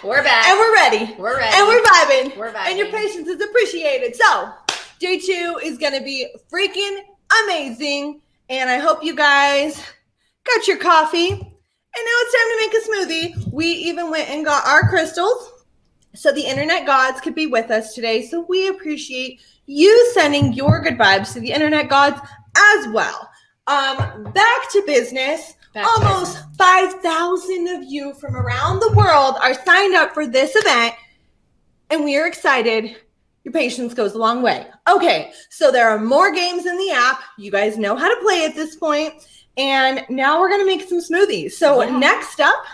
We're back. And we're ready. We're ready. And we're vibing. We're vibing. And your patience is appreciated. So, day 2 is going to be freaking amazing. And I hope you guys got your coffee. And now it's time to make a smoothie. We even went and got our crystals so the internet gods could be with us today. So we appreciate you sending your good vibes to the internet gods as well. Back to business. Almost 5,000 of you from around the world are signed up for this event, and we are excited. Your patience goes a long way. Okay, so there are more games in the app. You guys know how to play at this point, and now we're going to make some smoothies. So next up,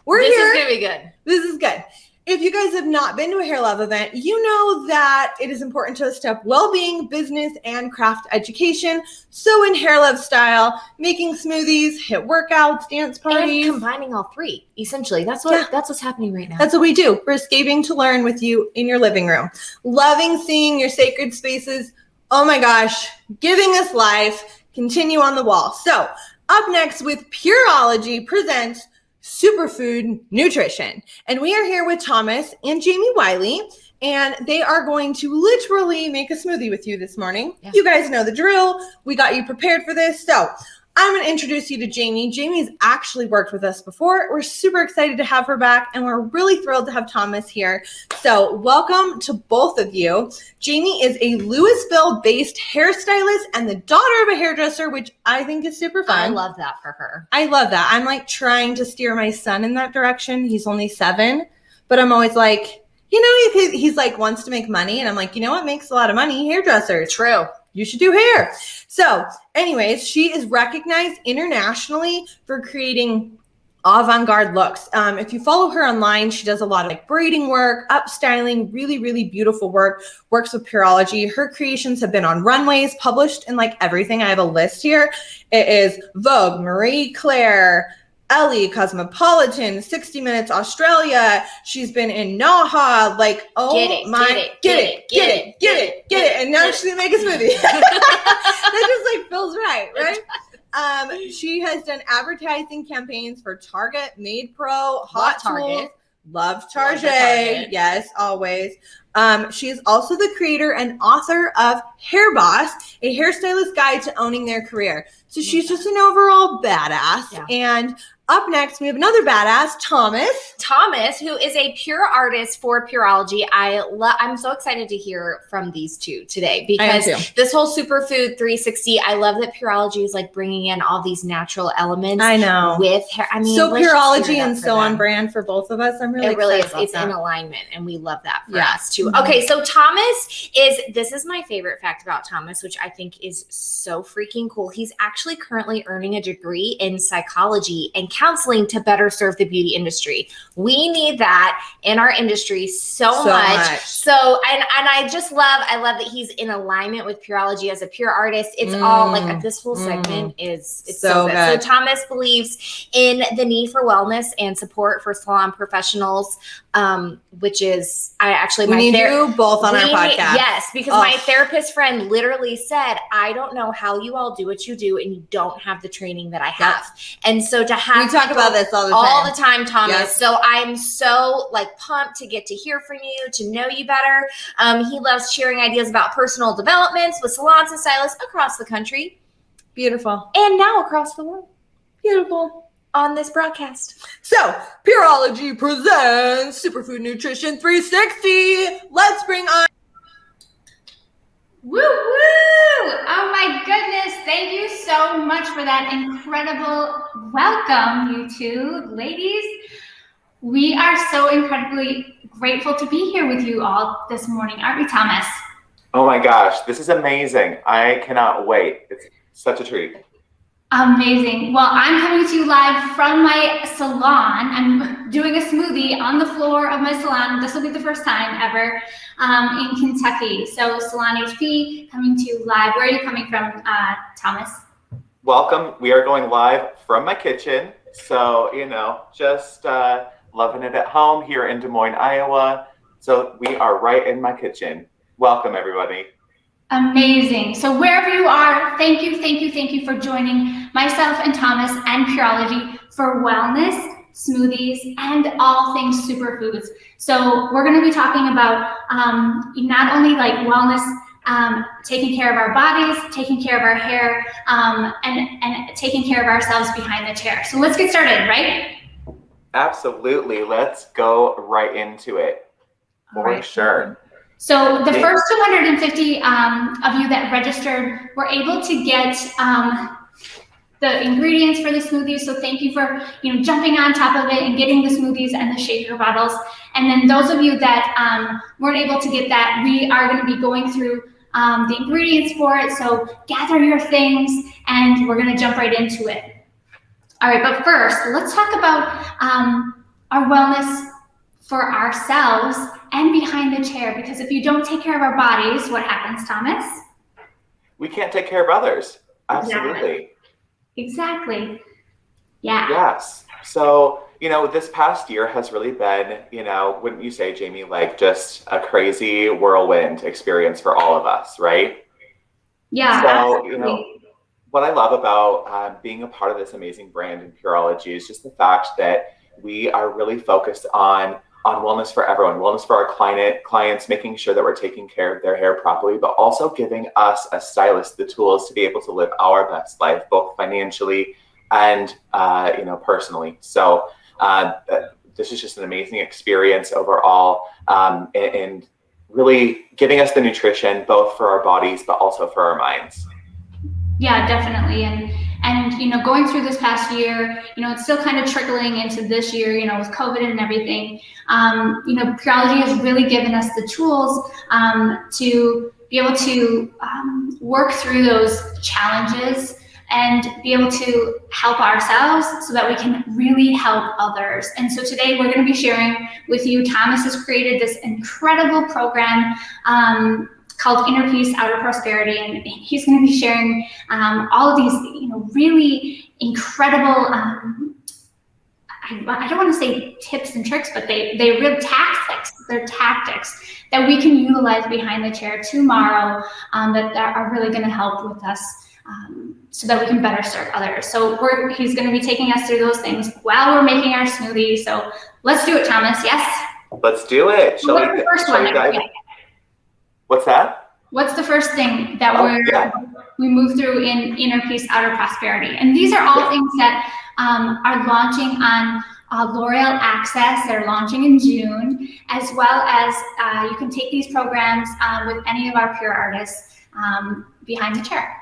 this is going to be good. This is good. If you guys have not been to a Hair Love event, you know that it is important to us to have well-being, business, and craft education. So in Hair Love style, making smoothies, hit workouts, dance parties. And combining all three, essentially. That's what's happening right now. That's what we do. We're escaping to learn with you in your living room. Loving seeing your sacred spaces. Oh my gosh, giving us life. Continue on the wall. So up next with Pureology presents Superfood Nutrition. And we are here with Thomas and Jamie Wiley, and they are going to literally make a smoothie with you this morning. Yeah. You guys know the drill. We got you prepared for this. So I'm going to introduce you to Jamie. Jamie's actually worked with us before. We're super excited to have her back, and we're really thrilled to have Thomas here. So welcome to both of you. Jamie is a Louisville-based hairstylist and the daughter of a hairdresser, which I think is super fun. I love that for her. I love that. I'm like trying to steer my son in that direction. He's only 7, but I'm always like, he's like wants to make money, and I'm like, you know what makes a lot of money? Hairdressers. True. You should do hair. So anyways, she is recognized internationally for creating avant-garde looks. If you follow her online, she does a lot of like braiding work, upstyling, really, really beautiful work, works with Pureology. Her creations have been on runways, published in like everything. I have a list here. It is Vogue, Marie Claire, Elle, Cosmopolitan, 60 Minutes Australia. She's been in Naha. Like, oh get it. And now she's gonna make a smoothie. That just like feels right? She has done advertising campaigns for Target, Made Pro, Hot Tools. Love Target. Yes, always. She is also the creator and author of Hair Boss, a hairstylist guide to owning their career. So she's just an overall badass. Yeah. And up next, we have another badass, Thomas, who is a pure artist for Pureology. I'm so excited to hear from these two today because this whole superfood 360, I love that Pureology is like bringing in all these natural elements. I know. With hair. I mean, so Pureology and so on brand for both of us. I'm really excited about it's that. in alignment, and we love that for us too. Mm-hmm. Okay, so Thomas this is my favorite fact about Thomas, which I think is so freaking cool. He's actually currently earning a degree in psychology and counseling to better serve the beauty industry. We need that in our industry so much. So, and I love that he's in alignment with Pureology as a pure artist. It's all like this whole segment it's so good. So Thomas believes in the need for wellness and support for salon professionals, which is we need you both on our podcast. Yes, because my therapist friend literally said, I don't know how you all do what you do and you don't have the training that I have. And so to have we talk about this all the time, Thomas. Yes. So I'm so like pumped to get to hear from you, to know you better. He loves sharing ideas about personal developments with salons and stylists across the country. Beautiful. And now across the world. Beautiful. On this broadcast. So, Pureology presents Superfood Nutrition 360. Let's bring on... Woo woo! Oh my goodness, thank you so much for that incredible welcome, you two ladies. We are so incredibly grateful to be here with you all this morning, aren't we, Thomas? Oh my gosh, this is amazing. I cannot wait. It's such a treat. Amazing. Well, I'm coming to you live from my salon. I'm doing a smoothie on the floor of my salon. This will be the first time ever in Kentucky. So Salon HP coming to you live. Where are you coming from, Thomas? Welcome. We are going live from my kitchen. So, just loving it at home here in Des Moines, Iowa. So we are right in my kitchen. Welcome, everybody. Amazing. So wherever you are, thank you for joining myself and Thomas and Pureology for wellness, smoothies, and all things superfoods. So we're going to be talking about not only like wellness, taking care of our bodies, taking care of our hair, and taking care of ourselves behind the chair. So let's get started, right? Absolutely. Let's go right into it. For sure. So the first 250 of you that registered were able to get the ingredients for the smoothies. So thank you for jumping on top of it and getting the smoothies and the shaker bottles. And then those of you that weren't able to get that, we are going to be going through the ingredients for it. So gather your things and we're going to jump right into it. All right, but first, let's talk about our wellness for ourselves and behind the chair, because if you don't take care of our bodies, what happens, Thomas? We can't take care of others. Absolutely. Exactly. Yeah. Yes. So, this past year has really been, wouldn't you say, Jamie, like just a crazy whirlwind experience for all of us, right? Yeah. So, absolutely. What I love about being a part of this amazing brand in Pureology is just the fact that we are really focused on wellness for everyone, wellness for our clients, making sure that we're taking care of their hair properly, but also giving us as stylists the tools to be able to live our best life, both financially and personally. So this is just an amazing experience overall, and really giving us the nutrition both for our bodies, but also for our minds. Yeah, definitely. And going through this past year, it's still kind of trickling into this year, with COVID and everything. Pureology has really given us the tools to be able to work through those challenges and be able to help ourselves so that we can really help others. And so today we're going to be sharing with you, Thomas has created this incredible program called Inner Peace, Outer Prosperity, and he's going to be sharing all of these, really incredible. I don't want to say tips and tricks, but they real tactics. They're tactics that we can utilize behind the chair tomorrow that are really going to help with us so that we can better serve others. So he's going to be taking us through those things while we're making our smoothie. So let's do it, Thomas. Yes. Let's do it. So what's the first one? What's that? What's the first thing that we move through in Inner Peace, Outer Prosperity? And these are all things that are launching on L'Oreal Access. They're launching in June, as well as you can take these programs with any of our Pure artists behind the chair.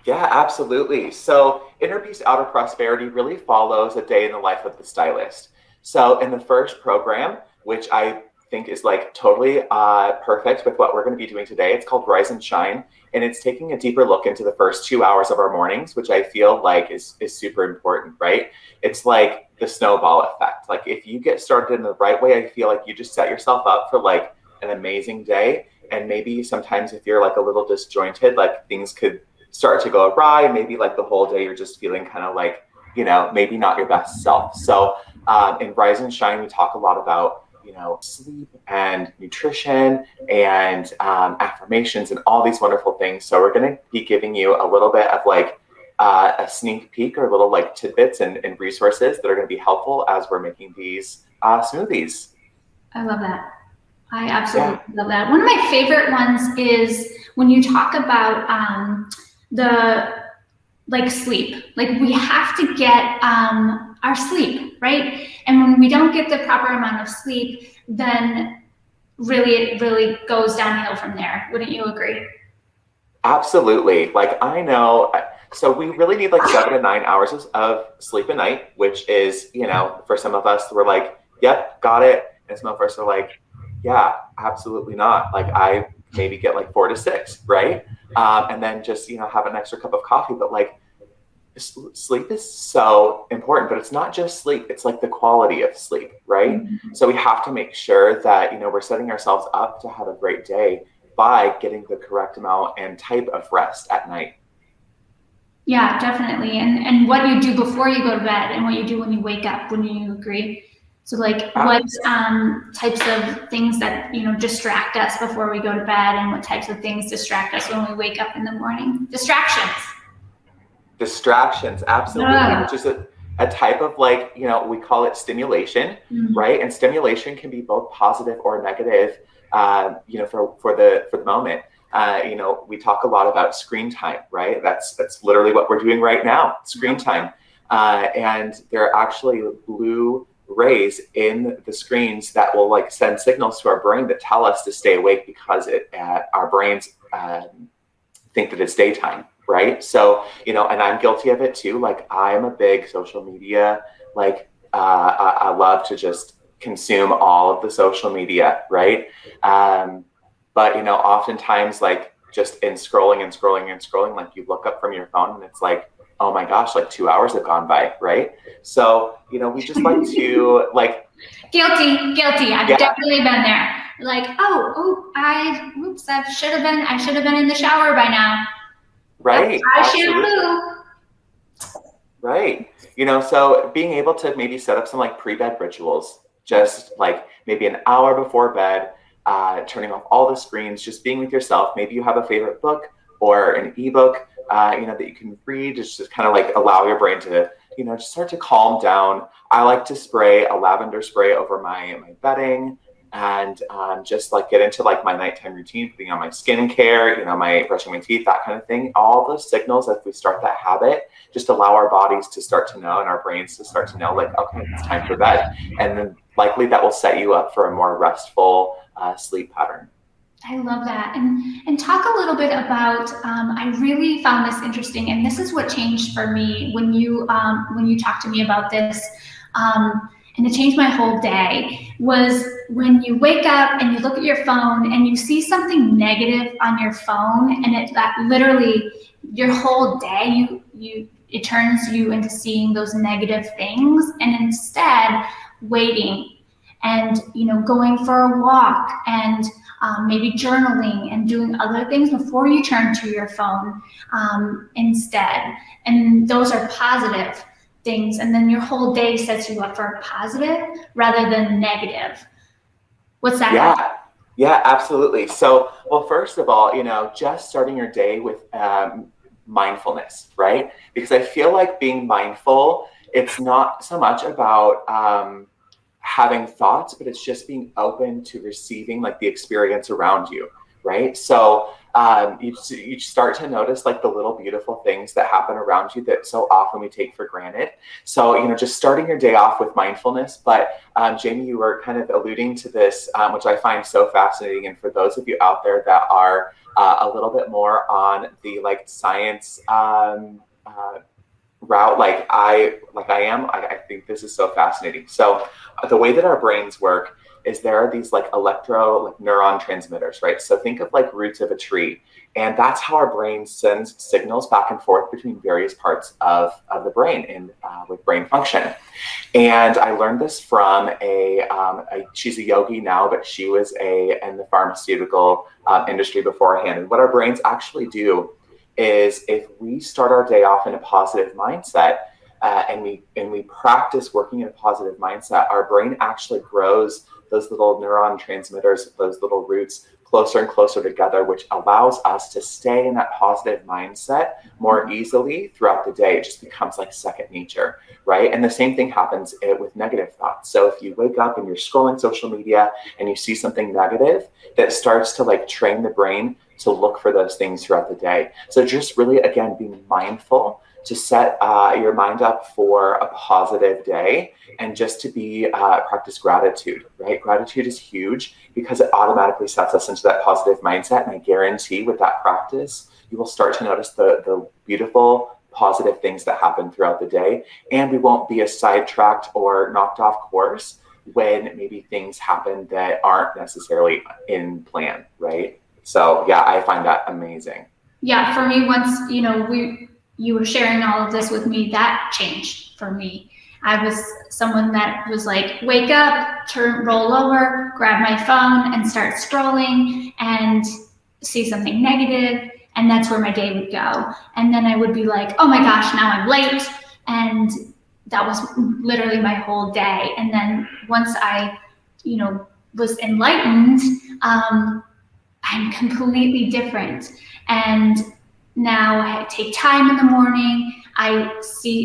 Yeah, absolutely. So Inner Peace, Outer Prosperity really follows a day in the life of the stylist. So in the first program, which I think is like totally perfect with what we're going to be doing today. It's called Rise and Shine, and it's taking a deeper look into the first 2 hours of our mornings, which I feel like is super important, right? It's like the snowball effect. Like if you get started in the right way, I feel like you just set yourself up for like an amazing day. And maybe sometimes if you're like a little disjointed, like things could start to go awry. Maybe like the whole day you're just feeling kind of like, maybe not your best self. So in Rise and Shine, we talk a lot about sleep and nutrition and affirmations and all these wonderful things. So we're going to be giving you a little bit of like a sneak peek or little like tidbits and resources that are going to be helpful as we're making these smoothies. I love that. I absolutely love that. One of my favorite ones is when you talk about sleep. Like we have to get our sleep, right? And when we don't get the proper amount of sleep, then it really goes downhill from there. Wouldn't you agree? Absolutely. Like I know, so we really need like 7 to 9 hours of sleep a night, which is, for some of us, we're like, yep, got it. And some of us are like, yeah, absolutely not. Like I maybe get like 4 to 6, right? And then just, have an extra cup of coffee, but like, sleep is so important, but it's not just sleep. It's like the quality of sleep, right? Mm-hmm. So we have to make sure that, we're setting ourselves up to have a great day by getting the correct amount and type of rest at night. Yeah, definitely. And what you do before you go to bed and what you do when you wake up, wouldn't you agree? So like what types of things that, distract us before we go to bed and what types of things distract us when we wake up in the morning? Distractions, absolutely. a type of like, you know, we call it stimulation, right? And stimulation can be both positive or negative, you know, for the moment. You know, we talk a lot about screen time, right? That's literally what we're doing right now, screen time. And there are actually blue rays in the screens that will like send signals to our brain that tell us to stay awake because our brains think that it's daytime, right? So, you know, and I'm guilty of it too. Like I'm a big social media, like I love to just consume all of the social media, right? But, you know, oftentimes like just in scrolling, like you look up from your phone and it's like, oh my gosh, like 2 hours have gone by, right? So, you know, we just like to like. Guilty. I've definitely been there. Like, I should have been in the shower by now. Right. I shampoo. Right. You know, so being able to maybe set up some like pre-bed rituals, just like maybe an hour before bed, turning off all the screens, just being with yourself. Maybe you have a favorite book or an ebook, you know, that you can read, just kind of like allow your brain to, you know, just start to calm down. I like to spray a lavender spray over my bedding and just like get into like my nighttime routine, putting on my skincare, you know, my brushing my teeth, that kind of thing. All those signals, as we start that habit, just allow our bodies to start to know and our brains to start to know like, okay, it's time for bed. And then likely that will set you up for a more restful sleep pattern. I love that. And talk a little bit about, I really found this interesting, and this is what changed for me when you talked to me about this, and it changed my whole day, was when you wake up and you look at your phone and you see something negative on your phone, and that literally your whole day, it turns you into seeing those negative things, and instead waiting and, you know, going for a walk and maybe journaling and doing other things before you turn to your phone instead. And those are positive things. And then your whole day sets you up for a positive rather than negative. What's that? Yeah, absolutely. So, well, first of all, you know, just starting your day with mindfulness, right? Because I feel like being mindful, it's not so much about having thoughts, but it's just being open to receiving like the experience around you, right? So you start to notice like the little beautiful things that happen around you that so often we take for granted. So, you know, just starting your day off with mindfulness. But Jamie, you were kind of alluding to this, which I find so fascinating. And for those of you out there that are a little bit more on the like science route, like I am, I think this is so fascinating. So the way that our brains work is there are these like neuron transmitters, right? So think of like roots of a tree, and that's how our brain sends signals back and forth between various parts of the brain and with brain function. And I learned this from she's a yogi now, but she was in the pharmaceutical industry beforehand. And what our brains actually do is if we start our day off in a positive mindset, and we practice working in a positive mindset, our brain actually grows those little neuron transmitters, those little roots, closer and closer together, which allows us to stay in that positive mindset more easily throughout the day. It just becomes like second nature, right? And the same thing happens with negative thoughts. So if you wake up and you're scrolling social media and you see something negative, that starts to like train the brain to look for those things throughout the day. So just really, again, being mindful to set your mind up for a positive day, and just to be practice gratitude, right? Gratitude is huge because it automatically sets us into that positive mindset. And I guarantee with that practice, you will start to notice the beautiful, positive things that happen throughout the day. And we won't be as sidetracked or knocked off course when maybe things happen that aren't necessarily in plan, right? So yeah, I find that amazing. Yeah, for me, once, you know, you were sharing all of this with me, that changed for me. I was someone that was like, wake up, roll over, grab my phone and start scrolling and see something negative. And that's where my day would go. And then I would be like, oh my gosh, now I'm late. And that was literally my whole day. And then once I, you know, was enlightened, I'm completely different. And now I take time in the morning. I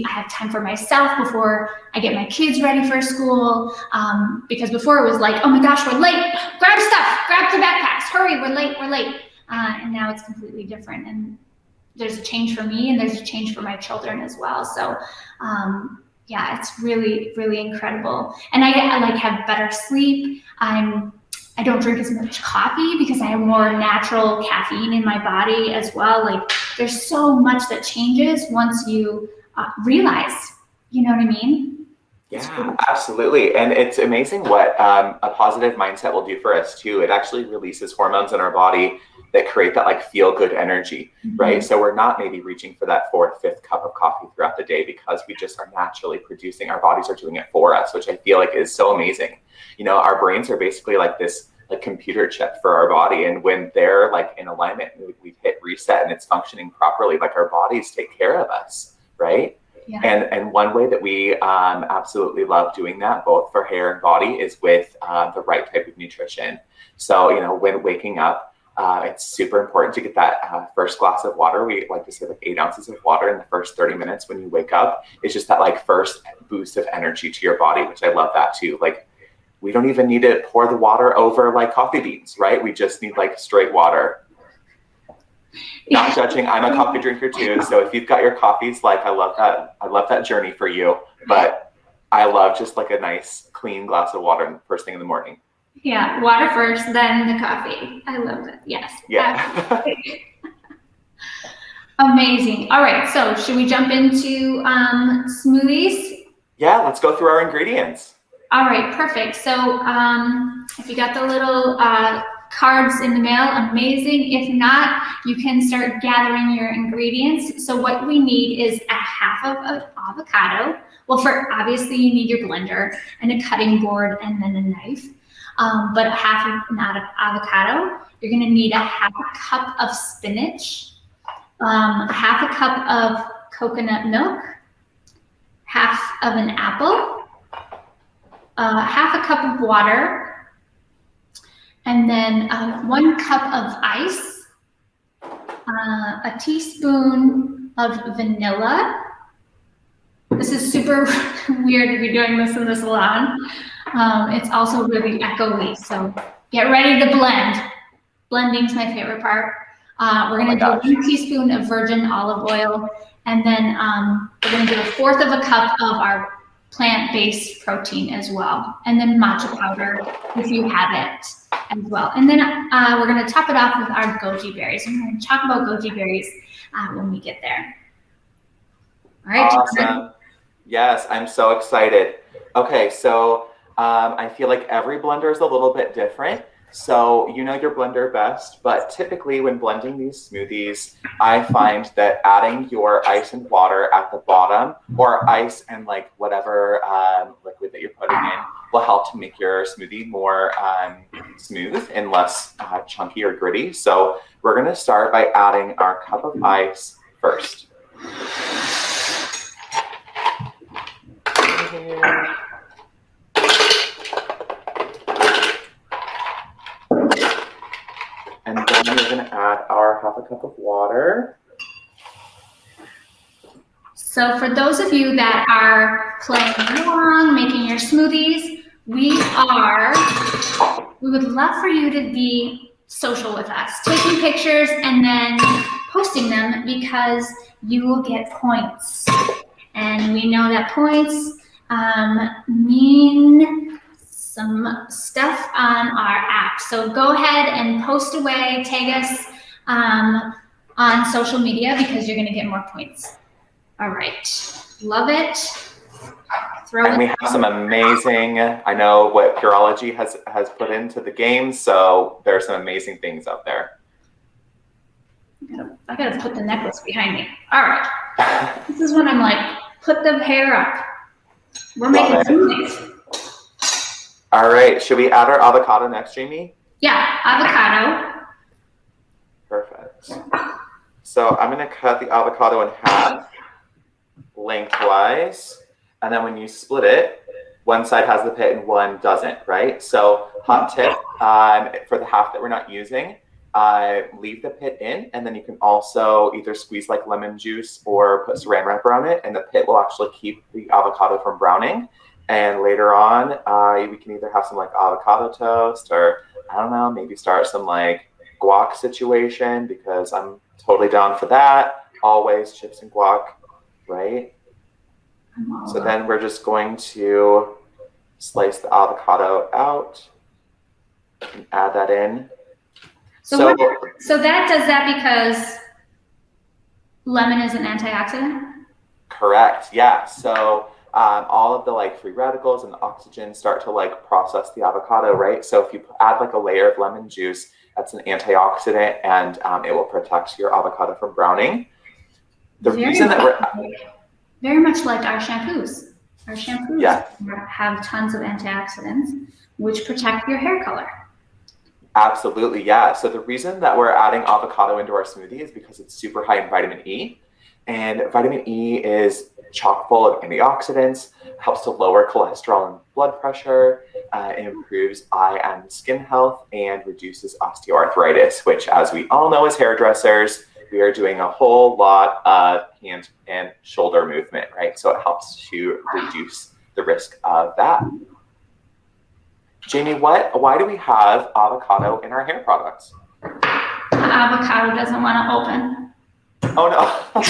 have time for myself before I get my kids ready for school. Because before it was like, oh my gosh, we're late. Grab stuff, grab the backpacks, hurry, we're late. And now it's completely different. And there's a change for me and there's a change for my children as well. So yeah, it's really, really incredible. And I like have better sleep. I don't drink as much coffee because I have more natural caffeine in my body as well. Like there's so much that changes once you realize, you know what I mean? Yeah, absolutely. And it's amazing what a positive mindset will do for us too. It actually releases hormones in our body that create that like feel good energy, right? So we're not maybe reaching for that 4th, 5th cup of coffee throughout the day because we just are naturally producing, our bodies are doing it for us, which I feel like is so amazing. You know, our brains are basically like this like computer chip for our body. And when they're like in alignment, we've hit reset and it's functioning properly, like our bodies take care of us, right? Yeah. And one way that we absolutely love doing that, both for hair and body, is with the right type of nutrition. So, you know, when waking up, it's super important to get that first glass of water. We like to say like 8 ounces of water in the first 30 minutes when you wake up. It's just that like first boost of energy to your body, which I love that too. Like we don't even need to pour the water over like coffee beans, right? We just need like straight water. Not judging, I'm a coffee drinker too. So if you've got your coffees, like I love that journey for you. But I love just like a nice clean glass of water first thing in the morning. Yeah, water first, then the coffee. I love it. Yes. Yeah. Amazing. All right, so should we jump into smoothies? Yeah, let's go through our ingredients. All right, perfect. So if you got the little cards in the mail, amazing. If not, you can start gathering your ingredients. So what we need is a half of an avocado. Well, obviously you need your blender and a cutting board and then a knife. But half of an avocado, you're gonna need a half a cup of spinach, half a cup of coconut milk, half of an apple, half a cup of water, and then 1 cup of ice, a teaspoon of vanilla. This is super weird to be doing this in the salon. It's also really echoey, so get ready to blend. Blending's my favorite part. We're gonna do 1 teaspoon of virgin olive oil, and then we're gonna do 1/4 of a cup of our plant-based protein as well, and then matcha powder if you have it as well. And then we're gonna top it off with our goji berries. I'm gonna talk about goji berries when we get there. All right. Awesome. Yes, I'm so excited. Okay, so I feel like every blender is a little bit different. So you know your blender best, but typically when blending these smoothies, I find that adding your ice and water at the bottom, or ice and like whatever liquid that you're putting in, will help to make your smoothie more smooth and less chunky or gritty. So we're gonna start by adding our cup of ice first. And then we're going to add our half a cup of water. So for those of you that are playing along, making your smoothies, we would love for you to be social with us, taking pictures and then posting them, because you will get points. And we know that points mean some stuff on our app. So go ahead and post away, tag us on social media, because you're gonna get more points. All right, love it. And we have some amazing, I know what Pureology has put into the game, so there are some amazing things out there. I gotta put the necklace behind me. All right, this is when I'm like, put the hair up. We're making smoothies. All right, should we add our avocado next, Jamie? Yeah, avocado. Perfect. So I'm gonna cut the avocado in half lengthwise, and then when you split it, one side has the pit and one doesn't, right? So hot tip for the half that we're not using, leave the pit in, and then you can also either squeeze like lemon juice or put saran wrap around it, and the pit will actually keep the avocado from browning. And later on, we can either have some like avocado toast, or I don't know, maybe start some like guac situation, because I'm totally down for that. Always chips and guac, right? So then we're just going to slice the avocado out and add that in. So that does that because lemon is an antioxidant? Correct. Yeah. So all of the like free radicals and the oxygen start to like process the avocado, right? So if you add like a layer of lemon juice, that's an antioxidant, and it will protect your avocado from browning. The reason that we're very much like our shampoos. Our shampoos have tons of antioxidants, which protect your hair color. Absolutely, yeah. So the reason that we're adding avocado into our smoothie is because it's super high in vitamin E. And vitamin E is chock full of antioxidants, helps to lower cholesterol and blood pressure, improves eye and skin health, and reduces osteoarthritis, which, as we all know as hairdressers, we are doing a whole lot of hand and shoulder movement, right? So it helps to reduce the risk of that. Jamie, why do we have avocado in our hair products? The avocado doesn't want to open. Oh no.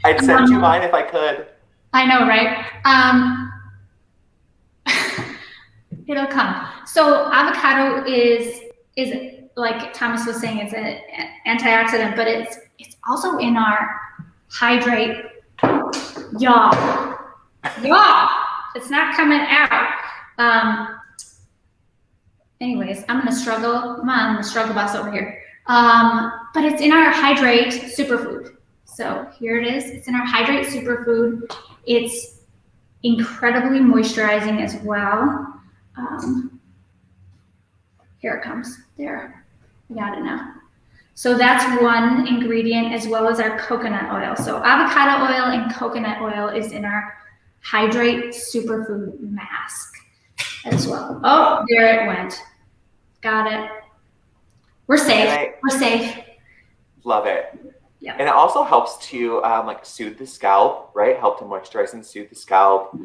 I'd send you mine if I could. I know, right? It'll come. So avocado is like Thomas was saying, it's an antioxidant, but it's also in our hydrate. Y'all. It's not coming out. Anyways, I'm gonna struggle. Come on, the struggle bus over here. But it's in our hydrate superfood. So here it is. It's in our hydrate superfood. It's incredibly moisturizing as well. Here it comes. There, I got it now. So that's one ingredient, as well as our coconut oil. So avocado oil and coconut oil is in our hydrate superfood mask as well. Oh, there it went. Got it. We're safe. We're safe. Love it. Yeah. And it also helps to like soothe the scalp, right? Help to moisturize and soothe the scalp.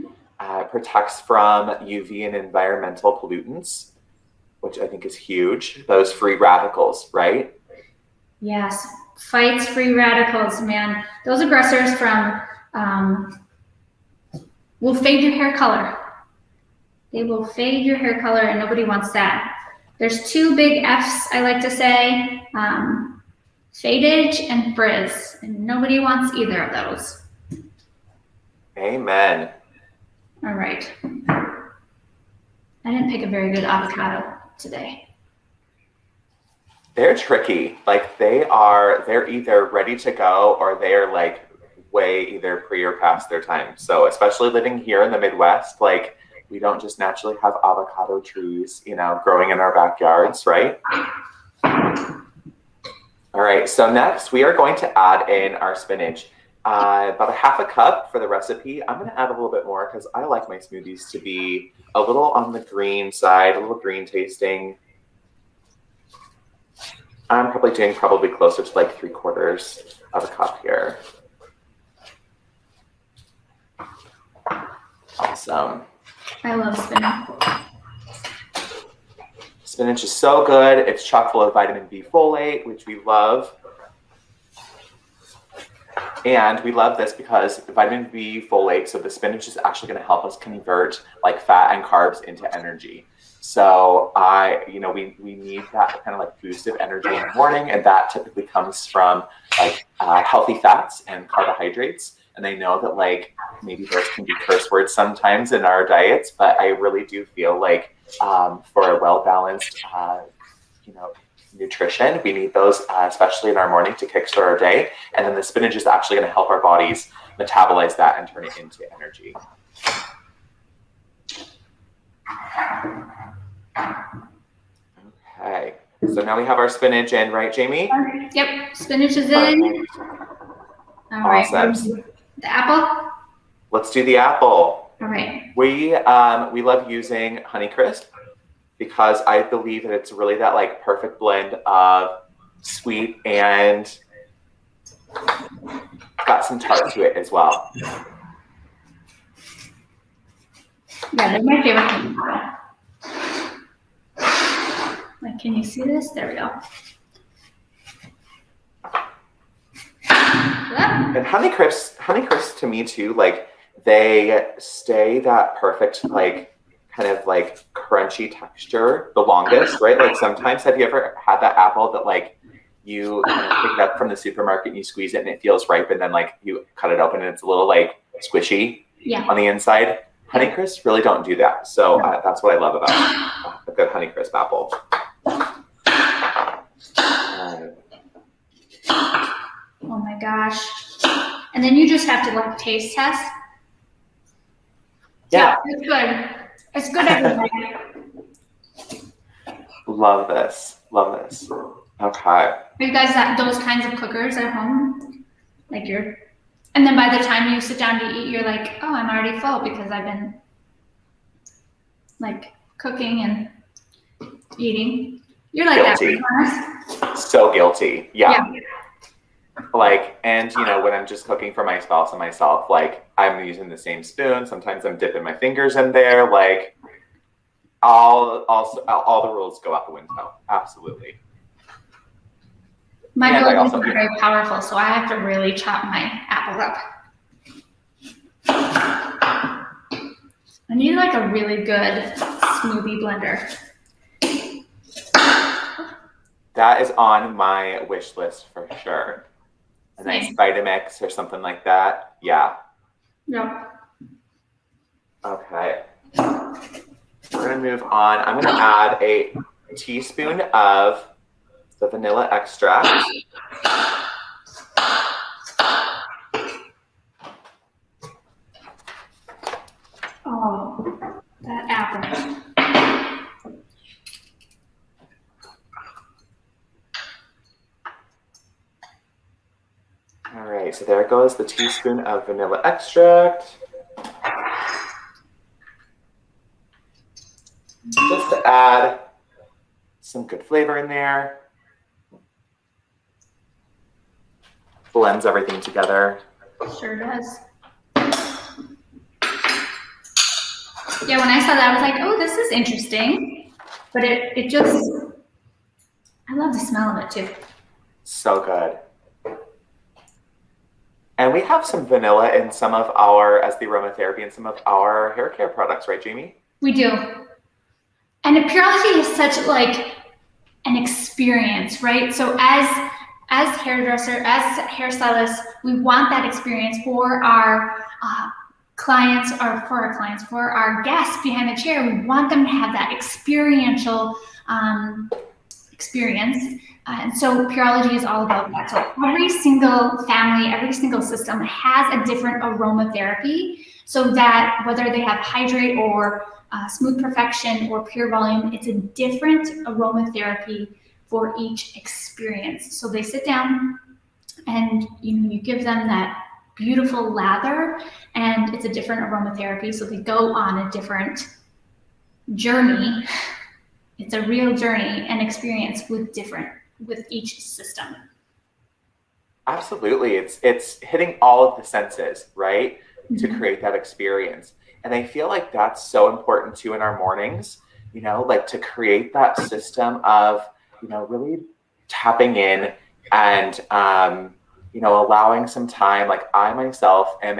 Protects from UV and environmental pollutants, which I think is huge. Those free radicals, right? Yes. Fights free radicals, man. Those aggressors from will fade your hair color. They will fade your hair color, and nobody wants that. There's two big F's, I like to say, fadage and frizz, and nobody wants either of those. Amen. All right. I didn't pick a very good avocado today. They're tricky. Like they're either ready to go, or they are like way either pre or past their time. So especially living here in the Midwest, like we don't just naturally have avocado trees, growing in our backyards, right? All right, so next we are going to add in our spinach. About a half a cup for the recipe. I'm going to add a little bit more because I like my smoothies to be a little on the green side, a little green tasting. I'm probably doing closer to like 3/4 of a cup here. Awesome. I love spinach. Spinach is so good. It's chock full of vitamin B folate, which we love. And we love this because vitamin B folate, so the spinach is actually going to help us convert like fat and carbs into energy. So we need that kind of like boost of energy in the morning, and that typically comes from like healthy fats and carbohydrates. And I know that like maybe those can be curse words sometimes in our diets, but I really do feel like for a well-balanced, nutrition, we need those, especially in our morning, to kickstart our day. And then the spinach is actually going to help our bodies metabolize that and turn it into energy. Okay, so now we have our spinach in, right, Jamie? Yep, spinach is in. All right. Awesome. The apple? Let's do the apple. All right. We love using Honeycrisp. because I believe that it's really that like perfect blend of sweet and got some tart to it as well. Yeah, they're my favorite thing. Like, can you see this? There we go. Yep. And Honeycrisp to me too, like they stay that perfect, like kind of like crunchy texture the longest, right? Like sometimes, have you ever had that apple that like you kind of pick it up from the supermarket and you squeeze it and it feels ripe, and then like you cut it open and it's a little like squishy on the inside? Honeycrisp really don't do that. So that's what I love about a good Honeycrisp apple. Oh my gosh. And then you just have to like taste test. Yeah. It's good. It's good everywhere. Love this. Love this. Okay. Are you guys those kinds of cookers at home? Like and then by the time you sit down to eat, you're like, oh, I'm already full because I've been like cooking and eating. You're like guilty. That. So guilty. Yeah. Like, and you know, when I'm just cooking for my spouse and myself, like I'm using the same spoon. Sometimes I'm dipping my fingers in there. Like all the rules go out the window. Absolutely. My Goji is very powerful, so I have to really chop my apple up. I need like a really good smoothie blender. That is on my wish list for sure. A nice Vitamix or something like that. Yeah. Yep. Okay. We're gonna move on. I'm gonna add a teaspoon of the vanilla extract. Oh, that apple. All right, so there goes the teaspoon of vanilla extract. Just to add some good flavor in there. Blends everything together. Sure does. Yeah, when I saw that, I was like, oh, this is interesting. But it just, I love the smell of it too. So good. And we have some vanilla in some of our, as the aromatherapy in some of our hair care products, right, Jamie? We do. And Pureology is such like an experience, right? So as hairdresser, as hairstylists, we want that experience for our clients, or for our guests behind the chair. We want them to have that experiential experience. And so Pureology is all about that. So every single family, every single system has a different aromatherapy, so that whether they have hydrate or smooth perfection or pure volume, it's a different aromatherapy for each experience. So they sit down and you give them that beautiful lather, and it's a different aromatherapy. So they go on a different journey. It's a real journey and experience with each system. Absolutely. It's hitting all of the senses, right? Mm-hmm. To create that experience. And I feel like that's so important too in our mornings, like to create that system of, really tapping in and, allowing some time. Like I myself I'm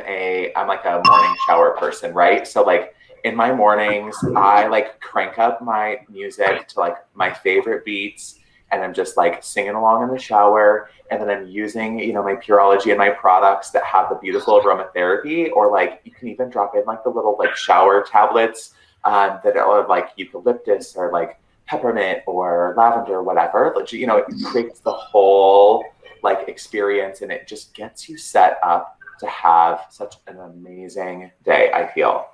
like a morning shower person, right? So like in my mornings, I like crank up my music to like my favorite beats, and I'm just like singing along in the shower. And then I'm using, my Pureology and my products that have the beautiful aromatherapy, or like you can even drop in like the little like shower tablets that are like eucalyptus or like peppermint or lavender or whatever. It creates the whole like experience, and it just gets you set up to have such an amazing day, I feel.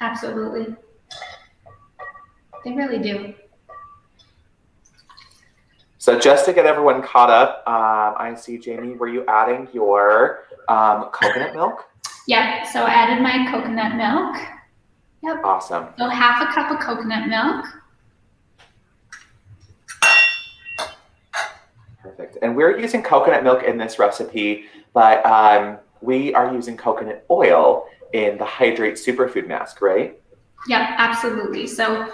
Absolutely. They really do. So just to get everyone caught up, I see, Jamie, were you adding your coconut milk? Yep, so I added my coconut milk. Yep. Awesome. So half a cup of coconut milk. Perfect. And we're using coconut milk in this recipe, but we are using coconut oil in the Hydrate Superfood Mask, right? Yep, absolutely. So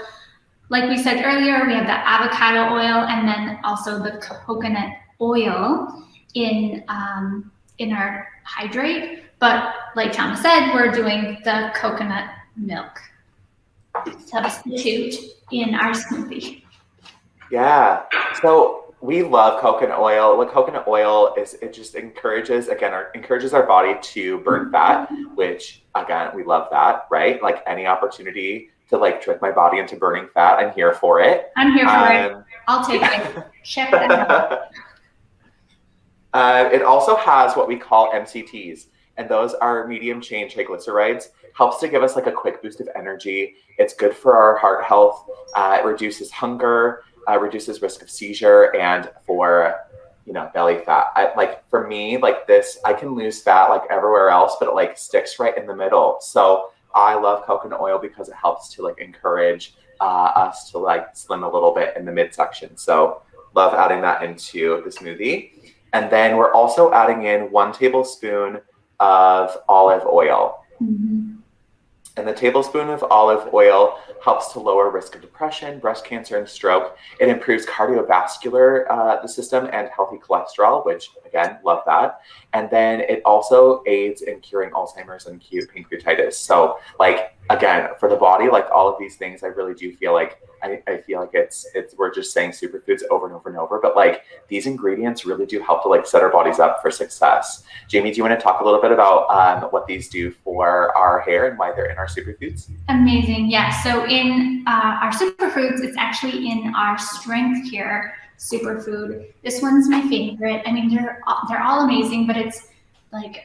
like we said earlier, we have the avocado oil and then also the coconut oil in our Hydrate. But like Thomas said, we're doing the coconut milk substitute in our smoothie. Yeah. So we love coconut oil. What coconut oil is, it just encourages our body to burn fat, which again, we love that, right? Like any opportunity to like trick my body into burning fat, I'm here for it. I'm here for it. I'll take it. Check that out. It also has what we call MCTs, and those are medium chain triglycerides. Helps to give us like a quick boost of energy. It's good for our heart health. It reduces hunger, reduces risk of seizure, and for belly fat. Like for me, like this, I can lose fat like everywhere else, but it like sticks right in the middle. So I love coconut oil because it helps to like encourage us to like slim a little bit in the midsection. So love adding that into the smoothie. And then we're also adding in 1 tablespoon of olive oil. Mm-hmm. And the tablespoon of olive oil helps to lower risk of depression, breast cancer, and stroke. It improves cardiovascular the system and healthy cholesterol, which again, love that. And then it also aids in curing Alzheimer's and acute pancreatitis. So like, again, for the body, like all of these things, I really do feel like, I feel like it's we're just saying superfoods over and over and over, but like these ingredients really do help to like set our bodies up for success. Jamie, do you want to talk a little bit about what these do for our hair and why they're in our superfoods? Amazing. Yeah. So in our superfoods, it's actually in our Strength Cure superfood. This one's my favorite. I mean, they're all amazing, but it's like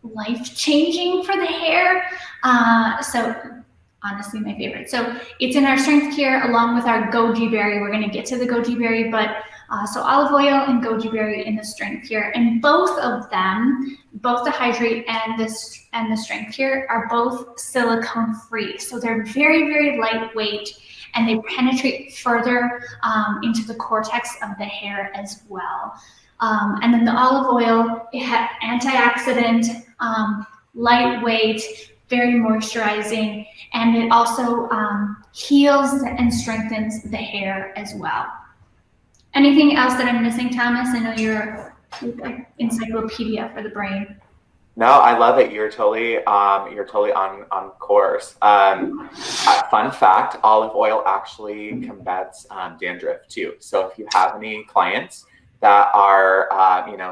life-changing for the hair. So honestly, my favorite. So it's in our Strength Cure along with our Goji Berry. We're going to get to the Goji Berry, but so olive oil and Goji Berry in the Strength Cure, and both of them, both the Hydrate and the Strength Cure, are both silicone free. So they're very, very lightweight, and they penetrate further into the cortex of the hair as well. And then the olive oil, it has antioxidant, lightweight, very moisturizing, and it also heals and strengthens the hair as well. Anything else that I'm missing, Thomas? I know you're like encyclopedia for the brain. No, I love it. You're totally on course. Fun fact: olive oil actually combats dandruff too. So if you have any clients that are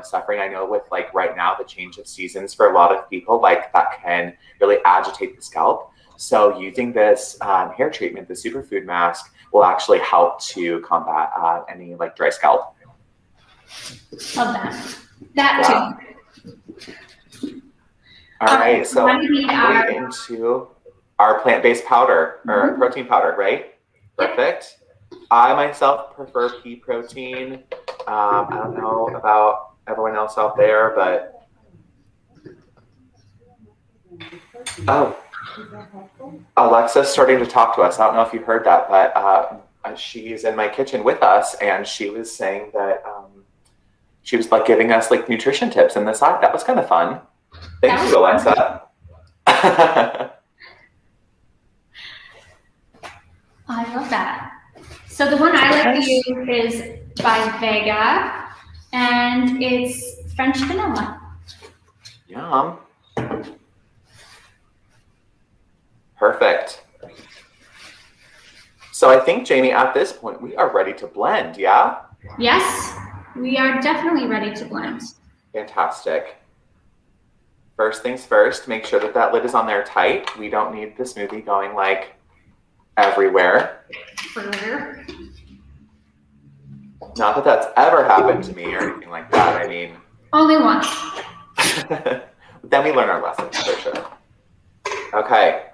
suffering, I know with like right now the change of seasons for a lot of people, like that can really agitate the scalp. So using this hair treatment, the superfood mask, will actually help to combat any like dry scalp. Love that. That too. All right, so we're into our plant-based powder or protein powder, right? Perfect. I myself prefer pea protein. I don't know about everyone else out there, but Alexa's starting to talk to us. I don't know if you heard that, but she's in my kitchen with us, and she was saying that she was like giving us like nutrition tips in the side. That was kind of fun. Thank you, Alexa. I love that. So the one I like to use is by Vega, and it's French vanilla. Yum. Perfect. So I think, Jamie, at this point, we are ready to blend, yeah? Yes, we are definitely ready to blend. Fantastic. First things first, make sure that that lid is on there tight. We don't need the smoothie going like everywhere. Further. Not that that's ever happened to me or anything like that. I mean, only once. Then we learn our lessons for sure. Okay.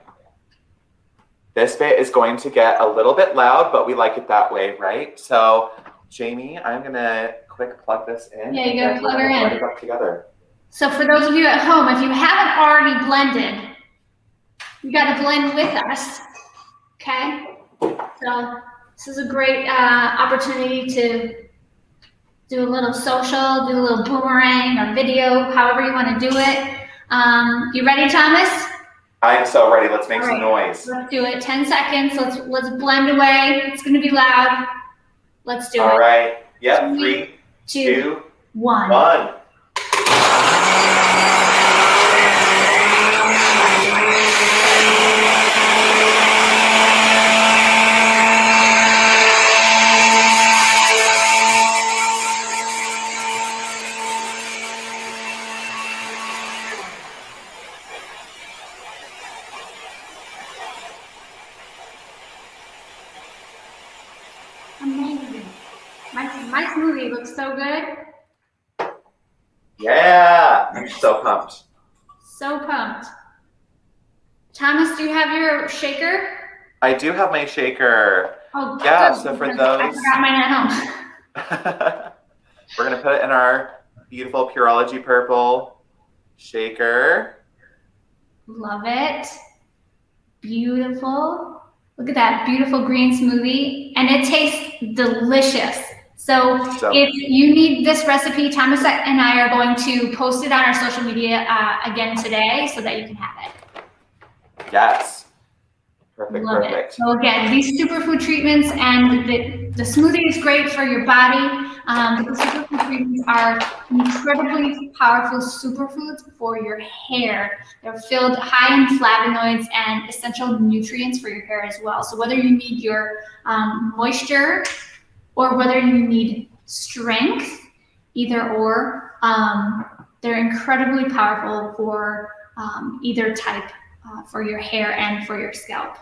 This bit is going to get a little bit loud, but we like it that way, right? So, Jamie, I'm gonna quick plug this in. Yeah, you gotta plug her in. Put it up together. So for those of you at home, if you haven't already blended, you got to blend with us, okay? So this is a great opportunity to do a little social, do a little boomerang or video, however you want to do it. You ready, Thomas? I'm so ready. Let's make All some right. noise. Let's do it. 10 seconds. Let's blend away. It's going to be loud. Let's do it. All right. Yep. 3, 3, 2, 2, 1. 1. Amazing. My smoothie looks so good. Yeah. I'm so pumped. So pumped. Thomas, do you have your shaker? I do have my shaker. Oh, Yeah, good, so for because those- I forgot mine at home. We're going to put it in our beautiful Pureology purple shaker. Love it. Beautiful. Look at that beautiful green smoothie. And it tastes delicious. So if you need this recipe, Thomas and I are going to post it on our social media again today so that you can have it. Yes. Perfect, Love perfect. it. So again, these superfood treatments, and the smoothie is great for your body. But the superfood treatments are incredibly powerful superfoods for your hair. They're filled high in flavonoids and essential nutrients for your hair as well. So whether you need your moisture or whether you need strength, either or, they're incredibly powerful for either type, for your hair and for your scalp.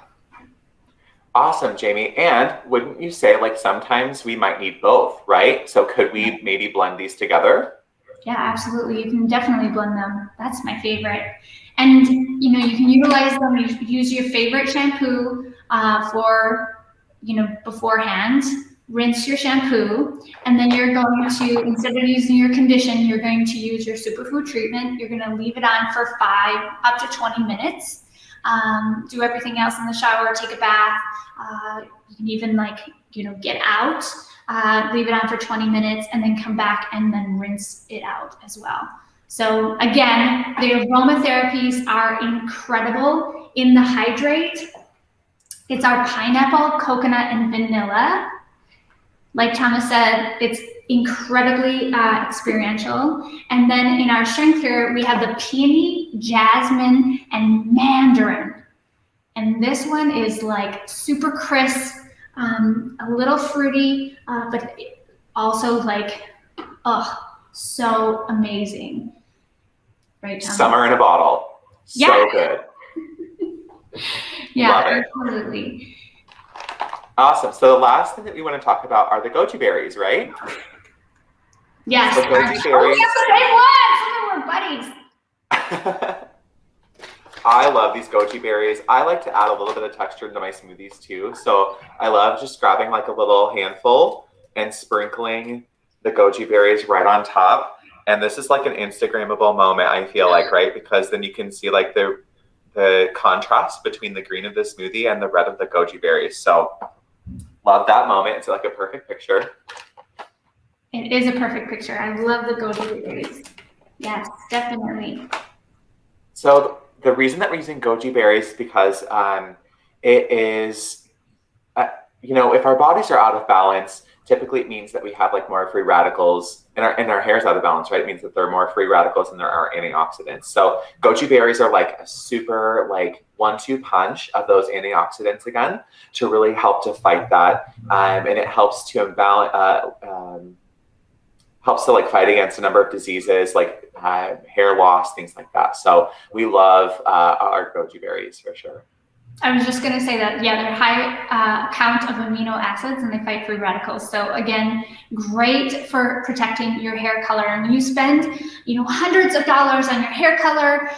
Awesome, Jamie. And wouldn't you say, like, sometimes we might need both, right? So could we maybe blend these together? Yeah, absolutely. You can definitely blend them. That's my favorite. And, you know, you can utilize them. You use your favorite shampoo for, you know, beforehand. Rinse your shampoo, and then you're going to, instead of using your condition, you're going to use your superfood treatment. You're going to leave it on for 5 up to 20 minutes. Do everything else in the shower, take a bath. You can even, like, you know, get out, leave it on for 20 minutes, and then come back and then rinse it out as well. So again, the aromatherapies are incredible. In the hydrate, it's our pineapple, coconut, and vanilla. Like Thomas said, it's incredibly experiential. And then in our strength cure, we have the peony, jasmine, and mandarin. And this one is like super crisp, a little fruity, but also like, oh, so amazing. Right, Thomas? Summer in a bottle. Yeah. So good. Yeah, Love it. absolutely. Awesome. So the last thing that we want to talk about are the goji berries, right? Yes. So goji Oh, berries. yes, the big ones. Look, we're buddies. I love these goji berries. I like to add a little bit of texture into my smoothies too. So I love just grabbing like a little handful and sprinkling the goji berries right on top. And this is like an Instagrammable moment, I feel like, right? Because then you can see like the contrast between the green of the smoothie and the red of the goji berries. So love that moment. It's like a perfect picture. It is a perfect picture. I love the goji berries. Yes, definitely. So the reason that we're using goji berries is because it is, you know, if our bodies are out of balance, typically it means that we have like more free radicals, and our hair's out of balance, right? It means that there are more free radicals than there are antioxidants. So goji berries are like a super like 1-2 punch of those antioxidants again to really help to fight that, and it helps to helps to like fight against a number of diseases like hair loss, things like that. So we love our goji berries for sure. I was just going to say that, yeah, they're high count of amino acids and they fight free radicals. So again, great for protecting your hair color. And when you spend, you know, hundreds of dollars on your hair color,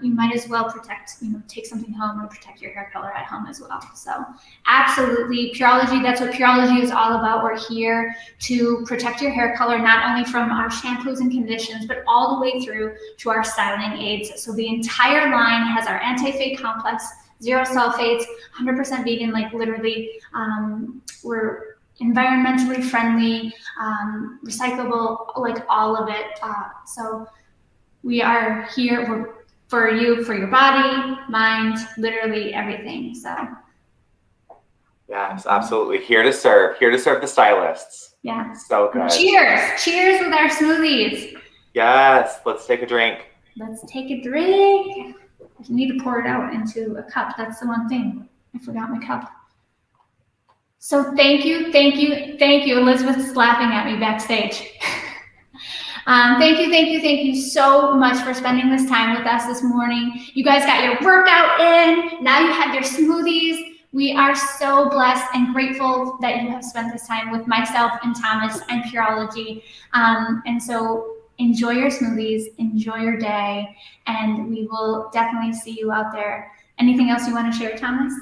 you might as well protect, you know, take something home and protect your hair color at home as well. So absolutely, Pureology, that's what Pureology is all about. We're here to protect your hair color, not only from our shampoos and conditions, but all the way through to our styling aids. So the entire line has our anti-fade complex, 0 sulfates, 100% vegan, like literally we're environmentally friendly, recyclable, like all of it. So we are here for you, for your body, mind, literally everything. So Yes, absolutely. Here to serve the stylists. yeah. So good. Cheers with our smoothies. Yes, let's take a drink. Let's take a drink. I need to pour it out into a cup. That's the one thing. I forgot my cup. So thank you. Elizabeth's laughing at me backstage. Thank you so much for spending this time with us this morning. You guys got your workout in. Now you have your smoothies. We are so blessed and grateful that you have spent this time with myself and Thomas and Pureology. And so enjoy your smoothies, enjoy your day, and we will definitely see you out there. Anything else you want to share, Thomas?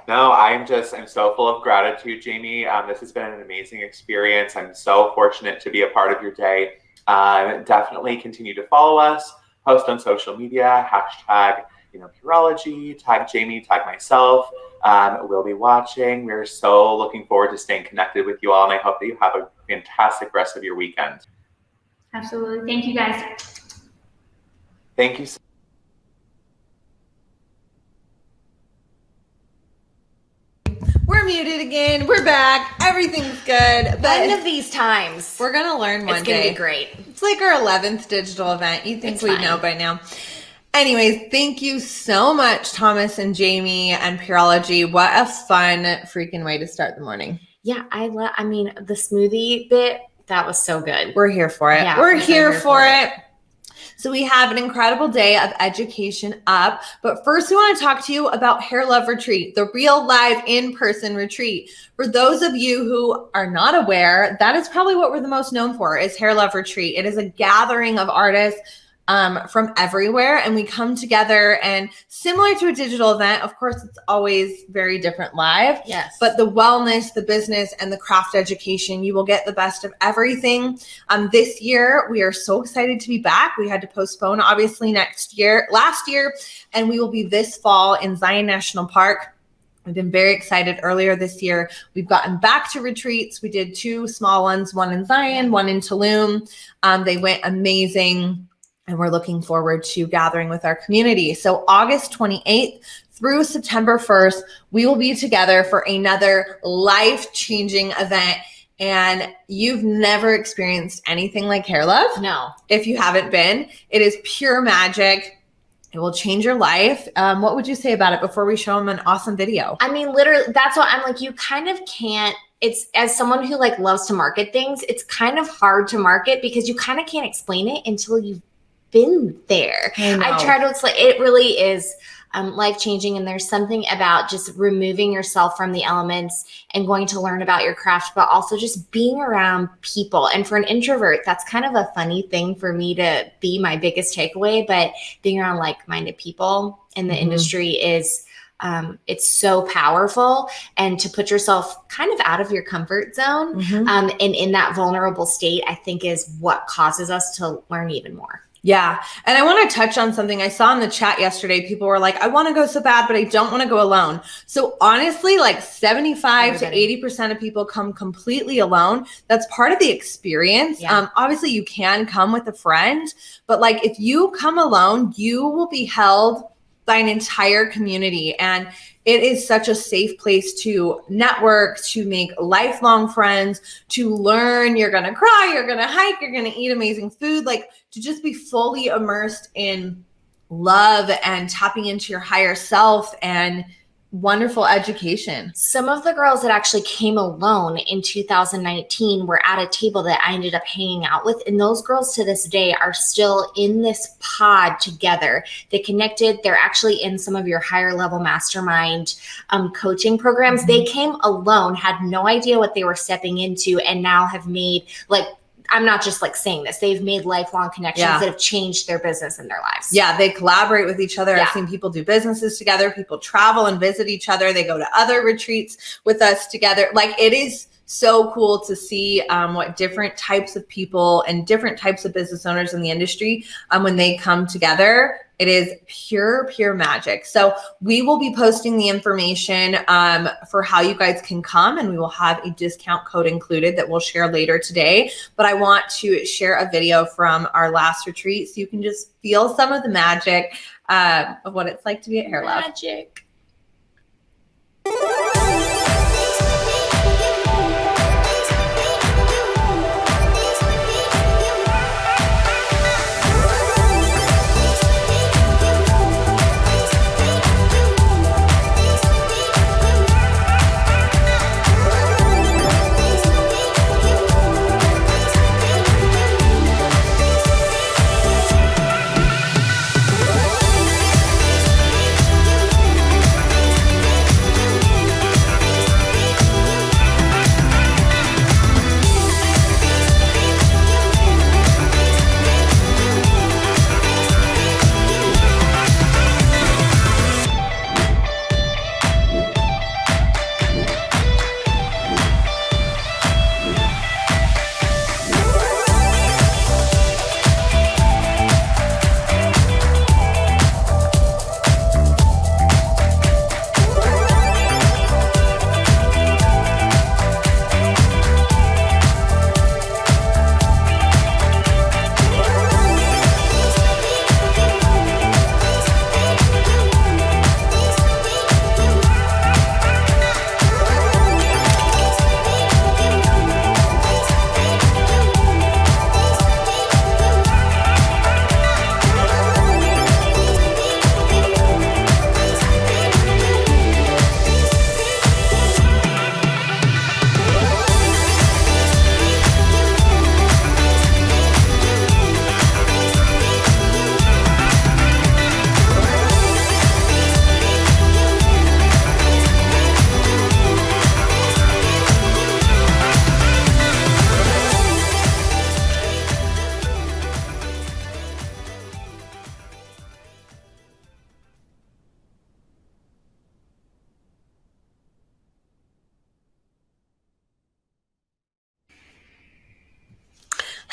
No, I'm so full of gratitude, Jamie. This has been an amazing experience. I'm so fortunate to be a part of your day. Definitely continue to follow us, post on social media, hashtag, Pureology, tag Jamie, tag myself. We'll be watching. We're so looking forward to staying connected with you all, and I hope that you have a fantastic rest of your weekend. Absolutely. Thank you, guys. Thank you. We're muted again. We're back. Everything's good. But One of these times, we're going to learn one it's going to day. be great. It's like our 11th digital event. You'd think It's we'd fine. know by now. Anyways, thank you so much, Thomas and Jamie and Pureology. What a fun freaking way to start the morning. Yeah, I mean, the smoothie bit, that was so good. We're here for it. Yeah, we're we're so here here for for it. So we have an incredible day of education up. But first, we want to talk to you about Hair Love Retreat, the real live in-person retreat. For those of you who are not aware, that is probably what we're the most known for, is Hair Love Retreat. It is a gathering of artists from everywhere, and we come together, and similar to a digital event, of course, it's always very different live. Yes. But the wellness, the business, and the craft education, you will get the best of everything. This year, we are so excited to be back. We had to postpone, obviously, last year, and we will be this fall in Zion National Park. We've been very excited. Earlier this year, we've gotten back to retreats. We did 2 small ones, one in Zion, one in Tulum. They went amazing. And we're looking forward to gathering with our community. So August 28th through September 1st, we will be together for another life-changing event. And you've never experienced anything like Hair Love. No. If you haven't been, it is pure magic. It will change your life. What would you say about it before we show them an awesome video? I mean, literally, that's what I'm like, you kind of can't. It's, as someone who like loves to market things, it's kind of hard to market because you kind of can't explain it until you've been there. I try to explain. It really is life-changing, and there's something about just removing yourself from the elements and going to learn about your craft, but also just being around people. And for an introvert, that's kind of a funny thing for me to be my biggest takeaway, but being around like-minded people in the industry is it's so powerful, and to put yourself kind of out of your comfort zone and in that vulnerable state, I think is what causes us to learn even more. Yeah. And I want to touch on something I saw in the chat yesterday. People were like, I want to go so bad, but I don't want to go alone. So honestly, like 75 to 80% of people come completely alone. That's part of the experience. Yeah. Obviously you can come with a friend, but like if you come alone, you will be held by an entire community. And it is such a safe place to network, to make lifelong friends, to learn. You're going to cry, you're going to hike, you're going to eat amazing food, like to just be fully immersed in love and tapping into your higher self and wonderful education. Some of the girls that actually came alone in 2019 were at a table that I ended up hanging out with. And those girls to this day are still in this pod together. They connected. They're actually in some of your higher level mastermind coaching programs. They came alone, had no idea what they were stepping into, and now have made, like, I'm not just like saying this, they've made lifelong connections that have changed their business and their lives. Yeah, they collaborate with each other. Yeah. I've seen people do businesses together. People travel and visit each other. They go to other retreats with us together. Like, it is so cool to see what different types of people and different types of business owners in the industry, when they come together, it is pure magic. So we will be posting the information for how you guys can come, and we will have a discount code included that we'll share later today. But I want to share a video from our last retreat so you can just feel some of the magic of what it's like to be at Hair Love. Magic.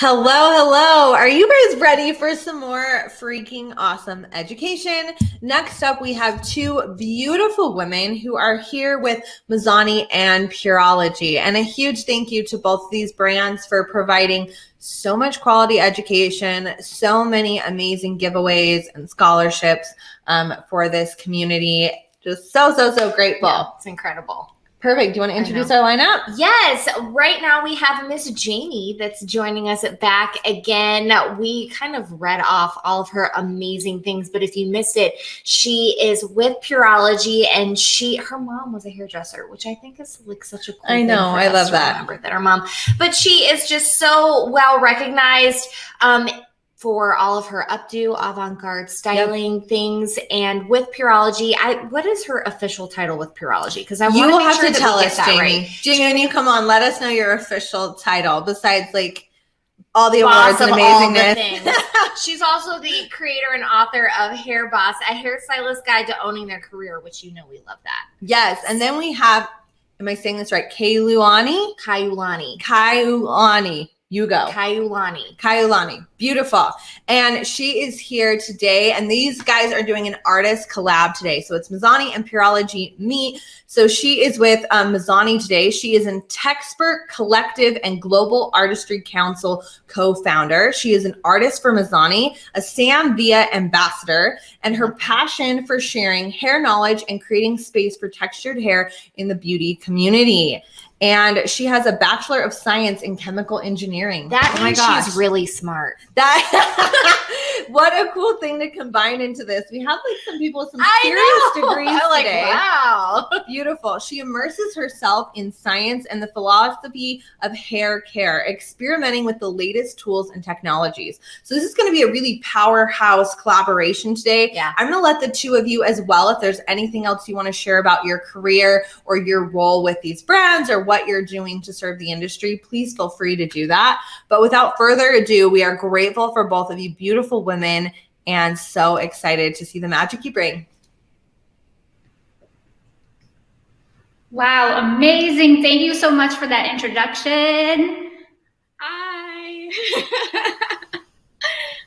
Hello. Are you guys ready for some more freaking awesome education? Next up, we have two beautiful women who are here with Mazani and Pureology. And a huge thank you to both of these brands for providing so much quality education, so many amazing giveaways and scholarships for this community. Just so grateful. Yeah, it's incredible. Perfect. Do you want to introduce our lineup? Yes. Right now we have Miss Jamie that's joining us back again. We kind of read off all of her amazing things, but if you missed it, she is with Pureology, and her mom was a hairdresser, which I think is like such a cool thing. I know. I love that. Remember that her mom, but she is just so well recognized for all of her updo, avant-garde styling things. And with Pureology, what is her official title with Pureology? Because I want to make sure that tell we us, get that Jamie. right. Jamie, when you come on, let us know your official title besides like all the awards Boss and of all the amazingness. things. She's also the creator and author of Hair Boss, a hairstylist guide to owning their career, which we love that. Yes, and then we have, am I saying this right? Kaiulani. You go. Kaiulani. Beautiful. And she is here today. And these guys are doing an artist collab today. So it's Mazani and Pureology meet. So she is with Mazani today. She is an Techspert Collective and Global Artistry Council co-founder. She is an artist for Mazani, a Sam Via ambassador, and her passion for sharing hair knowledge and creating space for textured hair in the beauty community. And she has a Bachelor of Science in Chemical Engineering. That means she's really smart. What a cool thing to combine into this. We have like some people with some serious degrees today. Wow. Beautiful. She immerses herself in science and the philosophy of hair care, experimenting with the latest tools and technologies. So this is going to be a really powerhouse collaboration today. Yeah. I'm going to let the two of you as well, if there's anything else you want to share about your career or your role with these brands or what you're doing to serve the industry, please feel free to do that. But without further ado, we are grateful for both of you beautiful women and so excited to see the magic you bring. Wow, amazing. Thank you so much for that introduction. Hi.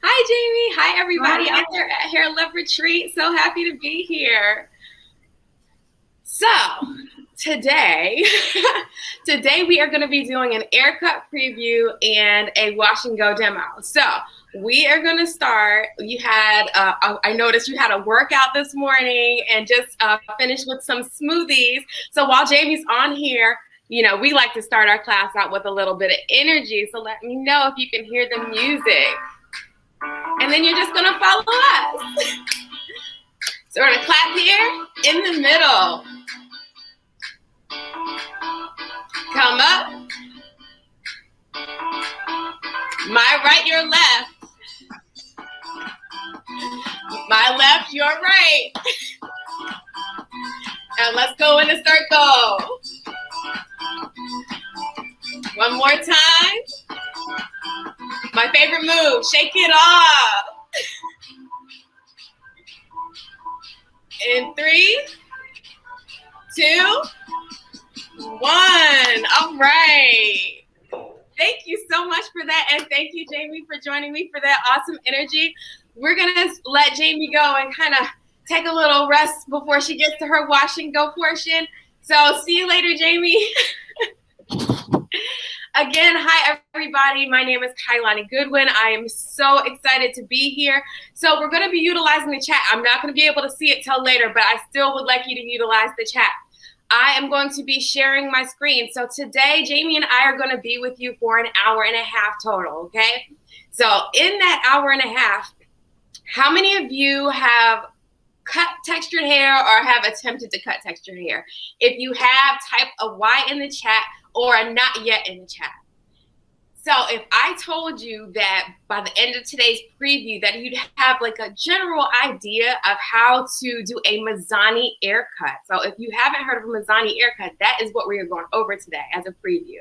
Hi, Jamie. Hi, everybody out there at Hair Love Retreat. So happy to be here. So today we are going to be doing an haircut preview and a wash and go demo. So we are going to start. You had, I noticed you had a workout this morning and just finished with some smoothies. So while Jamie's on here, you know, we like to start our class out with a little bit of energy. So let me know if you can hear the music. And then you're just going to follow us. So we're going to clap here in the middle. Come up. My right, your left. My left, your right. And let's go in a circle. One more time. My favorite move, shake it off. In 3, 2, 1. All right. Thank you so much for that. And thank you, Jamie, for joining me for that awesome energy. We're going to let Jamie go and kind of take a little rest before she gets to her wash and go portion. So see you later, Jamie. Again, hi, everybody. My name is Kailani Goodwin. I am so excited to be here. So we're going to be utilizing the chat. I'm not going to be able to see it till later, but I still would like you to utilize the chat. I am going to be sharing my screen. So today, Jamie and I are going to be with you for an hour and a half total, okay? So in that hour and a half, how many of you have cut textured hair or have attempted to cut textured hair? If you have, type a Y in the chat or a not yet in the chat. So if I told you that by the end of today's preview that you'd have like a general idea of how to do a Mazani haircut. So if you haven't heard of a Mazani haircut, that is what we are going over today as a preview.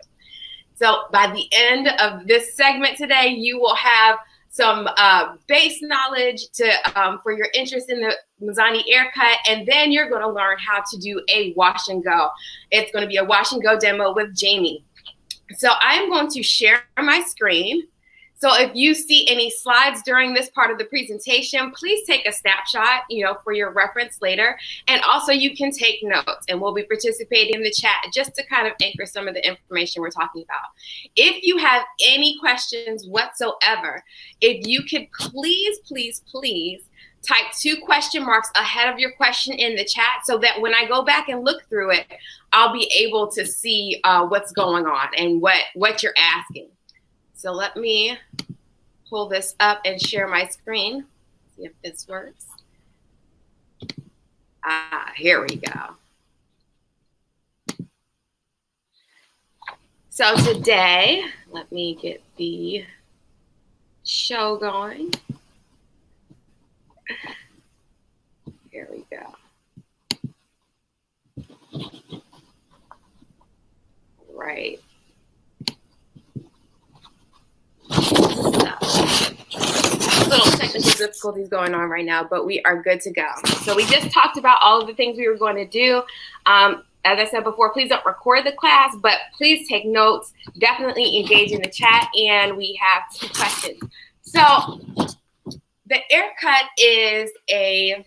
So by the end of this segment today, you will have some base knowledge to for your interest in the Mazani haircut, and then you're going to learn how to do a wash and go. It's going to be a wash and go demo with Jamie. So I'm going to share my screen. So if you see any slides during this part of the presentation, please take a snapshot, you know, for your reference later. And also you can take notes, and we'll be participating in the chat just to kind of anchor some of the information we're talking about. If you have any questions whatsoever, if you could please, please, please type 2 question marks ahead of your question in the chat so that when I go back and look through it, I'll be able to see what's going on and what you're asking. So let me pull this up and share my screen. See if this works. Here we go. So today, let me get the show going. Here we go. Right. Little technical difficulties going on right now, but we are good to go. So we just talked about all of the things we were going to do. As I said before, please don't record the class, but please take notes. Definitely engage in the chat, and we have 2 questions. So the haircut is a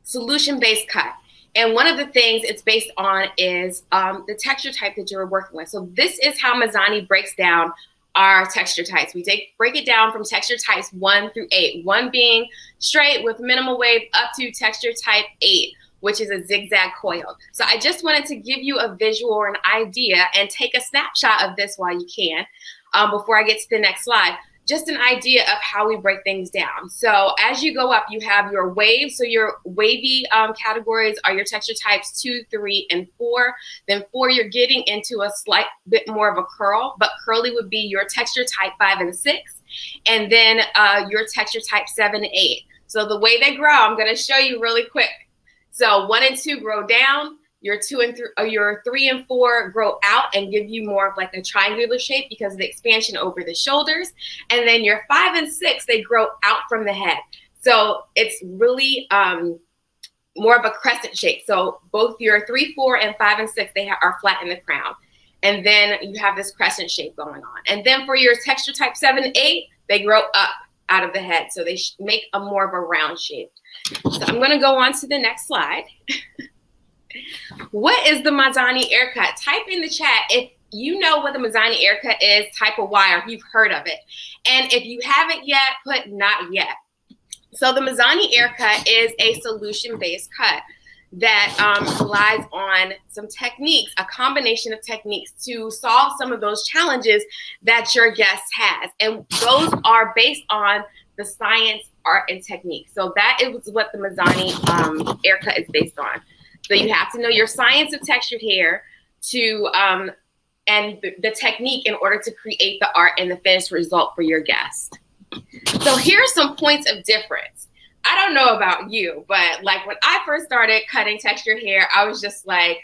solution-based cut. And one of the things it's based on is the texture type that you're working with. So this is how Mazani breaks down our texture types. We break it down from texture types 1 through 8. 1 being straight with minimal wave up to texture type 8, which is a zigzag coiled. So I just wanted to give you a visual or an idea and take a snapshot of this while you can before I get to the next slide. Just an idea of how we break things down. So as you go up, you have your waves. So your wavy categories are your texture types 2, 3, and 4. Then 4, you're getting into a slight bit more of a curl, but curly would be your texture type 5 and 6. And then your texture type 7 and 8. So the way they grow, I'm gonna show you really quick. So 1 and 2 grow down. Your 3 and 4 grow out and give you more of like a triangular shape because of the expansion over the shoulders. And then your 5 and 6, they grow out from the head. So it's really more of a crescent shape. So both your 3, 4, and 5 and 6, they are flat in the crown. And then you have this crescent shape going on. And then for your texture type 7 and 8, they grow up out of the head. So they make a more of a round shape. So I'm going to go on to the next slide. What is the Madani haircut? Type in the chat if you know what the Madani haircut is, type a Y, or if you've heard of it. And if you haven't yet, put not yet. So the Mazani haircut is a solution-based cut that relies on some techniques, a combination of techniques to solve some of those challenges that your guest has. And those are based on the science, art, and technique. So that is what the Mazani haircut is based on. So you have to know your science of textured hair and the technique in order to create the art and the finished result for your guest. So here are some points of difference. I don't know about you, but like when I first started cutting textured hair, I was just like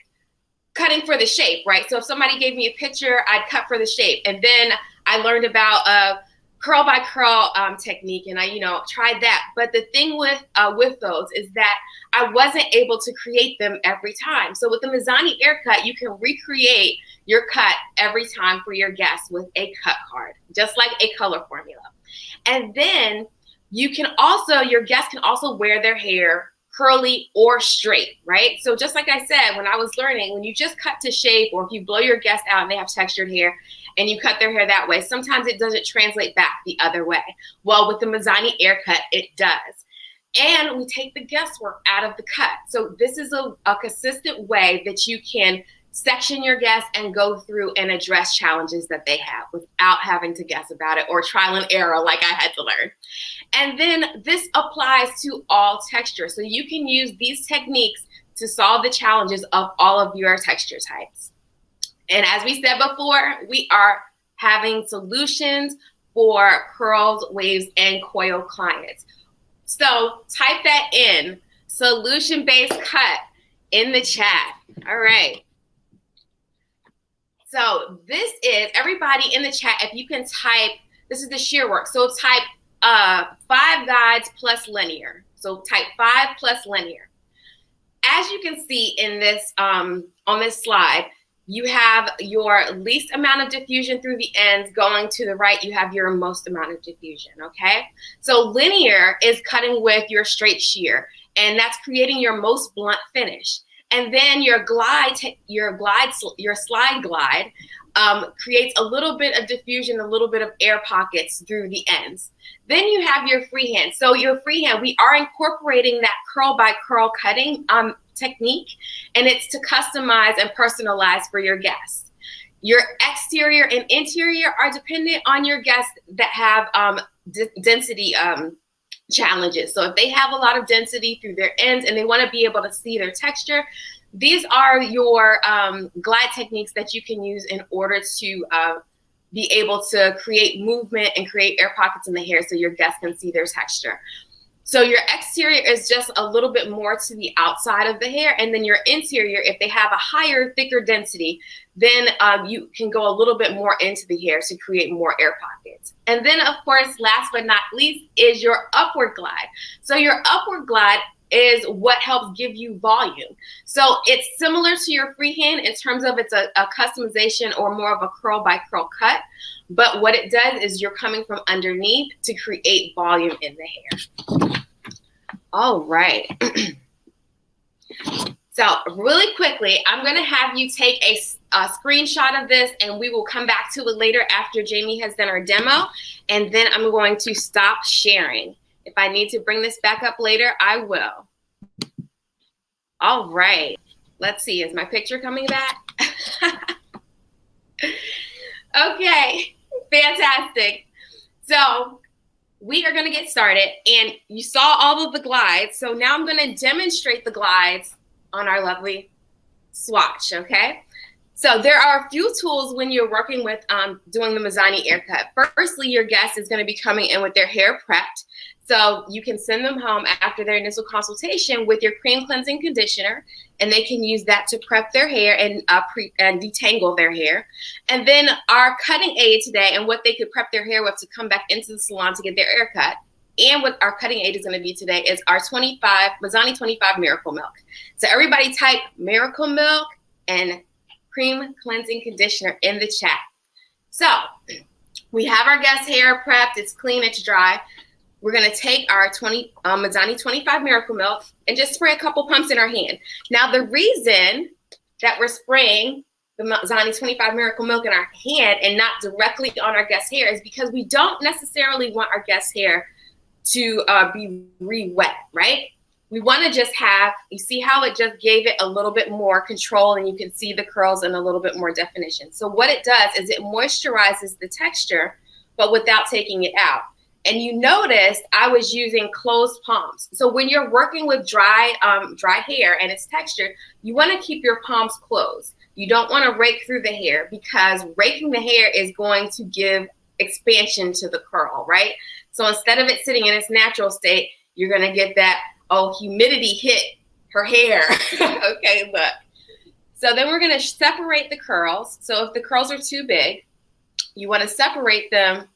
cutting for the shape, right? So if somebody gave me a picture, I'd cut for the shape. And then I learned about curl by curl technique, and I, tried that. But the thing with those is that I wasn't able to create them every time. So with the Mazani haircut, you can recreate your cut every time for your guests with a cut card, just like a color formula. And then your guests can also wear their hair curly or straight, right? So just like I said, when I was learning, when you just cut to shape, or if you blow your guest out and they have textured hair and you cut their hair that way, sometimes it doesn't translate back the other way. Well, with the Mazani haircut, it does. And we take the guesswork out of the cut. So this is a consistent way that you can section your guests and go through and address challenges that they have without having to guess about it or trial and error like I had to learn. And then this applies to all textures. So you can use these techniques to solve the challenges of all of your texture types. And as we said before, we are having solutions for curls, waves, and coil clients. So type that in, solution-based cut, in the chat. All right. So this is, everybody in the chat, if you can type, this is the shear work. So type 5 guides plus linear. So type 5 plus linear. As you can see in this, on this slide, you have your least amount of diffusion through the ends. Going to the right, you have your most amount of diffusion, okay? So linear is cutting with your straight shear, and that's creating your most blunt finish. And then your slide glide creates a little bit of diffusion, a little bit of air pockets through the ends. Then you have your freehand. So your freehand, we are incorporating that curl by curl cutting technique, and it's to customize and personalize for your guests. Your exterior and interior are dependent on your guests that have density challenges. So if they have a lot of density through their ends and they want to be able to see their texture, these are your glide techniques that you can use in order to be able to create movement and create air pockets in the hair so your guests can see their texture. So your exterior is just a little bit more to the outside of the hair, and then your interior, if they have a higher, thicker density, then you can go a little bit more into the hair to create more air pockets. And then, of course, last but not least, is your upward glide. So your upward glide is what helps give you volume. So it's similar to your freehand in terms of it's a customization or more of a curl by curl cut. But what it does is you're coming from underneath to create volume in the hair. All right. So really quickly, I'm going to have you take a screenshot of this, and we will come back to it later after Jamie has done our demo. And then I'm going to stop sharing. If I need to bring this back up later, I will. All right. Let's see. Is my picture coming back? Okay. Fantastic. So we are going to get started. And you saw all of the glides. So now I'm going to demonstrate the glides on our lovely swatch. Okay. So there are a few tools when you're working with doing the Mazani haircut. Firstly, your guest is going to be coming in with their hair prepped. So you can send them home after their initial consultation with your cream cleansing conditioner, and they can use that to prep their hair and detangle their hair. And then our cutting aid today and what they could prep their hair with to come back into the salon to get their hair cut And what our cutting aid is going to be today is our Mazani 25 Miracle Milk. So everybody type Miracle Milk and Cream Cleansing Conditioner in the chat. So we have our guest hair prepped. It's clean, it's dry. We're going to take our Madani 25 Miracle Milk and just spray a couple pumps in our hand. Now, the reason that we're spraying the Mazani 25 Miracle Milk in our hand and not directly on our guest hair is because we don't necessarily want our guest hair to be re-wet, right? We want to just have, you see how it just gave it a little bit more control, and you can see the curls in a little bit more definition. So what it does is it moisturizes the texture, but without taking it out. And you notice I was using closed palms. So when you're working with dry hair and it's textured, you want to keep your palms closed. You don't want to rake through the hair, because raking the hair is going to give expansion to the curl, right? So instead of it sitting in its natural state, you're going to get that, oh, humidity hit her hair. Okay, look. So then we're going to separate the curls. So if the curls are too big, you want to separate them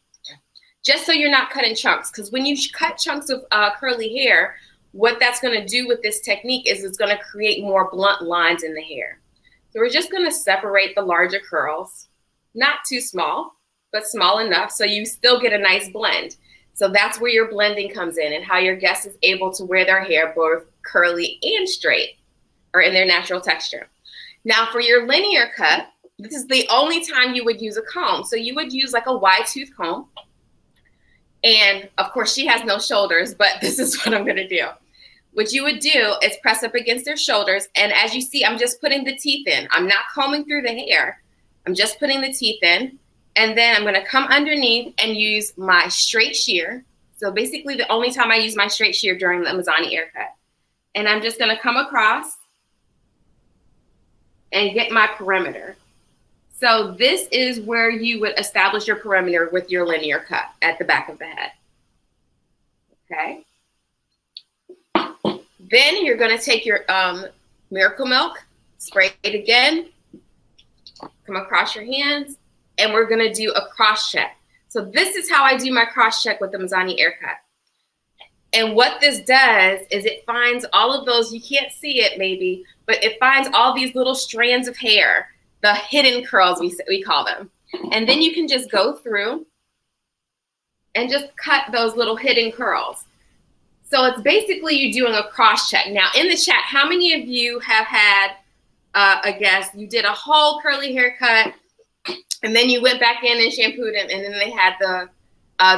just so you're not cutting chunks. Because when you cut chunks of curly hair, what that's going to do with this technique is it's going to create more blunt lines in the hair. So we're just going to separate the larger curls, not too small, but small enough so you still get a nice blend. So that's where your blending comes in and how your guest is able to wear their hair both curly and straight or in their natural texture. Now for your linear cut, this is the only time you would use a comb. So you would use like a wide tooth comb. And of course she has no shoulders, but this is what I'm gonna do. What you would do is press up against their shoulders. And as you see, I'm just putting the teeth in. I'm not combing through the hair. I'm just putting the teeth in. And then I'm gonna come underneath and use my straight shear. So basically the only time I use my straight shear during the Madani haircut. And I'm just gonna come across and get my perimeter. So this is where you would establish your perimeter with your linear cut at the back of the head. Okay. Then you're gonna take your Miracle Milk, spray it again, come across your hands, and we're gonna do a cross check. So this is how I do my cross check with the Madani haircut. And what this does is it finds all of those, you can't see it maybe, but it finds all these little strands of hair, the hidden curls we call them. And then you can just go through and just cut those little hidden curls. So it's basically you doing a cross check. Now in the chat, how many of you have had a guest, you did a whole curly haircut and then you went back in and shampooed them, and then they had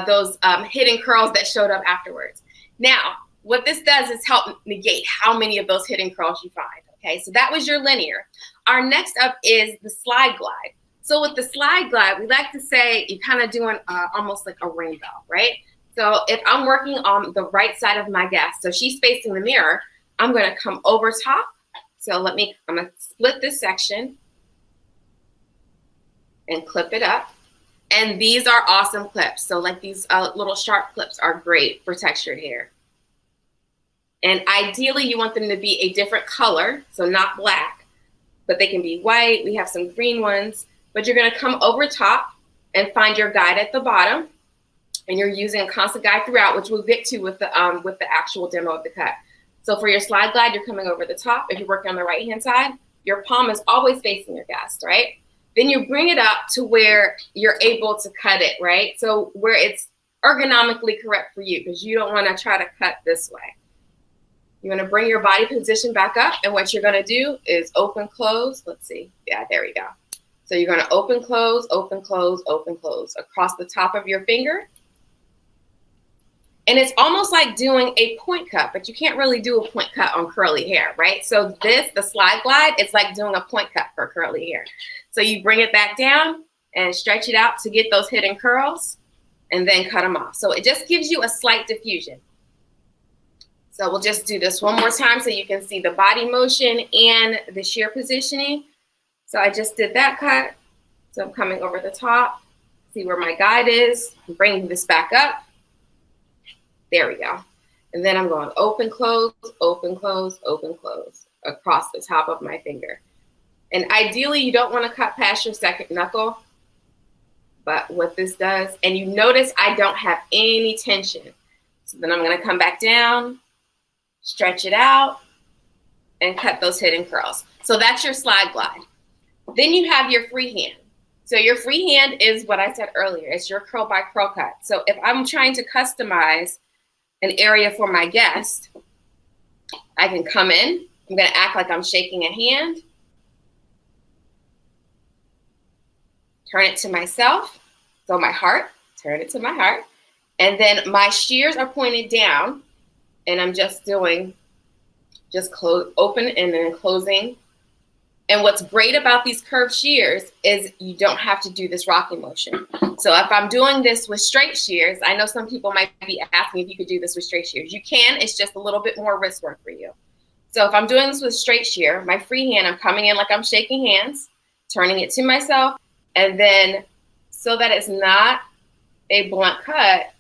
those hidden curls that showed up afterwards. Now, what this does is help negate how many of those hidden curls you find. Okay, so that was your linear. Our next up is the slide glide. So with the slide glide, we like to say you're kind of doing almost like a rainbow, right? So if I'm working on the right side of my guest, so she's facing the mirror, I'm gonna come over top. So I'm gonna split this section and clip it up. And these are awesome clips. So like these little sharp clips are great for textured hair. And ideally you want them to be a different color, so not black, but they can be white. We have some green ones, but you're gonna come over top and find your guide at the bottom. And you're using a constant guide throughout, which we'll get to with the actual demo of the cut. So for your slide glide, you're coming over the top. If you're working on the right-hand side, your palm is always facing your guest, right? Then you bring it up to where you're able to cut it, right? So where it's ergonomically correct for you, because you don't want to try to cut this way. You want to bring your body position back up, and what you're going to do is open, close. Let's see. Yeah, there we go. So you're going to open, close, open, close, open, close across the top of your finger. And it's almost like doing a point cut, but you can't really do a point cut on curly hair, right? So the slide glide, it's like doing a point cut for curly hair. So you bring it back down and stretch it out to get those hidden curls and then cut them off. So it just gives you a slight diffusion. So we'll just do this one more time so you can see the body motion and the shear positioning. So I just did that cut. So I'm coming over the top, see where my guide is, bring this back up. There we go. And then I'm going open, close, open, close, open, close across the top of my finger. And ideally, you don't want to cut past your second knuckle. But what this does, and you notice I don't have any tension. So then I'm gonna come back down, stretch it out, and cut those hidden curls. So that's your slide glide. Then you have your freehand. So your freehand is what I said earlier. It's your curl by curl cut. So if I'm trying to customize an area for my guest, I can come in. I'm gonna act like I'm shaking a hand. Turn it to myself. So my heart, turn it to my heart. And then my shears are pointed down, and I'm just doing, open and then closing. And what's great about these curved shears is you don't have to do this rocking motion. So if I'm doing this with straight shears, I know some people might be asking if you could do this with straight shears. You can, it's just a little bit more wrist work for you. So if I'm doing this with straight shear, my freehand, I'm coming in like I'm shaking hands, turning it to myself, and then so that it's not a blunt cut,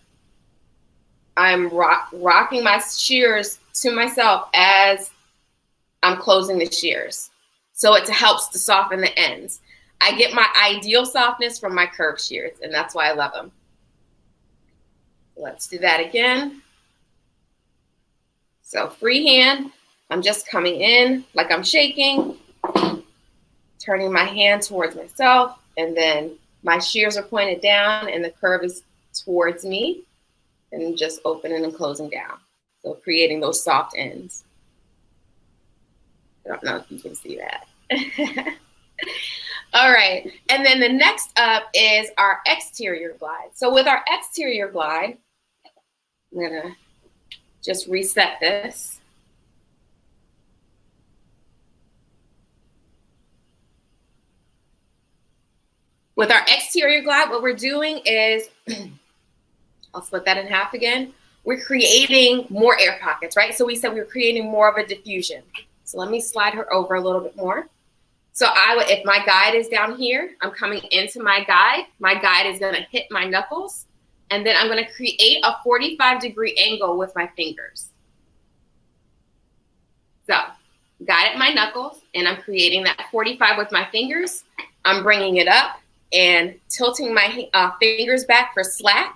I'm rocking my shears to myself as I'm closing the shears. So it helps to soften the ends. I get my ideal softness from my curved shears, and that's why I love them. Let's do that again. So freehand, I'm just coming in like I'm shaking, turning my hand towards myself, and then my shears are pointed down and the curve is towards me, and just opening and closing down. So creating those soft ends. I don't know if you can see that. All right, and then the next up is our exterior glide. So with our exterior glide, I'm gonna just reset this. With our exterior glide, what we're doing is, I'll split that in half again. We're creating more air pockets, right? So we said we were creating more of a diffusion. So let me slide her over a little bit more. So if my guide is down here, I'm coming into my guide. My guide is gonna hit my knuckles, and then I'm gonna create a 45-degree angle with my fingers. So guide at my knuckles, and I'm creating that 45 with my fingers. I'm bringing it up and tilting my fingers back for slack.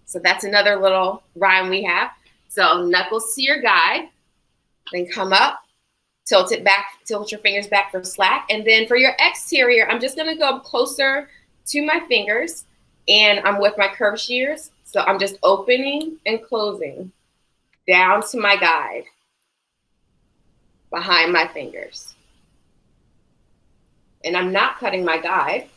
So that's another little rhyme we have. So knuckles to your guide, then come up, tilt it back, tilt your fingers back for slack. And then for your exterior, I'm just gonna go closer to my fingers, and I'm with my curved shears. So I'm just opening and closing down to my guide behind my fingers. And I'm not cutting my guide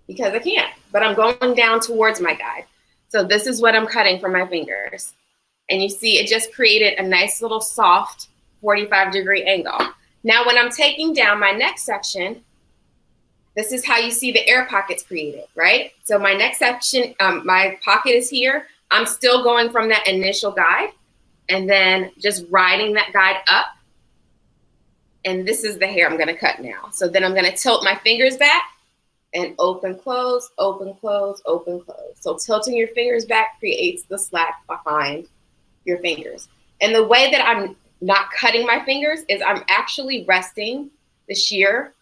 because I can't, but I'm going down towards my guide. So this is what I'm cutting from my fingers. And you see it just created a nice little soft 45-degree angle. Now when I'm taking down my next section, this is how you see the air pockets created, right? So my next section, my pocket is here. I'm still going from that initial guide and then just riding that guide up. And this is the hair I'm gonna cut now. So then I'm gonna tilt my fingers back and open, close, open, close, open, close. So tilting your fingers back creates the slack behind your fingers. And the way that I'm not cutting my fingers is I'm actually resting the shear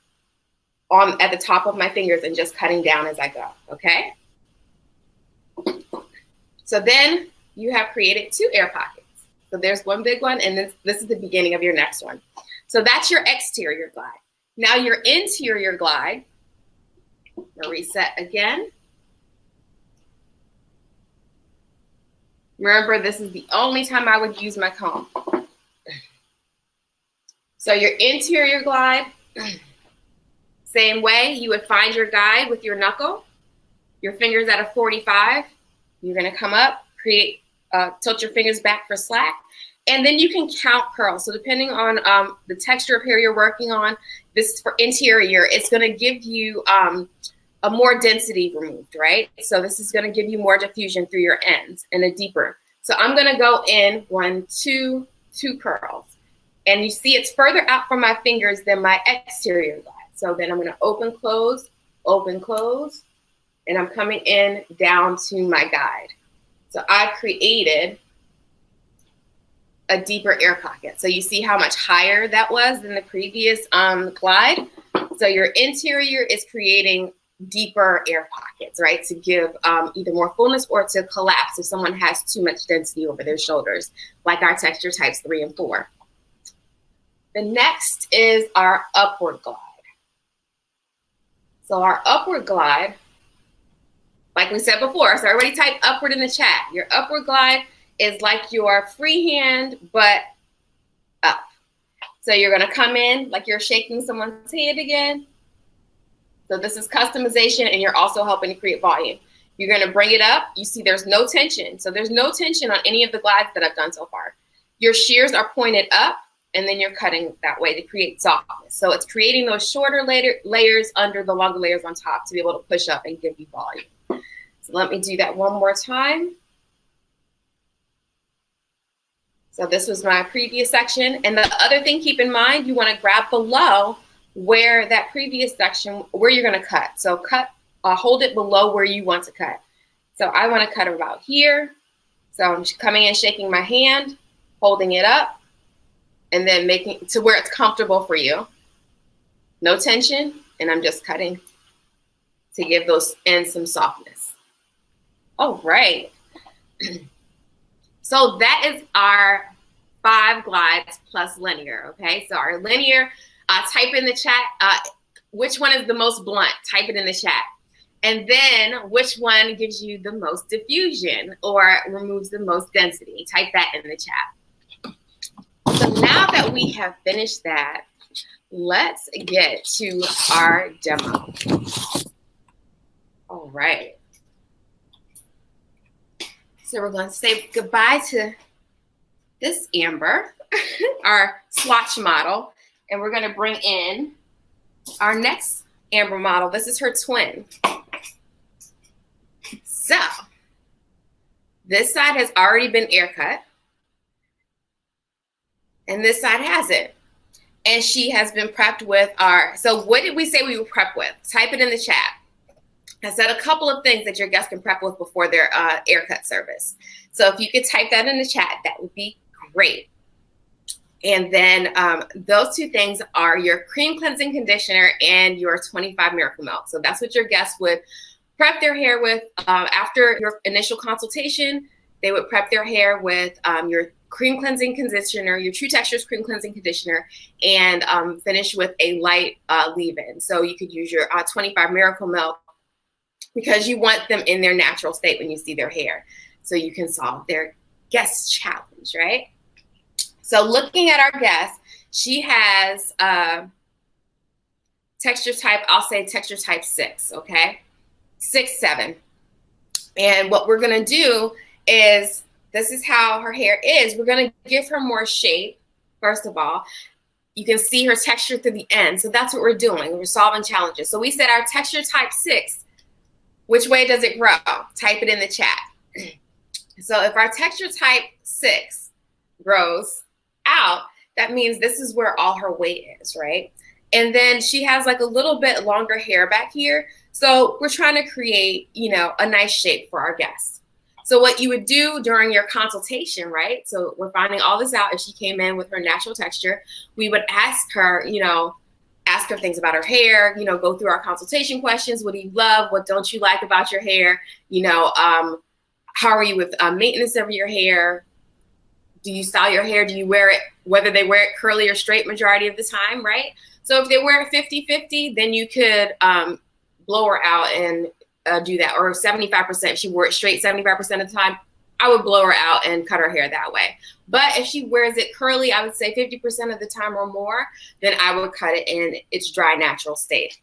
at the top of my fingers and just cutting down as I go, okay? So then you have created 2 air pockets. So there's one big one, and this is the beginning of your next one. So that's your exterior glide. Now your interior glide, we'll reset again. Remember, this is the only time I would use my comb. So your interior glide, same way, you would find your guide with your knuckle, your fingers at a 45. You're gonna come up, tilt your fingers back for slack, and then you can count curls. So depending on the texture of hair you're working on, this is for interior, it's gonna give you a more density removed, right? So this is gonna give you more diffusion through your ends and a deeper. So I'm gonna go in 1, 2, 2 curls. And you see it's further out from my fingers than my exterior glide. So then I'm gonna open, close, and I'm coming in down to my guide. So I created a deeper air pocket. So you see how much higher that was than the previous glide. So your interior is creating deeper air pockets, right? To give either more fullness or to collapse if someone has too much density over their shoulders, like our texture types 3 and 4. The next is our upward glide. So our upward glide, like we said before, so everybody type upward in the chat. Your upward glide is like your freehand, but up. So you're gonna come in like you're shaking someone's hand again. So this is customization, and you're also helping to create volume. You're gonna bring it up. You see there's no tension. So there's no tension on any of the glides that I've done so far. Your shears are pointed up, and then you're cutting that way to create softness. So it's creating those shorter layers under the longer layers on top to be able to push up and give you volume. So let me do that one more time. So this was my previous section. And the other thing, keep in mind, you want to grab below where that previous section, where you're going to cut. So hold it below where you want to cut. So I want to cut about here. So I'm just coming in, shaking my hand, holding it up, and then making to where it's comfortable for you. No tension, and I'm just cutting to give those ends some softness. All right. So that is our 5 glides plus linear, okay? So our linear, type in the chat, which one is the most blunt? Type it in the chat. And then which one gives you the most diffusion or removes the most density? Type that in the chat. So now that we have finished that, let's get to our demo. All right. So we're going to say goodbye to this Amber, our swatch model, and we're going to bring in our next Amber model. This is her twin. So this side has already been air cut, and this side hasn't. And she has been prepped with our, so what did we say we would prep with? Type it in the chat. I said a couple of things that your guests can prep with before their haircut service. So if you could type that in the chat, that would be great. And then those 2 things are your cream cleansing conditioner and your 25 Miracle Milk. So that's what your guests would prep their hair with after your initial consultation. They would prep their hair with your cream cleansing conditioner, your True Textures cream cleansing conditioner, and finish with a light leave-in. So you could use your 25 Miracle Milk because you want them in their natural state when you see their hair, so you can solve their guest challenge, right? So looking at our guest, she has texture type, I'll say texture type 6, okay? 6, 7. And what we're gonna do is, this is how her hair is. We're gonna give her more shape, first of all. You can see her texture through the end. So that's what we're doing. We're solving challenges. So we said our texture type 6, which way does it grow? Type it in the chat. So if our texture type 6 grows out, that means this is where all her weight is, right? And then she has like a little bit longer hair back here. So we're trying to create, you know, a nice shape for our guests. So what you would do during your consultation, right? So we're finding all this out. If she came in with her natural texture, we would ask her, you know, ask her things about her hair, you know, go through our consultation questions. What do you love? What don't you like about your hair? You know, how are you with maintenance of your hair? Do you style your hair? Do you wear it, whether they wear it curly or straight majority of the time, right? So if they wear it 50-50, then you could blow her out and do that. Or 75%, she wore it straight 75% of the time, I would blow her out and cut her hair that way. But if she wears it curly, I would say 50% of the time or more, then I would cut it in its dry, natural state.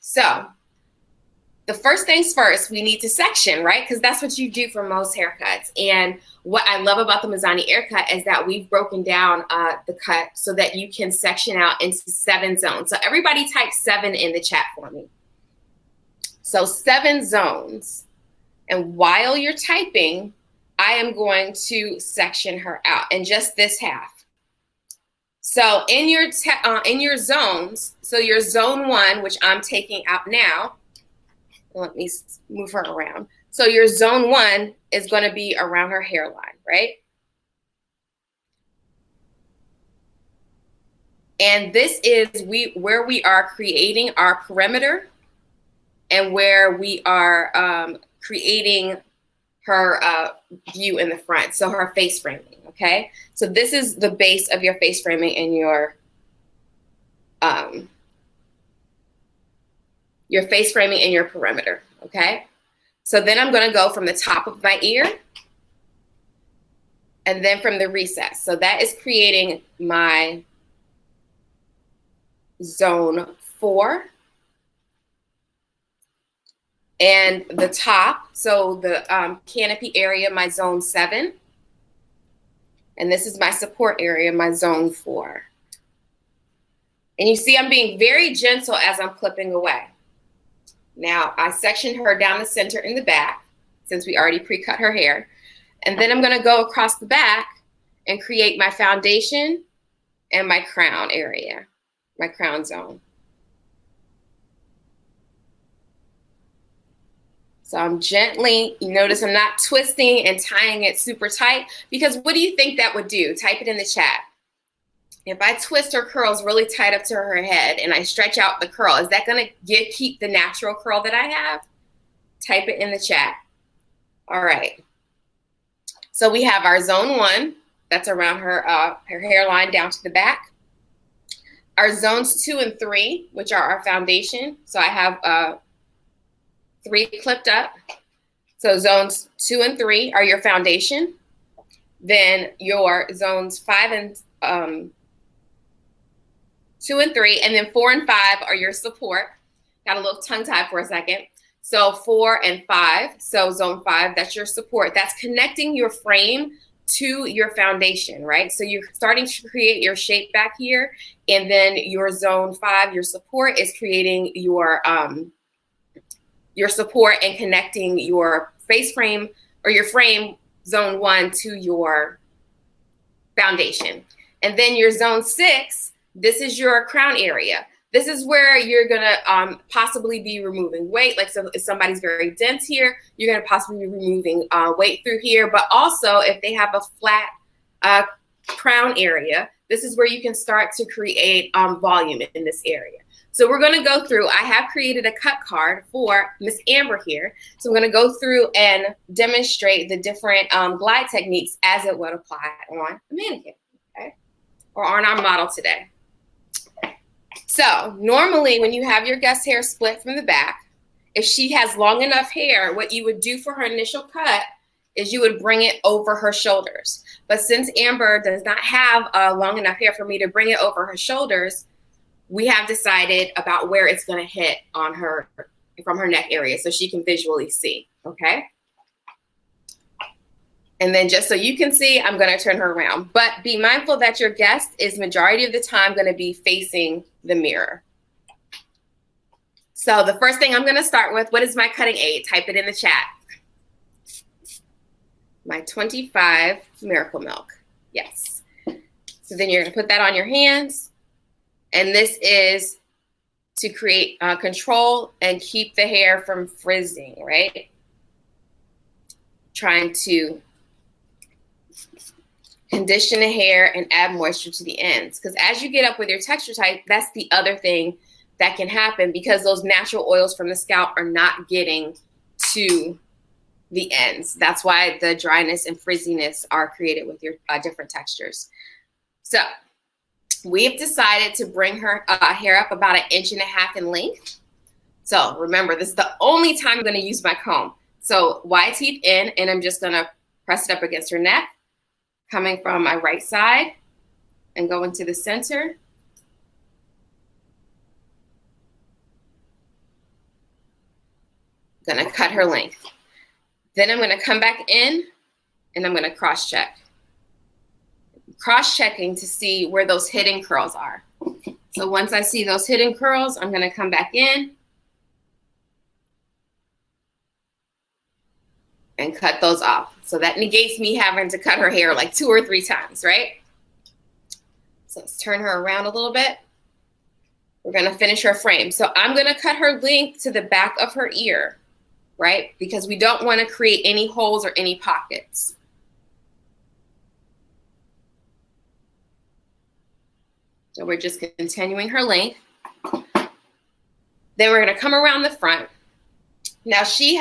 So the first things first, we need to section, right? Because that's what you do for most haircuts. And what I love about the Mazani Haircut is that we've broken down the cut so that you can section out into 7 zones. So everybody type 7 in the chat for me. So 7 zones. And while you're typing, I am going to section her out in just this half. So in your zones, so your zone 1, which I'm taking out now, let me move her around. So your zone 1 is going to be around her hairline, right? And this is where we are creating our perimeter and where we are creating her view in the front, so her face framing, okay? So this is the base of your face framing and your face framing and your perimeter, okay? So then I'm gonna go from the top of my ear and then from the recess. So that is creating my zone 4. And the top, so the canopy area, my zone 7. And this is my support area, my zone 4. And you see I'm being very gentle as I'm clipping away. Now I sectioned her down the center in the back, since we already pre-cut her hair. And then I'm gonna go across the back and create my foundation and my crown area, my crown zone. So I'm gently, you notice I'm not twisting and tying it super tight, because what do you think that would do? Type it in the chat. If I twist her curls really tight up to her head and I stretch out the curl, is that gonna keep the natural curl that I have? Type it in the chat. All right. So we have our zone 1, that's around her hairline down to the back. Our zones 2 and 3, which are our foundation. So I have 3 clipped up. So zones 2 and 3 are your foundation. Then your zones 5 and 2 and 3, and then 4 and 5 are your support. Got a little tongue tied for a second. So 4 and 5, so zone 5, that's your support. That's connecting your frame to your foundation, right? So you're starting to create your shape back here, and then your zone 5, your support, is creating your support and connecting your face frame or your frame zone 1 to your foundation. And then your zone 6, this is your crown area. This is where you're gonna possibly be removing weight. Like, so if somebody's very dense here, you're gonna possibly be removing weight through here. But also if they have a flat crown area, this is where you can start to create volume in this area. So we're gonna go through, I have created a cut card for Miss Amber here. So I'm gonna go through and demonstrate the different glide techniques as it would apply on the mannequin, okay? Or on our model today. So normally when you have your guest hair split from the back, if she has long enough hair, what you would do for her initial cut is you would bring it over her shoulders. But since Amber does not have long enough hair for me to bring it over her shoulders, we have decided about where it's gonna hit on her, from her neck area, so she can visually see, okay? And then just so you can see, I'm gonna turn her around. But be mindful that your guest is majority of the time gonna be facing the mirror. So the first thing I'm gonna start with, what is my cutting aid? Type it in the chat. My 25 Miracle Milk, yes. So then you're gonna put that on your hands. And this is to create control and keep the hair from frizzing, right? Trying to condition the hair and add moisture to the ends. Because as you get up with your texture type, that's the other thing that can happen, because those natural oils from the scalp are not getting to the ends. That's why the dryness and frizziness are created with your different textures. So we've decided to bring her hair up about 1.5 inches in length. So remember, this is the only time I'm going to use my comb. So wide teeth in, and I'm just going to press it up against her neck, coming from my right side and going to the center. I'm going to cut her length. Then I'm going to come back in and I'm going to cross check. Cross-checking to see where those hidden curls are. So once I see those hidden curls, I'm gonna come back in and cut those off. So that negates me having to cut her hair like 2 or 3 times, right? So let's turn her around a little bit. We're gonna finish her frame. So I'm gonna cut her length to the back of her ear, right? Because we don't wanna create any holes or any pockets. So we're just continuing her length. Then we're gonna come around the front Now she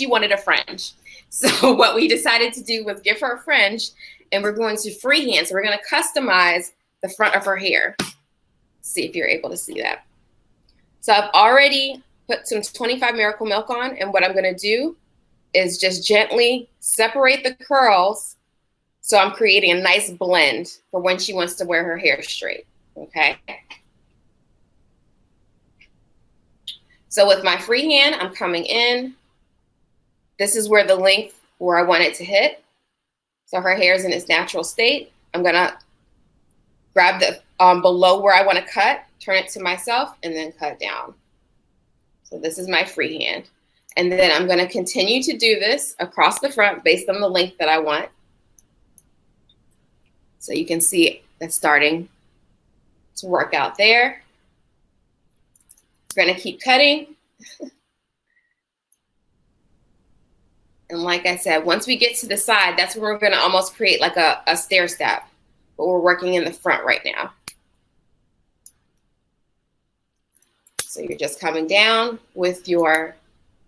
wanted a fringe. So what we decided to do was give her a fringe, and we're going to freehand. So we're going to customize the front of her hair. See if you're able to see that. So I've already put some 25 Miracle Milk on, and what I'm going to do is just gently separate the curls. So I'm creating a nice blend for when she wants to wear her hair straight, okay? So with my freehand, I'm coming in. This is where the length where I want it to hit. So her hair is in its natural state. I'm gonna grab the below where I want to cut, turn it to myself, and then cut down. So this is my freehand. And then I'm gonna continue to do this across the front based on the length that I want. So you can see that's starting to work out there. We're gonna keep cutting. And like I said, once we get to the side, that's when we're gonna almost create like a stair step, but we're working in the front right now. So you're just coming down with your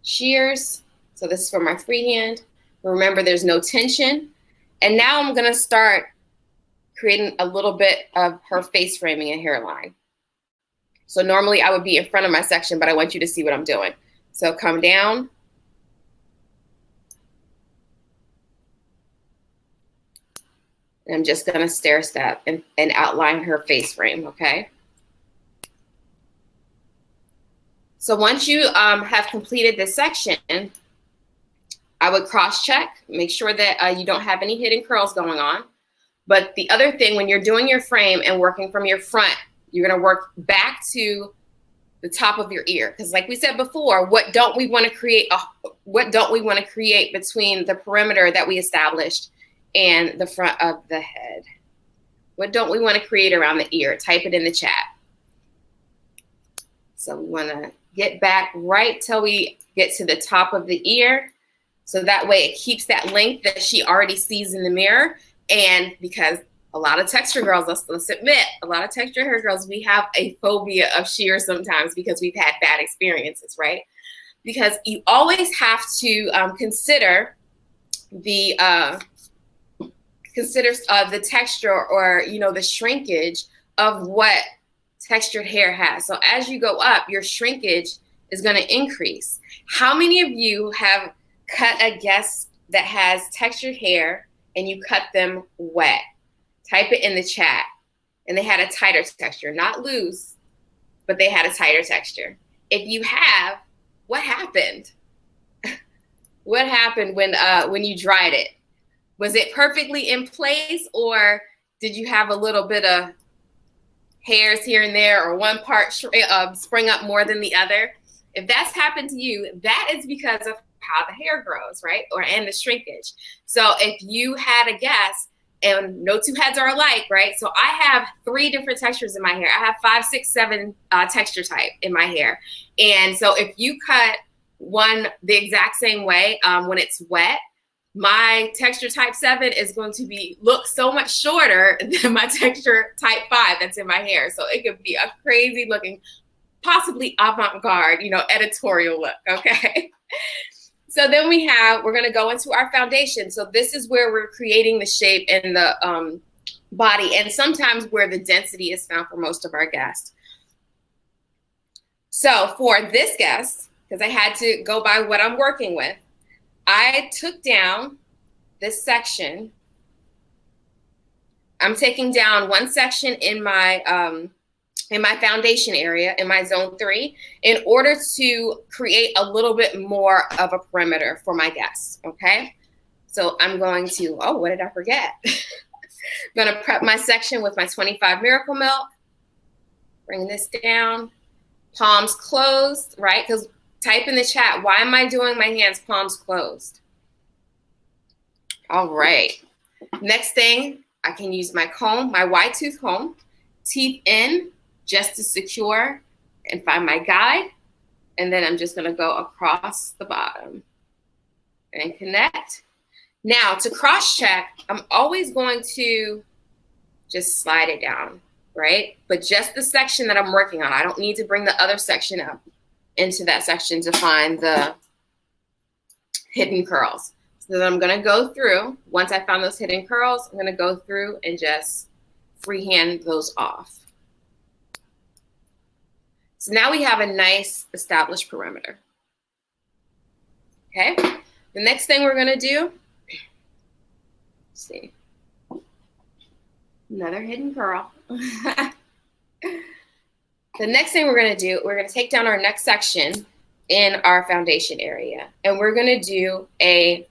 shears. So this is for my freehand. Remember, there's no tension. And now I'm gonna start creating a little bit of her face framing and hairline. So normally I would be in front of my section, but I want you to see what I'm doing. So come down. And I'm just gonna stair step and outline her face frame, okay? So once you have completed this section, I would cross check, make sure that you don't have any hidden curls going on. But the other thing, when you're doing your frame and working from your front, you're gonna work back to the top of your ear. Because like we said before, what don't we wanna create between the perimeter that we established and the front of the head? What don't we wanna create around the ear? Type it in the chat. So we wanna get back right till we get to the top of the ear. So that way it keeps that length that she already sees in the mirror. And because a lot of texture girls, let's admit, a lot of texture hair girls, we have a phobia of shears sometimes because we've had bad experiences, right? Because you always have to consider the texture or, you know, the shrinkage of what textured hair has. So as you go up, your shrinkage is going to increase. How many of you have cut a guest that has textured hair and you cut them wet? Type it in the chat. And they had a tighter texture, not loose, but they had a tighter texture. If you have, what happened? What happened when you dried it? Was it perfectly in place, or did you have a little bit of hairs here and there, or one part spring up more than the other? If that's happened to you, that is because of how the hair grows, right? And the shrinkage. So if you had a guess, and no two heads are alike, right? So I have 3 different textures in my hair. I have 5, 6, 7 texture type in my hair. And so if you cut one the exact same way when it's wet, my texture type 7 is going to look so much shorter than my texture type 5 that's in my hair. So it could be a crazy looking, possibly avant-garde, you know, editorial look, okay? So then we're going to go into our foundation. So this is where we're creating the shape and the body, and sometimes where the density is found for most of our guests. So for this guest, because I had to go by what I'm working with, I took down this section. I'm taking down one section in my foundation area, in my zone 3, in order to create a little bit more of a perimeter for my guests, okay? So I'm going to, oh, what did I forget? I'm gonna prep my section with my 25 Miracle Milk. Bring this down, palms closed, right? Because type in the chat, why am I doing my hands palms closed? All right, next thing, I can use my comb, my wide tooth comb, teeth in, just to secure and find my guide. And then I'm just gonna go across the bottom and connect. Now to cross check, I'm always going to just slide it down, right? But just the section that I'm working on. I don't need to bring the other section up. into that section to find the hidden curls. So then I'm gonna go through, once I found those hidden curls, I'm gonna go through and just freehand those off. So now we have a nice established perimeter. Okay, the next thing we're gonna do, let's see, another hidden curl. The next thing we're gonna do, we're gonna take down our next section in our foundation area, and we're gonna do an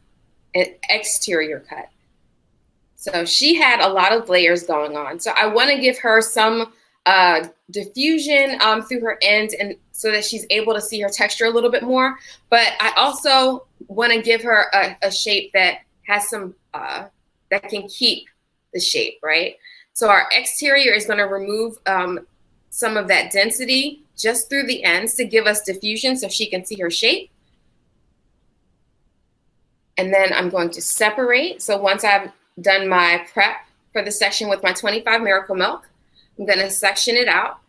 exterior cut. So she had a lot of layers going on. So I wanna give her some diffusion through her ends, and so that she's able to see her texture a little bit more. But I also wanna give her a shape that has some, that can keep the shape, right? So our exterior is gonna remove some of that density just through the ends to give us diffusion so she can see her shape. And then I'm going to separate. So once I've done my prep for the section with my 25 Miracle Milk, I'm gonna section it out.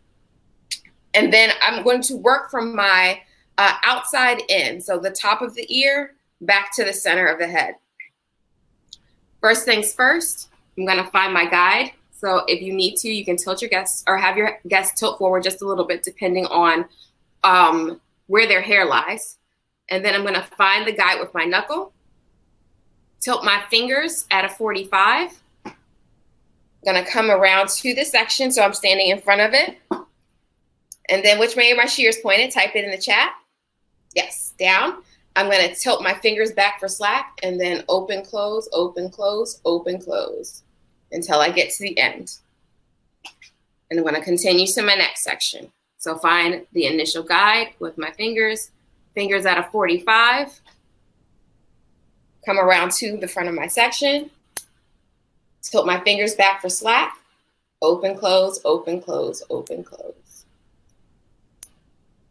And then I'm going to work from my outside in, so the top of the ear back to the center of the head. First things first, I'm gonna find my guide. So if you need to, you can tilt your guests or have your guests tilt forward just a little bit depending on where their hair lies. And then I'm gonna find the guide with my knuckle, tilt my fingers at a 45. I'm gonna come around to the section so I'm standing in front of it. And then which way are my shears pointed? Type it in the chat. Yes, down. I'm gonna tilt my fingers back for slack and then open, close, open, close, open, close, until I get to the end. And I'm gonna continue to my next section. So find the initial guide with my fingers at a 45, come around to the front of my section, tilt my fingers back for slack, open, close, open, close, open, close.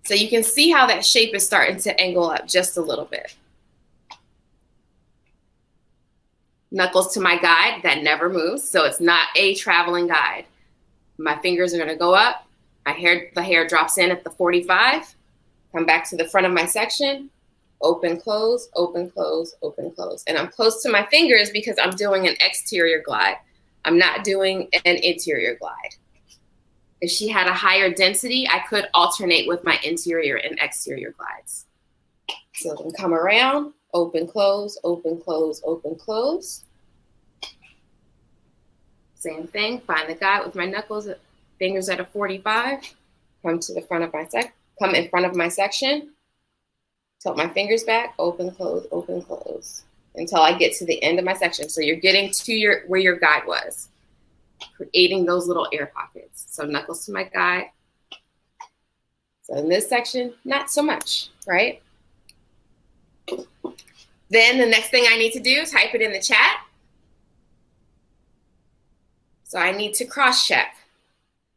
So you can see how that shape is starting to angle up just a little bit. Knuckles to my guide, that never moves, so it's not a traveling guide. My fingers are gonna go up, the hair drops in at the 45, come back to the front of my section, open, close, open, close, open, close. And I'm close to my fingers because I'm doing an exterior glide. I'm not doing an interior glide. If she had a higher density, I could alternate with my interior and exterior glides. So then come around, open, close, open, close, open, close. Same thing, find the guide with my knuckles, fingers at a 45, come to the front of my come in front of my section, tilt my fingers back, open, close, until I get to the end of my section. So you're getting to where your guide was, creating those little air pockets. So knuckles to my guide. So in this section, not so much, right? Then the next thing I need to do is type it in the chat. So I need to cross check.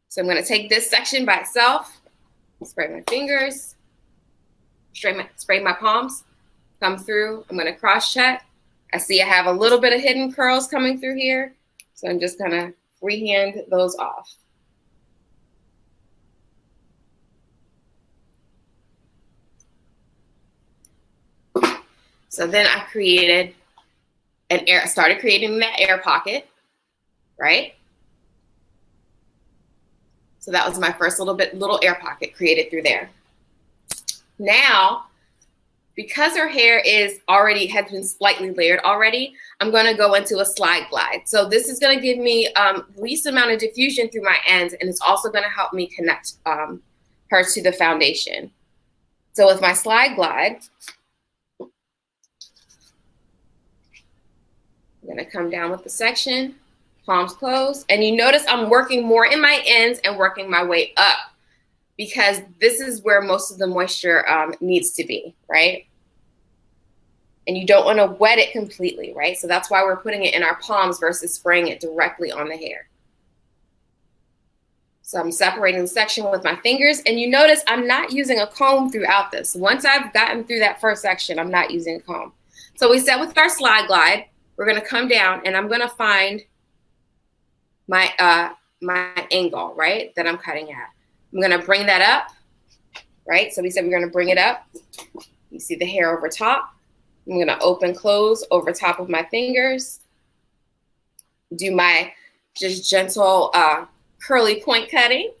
So I'm gonna take this section by itself, spray my fingers, spray my palms, come through. I'm gonna cross check. I see I have a little bit of hidden curls coming through here. So I'm just gonna freehand those off. So then I started creating that air pocket, right? So that was my first little air pocket created through there. Now, because her hair has been slightly layered already, I'm gonna go into a slide glide. So this is gonna give me least amount of diffusion through my ends, and it's also gonna help me connect her to the foundation. So with my slide glide, I'm gonna come down with the section, palms closed, and you notice I'm working more in my ends and working my way up because this is where most of the moisture needs to be, right? And you don't wanna wet it completely, right? So that's why we're putting it in our palms versus spraying it directly on the hair. So I'm separating the section with my fingers, and you notice I'm not using a comb throughout this. Once I've gotten through that first section, I'm not using a comb. So we said with our slide glide, we're gonna come down and I'm gonna find my angle, right, that I'm cutting at. I'm gonna bring that up, right? So we said we're going to bring it up. You see the hair over top. I'm going to open, close over top of my fingers. Do my just gentle curly point cutting.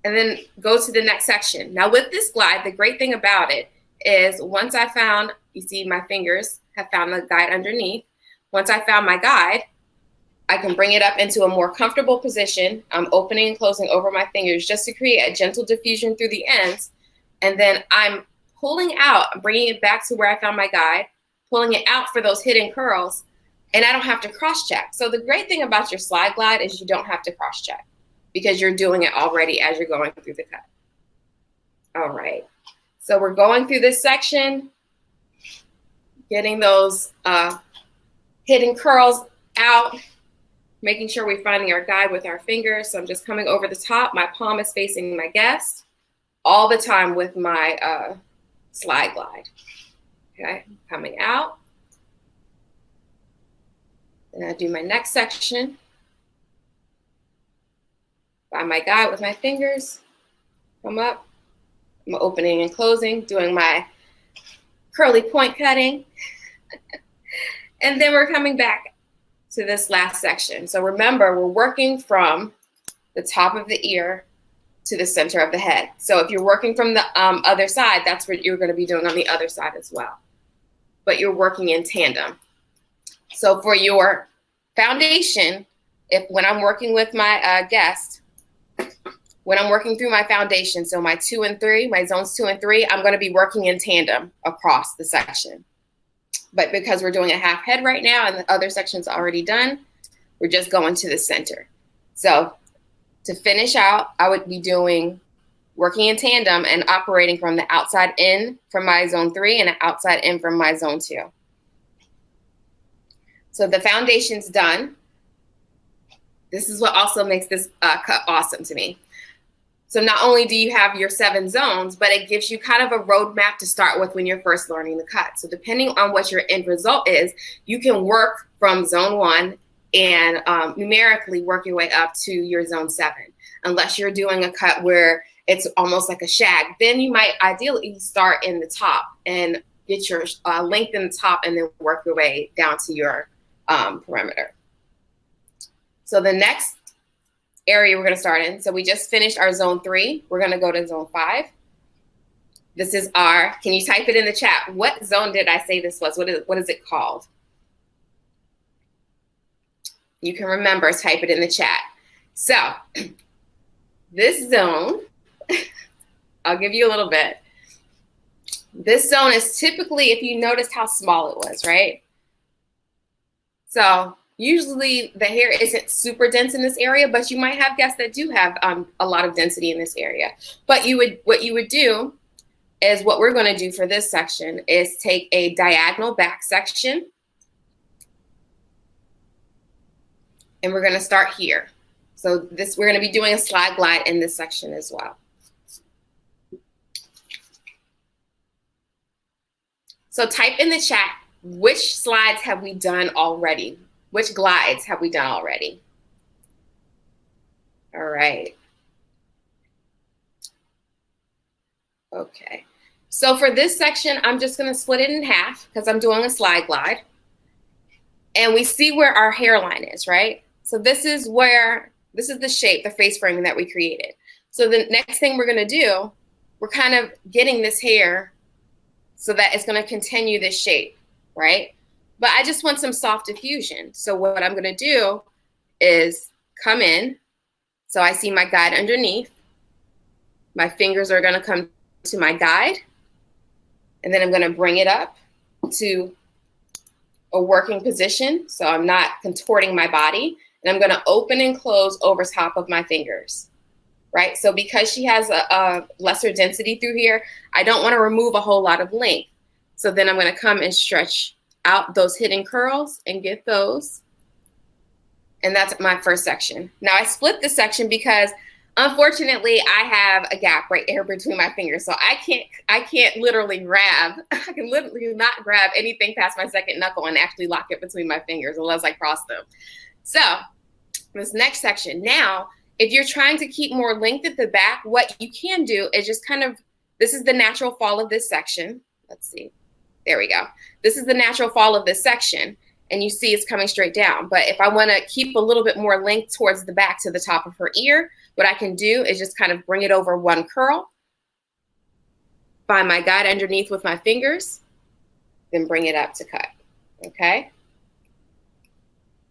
And then go to the next section. Now with this glide, the great thing about it is once I found, you see my fingers have found the guide underneath. Once I found my guide, I can bring it up into a more comfortable position. I'm opening and closing over my fingers just to create a gentle diffusion through the ends. And then I'm pulling out, bringing it back to where I found my guide, pulling it out for those hidden curls, and I don't have to cross check. So the great thing about your slide glide is you don't have to cross check because you're doing it already as you're going through the cut. All right, so we're going through this section, getting those hidden curls out, making sure we're finding our guide with our fingers. So I'm just coming over the top. My palm is facing my guest all the time with my slide glide. Okay, coming out. Then I do my next section. Find my guide with my fingers. Come up. I'm opening and closing, doing my curly point cutting. And then we're coming back to this last section. So remember, we're working from the top of the ear to the center of the head. So if you're working from the other side, that's what you're going to be doing on the other side as well. But you're working in tandem. So for your foundation, when I'm working with my guest, when I'm working through my foundation, so my 2 and 3, my zones 2 and 3, I'm going to be working in tandem across the section. But because we're doing a half head right now and the other section's already done, we're just going to the center. So to finish out, I would be working in tandem and operating from the outside in from my zone 3 and the outside in from my zone 2. So the foundation's done. This is what also makes this cut awesome to me. So not only do you have your 7 zones, but it gives you kind of a roadmap to start with when you're first learning the cut. So depending on what your end result is, you can work from zone 1 and numerically work your way up to your zone 7. Unless you're doing a cut where it's almost like a shag, then you might ideally start in the top and get your length in the top and then work your way down to your perimeter. So the next area we're going to start in. So we just finished our zone 3. We're going to go to zone 5. This is our, can you type it in the chat? What zone did I say this was? What is it called? You can remember, type it in the chat. So this zone, I'll give you a little bit. This zone is typically, if you noticed how small it was, right? So usually the hair isn't super dense in this area, but you might have guests that do have a lot of density in this area. But what you would do is what we're going to do for this section is take a diagonal back section. And we're going to start here. So we're going to be doing a slide glide in this section as well. So type in the chat, which slides have we done already? Which glides have we done already? All right. Okay. So for this section, I'm just going to split it in half because I'm doing a slide glide. And we see where our hairline is, right? So this is the shape, the face framing that we created. So the next thing we're going to do, we're kind of getting this hair so that it's going to continue this shape, right? But I just want some soft diffusion. So what I'm going to do is come in. So I see my guide underneath. My fingers are going to come to my guide. And then I'm going to bring it up to a working position. So I'm not contorting my body. And I'm going to open and close over top of my fingers, right? So because she has a lesser density through here, I don't want to remove a whole lot of length. So then I'm going to come and stretch out those hidden curls and get those. And that's my first section. Now I split this section because unfortunately I have a gap right here between my fingers. So I can't literally grab, I can literally not grab anything past my second knuckle and actually lock it between my fingers unless I cross them. So this next section, now if you're trying to keep more length at the back, what you can do is just kind of, this is the natural fall of this section. Let's see. There we go. This is the natural fall of this section. And you see it's coming straight down. But if I want to keep a little bit more length towards the back to the top of her ear, what I can do is just kind of bring it over one curl, find my guide underneath with my fingers, then bring it up to cut, okay?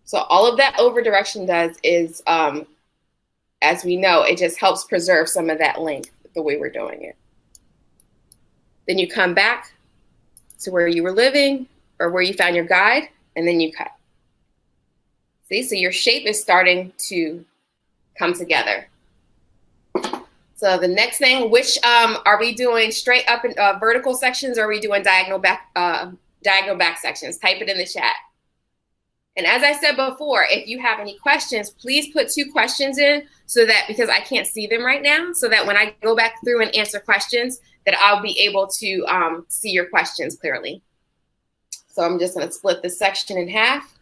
So all of that over direction does is, as we know, it just helps preserve some of that length the way we're doing it. Then you come back to where you were living or where you found your guide, and then you cut. See, so your shape is starting to come together. So the next thing, which are we doing straight up in vertical sections, or are we doing diagonal back sections? Type it in the chat. And as I said before, if you have any questions, please put 2 questions in so that, because I can't see them right now, so that when I go back through and answer questions, that I'll be able to see your questions clearly. So I'm just gonna split this section in half.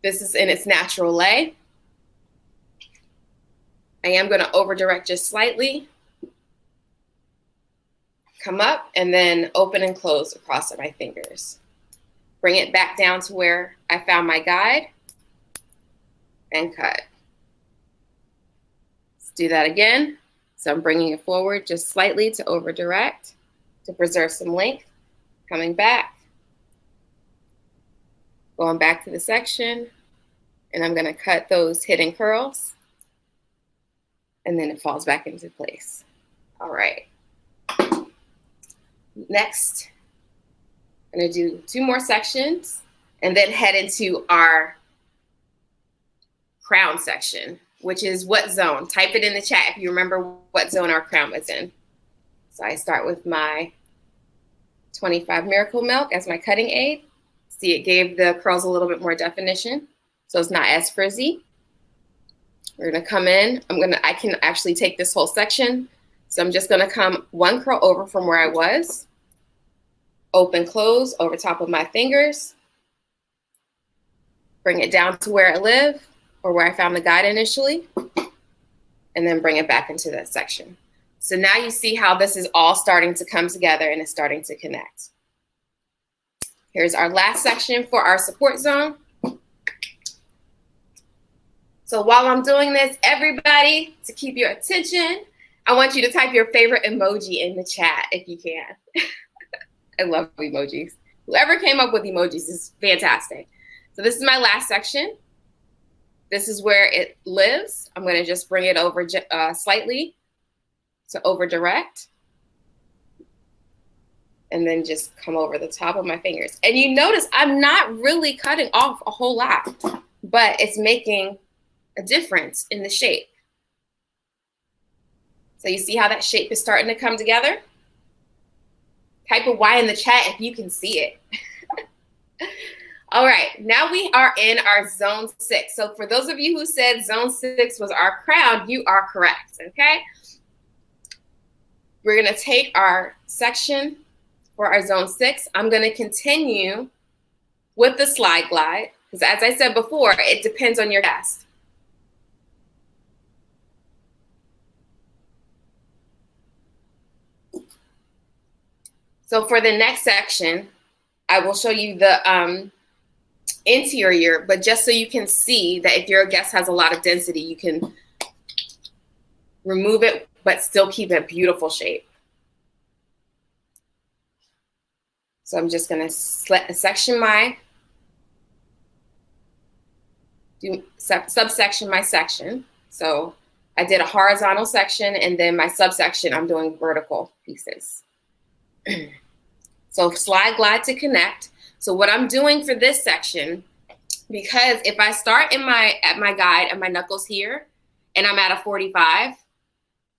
This is in its natural lay. I am gonna over direct just slightly. Come up and then open and close across my fingers. Bring it back down to where I found my guide and cut. Let's do that again. So I'm bringing it forward just slightly to over direct to preserve some length. Coming back. Going back to the section, and I'm gonna cut those hidden curls, and then it falls back into place. All right. Next, I'm gonna do 2 more sections and then head into our crown section, which is what zone? Type it in the chat if you remember what zone our crown was in. So I start with my 25 Miracle Milk as my cutting aid. See, it gave the curls a little bit more definition, so it's not as frizzy. We're gonna come in. I can actually take this whole section. So I'm just gonna come 1 curl over from where I was, open, close over top of my fingers, bring it down to where I live or where I found the guide initially, and then bring it back into that section. So now you see how this is all starting to come together and it's starting to connect. Here's our last section for our support zone. So while I'm doing this, everybody, to keep your attention, I want you to type your favorite emoji in the chat if you can. I love emojis. Whoever came up with emojis is fantastic. So this is my last section. This is where it lives. I'm going to just bring it over slightly to over direct. And then just come over the top of my fingers. And you notice I'm not really cutting off a whole lot, but it's making a difference in the shape. So you see how that shape is starting to come together? Type a Y in the chat if you can see it. All right, now we are in our zone 6. So for those of you who said zone 6 was our crown, you are correct, okay? We're gonna take our section for our zone 6. I'm gonna continue with the slide glide, because as I said before, it depends on your cast. So for the next section, I will show you the interior, but just so you can see that if your guest has a lot of density, you can remove it, but still keep a beautiful shape. So I'm just gonna subsection my section. So I did a horizontal section, and then my subsection, I'm doing vertical pieces. So slide glide to connect. So what I'm doing for this section, because if I start at my guide and my knuckles here, and I'm at a 45,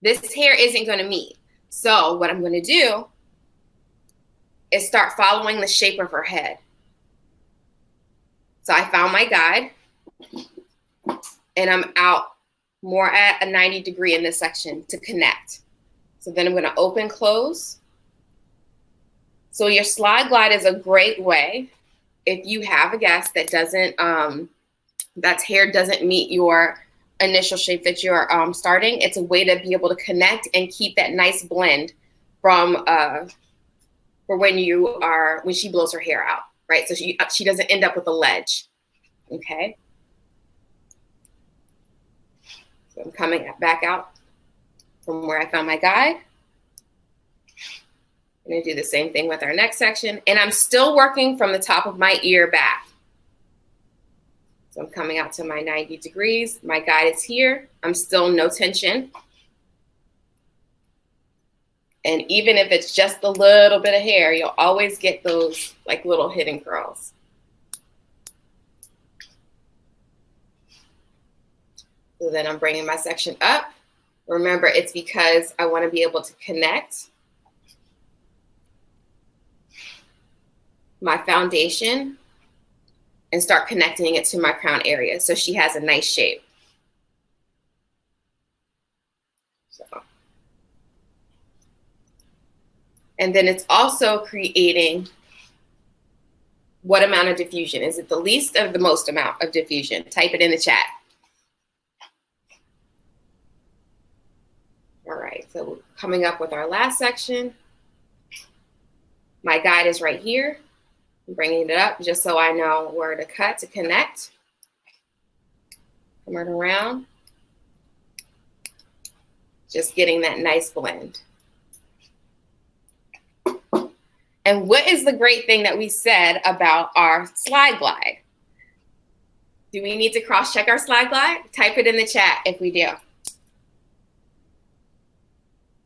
this hair isn't gonna meet. So what I'm gonna do is start following the shape of her head. So I found my guide, and I'm out more at a 90 degree in this section to connect. So then I'm gonna open, close. So your slide glide is a great way if you have a guest that doesn't, that's hair doesn't meet your initial shape that you're starting. It's a way to be able to connect and keep that nice blend from for when she blows her hair out, right? So she doesn't end up with a ledge, okay? So I'm coming back out from where I found my guide. I'm gonna do the same thing with our next section, and I'm still working from the top of my ear back. So I'm coming out to my 90 degrees. My guide is here. I'm still no tension. And even if it's just a little bit of hair, you'll always get those like little hidden curls. So then I'm bringing my section up. Remember, it's because I want to be able to connect my foundation and start connecting it to my crown area so she has a nice shape. So. And then it's also creating what amount of diffusion. Is it the least or the most amount of diffusion? Type it in the chat. All right, so coming up with our last section. My guide is right here. I'm bringing it up just so I know where to cut to connect. Come right around. Just getting that nice blend. And what is the great thing that we said about our slide glide? Do we need to cross-check our slide glide? Type it in the chat if we do.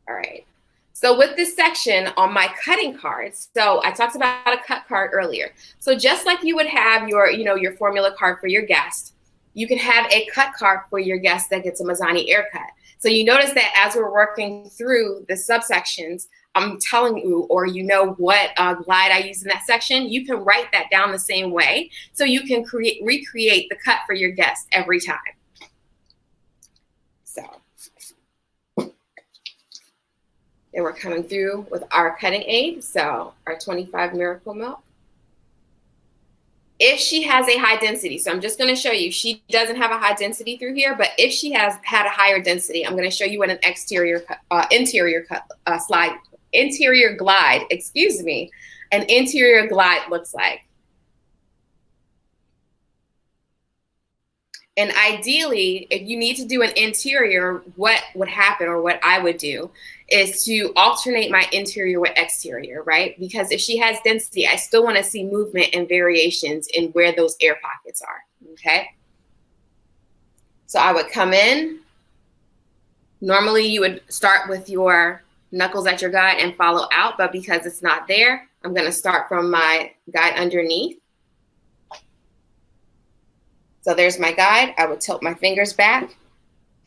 All right. So with this section on my cutting cards, so I talked about a cut card earlier. So just like you would have your, your formula card for your guest, you can have a cut card for your guest that gets a Madani haircut. So you notice that as we're working through the subsections, I'm telling you, or what glide I use in that section, you can write that down the same way. So you can recreate the cut for your guest every time. So then we're coming through with our cutting aid. So our 25 Miracle Milk. If she has a high density, so I'm just going to show you, she doesn't have a high density through here, but if she has had a higher density, I'm going to show you what an interior glide, an interior glide looks like. And ideally, if you need to do an interior, what would happen, or what I would do, is to alternate my interior with exterior, right? Because if she has density, I still want to see movement and variations in where those air pockets are, okay? So I would come in. Normally, you would start with your knuckles at your guide and follow out, but because it's not there, I'm going to start from my guide underneath. So there's my guide. I would tilt my fingers back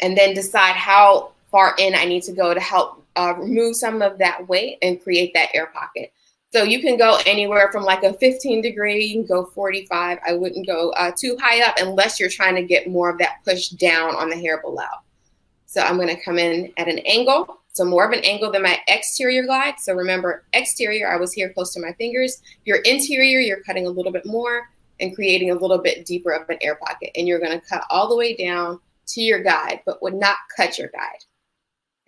and then decide how far in I need to go to help remove some of that weight and create that air pocket. So you can go anywhere from like a 15 degree, you can go 45. I wouldn't go too high up unless you're trying to get more of that push down on the hair below. So I'm going to come in at an angle. So more of an angle than my exterior glide. So remember, exterior, I was here close to my fingers. Your interior, you're cutting a little bit more and creating a little bit deeper of an air pocket. And you're going to cut all the way down to your guide, but would not cut your guide.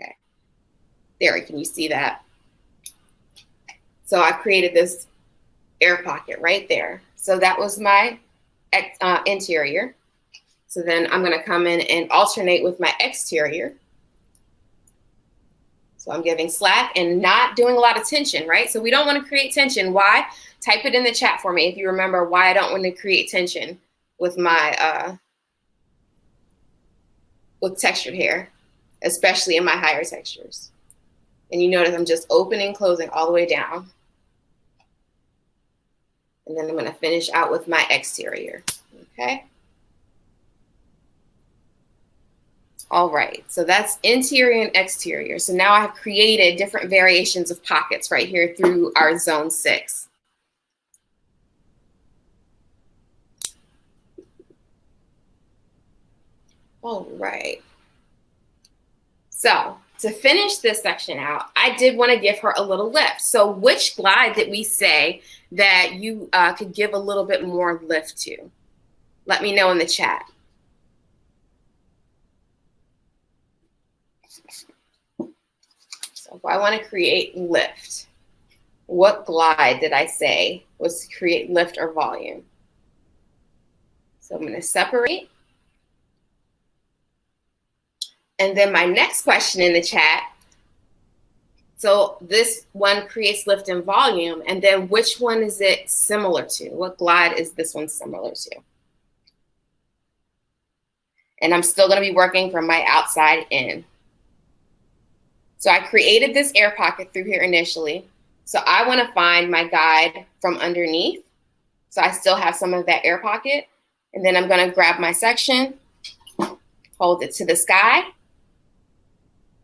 Okay. There, can you see that? So I created this air pocket right there. So that was my interior. So then I'm going to come in and alternate with my exterior. So I'm giving slack and not doing a lot of tension, right? So we don't want to create tension. Why? Type it in the chat for me if you remember why I don't want to create tension with my with textured hair, especially in my higher textures. And you notice I'm just opening, closing all the way down. And then I'm going to finish out with my exterior, okay? All right, so that's interior and exterior. So now I have created different variations of pockets right here through our zone 6. All right. So to finish this section out, I did want to give her a little lift. So which glide did we say that you could give a little bit more lift to? Let me know in the chat. if I want to create lift, what glide did I say was to create lift or volume? So I'm going to separate. And then my next question in the chat, so this one creates lift and volume, and then which one is it similar to? What glide is this one similar to? And I'm still going to be working from my outside in. So I created this air pocket through here initially. So I want to find my guide from underneath. So I still have some of that air pocket. And then I'm going to grab my section, hold it to the sky,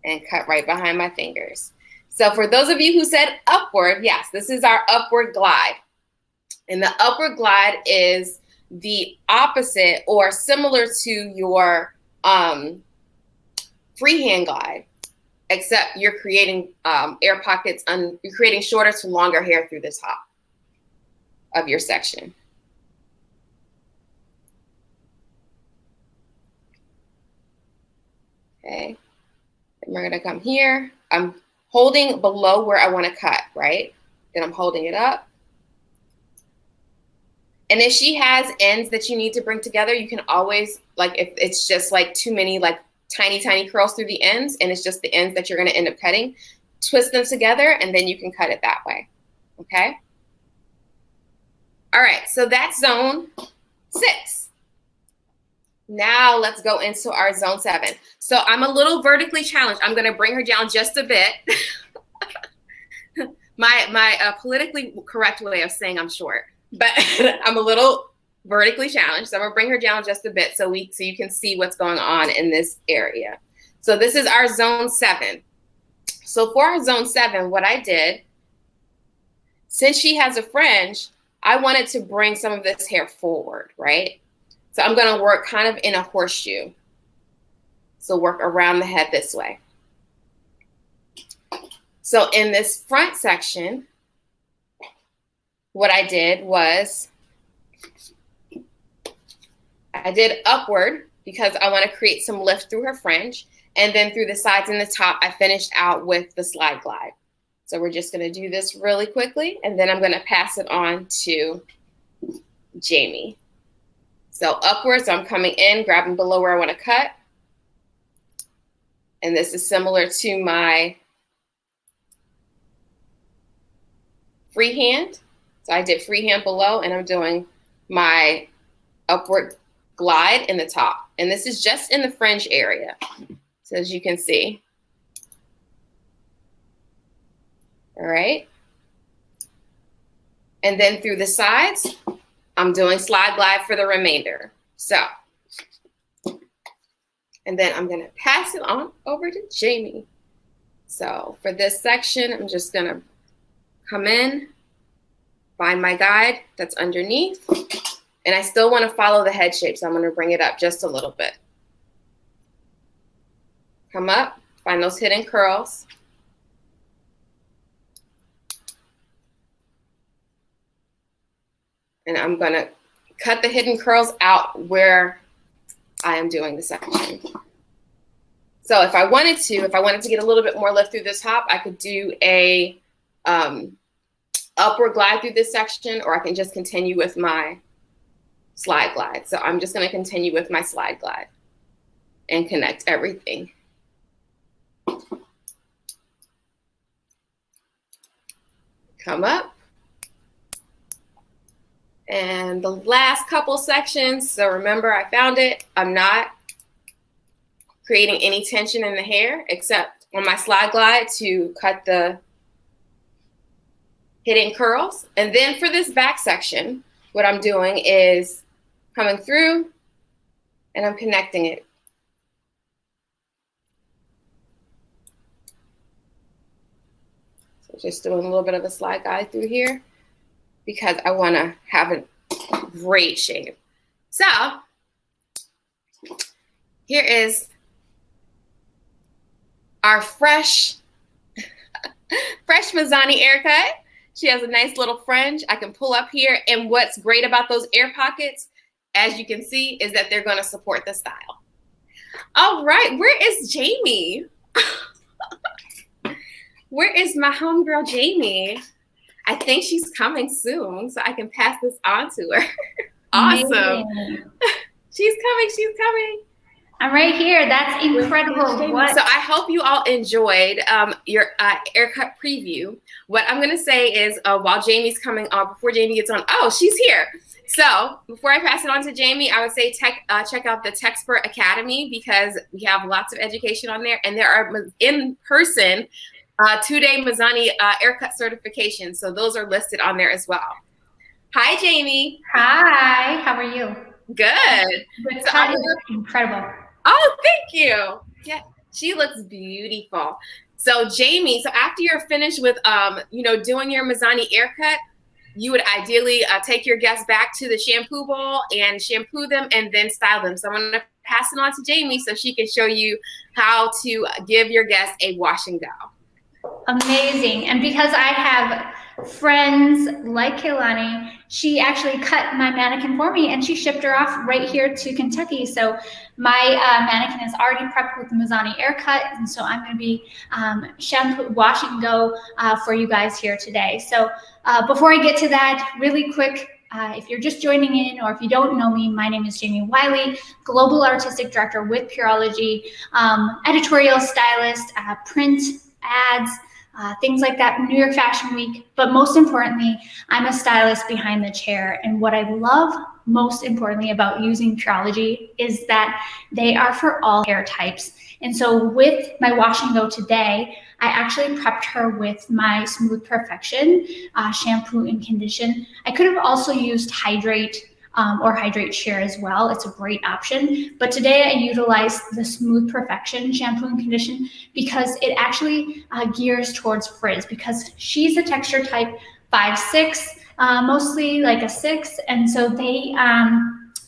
and cut right behind my fingers. So for those of you who said upward, yes, this is our upward glide. And the upward glide is the opposite or similar to your freehand glide, except you're creating air pockets, you're creating shorter to longer hair through the top of your section. Okay, and we're gonna come here. I'm holding below where I wanna cut, right? Then I'm holding it up. And if she has ends that you need to bring together, you can always, like if it's just like too many like tiny curls through the ends and it's just the ends that you're gonna end up cutting, twist them together and then you can cut it that way, okay? All right, so that's zone 6. Now let's go into our zone 7. So I'm a little vertically challenged. I'm gonna bring her down just a bit. my politically correct way of saying I'm short, but I'm a little vertically challenged. So I'm gonna bring her down just a bit so you can see what's going on in this area. So this is our zone 7. So for our zone 7, what I did, since she has a fringe, I wanted to bring some of this hair forward, right? So I'm gonna work kind of in a horseshoe. So work around the head this way. So in this front section, what I did was I did upward because I want to create some lift through her fringe. And then through the sides and the top, I finished out with the slide glide. So we're just going to do this really quickly. And then I'm going to pass it on to Jamie. So upward, so I'm coming in, grabbing below where I want to cut. And this is similar to my freehand. So I did freehand below and I'm doing my upward glide in the top. And this is just in the fringe area. So as you can see. All right. And then through the sides, I'm doing slide glide for the remainder. So, and then I'm gonna pass it on over to Jamie. So for this section, I'm just gonna come in, find my guide that's underneath, and I still wanna follow the head shape, so I'm gonna bring it up just a little bit. Come up, find those hidden curls. And I'm gonna cut the hidden curls out where I am doing the section. So if I wanted to get a little bit more lift through this top, I could do a upward glide through this section, or I can just continue with my slide glide. So I'm just gonna continue with my slide glide and connect everything. Come up. And the last couple sections, so remember I found it. I'm not creating any tension in the hair except on my slide glide to cut the hidden curls. And then for this back section, what I'm doing is coming through and I'm connecting it. So just doing a little bit of a slide glide through here, because I want to have a great shape. So here is our fresh Mazani haircut. She has a nice little fringe. I can pull up here. And what's great about those air pockets, as you can see, is that they're going to support the style. All right, where is Jamie? Where is my homegirl Jamie? I think she's coming soon, so I can pass this on to her. Awesome. Amazing. She's coming. I'm right here. That's incredible. So I hope you all enjoyed your haircut preview. What I'm going to say is while Jamie's coming on, before Jamie gets on, oh, she's here. So before I pass it on to Jamie, I would say check out the Techspert Academy because we have lots of education on there. And there are in-person 2-day Mazani haircut certifications. So those are listed on there as well. Hi, Jamie. Hi. How are you? Good. The cut is incredible. Oh, thank you. Yeah, she looks beautiful. So Jamie, so after you're finished with, doing your Mazani haircut, you would ideally take your guests back to the shampoo bowl and shampoo them and then style them. So I'm going to pass it on to Jamie so she can show you how to give your guests a wash and go. Amazing. And because I have friends like Kaylani, she actually cut my mannequin for me and she shipped her off right here to Kentucky. So my mannequin is already prepped with the Mazani haircut. And so I'm going to be shampoo, wash and go for you guys here today. So before I get to that, really quick, if you're just joining in or if you don't know me, my name is Jamie Wiley, Global Artistic Director with Pureology, editorial stylist, print, ads, things like that, New York Fashion Week. But most importantly, I'm a stylist behind the chair. And what I love most importantly about using Pureology is that they are for all hair types. And so with my wash and go today, I actually prepped her with my Smooth Perfection shampoo and condition. I could have also used Hydrate or Hydrate Sheer as well. It's a great option. But today I utilized the Smooth Perfection shampoo and condition because it actually gears towards frizz because she's a texture type 5-6, mostly like a 6. And so they,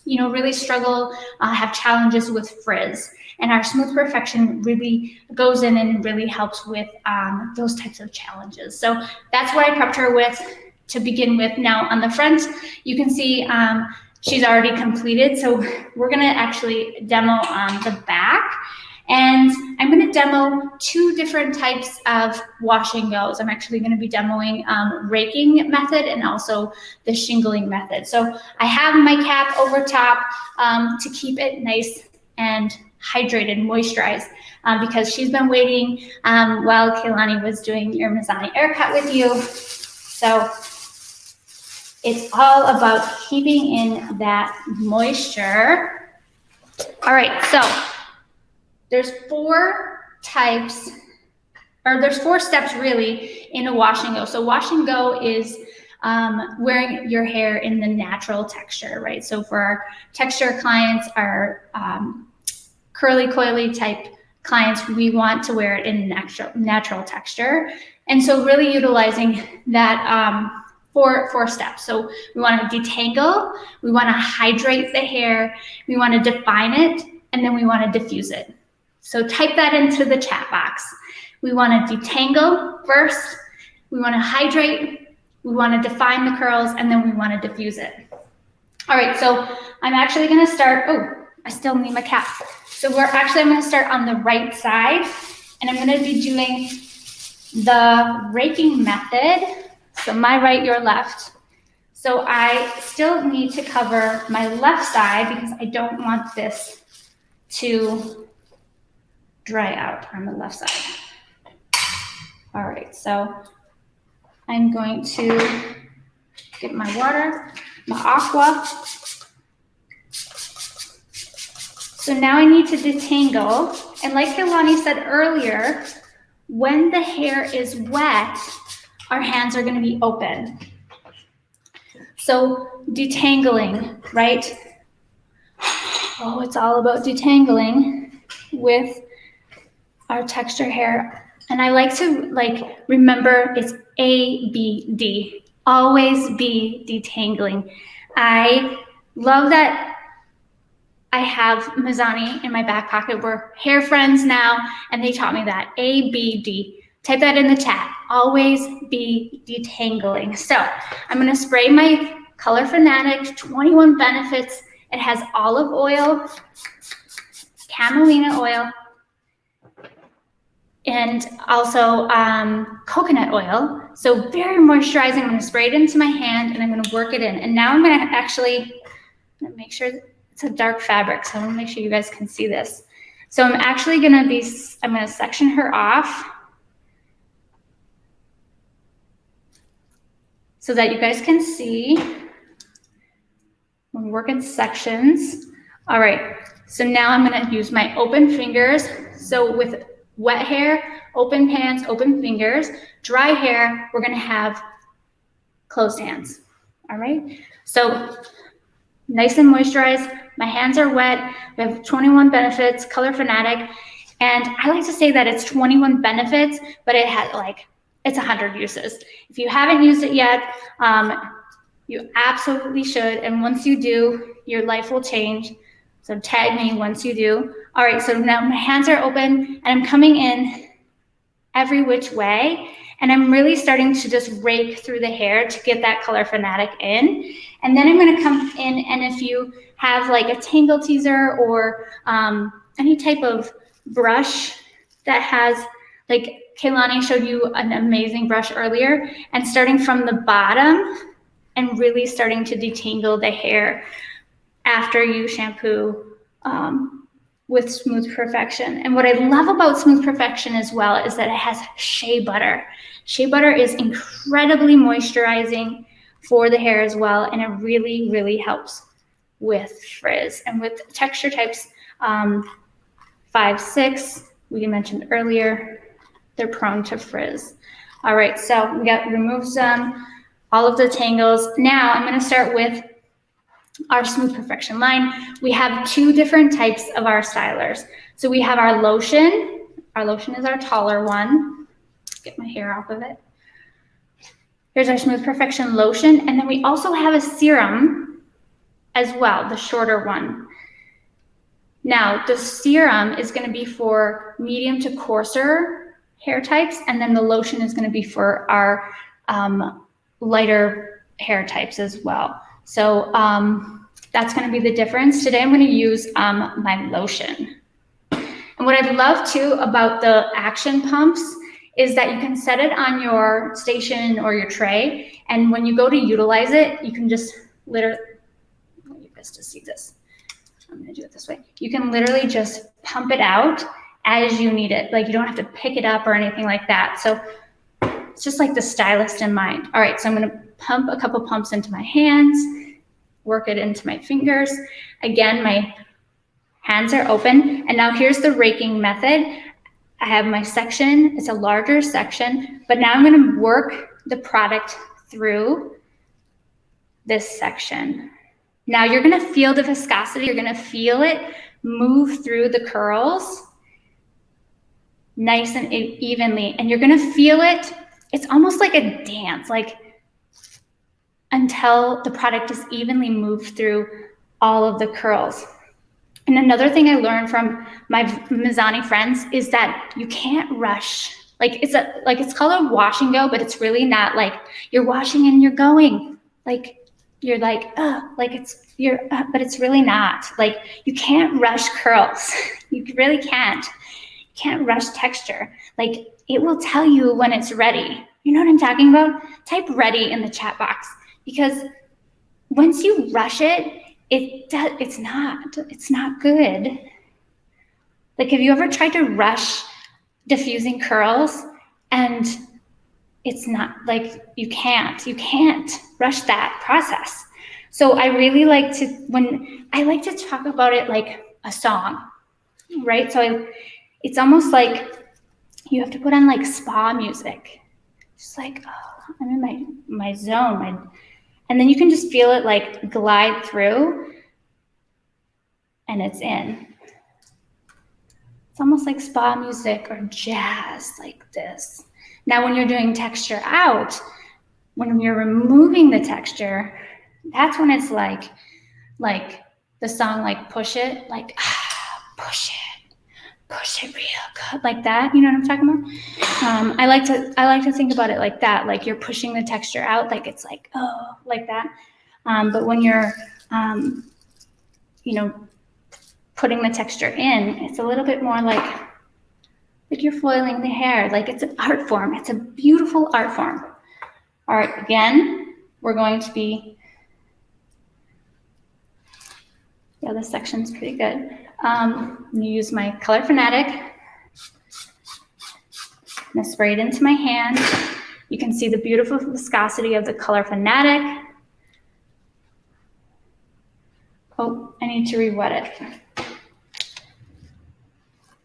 really struggle, have challenges with frizz. And our Smooth Perfection really goes in and really helps with those types of challenges. So that's what I prepped her with to begin with. Now on the front, you can see she's already completed. So we're gonna actually demo on the back. And I'm gonna demo 2 different types of wash and goes. I'm actually gonna be demoing Raking Method and also the Shingling Method. So I have my cap over top to keep it nice and hydrated, moisturized, because she's been waiting while Kaylani was doing your Mazani haircut with you. So it's all about keeping in that moisture. All right, so there's 4 types, or there's 4 steps really in a wash and go. So wash and go is wearing your hair in the natural texture, right? So for our texture clients, our curly coily type clients, we want to wear it in natural texture. And so really utilizing that 4 steps. So we want to detangle, we want to hydrate the hair, we want to define it, and then we want to diffuse it. So type that into the chat box. We want to detangle first, we want to hydrate, we want to define the curls, and then we want to diffuse it. All right, so I'm actually going to start, I still need my cap. So I'm going to start on the right side, and I'm going to be doing the Raking Method. So my right, your left. So I still need to cover my left side because I don't want this to dry out on the left side. All right, so I'm going to get my water, my aqua. So now I need to detangle. And like Kaylani said earlier, when the hair is wet, our hands are going to be open. So detangling, right? Oh, it's all about detangling with our texture hair. And I like to remember it's A, B, D. Always be detangling. I love that I have Mazani in my back pocket. We're hair friends now, and they taught me that. A, B, D. Type that in the chat. Always be detangling. So I'm going to spray my Color Fanatic 21 Benefits. It has olive oil, camelina oil, and also coconut oil. So very moisturizing. I'm gonna spray it into my hand and I'm gonna work it in. And now I'm gonna make sure it's a dark fabric, so I wanna make sure you guys can see this. So I'm gonna section her off so that you guys can see. We work in sections. All right, so now I'm gonna use my open fingers. So with wet hair, open hands, open fingers. Dry hair, we're gonna have closed hands, all right? So nice and moisturized. My hands are wet. We have 21 benefits, Color Fanatic. And I like to say that it's 21 benefits, but it has it's 100 uses. If you haven't used it yet, you absolutely should. And once you do, your life will change. So tag me once you do. All right, so now my hands are open and I'm coming in every which way. And I'm really starting to just rake through the hair to get that Color Fanatic in. And then I'm gonna come in, and if you have like a tangle teaser or any type of brush that has, like Kaylani showed you an amazing brush earlier, and starting from the bottom and really starting to detangle the hair after you shampoo with Smooth Perfection. And what I love about Smooth Perfection as well is that it has shea butter. Shea butter is incredibly moisturizing for the hair as well, and it really, really helps with frizz. And with texture types 5, 6, we mentioned earlier, they're prone to frizz. All right, so we got removed all of the tangles. Now I'm gonna start with our Smooth Perfection line. We have 2 different types of our stylers. So we have our lotion. Our lotion is our taller one. Get my hair off of it. Here's our Smooth Perfection lotion. And then we also have a serum as well, the shorter one. Now, the serum is gonna be for medium to coarser hair types, and then the lotion is gonna be for our lighter hair types as well. So that's gonna be the difference. Today I'm gonna use my lotion. And what I love too about the action pumps is that you can set it on your station or your tray, and when you go to utilize it, you can just literally, I want you guys to see this. I'm gonna do it this way. You can literally just pump it out as you need it. Like, you don't have to pick it up or anything like that. So it's just like the stylist in mind. All right, so I'm gonna pump a couple pumps into my hands, work it into my fingers. Again, my hands are open. And now here's the raking method. I have my section, it's a larger section, but now I'm gonna work the product through this section. Now you're gonna feel the viscosity, you're gonna feel it move through the curls nice and evenly, and you're gonna feel it, it's almost like a dance, like until the product is evenly moved through all of the curls. And another thing I learned from my Mazani friends is that you can't rush. Like, it's called a wash and go, but it's really not. Like, you're washing and you're going. Like, you're like, but it's really not. Like, you can't rush curls. You really can't. You can't rush texture. Like, it will tell you when it's ready. You know what I'm talking about? Type ready in the chat box, because once you rush it, it's not good. Like, have you ever tried to rush diffusing curls? And it's not, like, you can't rush that process. So I really like to talk about it like a song, right? So it's almost like you have to put on like spa music, just like, oh, I'm in my zone, and then you can just feel it like glide through, and it's in. It's almost like spa music or jazz, like this. Now, when you're doing texture out, when you're removing the texture, that's when it's like the song, like push it, like push it real good, like that. You know what I'm talking about? I like to think about it like that, like you're pushing the texture out, like it's like, oh, like that. But when you're, putting the texture in, it's a little bit more like like you're foiling the hair, like it's an art form. It's a beautiful art form. All right, again, we're going to be, yeah, this section's pretty good. I'm gonna use my Color Fanatic. I'm gonna spray it into my hand. You can see the beautiful viscosity of the Color Fanatic. Oh, I need to re-wet it.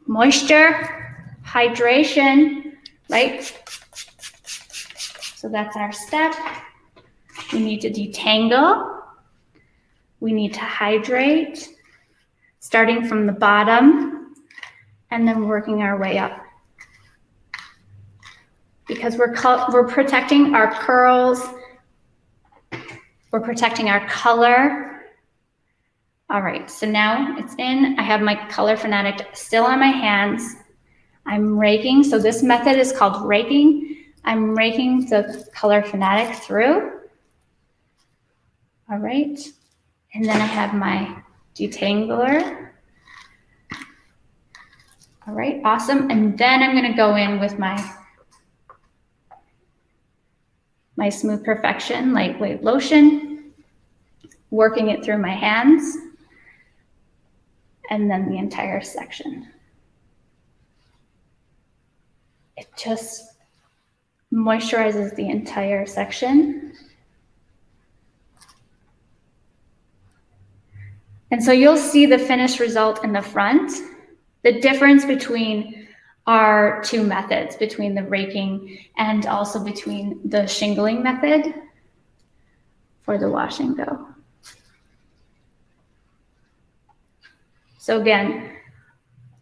Moisture, hydration, right? So that's our step. We need to detangle. We need to hydrate, starting from the bottom and then working our way up. Because we're protecting our curls, we're protecting our color. All right, so now it's in. I have my Color Fanatic still on my hands. I'm raking, so this method is called raking. I'm raking the Color Fanatic through. All right, and then I have my detangler. All right, awesome. And then I'm gonna go in with my Smooth Perfection Lightweight Lotion, working it through my hands, and then the entire section. It just moisturizes the entire section. And so you'll see the finished result in the front. The difference between our two methods, between the raking and also between the shingling method for the wash and go. So again,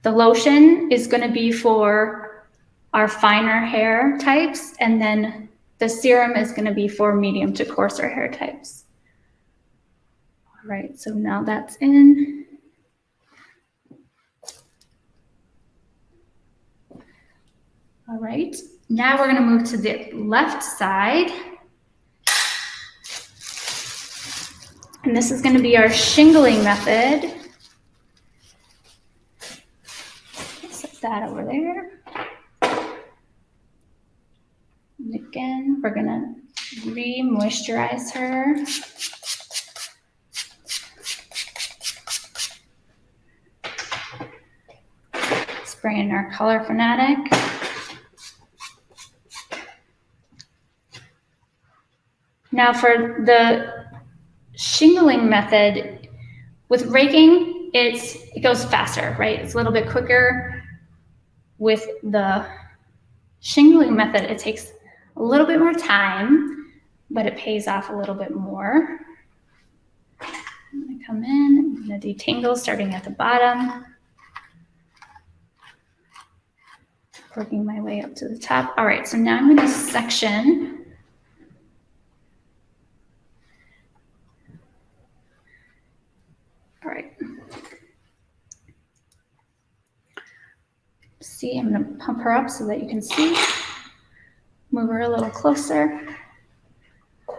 the lotion is going to be for our finer hair types, and then the serum is going to be for medium to coarser hair types. All right, so now that's in. All right, now we're going to move to the left side. And this is going to be our shingling method. Set that over there. And again, we're going to re-moisturize her. Spray in our Color Fanatic. Now for the shingling method, with raking, it goes faster, right? It's a little bit quicker. With the shingling method, it takes a little bit more time, but it pays off a little bit more. I'm gonna come in, I'm gonna detangle starting at the bottom. Working my way up to the top. All right, so now I'm gonna section. All right. See, I'm going to pump her up so that you can see. Move her a little closer. A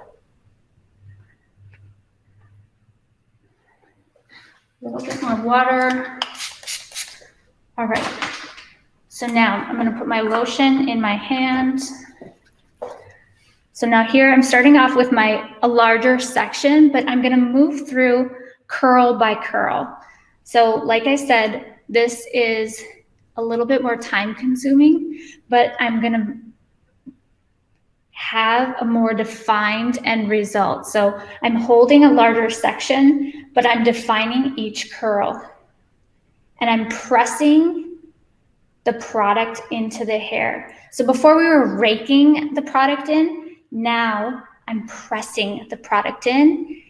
little bit more water. All right. So now I'm going to put my lotion in my hand. So now here I'm starting off with a larger section, but I'm going to move through curl by curl. So like I said, this is a little bit more time consuming, but I'm going to have a more defined end result. So I'm holding a larger section, but I'm defining each curl. And I'm pressing the product into the hair. So before we were raking the product in, now I'm pressing the product in.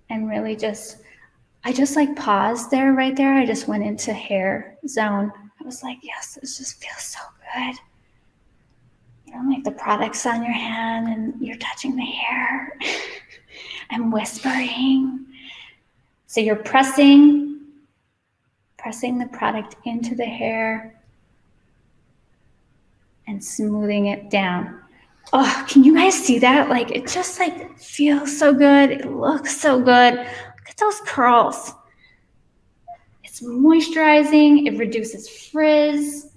And really I just like paused there, right there. I just went into hair zone. I was like, yes, this just feels so good. You know, like the product's on your hand and you're touching the hair. I'm whispering. So you're pressing the product into the hair and smoothing it down. Oh, can you guys see that? Like, it just like feels so good. It looks so good. Look at those curls. It's moisturizing. It reduces frizz.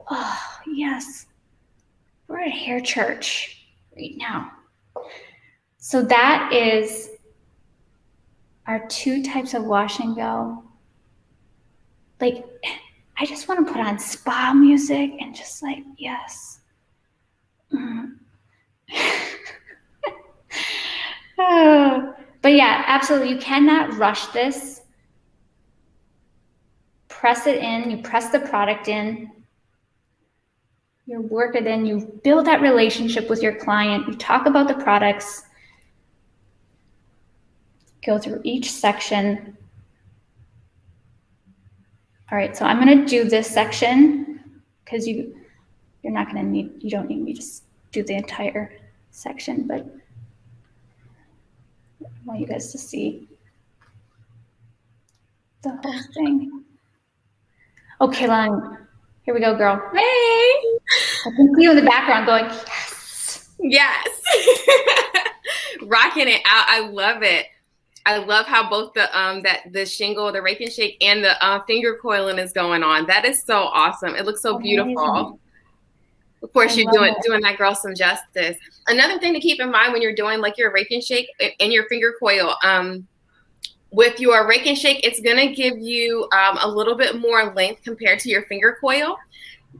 Oh, yes. We're at hair church right now. So that is our 2 types of wash and go. Like, I just want to put on spa music and just like, yes. Oh, but yeah, absolutely. You cannot rush this. Press it in. You press the product in. You work it in. You build that relationship with your client. You talk about the products. Go through each section. All right, so I'm going to do this section because you don't need me to do the entire section, but I want you guys to see the whole thing. Okay, Lon, here we go, girl. Hey. I can see you in the background going, Yes. Rocking it out. I love it. I love how both the shingle, the rake and shake, and the finger coiling is going on. That is so awesome. It looks so beautiful. Amazing. Of course, you're doing that girl some justice. Another thing to keep in mind when you're doing like your rake and shake and your finger coil, with your rake and shake, it's gonna give you a little bit more length compared to your finger coil.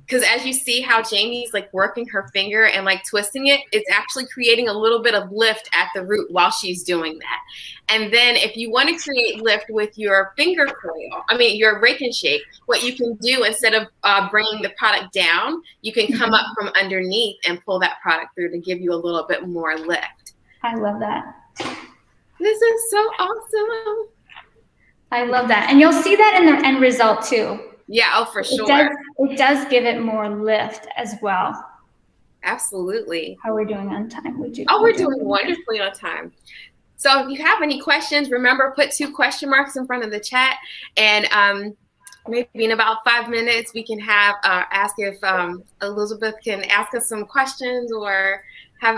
Because as you see how Jamie's like working her finger and like twisting it, it's actually creating a little bit of lift at the root while she's doing that. And then if you want to create lift with your finger coil, your rake and shake, what you can do instead of bringing the product down, you can come up from underneath and pull that product through to give you a little bit more lift. I love that. This is so awesome. I love that. And you'll see that in the end result too. Yeah, oh, for sure. It does give it more lift as well. Absolutely. How are we doing on time? We're doing wonderfully on time. So if you have any questions, remember, put 2 question marks in front of the chat. And maybe in about 5 minutes, we can have ask if Elizabeth can ask us some questions or have,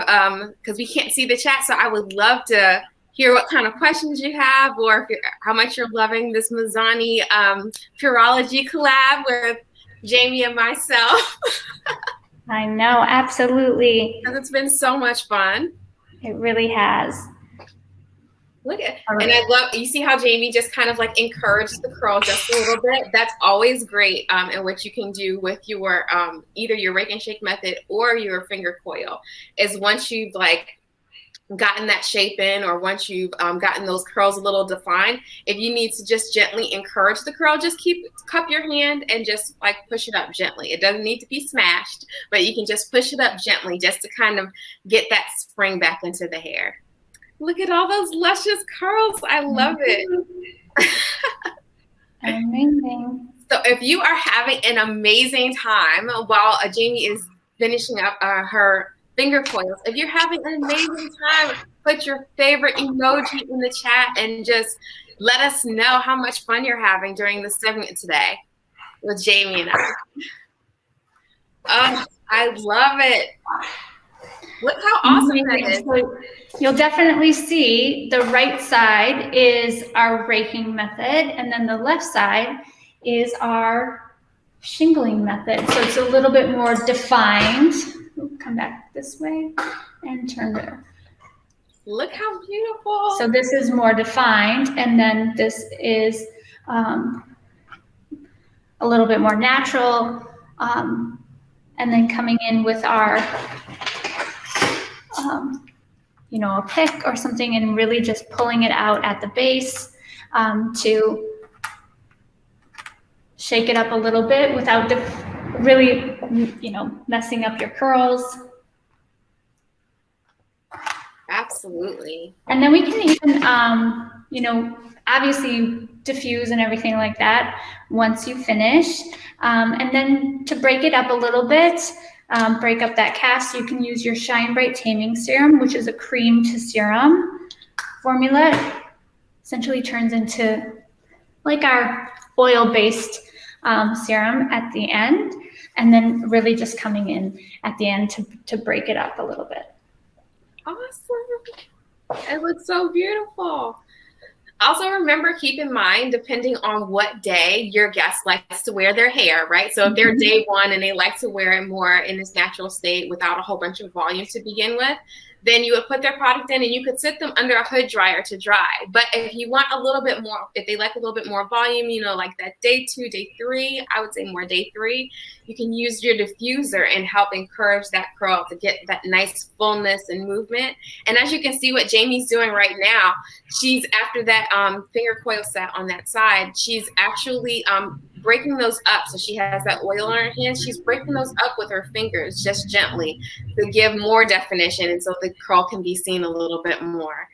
because we can't see the chat. So I would love to hear what kind of questions you have, or how much you're loving this Mazani Pureology collab with Jamie and myself. I know, absolutely. Because it's been so much fun. It really has. Look at, and I love, you see how Jamie just kind of like encouraged the curl just a little bit. That's always great, and what you can do with your either your rake and shake method or your finger coil is once you've like gotten that shape in, or once you've gotten those curls a little defined, if you need to just gently encourage the curl, just cup your hand and just like push it up gently. It doesn't need to be smashed, but you can just push it up gently just to kind of get that spring back into the hair. Look at all those luscious curls. I love it. Amazing. So if you are having an amazing time while Jamie is finishing up her finger coils, if you're having an amazing time, put your favorite emoji in the chat and just let us know how much fun you're having during the segment today with Jamie and I. Oh, I love it. Look how awesome that is. So you'll definitely see the right side is our raking method, and then the left side is our shingling method. So it's a little bit more defined. We'll come back this way and turn it. Look how beautiful. So this is more defined, and then this is a little bit more natural, and then coming in with our a pick or something, and really just pulling it out at the base to shake it up a little bit without really, messing up your curls. Absolutely. And then we can even, obviously diffuse and everything like that once you finish. And then to break it up a little bit, break up that cast, you can use your Shine Bright Taming Serum, which is a cream to serum formula. Essentially turns into like our oil-based serum at the end, and then really just coming in at the end to break it up a little bit. Awesome. It looks so beautiful. Also, remember, keep in mind, depending on what day your guest likes to wear their hair, right? So if they're day one and they like to wear it more in its natural state without a whole bunch of volume to begin with, then you would put their product in and you could sit them under a hood dryer to dry. But if you want a little bit more, if they like a little bit more volume, you know, like that day 2, day 3, I would say more day 3, you can use your diffuser and help encourage that curl to get that nice fullness and movement. And as you can see what Jamie's doing right now, she's after that finger coil set on that side, she's actually breaking those up. So she has that oil on her hands. She's breaking those up with her fingers just gently to give more definition, and so the curl can be seen a little bit more.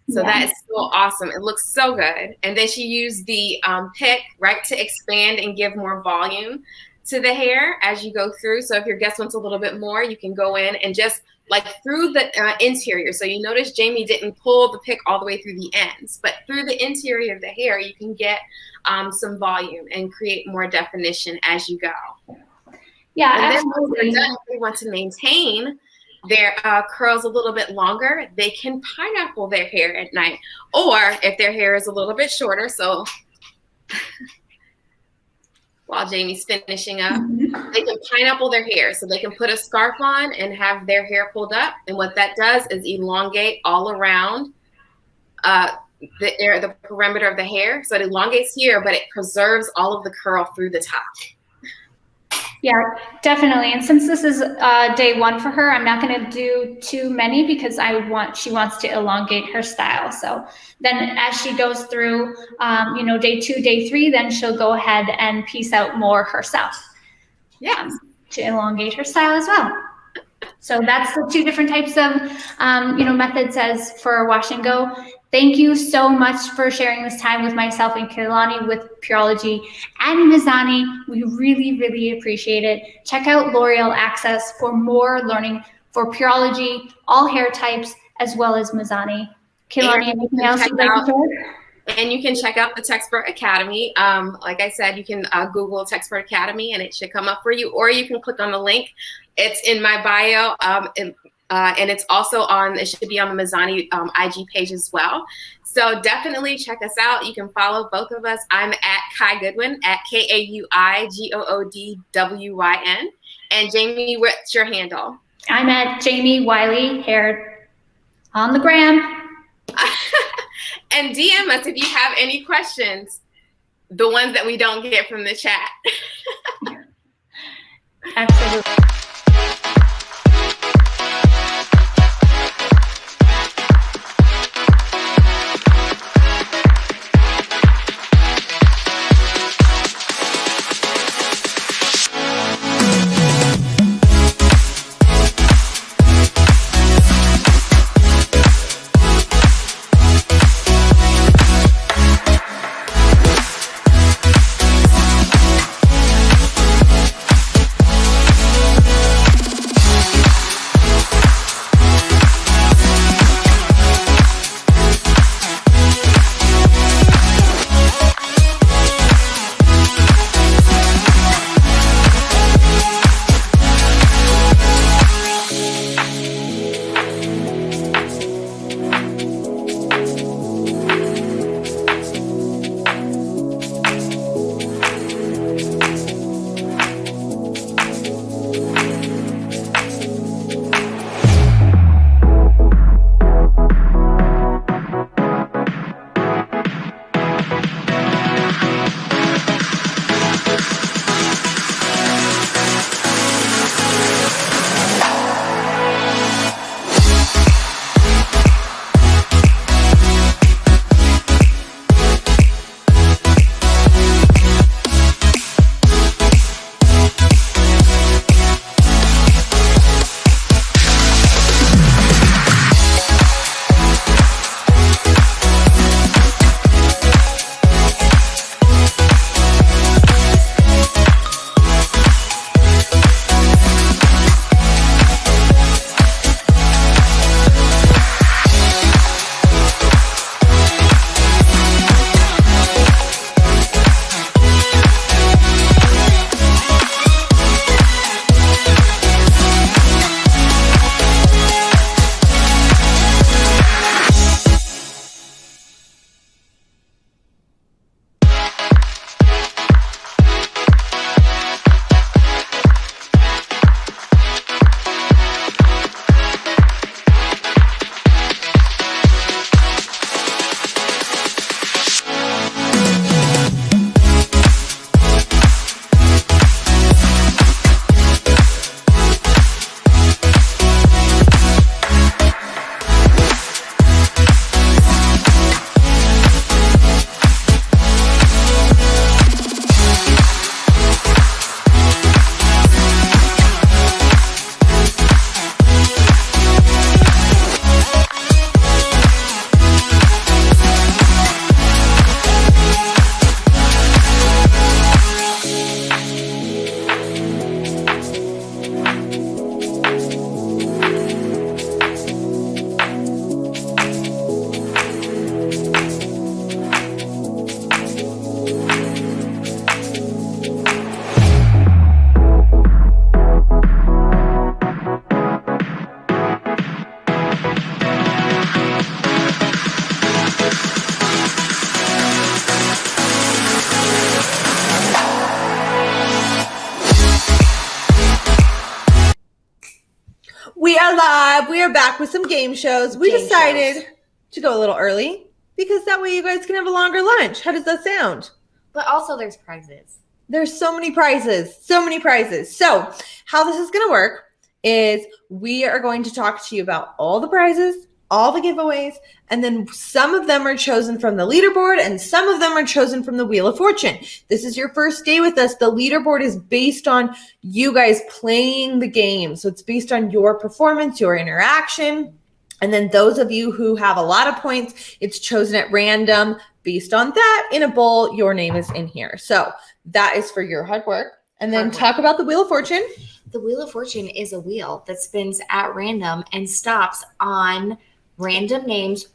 So that is so awesome. It looks so good. And then she used the pick, right, to expand and give more volume to the hair as you go through. So if your guest wants a little bit more, you can go in and just like through the interior. So you notice Jamie didn't pull the pick all the way through the ends, but through the interior of the hair, you can get some volume and create more definition as you go. Yeah, and absolutely. then when they're done, if they want to maintain their curls a little bit longer, they can pineapple their hair at night. Or if their hair is a little bit shorter, so while Jamie's finishing up, they can pineapple their hair. So they can put a scarf on and have their hair pulled up. And what that does is elongate all around the perimeter of the hair. So it elongates here, but it preserves all of the curl through the top. Yeah, definitely. And since this is day 1 for her, I'm not going to do too many because she wants to elongate her style. So then as she goes through, day 2, day 3, then she'll go ahead and piece out more herself. Yeah. To elongate her style as well. So that's the 2 different types of, methods as for wash and go. Thank you so much for sharing this time with myself and Kailani with Pureology and Mazani. We really, really appreciate it. Check out L'Oreal Access for more learning for Pureology, all hair types, as well as Mazani. Kailani, anything else you'd like to share? And you can check out the Techspert Academy. Like I said, you can Google Techspert Academy and it should come up for you, or you can click on the link. It's in my bio. And it's also it should be on the Mazani IG page as well. So definitely check us out. You can follow both of us. I'm at Kai Goodwin, at KAUIGOODWYN. And Jamie, what's your handle? I'm at Jamie Wiley Hair on the gram. And DM us if you have any questions, the ones that we don't get from the chat. Absolutely. We are live. We are back with some game shows. We Game decided shows. to go a little early because that way you guys can have a longer lunch. How does that sound? But also there's prizes. There's so many prizes, so many prizes. So how this is going to work is we are going to talk to you about all the prizes, all the giveaways, and then some of them are chosen from the leaderboard and some of them are chosen from the Wheel of Fortune. This is your first day with us. The leaderboard is based on you guys playing the game. So it's based on your performance, your interaction. And then those of you who have a lot of points, it's chosen at random. Based on that, in a bowl, your name is in here. So that is for your hard work. And then talk about the Wheel of Fortune. The Wheel of Fortune is a wheel that spins at random and stops on random names.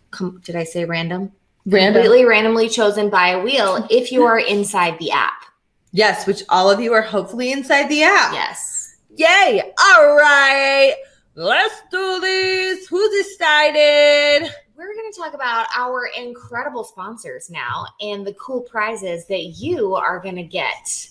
Did I say random? Completely randomly chosen by a wheel if you are inside the app. Yes, which all of you are hopefully inside the app. Yes. Yay. All right. Let's do this. Who's decided? We're going to talk about our incredible sponsors now and the cool prizes that you are going to get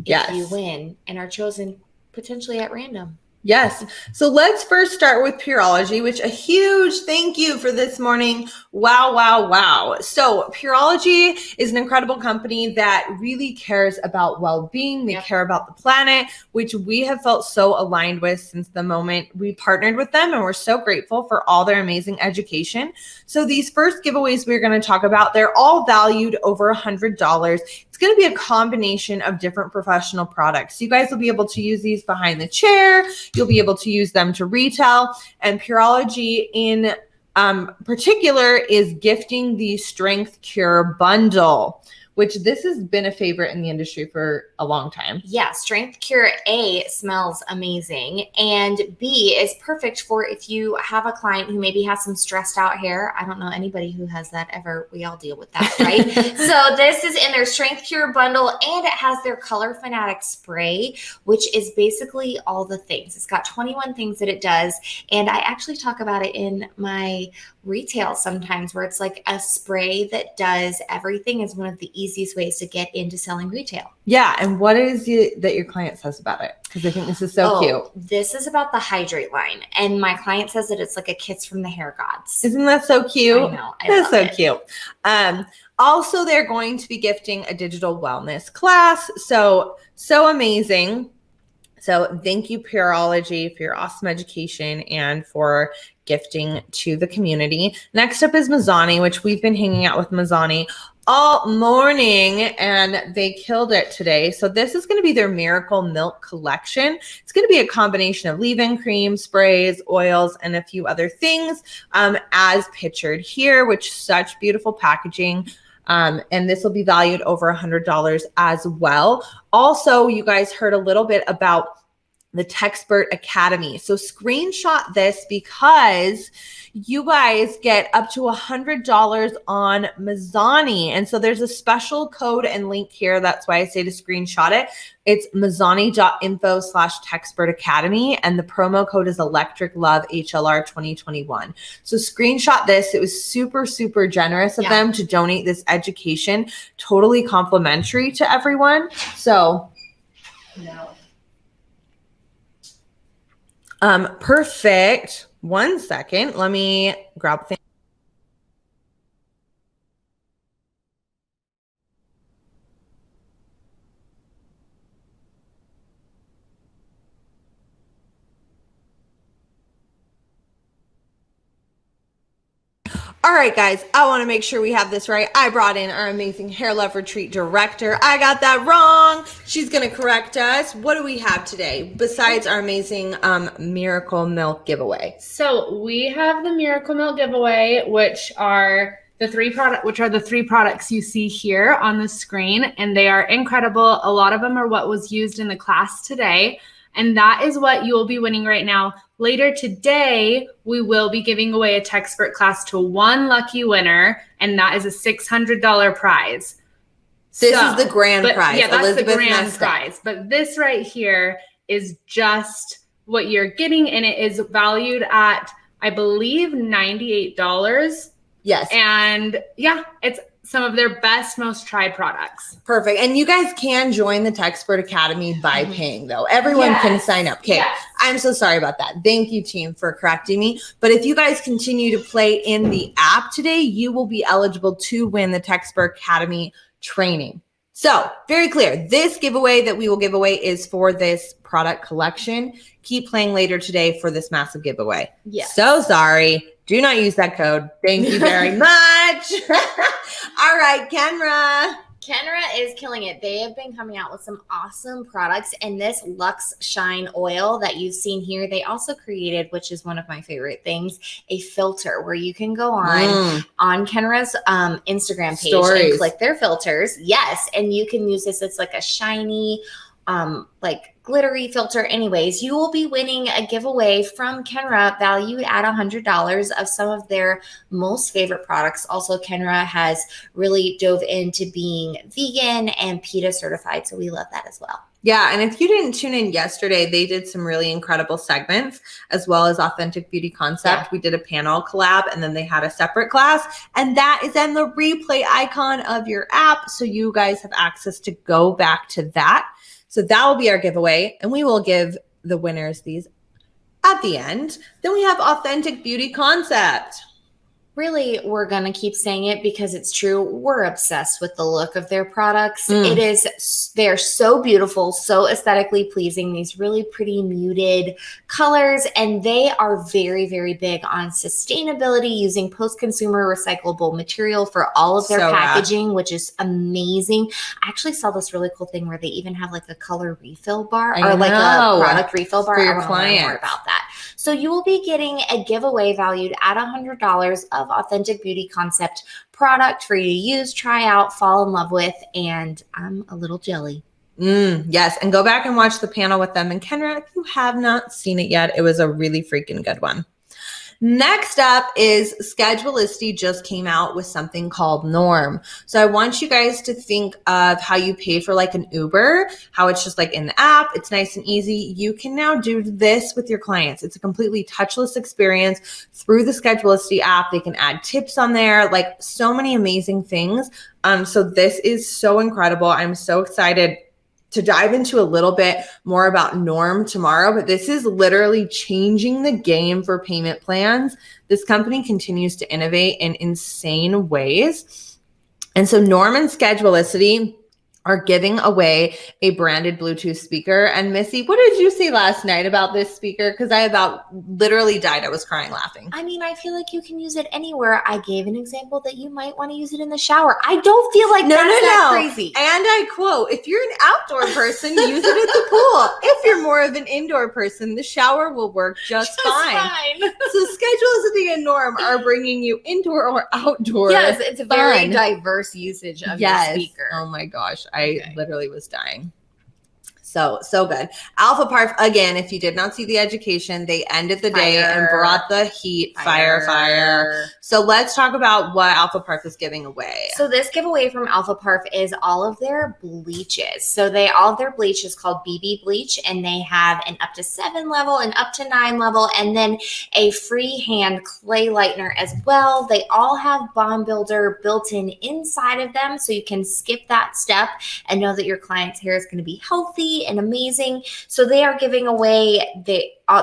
if you win and are chosen potentially at random. Yes. So let's first start with Pureology, which a huge thank you for this morning. Wow, wow, wow. So Pureology is an incredible company that really cares about well-being. They care about the planet, which we have felt so aligned with since the moment we partnered with them. And we're so grateful for all their amazing education. So these first giveaways we're going to talk about, they're all valued over $100. It's going to be a combination of different professional products. You guys will be able to use these behind the chair. You'll be able to use them to retail. And Pureology in particular is gifting the Strength Cure bundle, which this has been a favorite in the industry for a long time. Yeah, Strength Cure A smells amazing, and B is perfect for if you have a client who maybe has some stressed out hair. I don't know anybody who has that ever. We all deal with that, right? So this is in their Strength Cure bundle, and it has their Color Fanatic spray, which is basically all the things. It's got 21 things that it does, and I actually talk about it in my retail sometimes, where it's like a spray that does everything is one of the easiest ways to get into selling retail. Yeah. And what is it that your client says about it? Because I think this is so cute. This is about the Hydrate line. And my client says that it's like a kiss from the hair gods. Isn't that so cute? I know. That's so cute. Also, they're going to be gifting a digital wellness class. So amazing. So thank you, Pureology, for your awesome education and for gifting to the community. Next up is Mazani, which we've been hanging out with Mazani all morning, and they killed it today. So this is going to be their Miracle Milk collection. It's going to be a combination of leave-in cream, sprays, oils, and a few other things as pictured here, which such beautiful packaging. And this will be valued over $100 as well. Also, you guys heard a little bit about the Techspert Academy. So screenshot this because you guys get up to $100 on Mazani. And so there's a special code and link here. That's why I say to screenshot it. It's mazani.info/Techspert Academy. And the promo code is Electric Love HLR 2021. So screenshot this. It was super, super generous of them to donate this education. Totally complimentary to everyone. So perfect. 1 second. Let me grab things. All right, guys, I want to make sure we have this right. I brought in our amazing Hair Love Retreat director. I got that wrong. She's going to correct us. What do we have today besides our amazing Miracle Milk giveaway? So we have the Miracle Milk giveaway, which are the three products you see here on the screen, and they are incredible. A lot of them are what was used in the class today, and that is what you will be winning right now. Later today, we will be giving away a Techspert class to one lucky winner, and that is a $600 prize. This is the grand prize. Yeah, that's Elizabeth the grand Nesta. prize. But this right here is just what you're getting, and it is valued at, I believe, $98. Yes. And yeah, it's some of their best, most tried products. Perfect. And you guys can join the Techspert Academy by paying, though. Everyone can sign up. Okay. Yes. I'm so sorry about that. Thank you, team, for correcting me. But if you guys continue to play in the app today, you will be eligible to win the Techspert Academy training. So very clear. This giveaway that we will give away is for this product collection. Keep playing later today for this massive giveaway. Yes. So sorry. Do not use that code. Thank you very much. All right, Kenra. Kenra is killing it. They have been coming out with some awesome products, and this Luxe Shine Oil that you've seen here, they also created, which is one of my favorite things, a filter where you can go on Kenra's Instagram page and click their filters. Yes, and you can use this. It's like a shiny, like glittery filter. Anyways, you will be winning a giveaway from Kenra valued at $100 of some of their most favorite products. Also, Kenra has really dove into being vegan and PETA certified, so we love that as well. Yeah, and if you didn't tune in yesterday, they did some really incredible segments as well as Authentic Beauty Concept. Yeah. We did a panel collab, and then they had a separate class, and that is in the replay icon of your app, so you guys have access to go back to that. So that will be our giveaway, and we will give the winners these at the end. Then we have Authentic Beauty Concept. Really, we're going to keep saying it because it's true. We're obsessed with the look of their products. They're so beautiful, so aesthetically pleasing, these really pretty muted colors, and they are very, very big on sustainability, using post-consumer recyclable material for all of their packaging, which is amazing. I actually saw this really cool thing where they even have like a color refill bar like a product refill bar for your client. More about that. So you will be getting a giveaway valued at $100 of Authentic Beauty Concept product for you to use, try out, fall in love with, and I'm a little jelly. Yes, and go back and watch the panel with them and Kenra if you have not seen it yet. It was a really freaking good one. Next up is Schedulisty just came out with something called Norm. So I want you guys to think of how you pay for like an Uber, how it's just like in the app. It's nice and easy. You can now do this with your clients. It's a completely touchless experience through the Schedulisty app. They can add tips on there, like so many amazing things. So this is so incredible. I'm so excited to dive into a little bit more about Norm tomorrow, but this is literally changing the game for payment plans. This company continues to innovate in insane ways. And so Norm and Schedulisty are giving away a branded Bluetooth speaker. And Missy, what did you say last night about this speaker? Because I about literally died. I was crying laughing. I mean, I feel like you can use it anywhere. I gave an example that you might want to use it in the shower. I don't feel like that's that crazy. And I quote, if you're an outdoor person, use it at the pool. If you're more of an indoor person, the shower will work just fine. So Schedulisty and Norm are bringing you indoor or outdoor. Yes, it's a very diverse usage of your speaker. Oh my gosh. I literally was dying. So good. Alpha Parf, again, if you did not see the education, they ended the day and brought the heat. Fire. So let's talk about what Alpha Parf is giving away. So this giveaway from Alpha Parf is all of their bleaches. So all of their bleach is called BB Bleach, and they have an up to 7 level and up to 9 level, and then a free hand clay lightener as well. They all have Bond Builder built in inside of them, so you can skip that step and know that your client's hair is going to be healthy and amazing. So they are giving away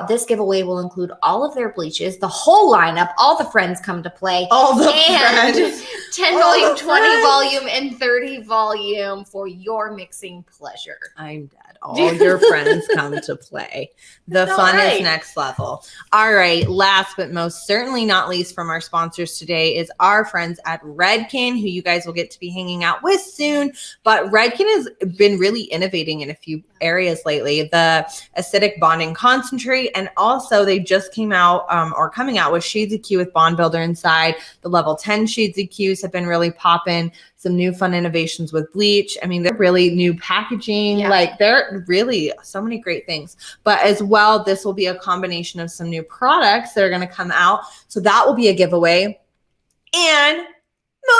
this giveaway will include all of their bleaches, the whole lineup, all the friends come to play, friends. 10 volume, 20 volume, and 30 volume for your mixing pleasure. I'm dead. All your friends come to play. The fun is next level. All right. Last but most certainly not least from our sponsors today is our friends at Redken, who you guys will get to be hanging out with soon. But Redken has been really innovating in a few areas lately. The acidic bonding concentrate, and also they just came out coming out with Shades of Q with Bond Builder inside. The level 10 Shades of Qs have been really popping. Some new fun innovations with bleach. I mean, they're really new packaging. Yeah. Like they're really so many great things. But as well, this will be a combination of some new products that are going to come out. So that will be a giveaway. And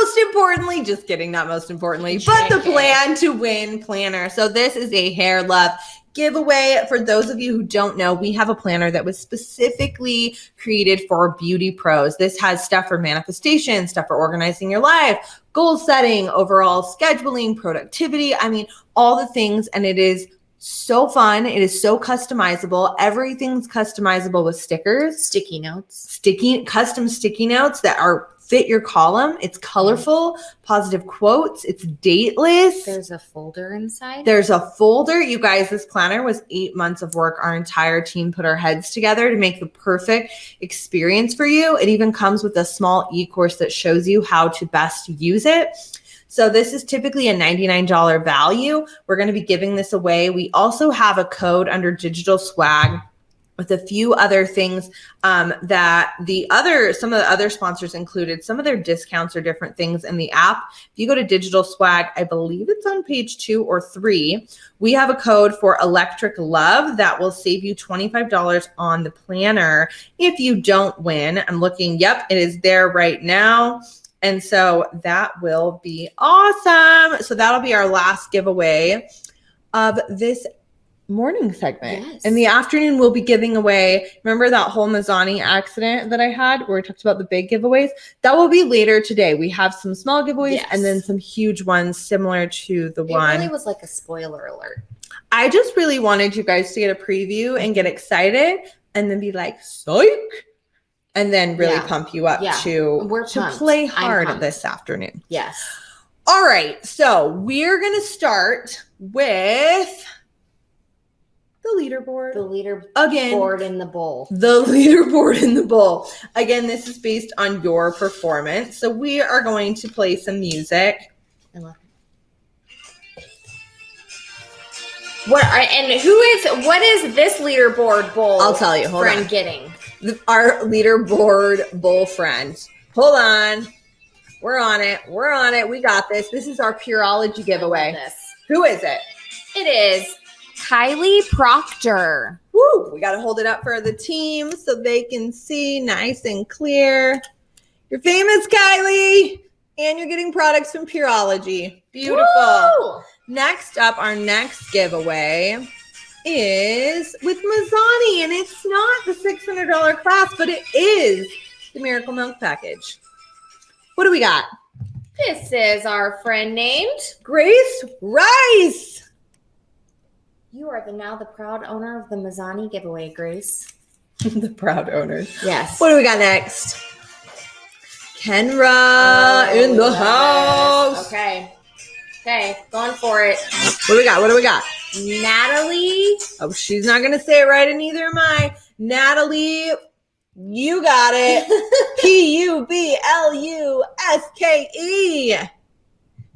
most importantly, just kidding, not most importantly, but the Plan to Win planner. So this is a hair love giveaway. For those of you who don't know, we have a planner that was specifically created for beauty pros. This has stuff for manifestation, stuff for organizing your life, goal setting, overall scheduling, productivity. I mean, all the things. And it is so fun. It is so customizable. Everything's customizable with stickers, Sticky notes. custom sticky notes that are fit your column. It's colorful, positive quotes. It's dateless. There's a folder inside. There's a folder. You guys, this planner was 8 months of work. Our entire team put our heads together to make the perfect experience for you. It even comes with a small e-course that shows you how to best use it. So this is typically a $99 value. We're going to be giving this away. We also have a code under digital swag with a few other things that some of the other sponsors included. Some of their discounts are different things in the app. If you go to digital swag, I believe it's on page 2 or 3. We have a code for Electric Love that will save you $25 on the planner if you don't win. I'm looking. Yep, it is there right now. And so that will be awesome. So that'll be our last giveaway of this morning segment. Yes. In the afternoon, we'll be giving away, remember that whole Mazani accident that I had where we talked about the big giveaways? That will be later today. We have some small giveaways Yes. and then some huge ones similar to the It one. really was like a spoiler alert. I just really wanted you guys to get a preview and get excited and then be like, psych, and then really Yeah. pump you up Yeah. to We're pumped. play I'm hard pumped. this afternoon. Yes. All right, so we're going to start with the leaderboard. The leader Again, board in the bowl. the leaderboard in the bowl. Again, this is based on your performance. So we are going to play some music. I love it. What is this leaderboard bowl? I'll tell you. Hold friend on. getting. Our leaderboard bowl friend. Hold on. We're on it. We're on it. We got this. This is our Pureology giveaway. This. Who is it? It is Kylie Proctor. Woo! We got to hold it up for the team so they can see nice and clear. You're famous, Kylie, and you're getting products from Pureology. Beautiful. Woo! Next up, our next giveaway is with Mazani, and it's not the $600 class, but it is the Miracle Milk package. What do we got? This is our friend named. Grace Rice. You are now the proud owner of the Mazani giveaway, Grace. The proud owners. Yes. What do we got next? Kenra in the house. Okay. Okay, going for it. What do we got? What do we got? Natalie. Oh, she's not going to say it right, and neither am I. Natalie, you got it. Pubeluske.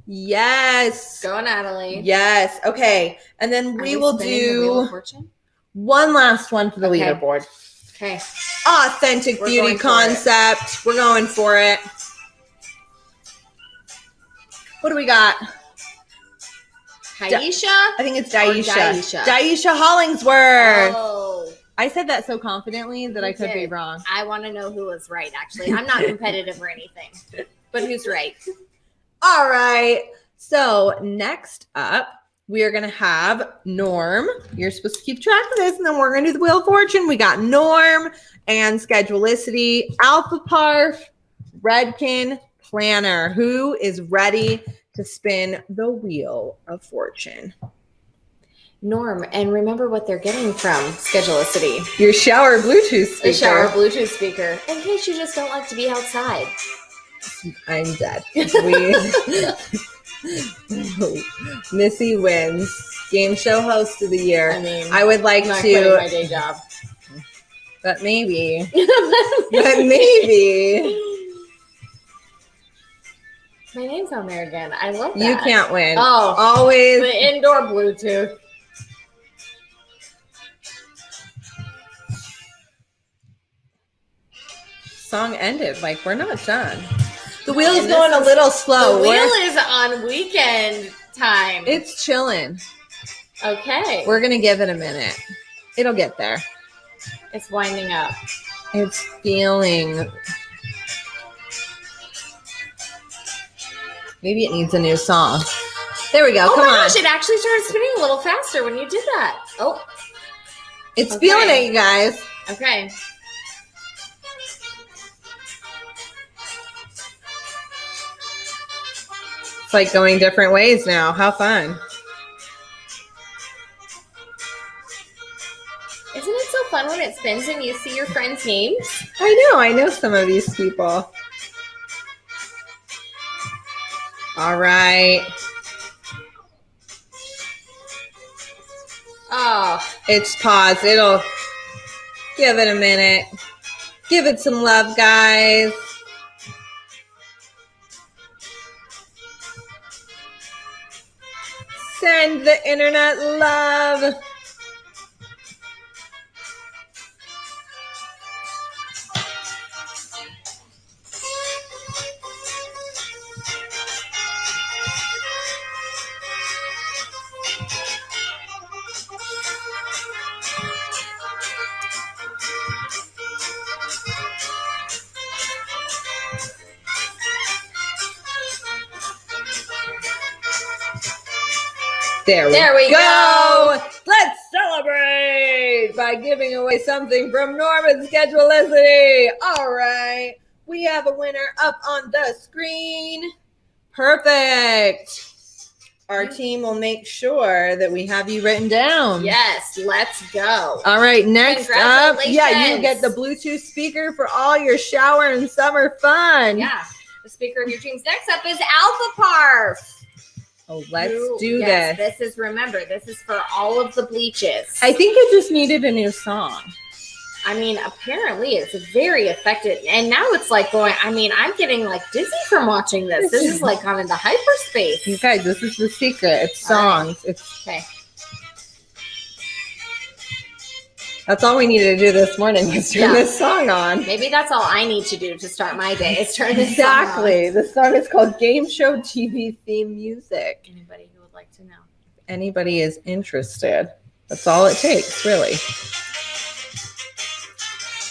Yes. Go, Natalie. Yes. Okay. And then we will spinning the Wheel of do Fortune? one last one for the Okay. leaderboard. Okay. Authentic We're beauty going for concept. We're going for it. What do we got? Taisha? I think it's Daisha. Daisha. Daisha Hollingsworth. Oh, I said that so confidently that I You could be did. wrong. I want to know who was right, actually. I'm not competitive or anything, but who's right? All right. So next up, we are going to have Norm. You're supposed to keep track of this, and then we're going to do the Wheel of Fortune. We got Norm and Schedulicity, Alpha Parf, Redkin, Planner. Who is ready to spin the Wheel of Fortune? Norm, and remember what they're getting from Schedulicity. Your shower Bluetooth speaker. A shower Bluetooth speaker. In case you just don't like to be outside. I'm dead. Missy wins. Game show host of the year. I mean, I would like I'm not quitting my to, day job. but maybe. But maybe. My name's on there again. I love that. You can't win. Oh, Always. the indoor Bluetooth. Song ended. Like, we're not done. The wheel is And this going a little slow. The wheel We're- is on weekend time. It's chilling. okay. We're going to give it a minute. It'll get there. It's winding up. It's feeling. Maybe it needs a new song. There we go. Oh Come my on. gosh, it actually started spinning a little faster when you did that. Oh, It's Okay. feeling it, you guys. okay. It's like going different ways now. How fun. Isn't it so fun when it spins and you see your friends' names? I know some of these people. All right. Oh, It's paused. It'll give it a minute. Give it some love, guys. Send the internet love. There we go. Let's celebrate by giving away something from Norman's Schedulicity. All right. We have a winner up on the screen. Perfect. Our team will make sure that we have you written down. yes, let's go. All right, next up, you Congratulations. get the Bluetooth speaker for all your shower and summer fun. Yeah, the speaker of your dreams. Next up is Alpha Parf. Oh, let's Ooh, do yes, this. This is for all of the bleaches. I think it just needed a new song. I mean, apparently it's very effective. And now it's like going, I mean, I'm getting like dizzy from watching this. This is like gone into hyperspace. You guys, this is the secret. It's All right. songs. It's Okay. That's all we needed to do this morning was turn Yeah. this song on. Maybe that's all I need to do to start my day is turn this Exactly. The song is called Game Show TV Theme Music. song on. Anybody who would like to know. Anybody is interested. That's all it takes, really.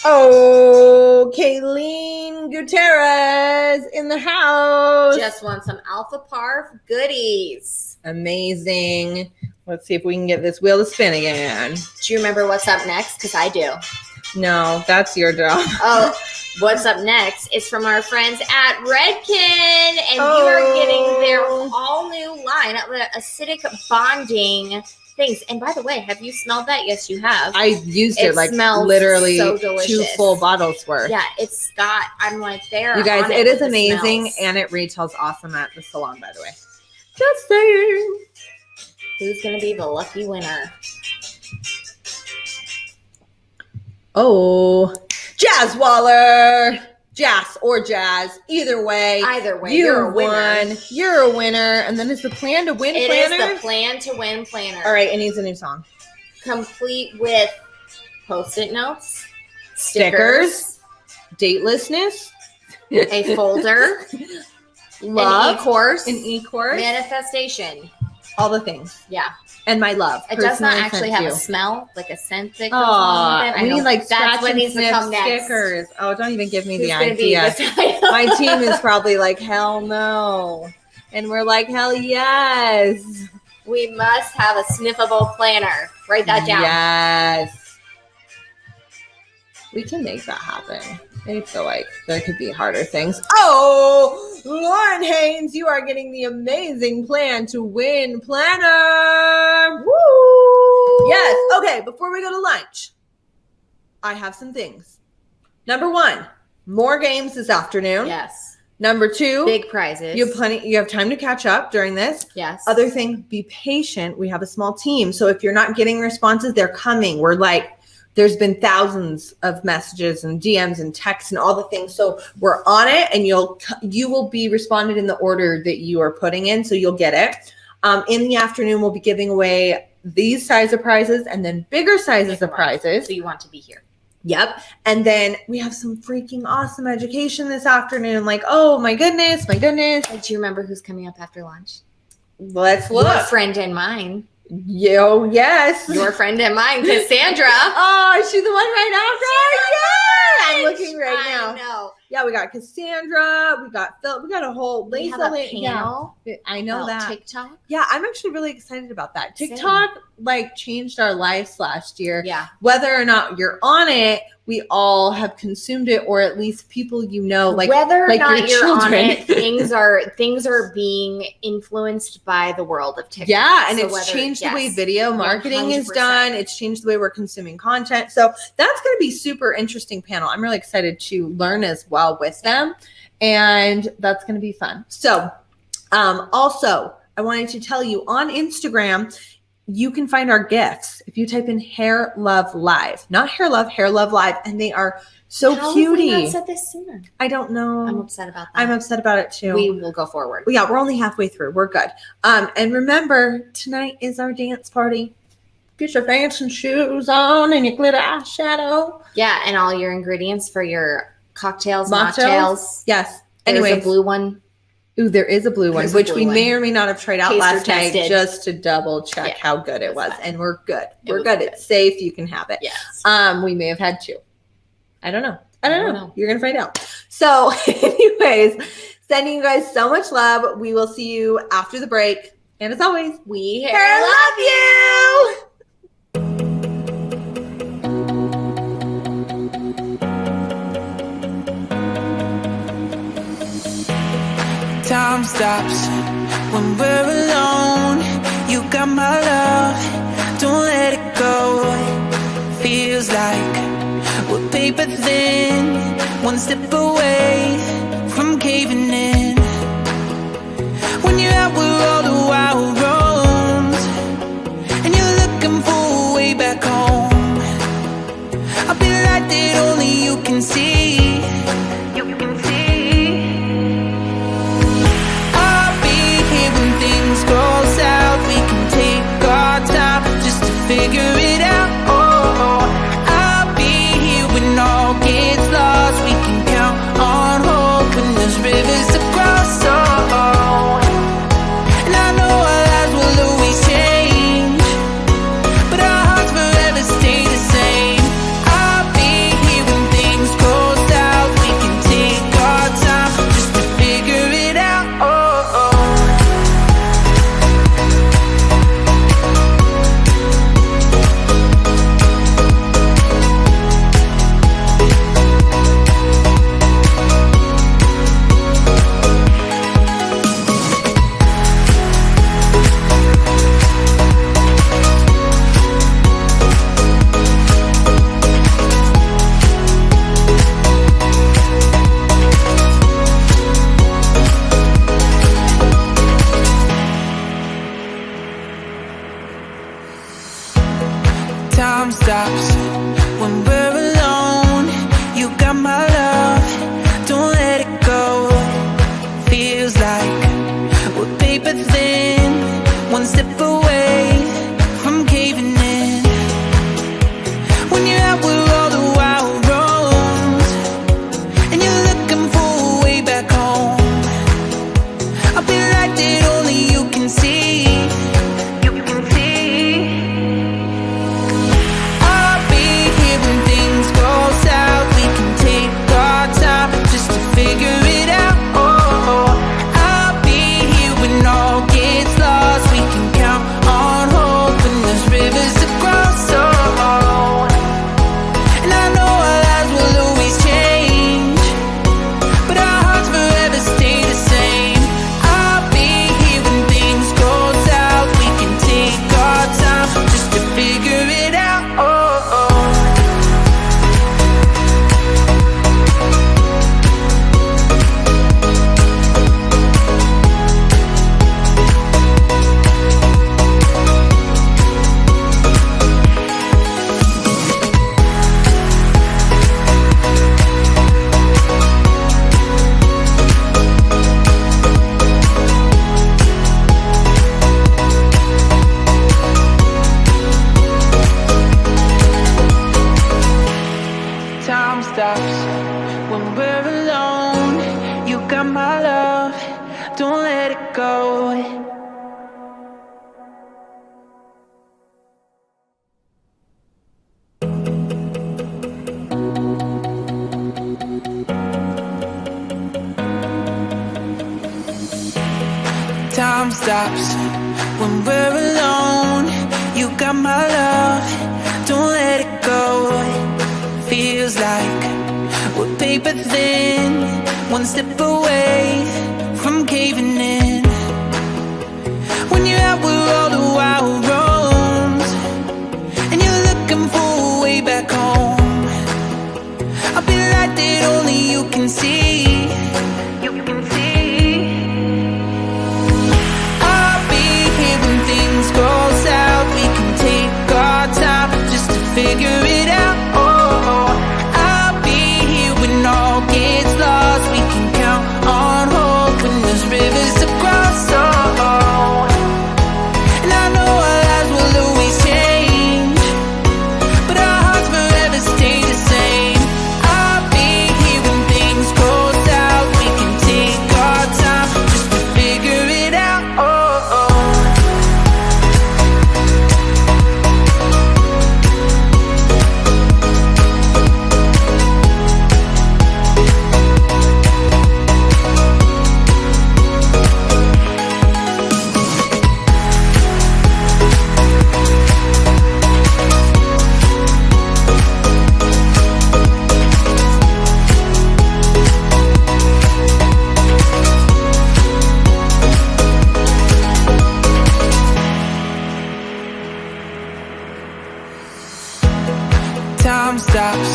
Oh, Kayleen Gutierrez in the house. Just want some Alpha Parf goodies. Amazing. Let's see if we can get this wheel to spin again. Do you remember what's up next? Because I do. No, that's your job. Oh, what's up next is from our friends at Redken, and you are getting their all new line of acidic bonding things. And by the way, have you smelled that? Yes, you have. I used it, It like smells literally so 2 delicious. full bottles worth. Yeah, it's got. I'm like there. You guys, on it is with the amazing smells. and it retails awesome at the salon, by the way. Just saying. Who's gonna be the lucky winner? Oh, Jazz Waller. Jazz or Jazz. Either way. Either way, you you're a winner. won. You're a winner. And then is the plan to win It is planner? the plan to win planner. All right, it needs a new song. Complete with post-it notes, Stickers, datelessness, a folder, love, an e-course, an e-course, manifestation. all the things. Yeah. And my love. It does not personally actually sent have to a you. smell, like a scent that goes along with it. I We know need like that's scratch what and needs to sniff come next. stickers. Oh, don't even give me Who's the gonna be idea. the title? My team is probably like, hell no. And we're like, hell yes. We must have a sniffable planner. Write that down. Yes. We can make that happen. I feel like there could be harder things. Oh, Lauren Haynes, you are getting the amazing plan to win planner. Woo! Yes. Okay, before we go to lunch, I have some things. Number 1, more games this afternoon. Yes. Number 2, Big prizes. you have time to catch up during this. Yes. Other thing, be patient. We have a small team. So if you're not getting responses, they're coming. We're like, there's been thousands of messages and DMs and texts and all the things. So we're on it, and you will be responded in the order that you are putting in. So you'll get it. In the afternoon, we'll be giving away these size of prizes and then bigger sizes of prizes. So you want to be here. Yep. And then we have some freaking awesome education this afternoon. Like, oh my goodness, my goodness. Do you remember who's coming up after lunch? Let's look. Your friend and mine. Yo, yes. Your friend and mine, Cassandra. Oh, is she the one right after? Yeah, I'm looking right I now. know. Yeah, we We got Cassandra. We got Phil. We got a whole We have a panel. Yeah, I know about that. TikTok. Yeah, I'm actually really excited about that. Same. TikTok like changed our lives last year. Yeah. Whether or not you're on it, we all have consumed it, or at least people like whether or like not your you're on children. it, things are being influenced by the world of TikTok. Yeah, and So it's whether- changed the way yes, video marketing is 100%. done. It's changed the way we're consuming content. So that's going to be super interesting panel. I'm really excited to learn as well with them, and that's going to be fun. So also, I wanted to tell you on Instagram, you can find our gifts if you type in Hair Love Live, not Hair Love Live, and they are so How cutie. have we not said this sooner? I don't know. I'm upset about that. I'm upset about it too. We will go forward. Well, yeah, we're only halfway through. We're good. And remember, tonight is our dance party. Get your fancy shoes on and your glitter eyeshadow. Yeah, and all your ingredients for your cocktails, Mocktails? mocktails. Yes. There's Anyway, a blue one. ooh, there is a blue one, There's a which blue we one. may or may not have tried out Taster last night tested. just to double check Yeah, how good it was. fine. And we're good. It We're was good. good. It's safe. You can have it. Yes. We may have had two. I don't know. I don't don't know. know. You're going to find out. So anyways, sending you guys so much love. We will see you after the break. And as always, We hair love you. Time stops when we're alone. You got my love, don't let it go. Feels like we're paper thin, one step away from caving in. When you're out with all the wild roams, and you're looking for a way back home, I'll be the light that only you can see. You can see. I'll be here when things go south. We can take our time just to figure it out. Oh, I'll be here when all gets lost. We can count on hope when there's rivers to cross. Oh, and I know our lives will always change, but our hearts forever stay the same. I'll be here when things go south. We can take our time just to figure it out. Oh. Time stops when we're alone. You got my love, don't let it go. Feels like we're paper thin, one step away from caving in. When you're out with all the wild roams, and you're looking for a way back home, I'll be the light that only you can see. You can see. I'll be here when things go south. We can take our time just to figure it out. Oh, I'll be here when all gets lost. We can count on hope when there's rivers to cross. Oh, and I know our lives will always change, but our hearts forever stay the same. I'll be here when things go south. We can take our time just to figure it out. Oh. Time stops when we're alone. You got my love, don't let it go. Time stops when we're alone. You got my love, don't let it go. Feels like we're paper thin, one step away from caving in. When you're out where all the wild roams, and you're looking for a way back home, I'll be the light that only you can see. I'll be here when things go south. We can take our time just to figure it out. I'll be here when all gets lost. We can count on hope when there's rivers to cross. And I know our lives will always change, but our hearts forever stay the same. I'll be here when things go south. We can take our time just to figure it out. Time stops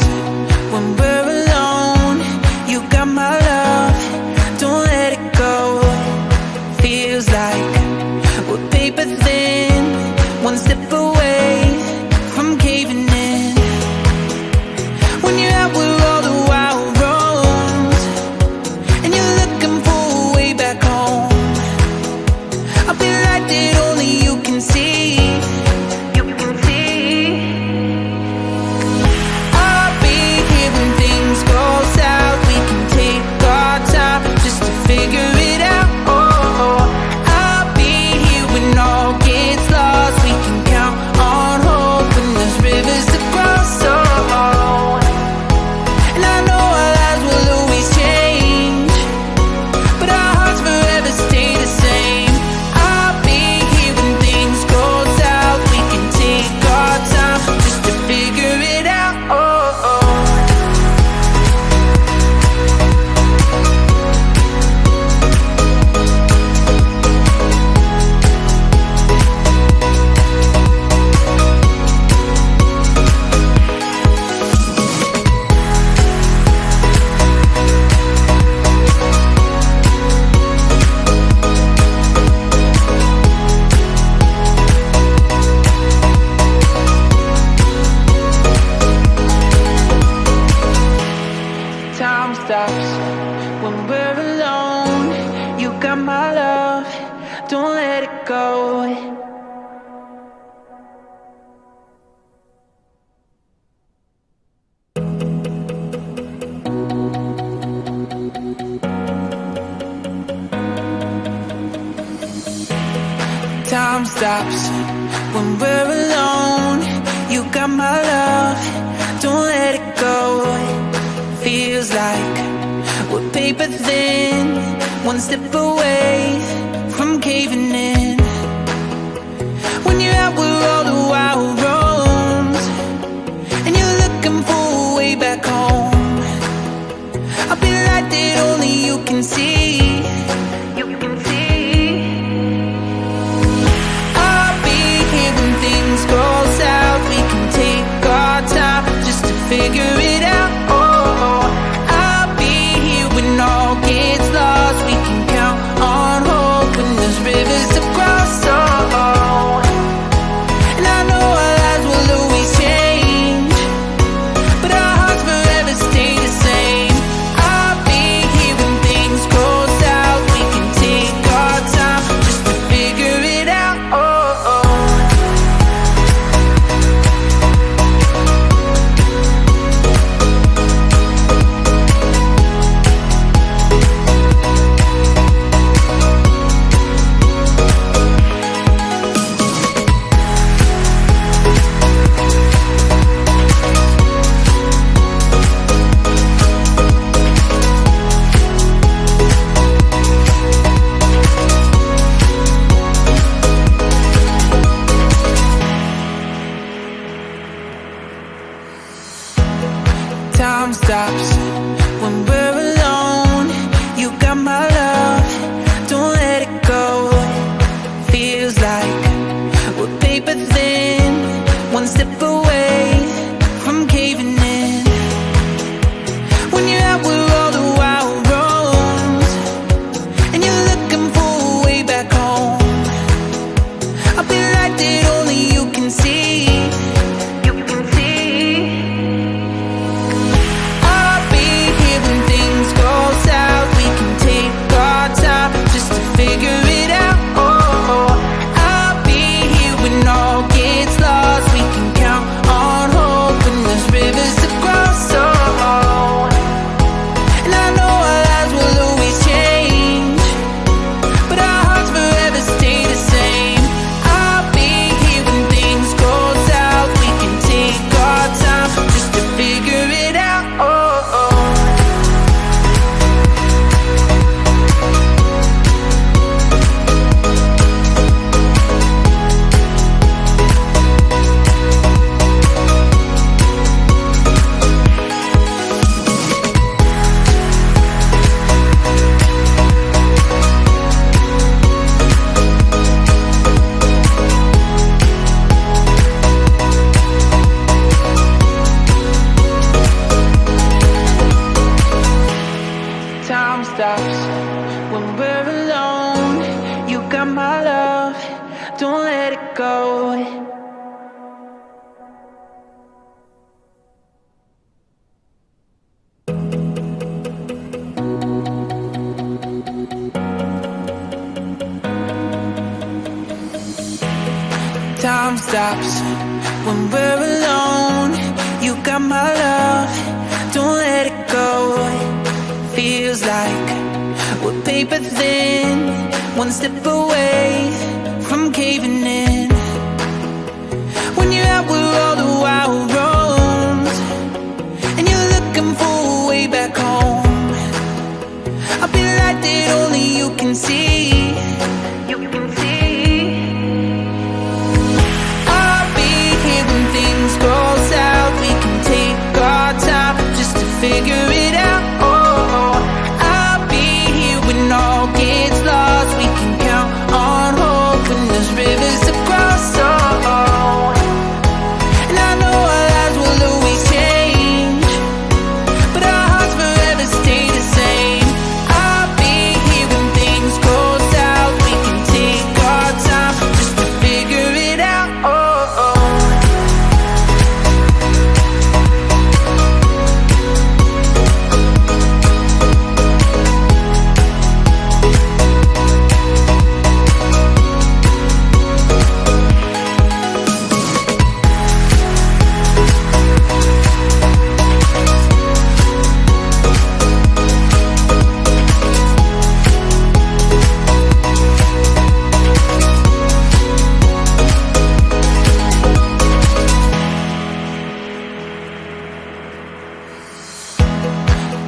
when we're alone. You got my love, don't let it go. Feels like we're paper thin, one step away from caving in. When you're out where all the wild roams, and you're looking for a way back home, I'll be the light that only you can see. Figure it out. I'll be here when all gets lost. We can count on hope when there's rivers to cross. And I know our lives will always change, but our hearts forever stay the same. I'll be here when things go south. We can take our time just to figure it out. Time stops when we're alone. You got my love, don't let it go. Time stops when we're alone. You got my love, don't let it go. Feels like we're paper thin, one step away from caving in. When you're out where all the wild roams, and you're looking for a way back home, I'll be the light that only you can see. I'll be here when things go south. We can take our time just to figure it out. I'll be here when all gets lost. We can count on hope when there's rivers to cross. And I know our lives will always change, but our hearts forever stay the same. I'll be here when things go south. We can take our time just to figure it out. Time stops when we're alone. You got my love, don't let it go. Feels like we're paper thin, one step away from caving in. When you're out with all the wild roads and you're looking for a way back home, I'll be like that only you can see. I'll be here when things go south. We can take our time just to figure it out. I'll be here when all gets lost. We can count on hope when there's rivers to cross. And I know our lives will always change, but our hearts forever stay the same. I'll be here when things go south. We can take our time just to figure it out. Time stops when we're alone. You got my love, don't let it go. Time stops when we're alone. You got my love, don't let it go. Feels like we're paper thin, one step away from caving in. When you're out with all the wild roads and you're looking for a way back home, I'll be like that only you can see. I'll be here when things go south. We can take our time just to figure it out. I'll be here when all gets lost. We can count on hope when there's rivers to cross. And I know our lives will always change, but our hearts forever stay the same. I'll be here when things go south. We can take our time just to figure it out.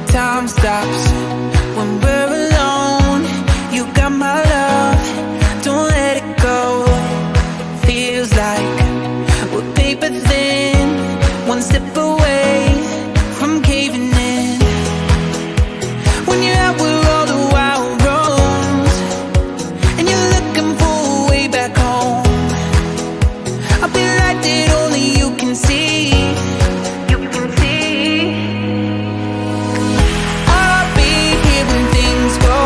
Time stops when we're alone. You got my love, don't let it go. Feels like we're paper thin, one step away from caving in. When you're out with all the wild roads and you're looking for a way back home, I'll be like that only you can see. I'll be here when things go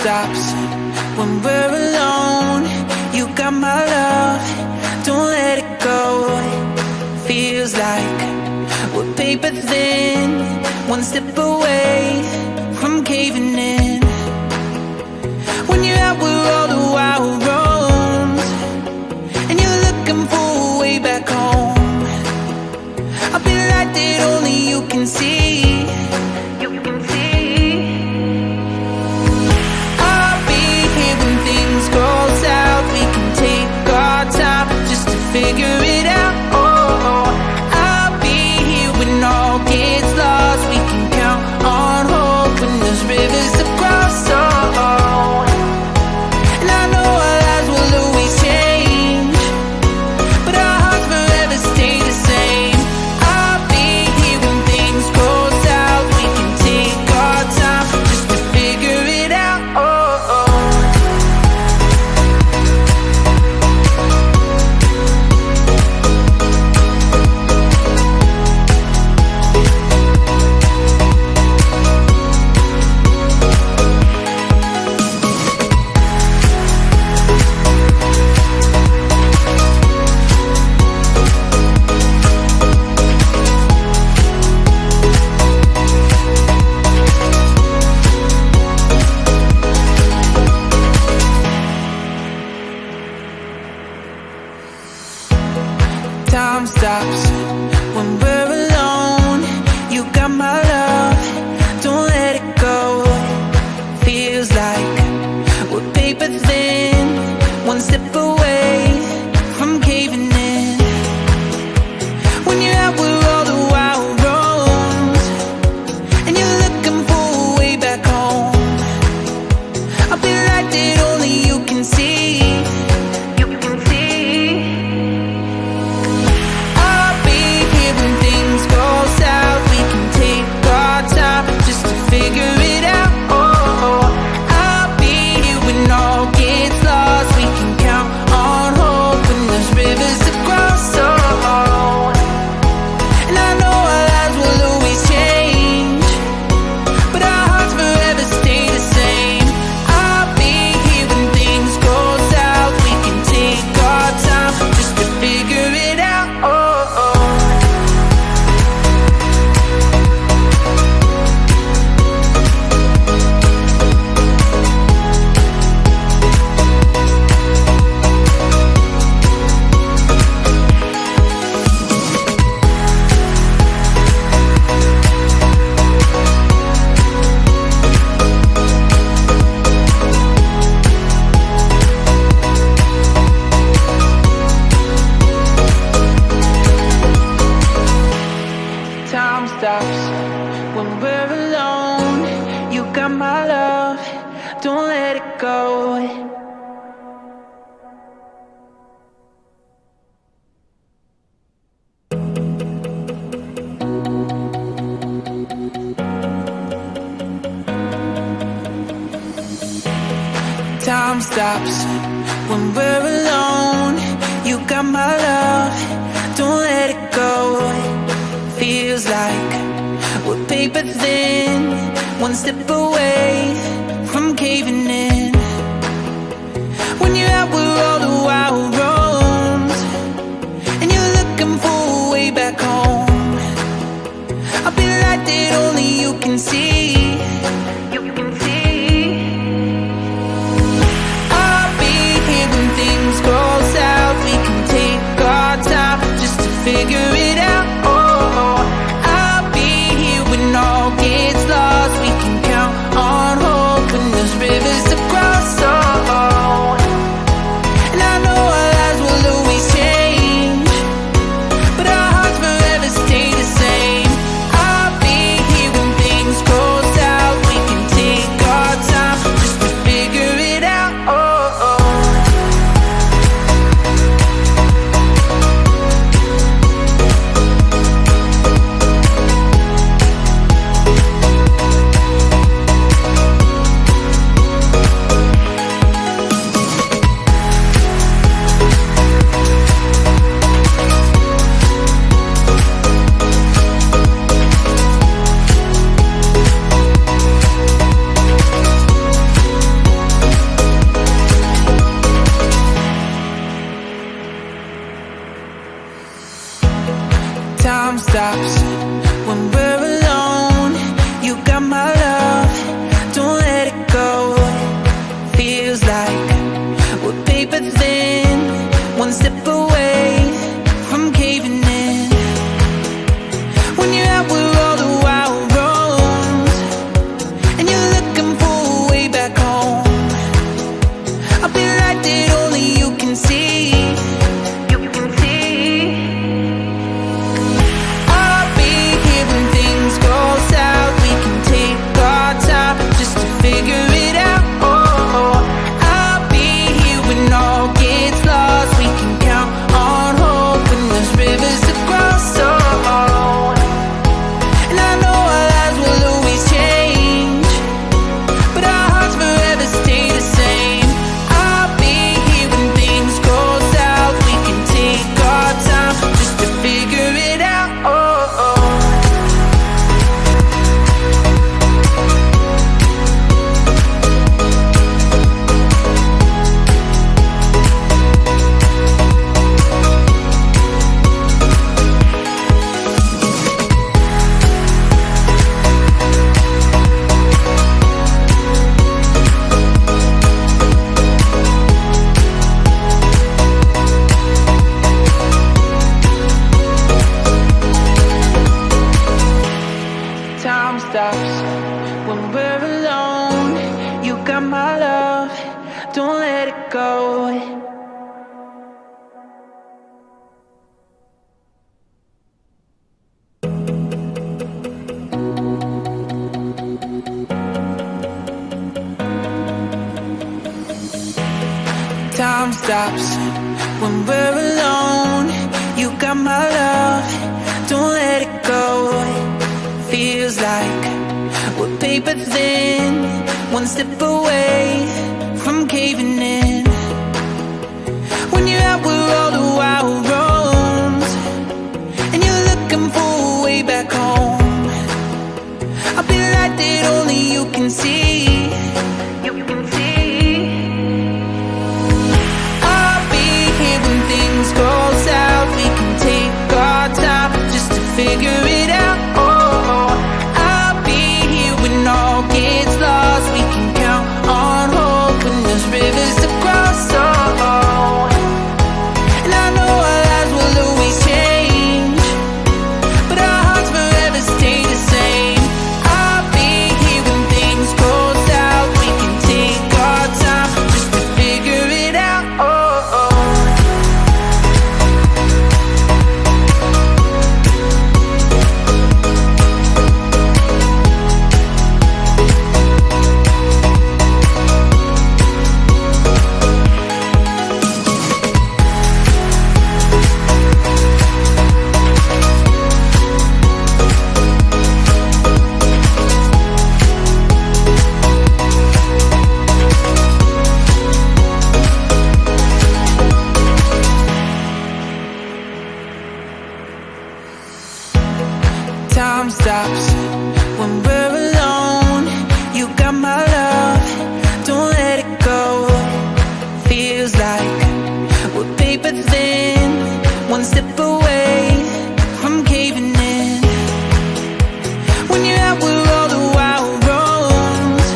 stops when we're alone. You got my love, don't let it go. Feels like we're paper thin, one step away from caving in. When you're out with all the wild roams, and you're looking for a way back home, I'll be the light that only you can see. I'll be here when things go south. We can take our time just to figure it out. I'll be here when all gets lost. We can count on hope when there's rivers to cross. And I know our lives will always change, but our hearts forever stay the same. I'll be here when things go south. We can take our time just to figure it out. Time stops when we're alone. You got my love, don't let it go. Feels like we're paper thin, one step away from caving in. When you're out with all the wild roams, and you're looking for a way back home, I'll be the light that only you can see. I'll be here when things go south. We can take our time just to figure it out. I'll be here when all gets lost. We can count on hope when there's rivers to cross. And I know our lives will always change, but our hearts forever stay the same. I'll be here when things go south. We can take our time just to figure it out. Time stops when we're alone. You got my love, don't let it go. Time stops when we're alone. You got my love, don't let it go. Feels like we're paper thin, one step away from caving in. When you're out with all the wild roams, and you're looking for a way back home, I'll be the light that only you can see. I'll be here when things go south. We can take our time just to figure it out. I'll be here when all gets lost. We can count on hope when there's rivers to cross. And I know our lives will always change, but our hearts forever stay the same. I'll be here when things go south. We can take our time just to figure it out. Time stops when we're alone. You got my love, don't let it go. Feels like we're paper thin, one step away from caving in. When you're out with all the wild roads and you're looking for a way back home, I'll be like that only you can see. You can see. I'll be here when things go south. We can take our time just to figure it out. Oh, I'll be here when all gets lost. We can count on hope when there's rivers to cross. Oh, and I know our lives will always change, but our hearts forever stay the same. I'll be here when things go south. We can take our time just to figure it out. Oh, time stops when we're alone. You got my love, don't let it go. Time stops when we're alone. You got my love, don't let it go. Feels like we're paper thin, one step away from caving in. When you're out with all the wild roads and you're looking for a way back home, I'll be like that only you can see. You can see. I'll be here when things go south. We can take our time just to figure it out. Oh, I'll be here when all gets lost. We can count on hope when there's rivers to cross. Oh, and I know our lives will always change, but our hearts forever stay the same. I'll be here when things go south. We can take our time just to figure it out. Time stops when we're alone. You got my love, don't let it go. Feels like we're paper thin, one step away from caving in. When you're out with all the wild roads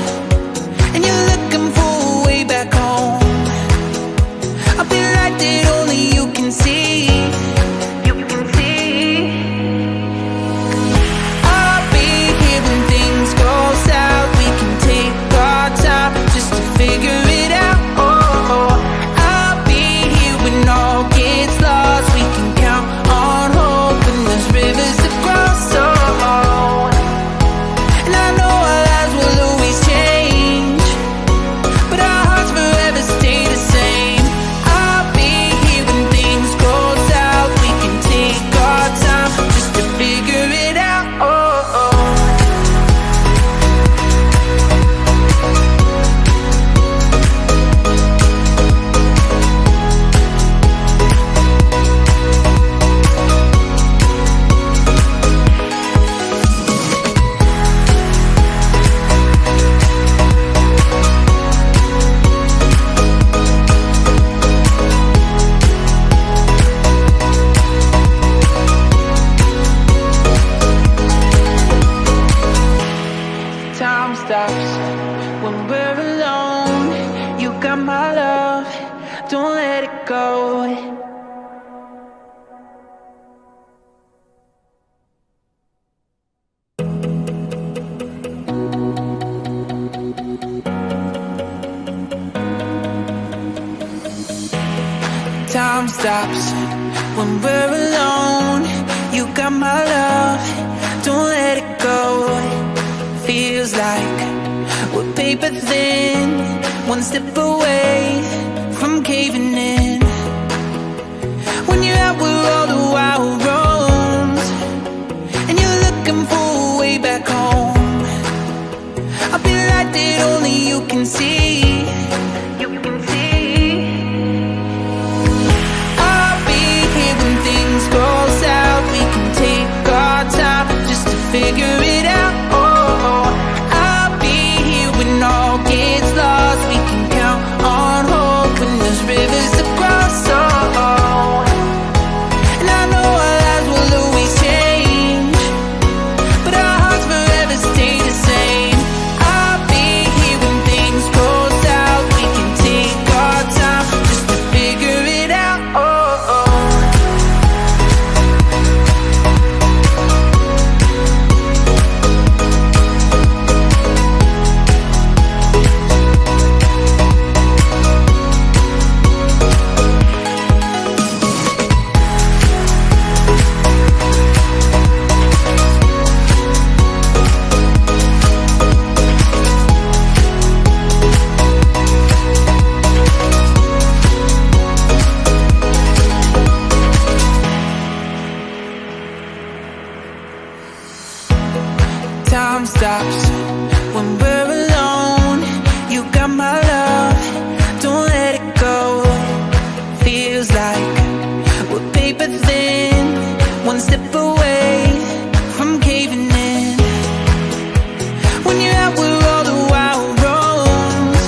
and you're looking for a way back home, I'll be like that only you can see. You can see. I'll be here when things go south. We can take our time just to figure it out. Oh, I'll be here when all gets lost. We can count Time stops when we're alone. You got my love, don't let it go. Feels like we're paper thin, one step away from caving in. When you're out where all the wild roams, and you're looking for a way back home, I'll be light that only you can see. Figure it out, oh, I'll be here when all gets lost. We can count on hope when there's rivers to cross, oh. And I know our lives will always change, but our hearts forever stay the same. I'll be here when things go south. We can take our time just to figure it out, oh, oh. Time stops when we're alone. You got my love, don't let it go. Feels like we're paper thin, one step away from caving in. When you're out where all the wild roams,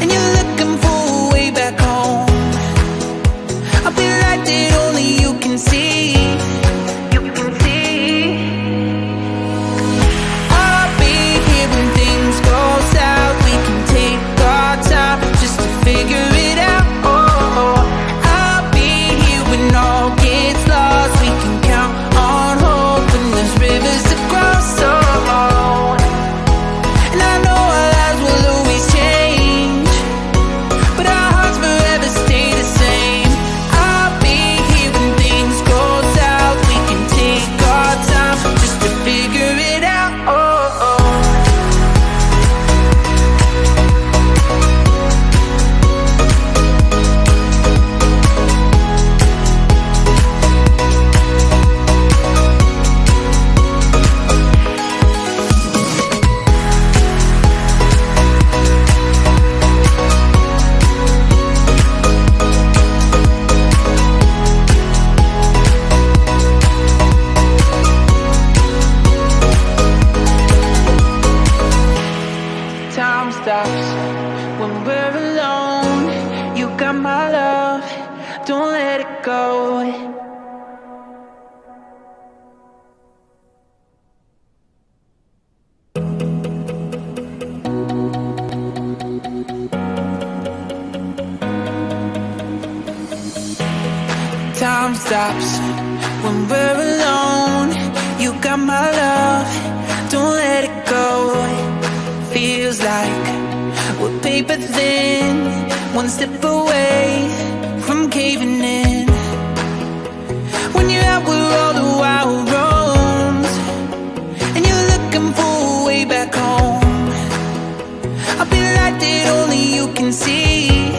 and you're looking for a way back home, I'll be light that only you can see. Figure it out, oh, I'll be here when all gets lost. We can count on hope when there's rivers to cross, oh. And I know our lives will always change, but our hearts forever stay the same. I'll be here when things go south. We can take our time just to figure it out, oh, oh. Time stops when we're alone. You got my love, don't let it go. Time stops when we're alone. You got my love, don't let it go. Feels like we're paper thin, one step away from caving in. When you're out where all the wild roams, and you're looking for a way back home, I'll be light that only you can see.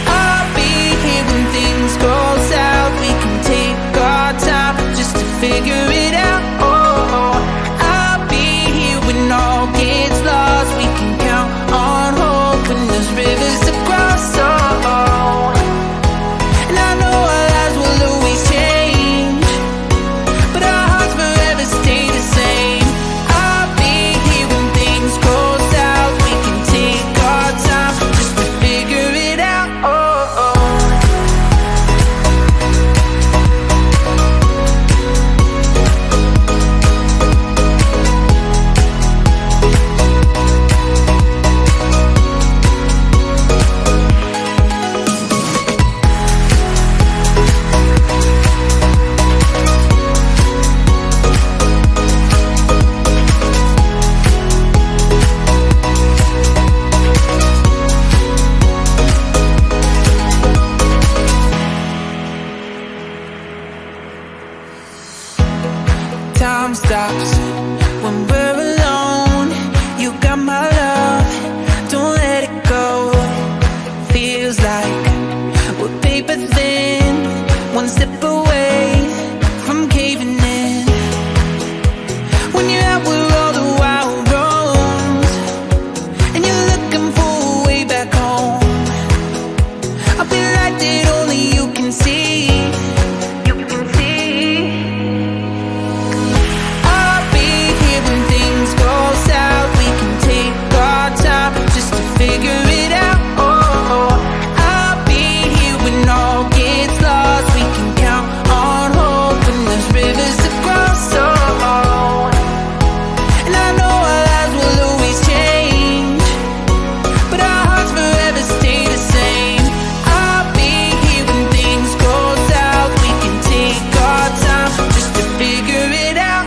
I'll be here when things go south. We can take our time just to figure it out, oh. I'll be here when all gets lost. We can count on hope when there's rivers to cross, oh. And I know our lives will always change, but our hearts forever stay the same. I'll be here when things go south. We can take our time just to figure it out, oh, oh. light that only you can see. I'll be here when things go south. We can take our time just to figure it out. I'll be here when all gets lost. We can count on hope when there's rivers to cross. And I know our lives will always change, but our hearts forever stay the same. I'll be here when things go south. We can take our time just to figure it out.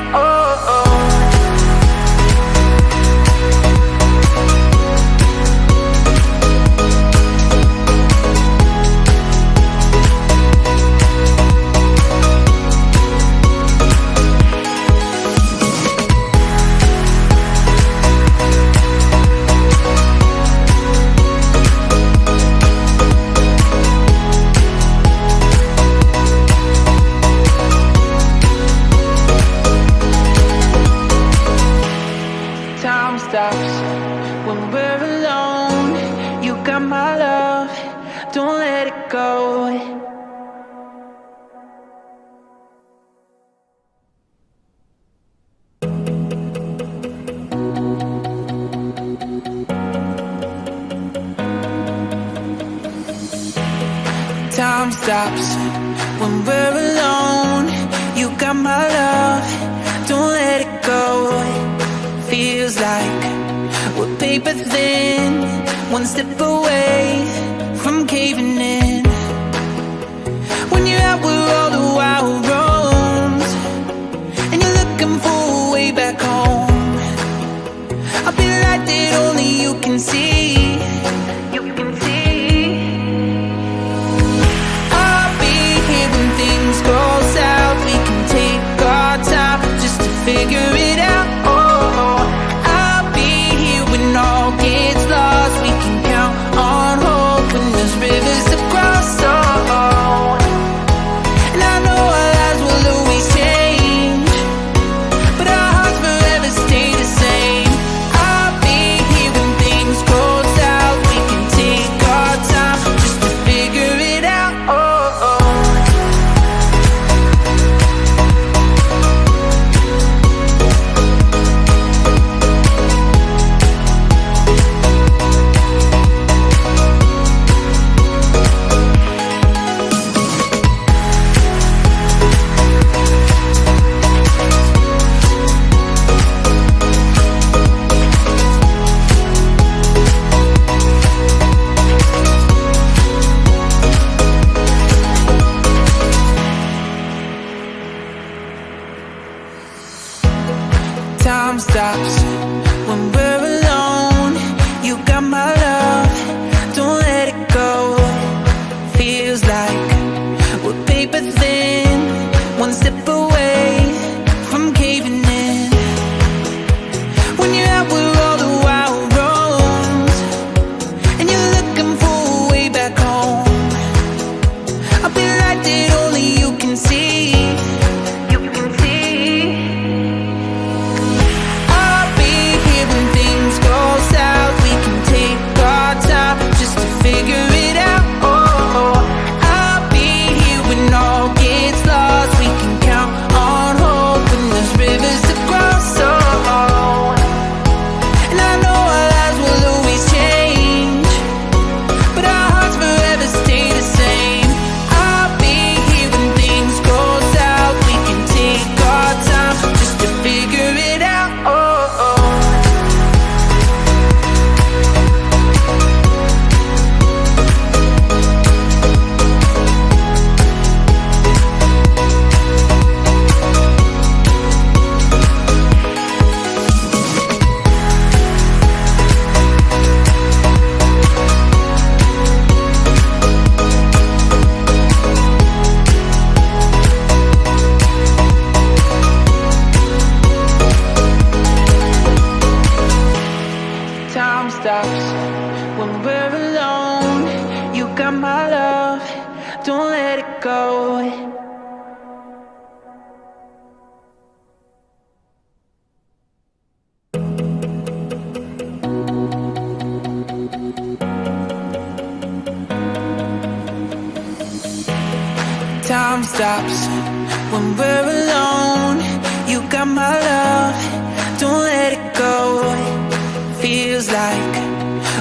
Time stops when we're alone. You got my love, don't let it go. Time stops when we're alone. You got my love, don't let it go. Feels like we're paper thin, one step away from caving in. When you're out where all the wild roams, and you're looking for a way back home, I'll be the light that only you can see. I'll be here when things go south. We can take our time just to figure it out. I'll be here when all gets lost. We can count on hope when there's rivers to cross. And I know our lives will always change, but our hearts forever stay the same. I'll be here when things go south. We can take our time just to figure it out. Time stops when we're alone. You got my love, don't let it go. Feels like we're paper thin, one step away from caving in. When you're out where all the wild roams, and you're looking for a way back home, I'll be the light that only you can see. I'll be here when things go south. We can take our time just to figure it out. I'll be here when all gets lost. We can count on hope when there's rivers to cross. And I know our lives will always change, but our hearts forever stay the same. I'll be here when things go south. We can take our time just to figure it out. Time stops when we're alone. You got my love, don't let it go. Time stops when we're alone. You got my love, don't let it go. Feels like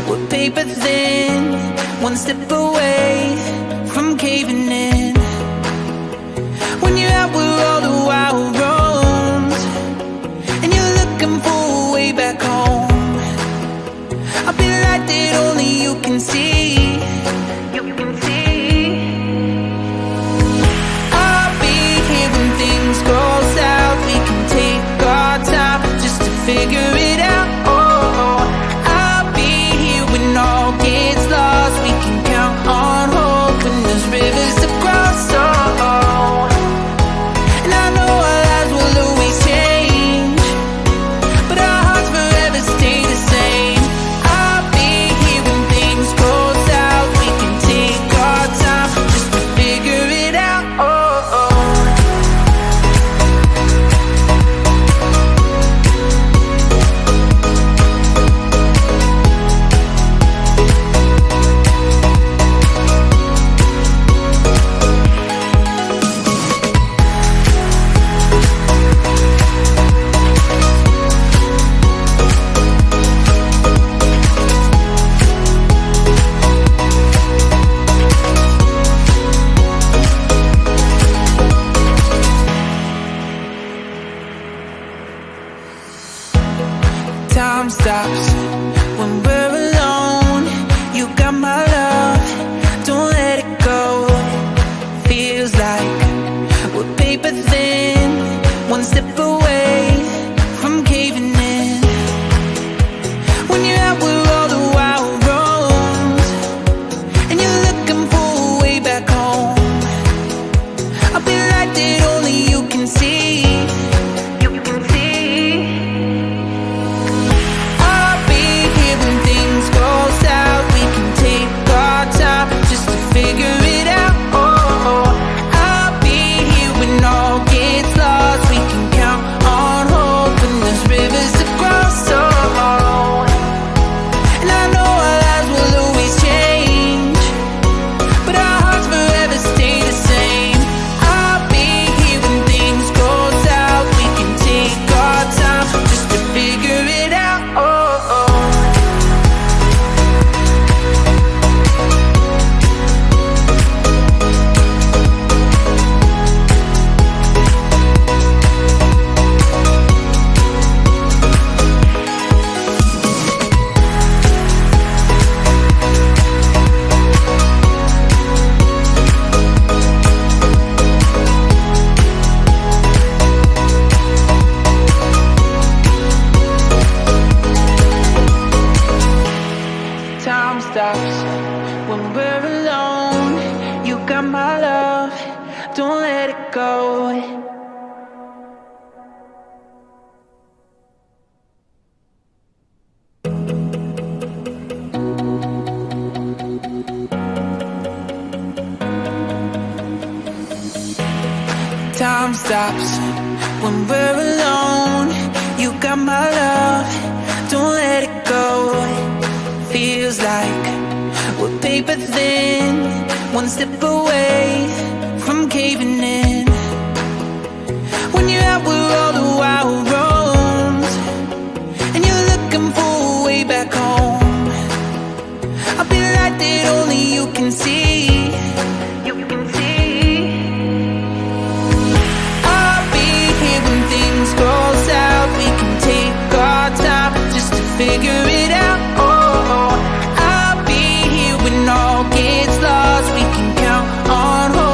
we're paper thin, one step away from caving in. When you're out with all the wild roams, and you're looking for a way back home, I'll be the light that only you can see. I'll be here when things go south. We can take our time just to figure it out. I'll be here when all gets lost. We can count on hope when there's rivers to cross. And I know our lives will always change, but our hearts forever stay the same. I'll be here when things go south. We can take our time just to figure it out. Time stops when we're alone. You got my love, don't let it go. Feels like we're paper thin, one step away from caving in. When you're out with all the wild roams, and you're looking for a way back home, I'll be the light that only you can see. Figure it out. I'll be here when all gets lost. We can count on hope when there's rivers to cross. And I know our lives will always change, but our hearts forever stay the same. I'll be here when things go south. We can take our time just to figure it out. Time stops when we're alone. You got my love, don't let it go. Time stops when we're alone. You got my love, don't let it go. Feels like we're paper thin, one step away from caving in. When you're out with all the wild roams, and you're looking for a way back home, I'll be the light that only you can see. I'll be here when things go south. We can take our time just to figure it out. I'll be here when all gets lost. We can count on hope.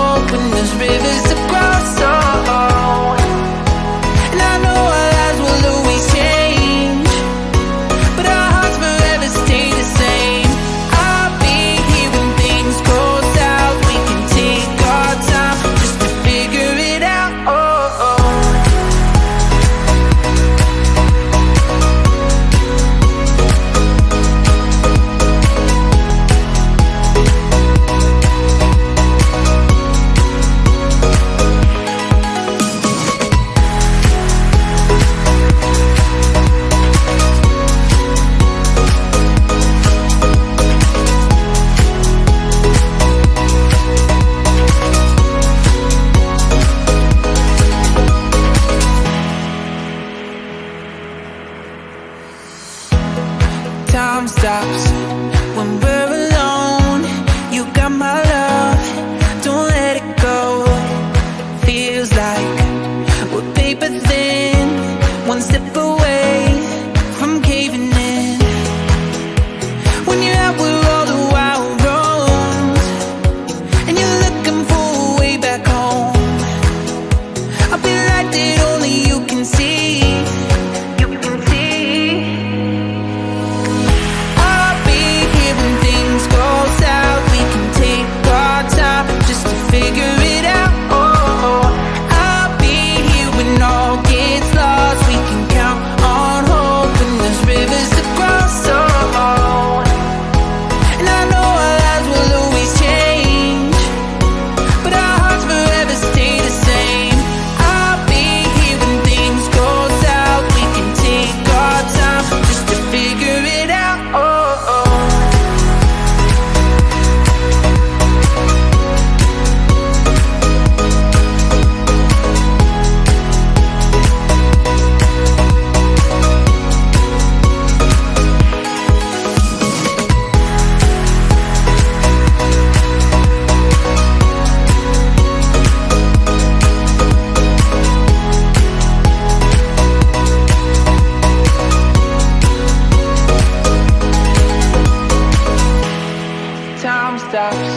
Time stops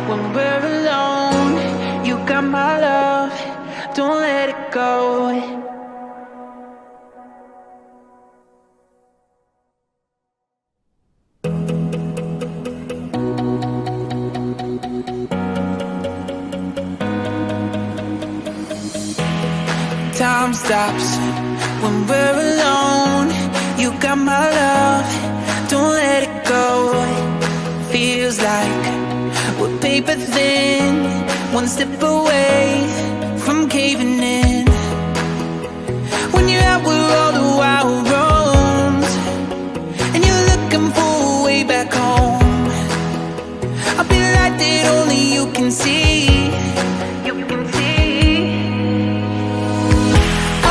when we're alone. You got my love, don't let it go. Time stops when we're alone. You got my love, don't let it go. Feels like we're paper thin, one step away from caving in. When you're out where all the wild roams, and you're looking for a way back home, I'll be the light that only you can see. You can see.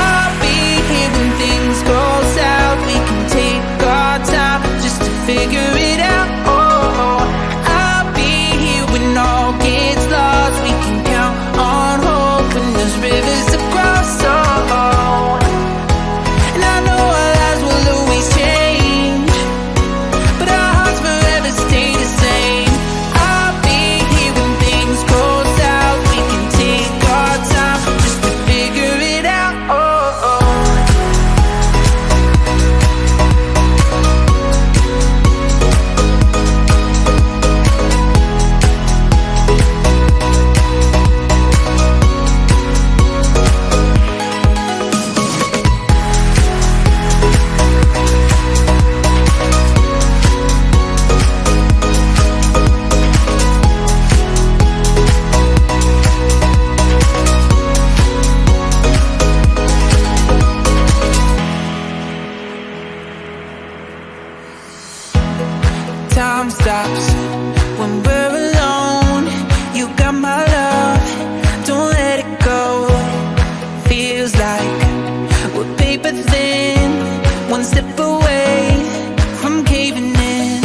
I'll be here when things go south. We can take our time just to figure it out. Oh, I'll be here when all gets lost. We can count on hope when there's rivers to cross. Oh, and I know our lives will always change, but our hearts forever stay the same. I'll be here when things go south. We can take our time just to figure it out. Time stops when we're alone. You got my love, don't let it go. Feels like we're paper thin, one step away from caving in.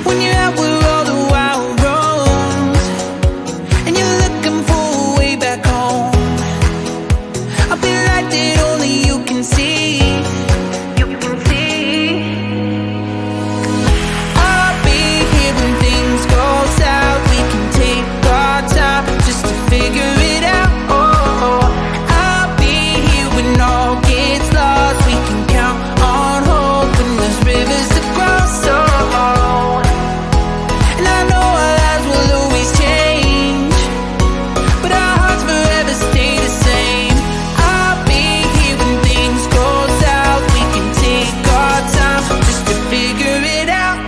When you're out where all the wild roams, and you're looking for a way back home, I'll be the light that only you can see. You can see. I'll be here when things go south. We can take our time just to figure it out. Oh, I'll be here when all gets lost. We can count on hope when there's rivers to cross. Oh, and I know our lives will always change, but our hearts forever stay the same. I'll be here when things go south. We can take our time just to figure it out.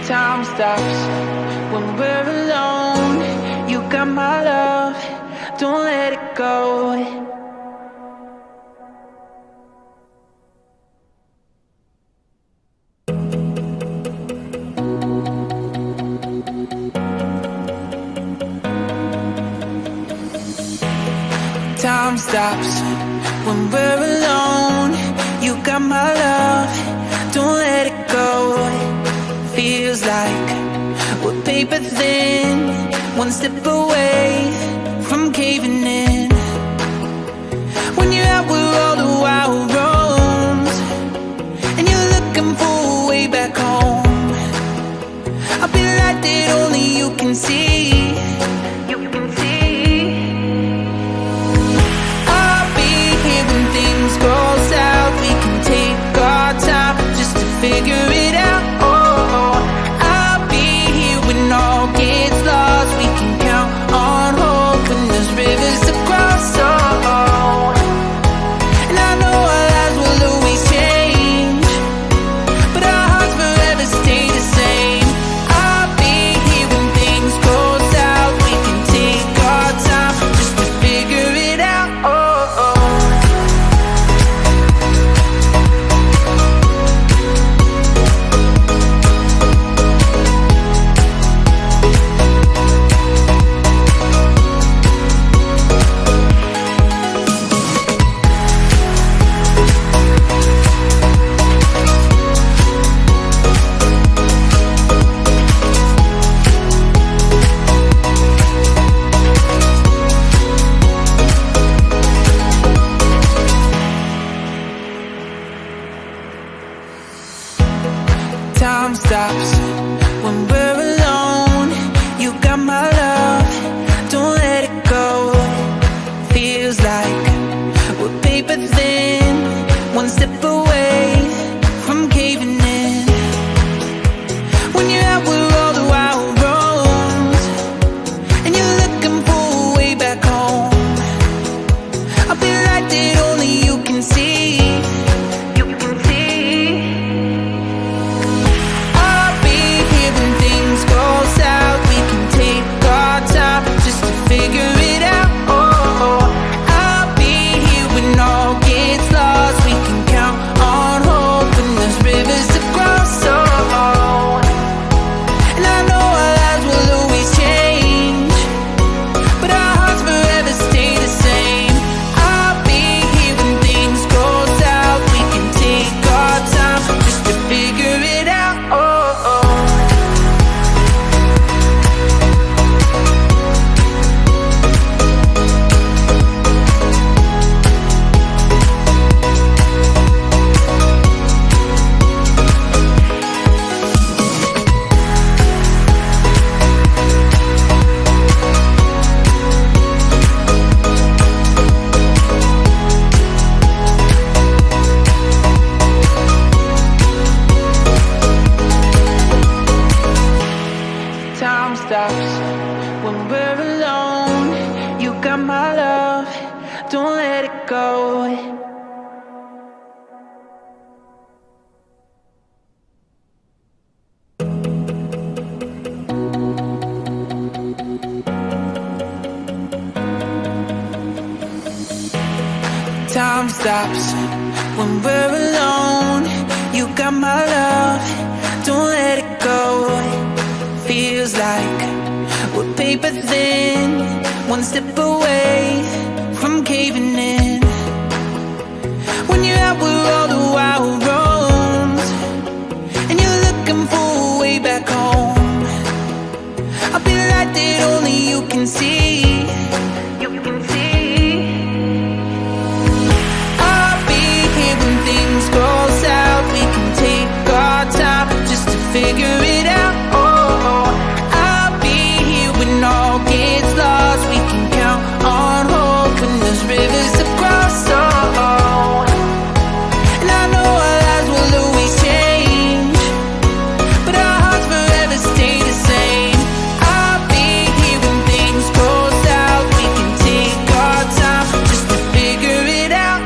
Time stops when we're alone. You got my love, don't let it go. Time stops when we're alone. You got my love, don't let it go. Feels like we're paper thin, one step away from caving in. When you're out where all the wild roams, and you're looking for a way back home, I'll be the light that only you can see. You can see. I'll be here when things go south. We can take our time just to figure it out. Oh, I'll be here when all gets lost. We can count on hope when there's rivers to cross. Oh, and I know our lives will always change, but our hearts forever stay the same. I'll be here when things go stops when we're alone. You got my love, don't let it go. Feels like we're paper thin, one step away from caving in. When you're out with all the wild roads and you're looking for a way back home, I'll be light that only you can see. You can see. I'll be here when things go south. We can take our time just to figure it out. Oh, I'll be here when all gets lost. We can count on hope when there's rivers to cross. Oh, and I know our lives will always change, but our hearts forever stay the same. I'll be here when things go south. We can take our time just to figure it out. Time stops when we're alone. You got my love, don't let it go. Time stops when we're alone. You got my love, don't let it go. Feels like we're paper thin, one step away from caving in. When you're out with all the wild roads and you're looking for a way back home, I'll be the light that only you can see. You can see. I'll be here when things go south. We can take our time just to figure it out. I'll be here when all gets lost. We can count on hope when there's rivers to cross. And I know our lives will always change, but our hearts forever stay the same. I'll be here when things go south. We can take our time just to figure it out.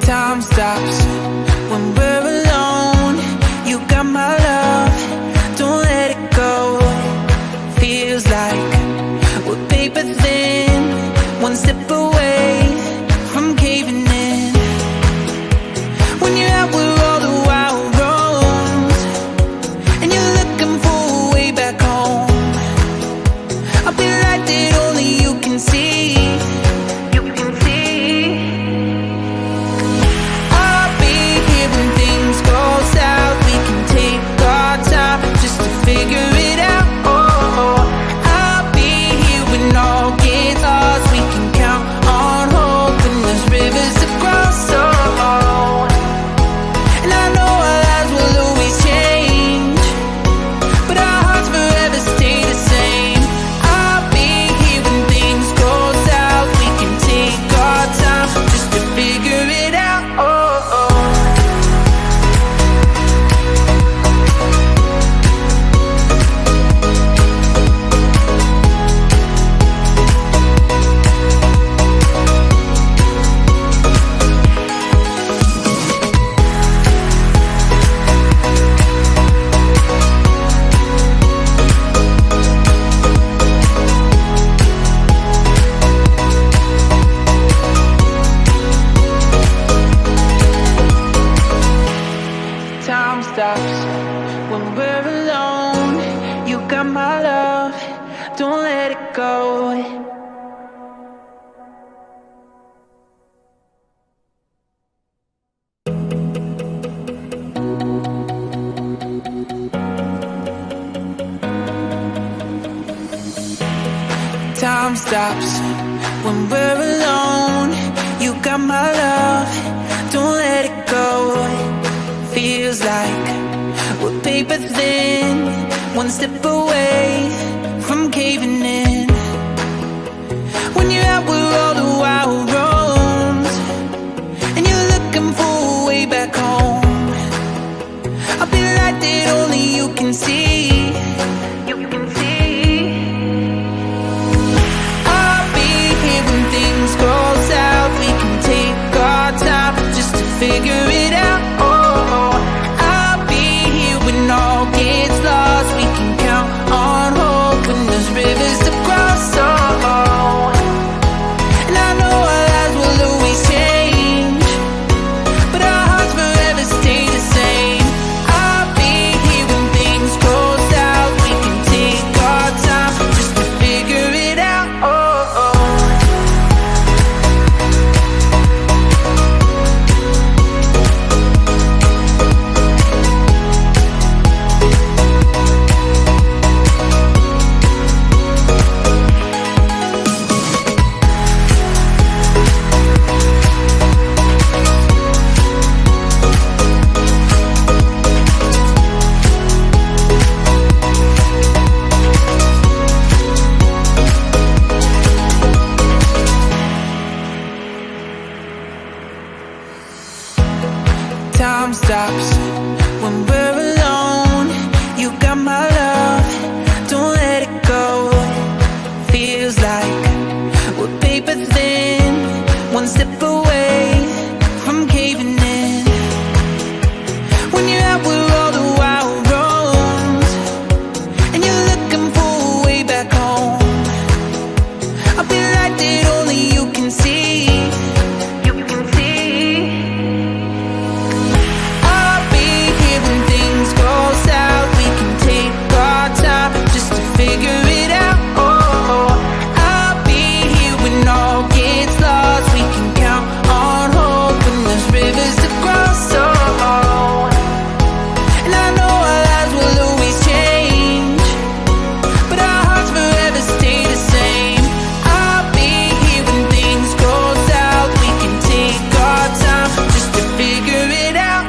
Time stops when we're alone. You got my love, don't let it go. Feels like we're paper thin, one step away from caving in. When you're out with all the wild roads and you're looking for a way back home, I'll be the light that only you can see. You can see. I'll be here when things Time stops when we're alone. You got my love, don't let it go. Feels like we're paper thin, one step away from caving in. When you're out with all the wild roams, and you're looking for a way back home, I'll be the light that only you can see. You can see. I'll be here when things go south. We can take our time just to figure it out. Oh, I'll be here when all gets lost. We can count on hope when there's rivers to cross. Oh, and I know our lives will always change, but our hearts forever stay the same. I'll be here when things go south. We can take our time just to figure it out. Time stops when we're alone. You got my love, don't let it go. Feels like we're paper thin, one step away from caving in. When you're out with all the wild roams, and you're looking for a way back home, I'll be the light that only you can see. You can see. I'll be here when things go south. We can take our time just to figure it out. Oh, I'll be here when all gets lost. We can count on hope when there's rivers to cross. Oh, and I know our lives will always change, but our hearts forever stay the same. I'll be here when things go south. We can take our time just to figure it out.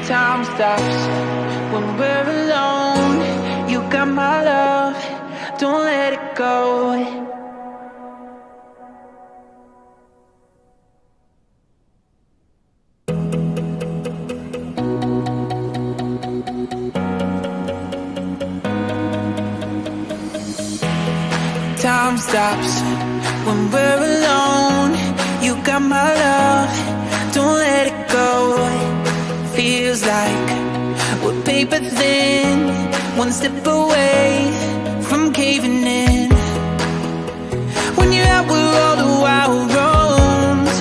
Time stops when we're alone. You got my love, don't let it go. Time stops when we're alone. You got my love, don't let it go. Feels like we're paper thin, one step away from caving in. When you're out with all the wild roams,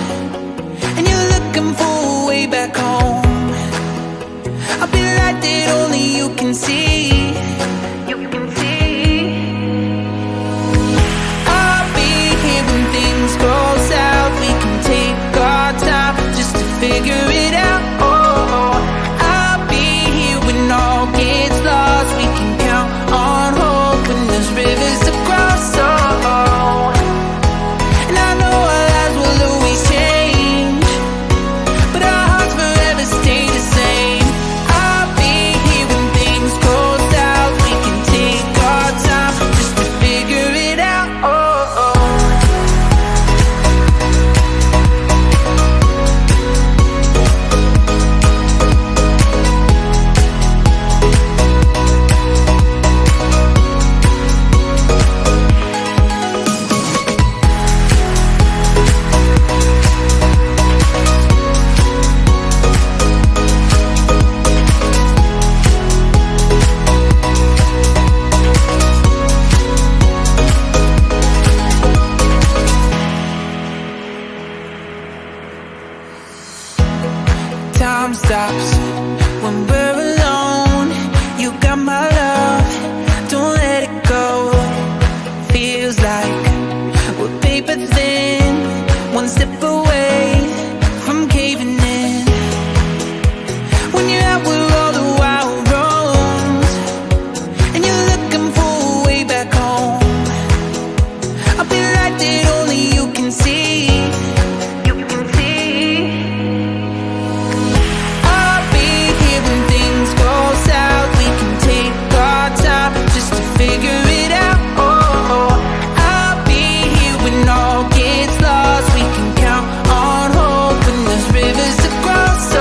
and you're looking for a way back home, I'll be the light that only you can see. You can see. I'll be here when things go south. We can take our time just to figure it out. Oh, I'll be here when all gets lost. We can count on hope when there's rivers to cross. Oh, Time stops when we're alone. You got my love, don't let it go. Feels like we're paper thin, one step away from caving in. When you're out with all the wild roads and you're looking for a way back home, I'll be light that only you can see. I'll be here when things go south. We can take our time just to figure it out. I'll be here when all gets lost. We can count on hope when there's rivers to cross.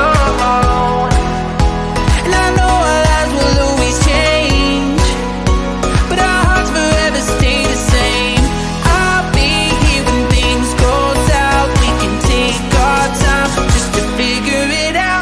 And I know our lives will always change, but our hearts forever stay the same. I'll be here when things go south. We can take our time just to figure it out.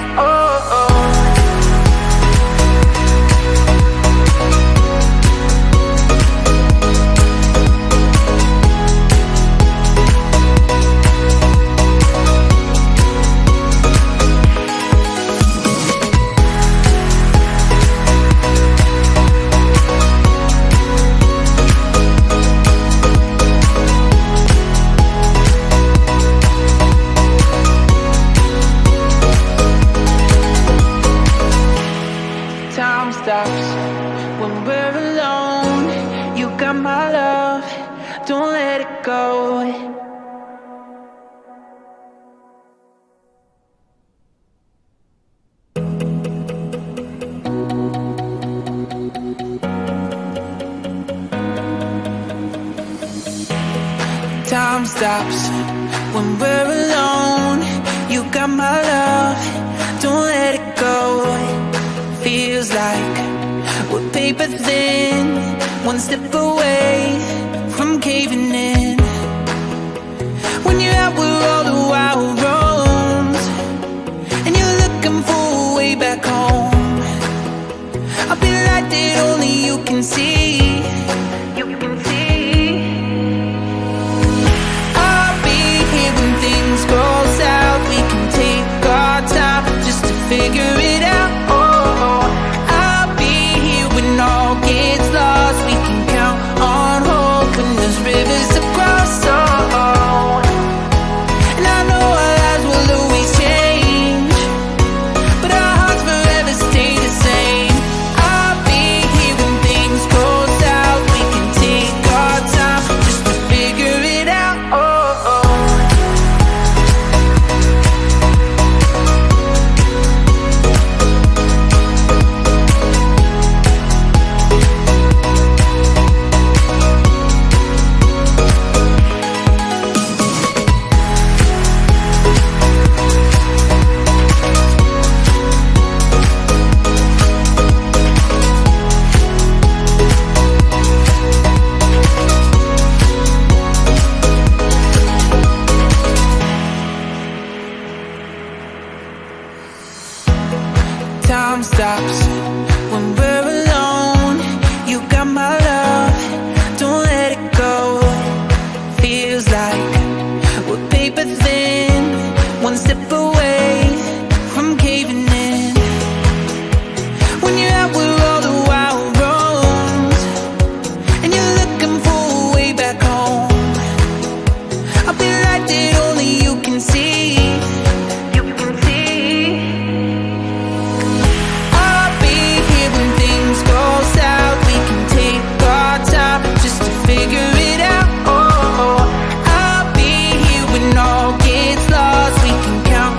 Time stops when we're alone. You got my love, don't let it go. Time stops when we're alone. You got my love, don't let it go. Feels like we're paper thin, one step away from caving in. When you're out with all the wild roads and you're looking for a way back home, I'll be light that only you can see. I'll be here when things go south. We can take our time just to figure it out. I'll be here when all gets lost. We can count on hope when there's rivers to cross. And I know our lives will always change, but our hearts forever stay the same. I'll be here when things go south. We can take our time just to figure it out. Time stops when we're alone. You got my love, don't let it go. Feels like we're paper thin, one step away from caving in. When you're out with all the wild roads and you're looking for a way back home, I'll be light that only you can see. I'll be here when things go south. We can take our time just to figure it out. I'll be here when all gets lost. We can count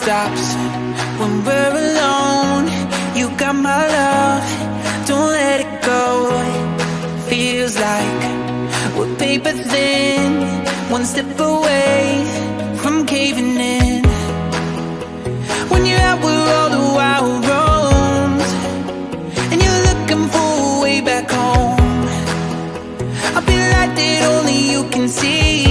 stops when we're alone. You got my love, don't let it go. Feels like we're paper thin, one step away from caving in. When you're out where all the wild roams, and you're looking for a way back home, I'll be the light that only you can see.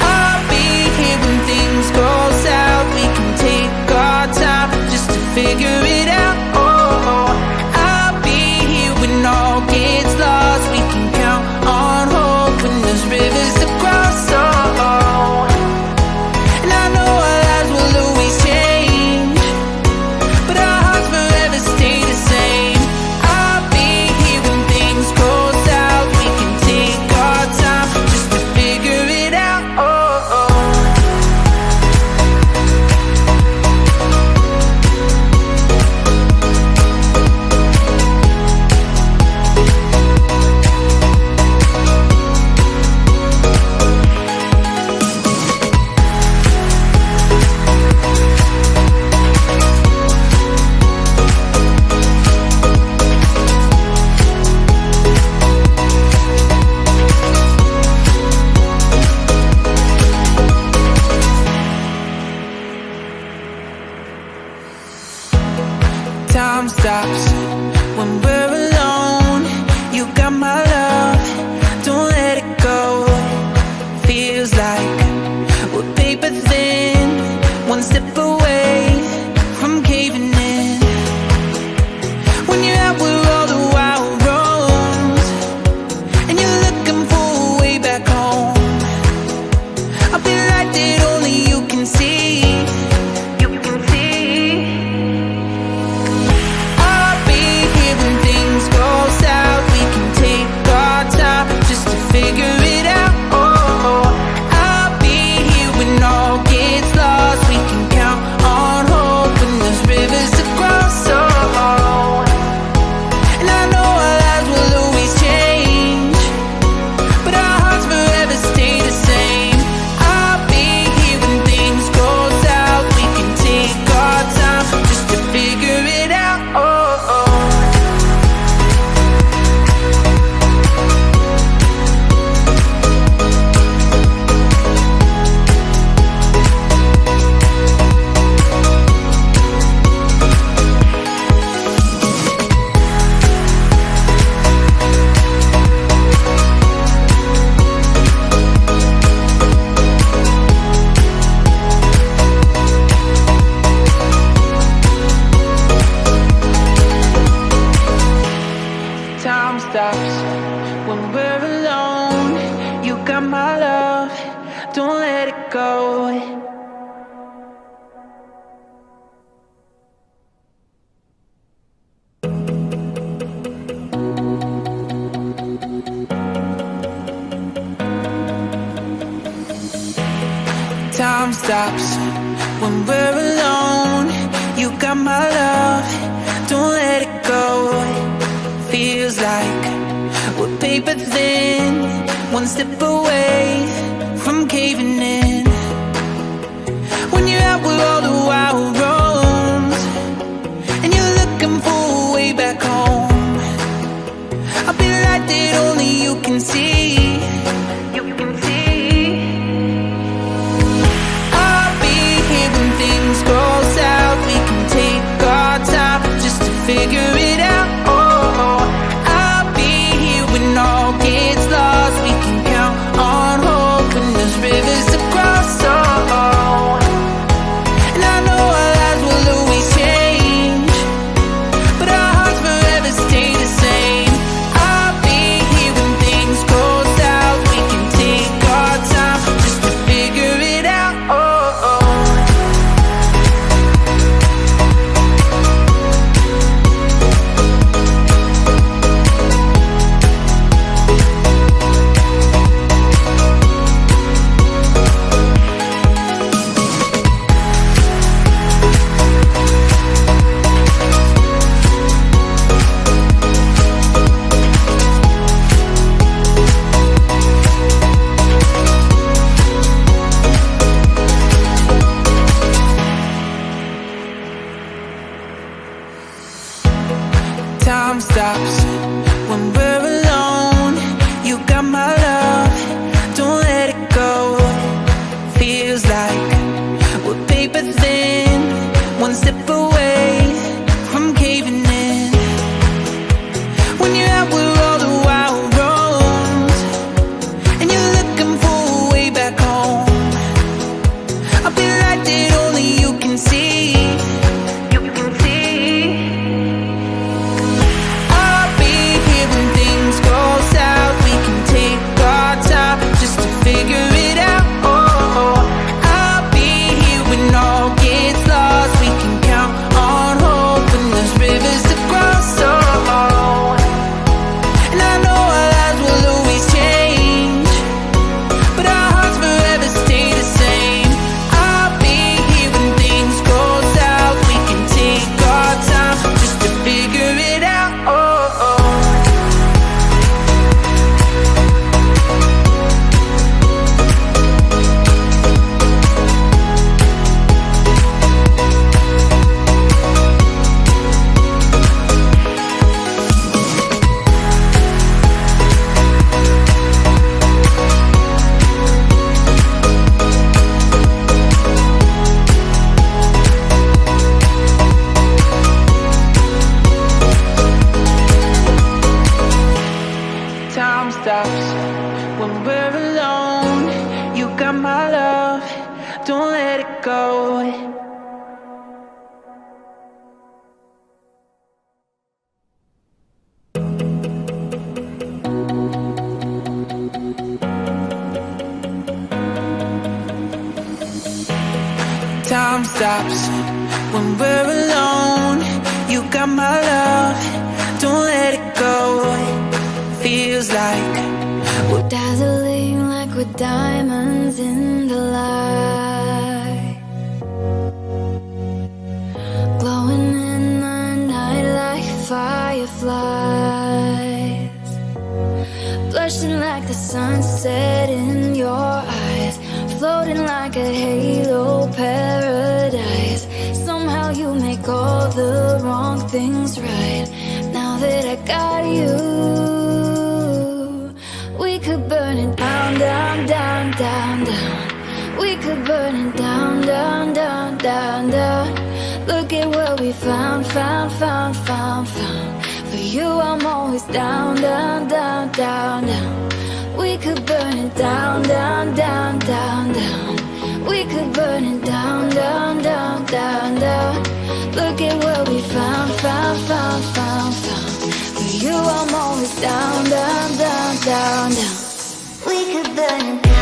I'll be here when things go south. We can take our time just to figure it out. I'll be here when all gets lost. We can count on hope when there's rivers to cross. And I know our lives will always change, but our hearts forever stay the same. I'll be here when things go south. We can take our time just to figure it out. Time stops when we're alone. You got my love, don't let it go. Feels like we're paper thin, one step away from caving in. When you're out where all the wild roams, and you're looking for a way back home, I'll be the light that only you can see. I'll be here when things go south. We can take our time just to figure it out. I'll be here when all gets lost. We can count on hope when there's rivers to cross. And I know our lives will always change, but our hearts forever stay the same. I'll be here when things go south. We can take our time just to figure it out. Time stops when we're alone. You got my love, don't let it go. Time stops when we're alone. You got my love, don't let it go. Feels like we're paper thin, one step away from caving in. When you're out where all the wild roams, and you're looking for a way back home, I'll be the light that only you can see. I'll be here when things go south. We can take our time just to figure it out. I'll be here when all gets lost. We can count on hope when there's rivers to cross. stops when we're alone. You got my love, don't let it go. Feels like we're paper thin, one step away from caving in. When you're out with all the wild roads and you're looking for a way back home, I'll be like that only you can see. I'll be here when things go south. We can take our time just to figure it out. Oh, I'll be here when all gets lost. We can count on hope when there's rivers to cross. Oh, and I know our lives will always change, but our hearts forever stay the same. I'll be here when things go south. We can take our time just to figure it out. Time stops when we're alone. You got my love, don't let it go. Time stops when we're alone. You got my love, don't let it go. Feels like we're Dazzling like we're diamonds in the light, glowing in the night like fireflies, blushing like the sunset in your eyes, floating like a halo paradise. Somehow you make all the wrong things right. Now that I got you, we could burn it down, down, down, down, down. We could burn it down, down, down, down, down. Look at what we found, found, found, found, found. For you I'm always down, down, down, down, down. We could burn it down, down, down, down, down. We could burn it down, down, down, down, down. Look at what we found, found, found, found, found. For you I'm always down, down, down, down, down. We could burn it down.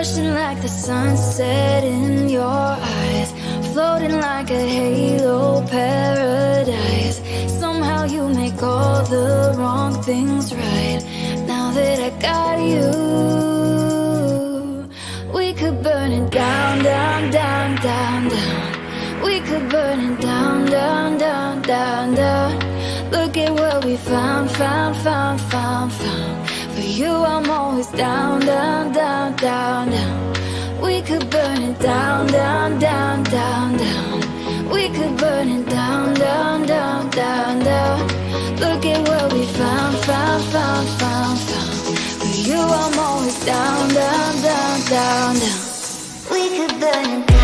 blushing like the sunset in your eyes, floating like a halo paradise. Somehow you make all the wrong things right. Now that I got you, we could burn it down, down, down, down, down. We could burn it down, down, down, down, down. Look at what we found, found, found, found, found. For you I'm always down, down, down, down, down. We could burn it down, down, down, down, down. We could burn it down, down, down, down, down. Look at what we found, found, found, found, found. For you I'm always down, down, down, down, down. We could burn it down.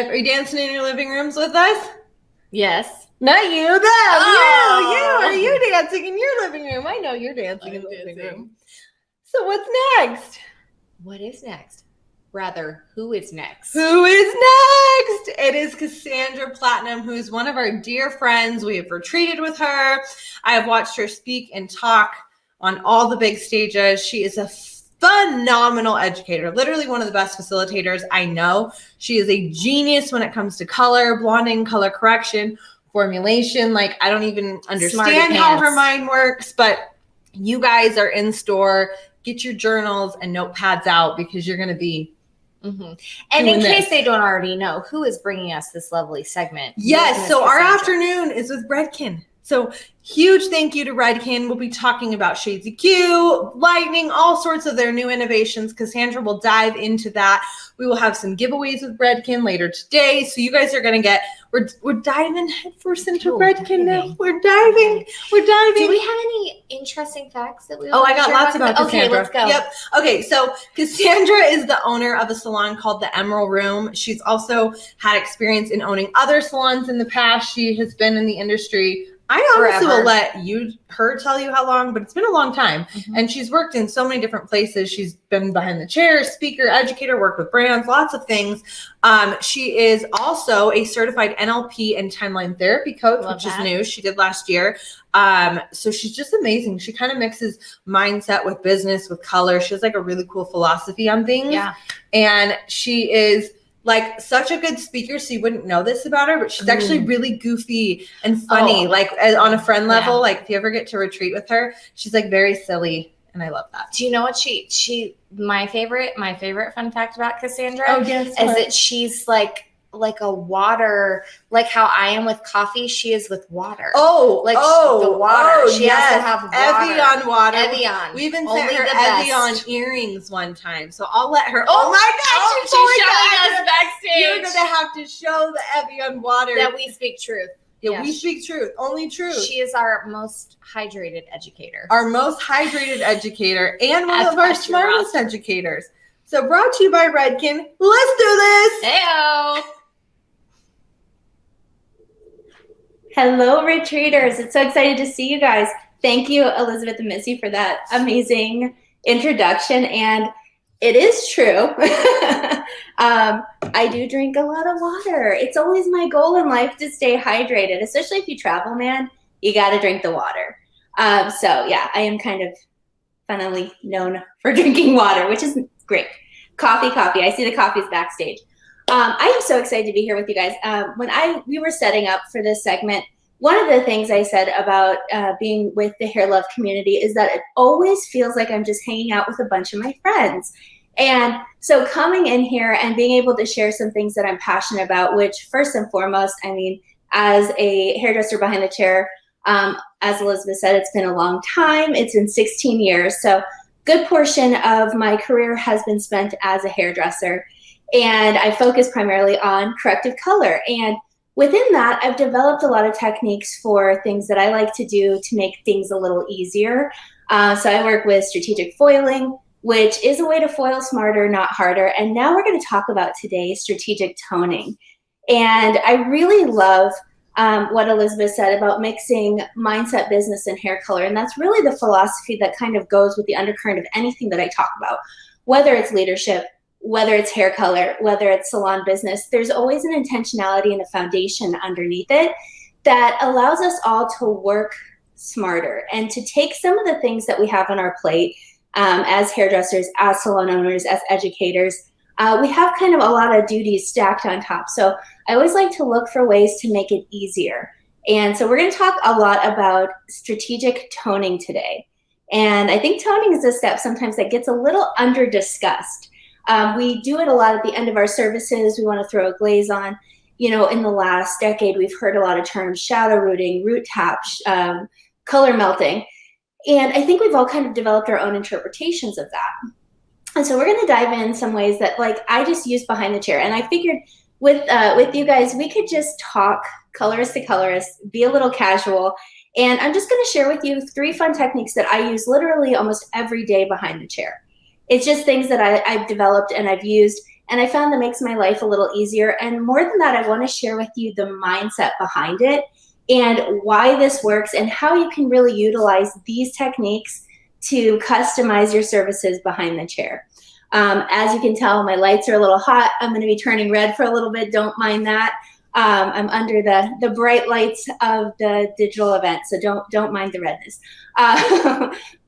live. Are you dancing in your living rooms with us? Yes. Not you, them. Oh. You. Are you dancing in your living room? I know you're dancing in the living room. So what's next? What is next? Rather, who is next? Who is next? It is Cassandra Platinum, who is one of our dear friends. We have retreated with her. I have watched her speak and talk on all the big stages. She is a phenomenal educator, literally one of the best facilitators I know. She is a genius when it comes to color, blonding, color correction, formulation. Like, I don't even understand how her mind works, but you guys are in store. Get your journals and notepads out because you're going to be And in case they don't already know, who is bringing us this lovely segment? Yes, so our afternoon is with Redken. So huge thank you to Redken. We'll be talking about Shades of Q, Lightning, all sorts of their new innovations. Cassandra will dive into that. We will have some giveaways with Redken later today. So you guys are going to get, we're diving headfirst into Redken now. We're diving. Do we have any interesting facts that we I got lots about Cassandra. Okay, let's go. Yep. Okay, so Cassandra is the owner of a salon called the Emerald Room. She's also had experience in owning other salons in the past. She has been in the industry. I honestly will let her tell you how long, but it's been a long time. And she's worked in so many different places. She's been behind the chair, speaker, educator, worked with brands, lots of things. She is also a certified NLP and timeline therapy coach, which is new. She did last year. So she's just amazing. She kind of mixes mindset with business, with color. She has like a really cool philosophy on things. Yeah. And she is like such a good speaker, so you wouldn't know this about her, but she's actually really goofy and funny, like on a friend level. Like if you ever get to retreat with her, she's like very silly, and I love that. Do you know what my favorite fun fact about Cassandra is that she's like a water, like how I am with coffee, she is with water. The water. She has to have water. Evian water. Evian. We even sent her Evian earrings one time. So I'll let her. Oh my gosh, she's showing us backstage. You're gonna have to show the Evian water. That we speak truth. Yeah, we speak truth. Only truth. She is our most hydrated educator. Our most hydrated educator and one of our smartest educators. So brought to you by Redken. Let's do this. Heyo. Hello, retreaters. It's so excited to see you guys. Thank you, Elizabeth and Missy, for that amazing introduction. And it is true. I do drink a lot of water. It's always my goal in life to stay hydrated, especially if you travel, man. You got to drink the water. So, yeah, I am kind of funnily known for drinking water, which is great. Coffee. I see the coffees backstage. I am so excited to be here with you guys. When we were setting up for this segment, one of the things I said about being with the Hair Love community is that it always feels like I'm just hanging out with a bunch of my friends. And so coming in here and being able to share some things that I'm passionate about, which first and foremost, I mean, as a hairdresser behind the chair, as Elizabeth said, it's been a long time. It's been 16 years. So good portion of my career has been spent as a hairdresser. And I focus primarily on corrective color. And within that, I've developed a lot of techniques for things that I like to do to make things a little easier. So I work with strategic foiling, which is a way to foil smarter, not harder. And now we're going to talk about today strategic toning. And I really love what Elizabeth said about mixing mindset, business, and hair color. And that's really the philosophy that kind of goes with the undercurrent of anything that I talk about, whether it's leadership, whether it's hair color, whether it's salon business. There's always an intentionality and a foundation underneath it that allows us all to work smarter and to take some of the things that we have on our plate as hairdressers, as salon owners, as educators. We have kind of a lot of duties stacked on top. So I always like to look for ways to make it easier. And so we're going to talk a lot about strategic toning today. And I think toning is a step sometimes that gets a little under discussed. We do it a lot at the end of our services. We want to throw a glaze on. You know, in the last decade, we've heard a lot of terms: shadow rooting, root tap, color melting. And I think we've all kind of developed our own interpretations of that. And so we're going to dive in some ways that, like, I just use behind the chair. And I figured with you guys, we could just talk colorist to colorist, be a little casual. And I'm just going to share with you 3 fun techniques that I use literally almost every day behind the chair. It's just things that I've developed and I've used, And I found that makes my life a little easier. And more than that, I want to share with you the mindset behind it and why this works and how you can really utilize these techniques to customize your services behind the chair. As you can tell, my lights are a little hot. I'm going to be turning red for a little bit. Don't mind that. I'm under the bright lights of the digital event, so don't mind the redness.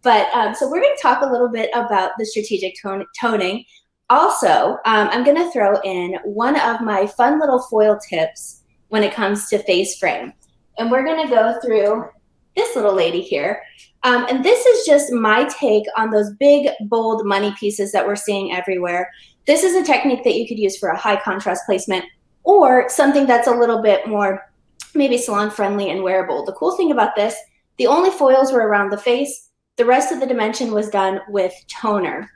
So we're going to talk a little bit about the strategic toning. Also, I'm going to throw in one of my fun little foil tips when it comes to face frame. And we're going to go through this little lady here. And this is just my take on those big, bold money pieces that we're seeing everywhere. This is a technique that you could use for a high contrast placement or something that's a little bit more maybe salon friendly and wearable. The cool thing about this, the only foils were around the face. The rest of the dimension was done with toner.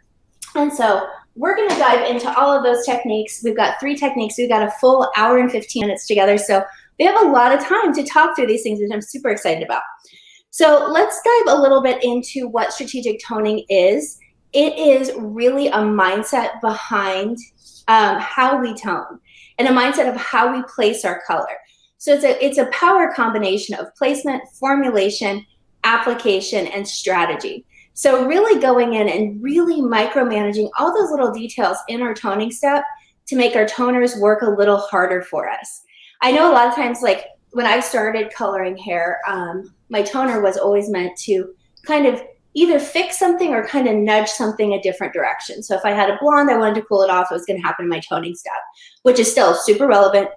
And so we're going to dive into all of those techniques. We've got 3 techniques. We've got a full hour and 15 minutes together. So we have a lot of time to talk through these things, which I'm super excited about. So let's dive a little bit into what strategic toning is. It is really a mindset behind how we tone and a mindset of how we place our color. So it's a power combination of placement, formulation, application, and strategy. So really going in and really micromanaging all those little details in our toning step to make our toners work a little harder for us. I know a lot of times, like when I started coloring hair, my toner was always meant to kind of either fix something or kind of nudge something a different direction. So if I had a blonde, I wanted to cool it off, it was going to happen in my toning step, which is still super relevant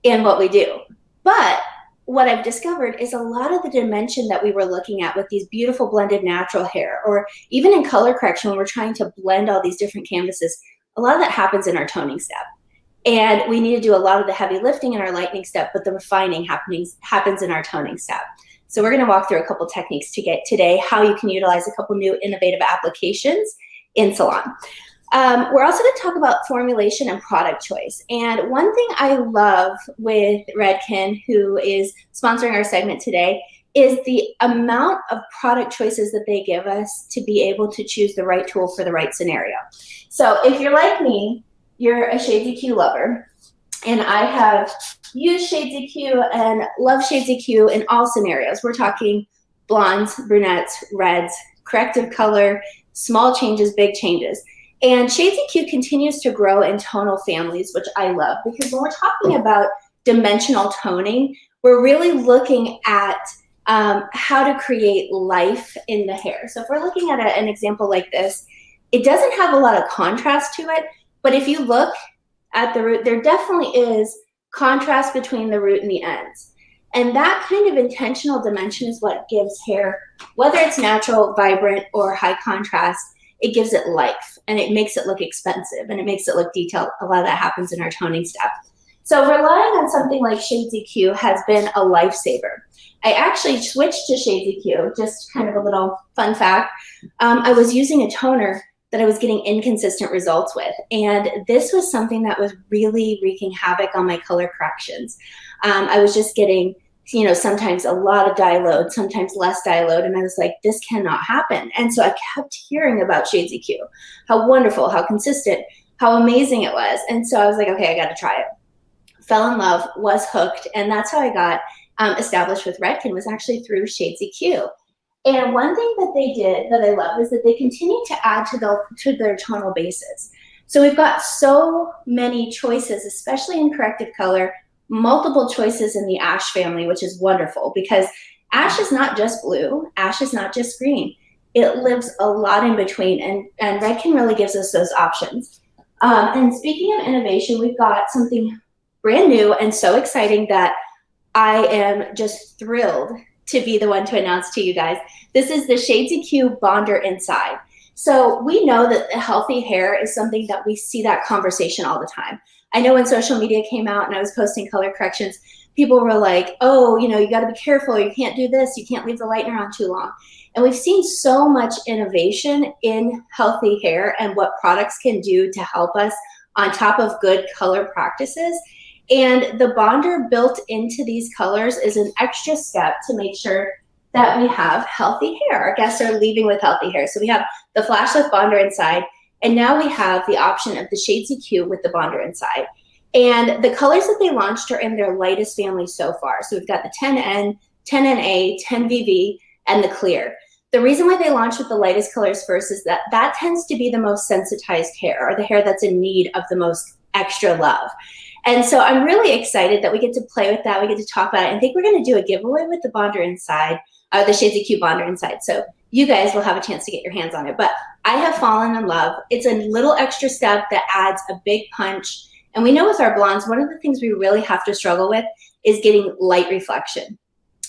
in what we do. But what I've discovered is a lot of the dimension that we were looking at with these beautiful blended natural hair, or even in color correction when we're trying to blend all these different canvases, a lot of that happens in our toning step. And we need to do a lot of the heavy lifting in our lightening step, but the refining happens in our toning step. So we're going to walk through a couple techniques to get today how you can utilize a couple new innovative applications in salon. We're also going to talk about formulation and product choice. And one thing I love with Redken, who is sponsoring our segment today, is the amount of product choices that they give us to be able to choose the right tool for the right scenario. So if you're like me, you're a Shades EQ lover, and I have used Shades EQ and love Shades EQ in all scenarios. We're talking blondes, brunettes, reds, corrective color, small changes, big changes. And Shades EQ continues to grow in tonal families, which I love, because when we're talking about dimensional toning, we're really looking at how to create life in the hair. So if we're looking at an example like this, it doesn't have a lot of contrast to it, but if you look at the root, there definitely is contrast between the root and the ends. And that kind of intentional dimension is what gives hair, whether it's natural, vibrant, or high contrast, it gives it life, and it makes it look expensive, and it makes it look detailed. A lot of that happens in our toning step. So relying on something like Shades EQ has been a lifesaver. I actually switched to Shades EQ, just kind of a little fun fact. I was using a toner that I was getting inconsistent results with. And this was something that was really wreaking havoc on my color corrections. I was just getting, sometimes a lot of dye load, sometimes less dye load. And I was like, this cannot happen. And so I kept hearing about Shades EQ, how wonderful, how consistent, how amazing it was. And so I was like, okay, I got to try it. Fell in love, was hooked. And that's how I got established with Redken, was actually through Shades EQ. And one thing that they did that I love is that they continue to add to their tonal bases. So we've got so many choices, especially in corrective color, multiple choices in the ash family, which is wonderful because ash is not just blue, ash is not just green. It lives a lot in between, and Redken really gives us those options. And speaking of innovation, we've got something brand new and so exciting that I am just thrilled to be the one to announce to you guys. This is the Shades EQ Bonder Inside. So we know that healthy hair is something that we see that conversation all the time. I know when social media came out and I was posting color corrections, people were like, oh, you got to be careful. You can't do this. You can't leave the lightener on too long. And we've seen so much innovation in healthy hair and what products can do to help us on top of good color practices. And the bonder built into these colors is an extra step to make sure that we have healthy hair. Our guests are leaving with healthy hair. So we have the Flash Lift Bonder inside. And now we have the option of the Shades EQ with the bonder inside. And the colors that they launched are in their lightest family so far. So we've got the 10N, 10NA, 10VV, and the clear. The reason why they launched with the lightest colors first is that that tends to be the most sensitized hair, or the hair that's in need of the most extra love. And so I'm really excited that we get to play with that. We get to talk about it. I think we're going to do a giveaway with the bonder inside, the Shades EQ bonder inside. So you guys will have a chance to get your hands on it. But I have fallen in love. It's a little extra step that adds a big punch. And we know with our blondes, one of the things we really have to struggle with is getting light reflection,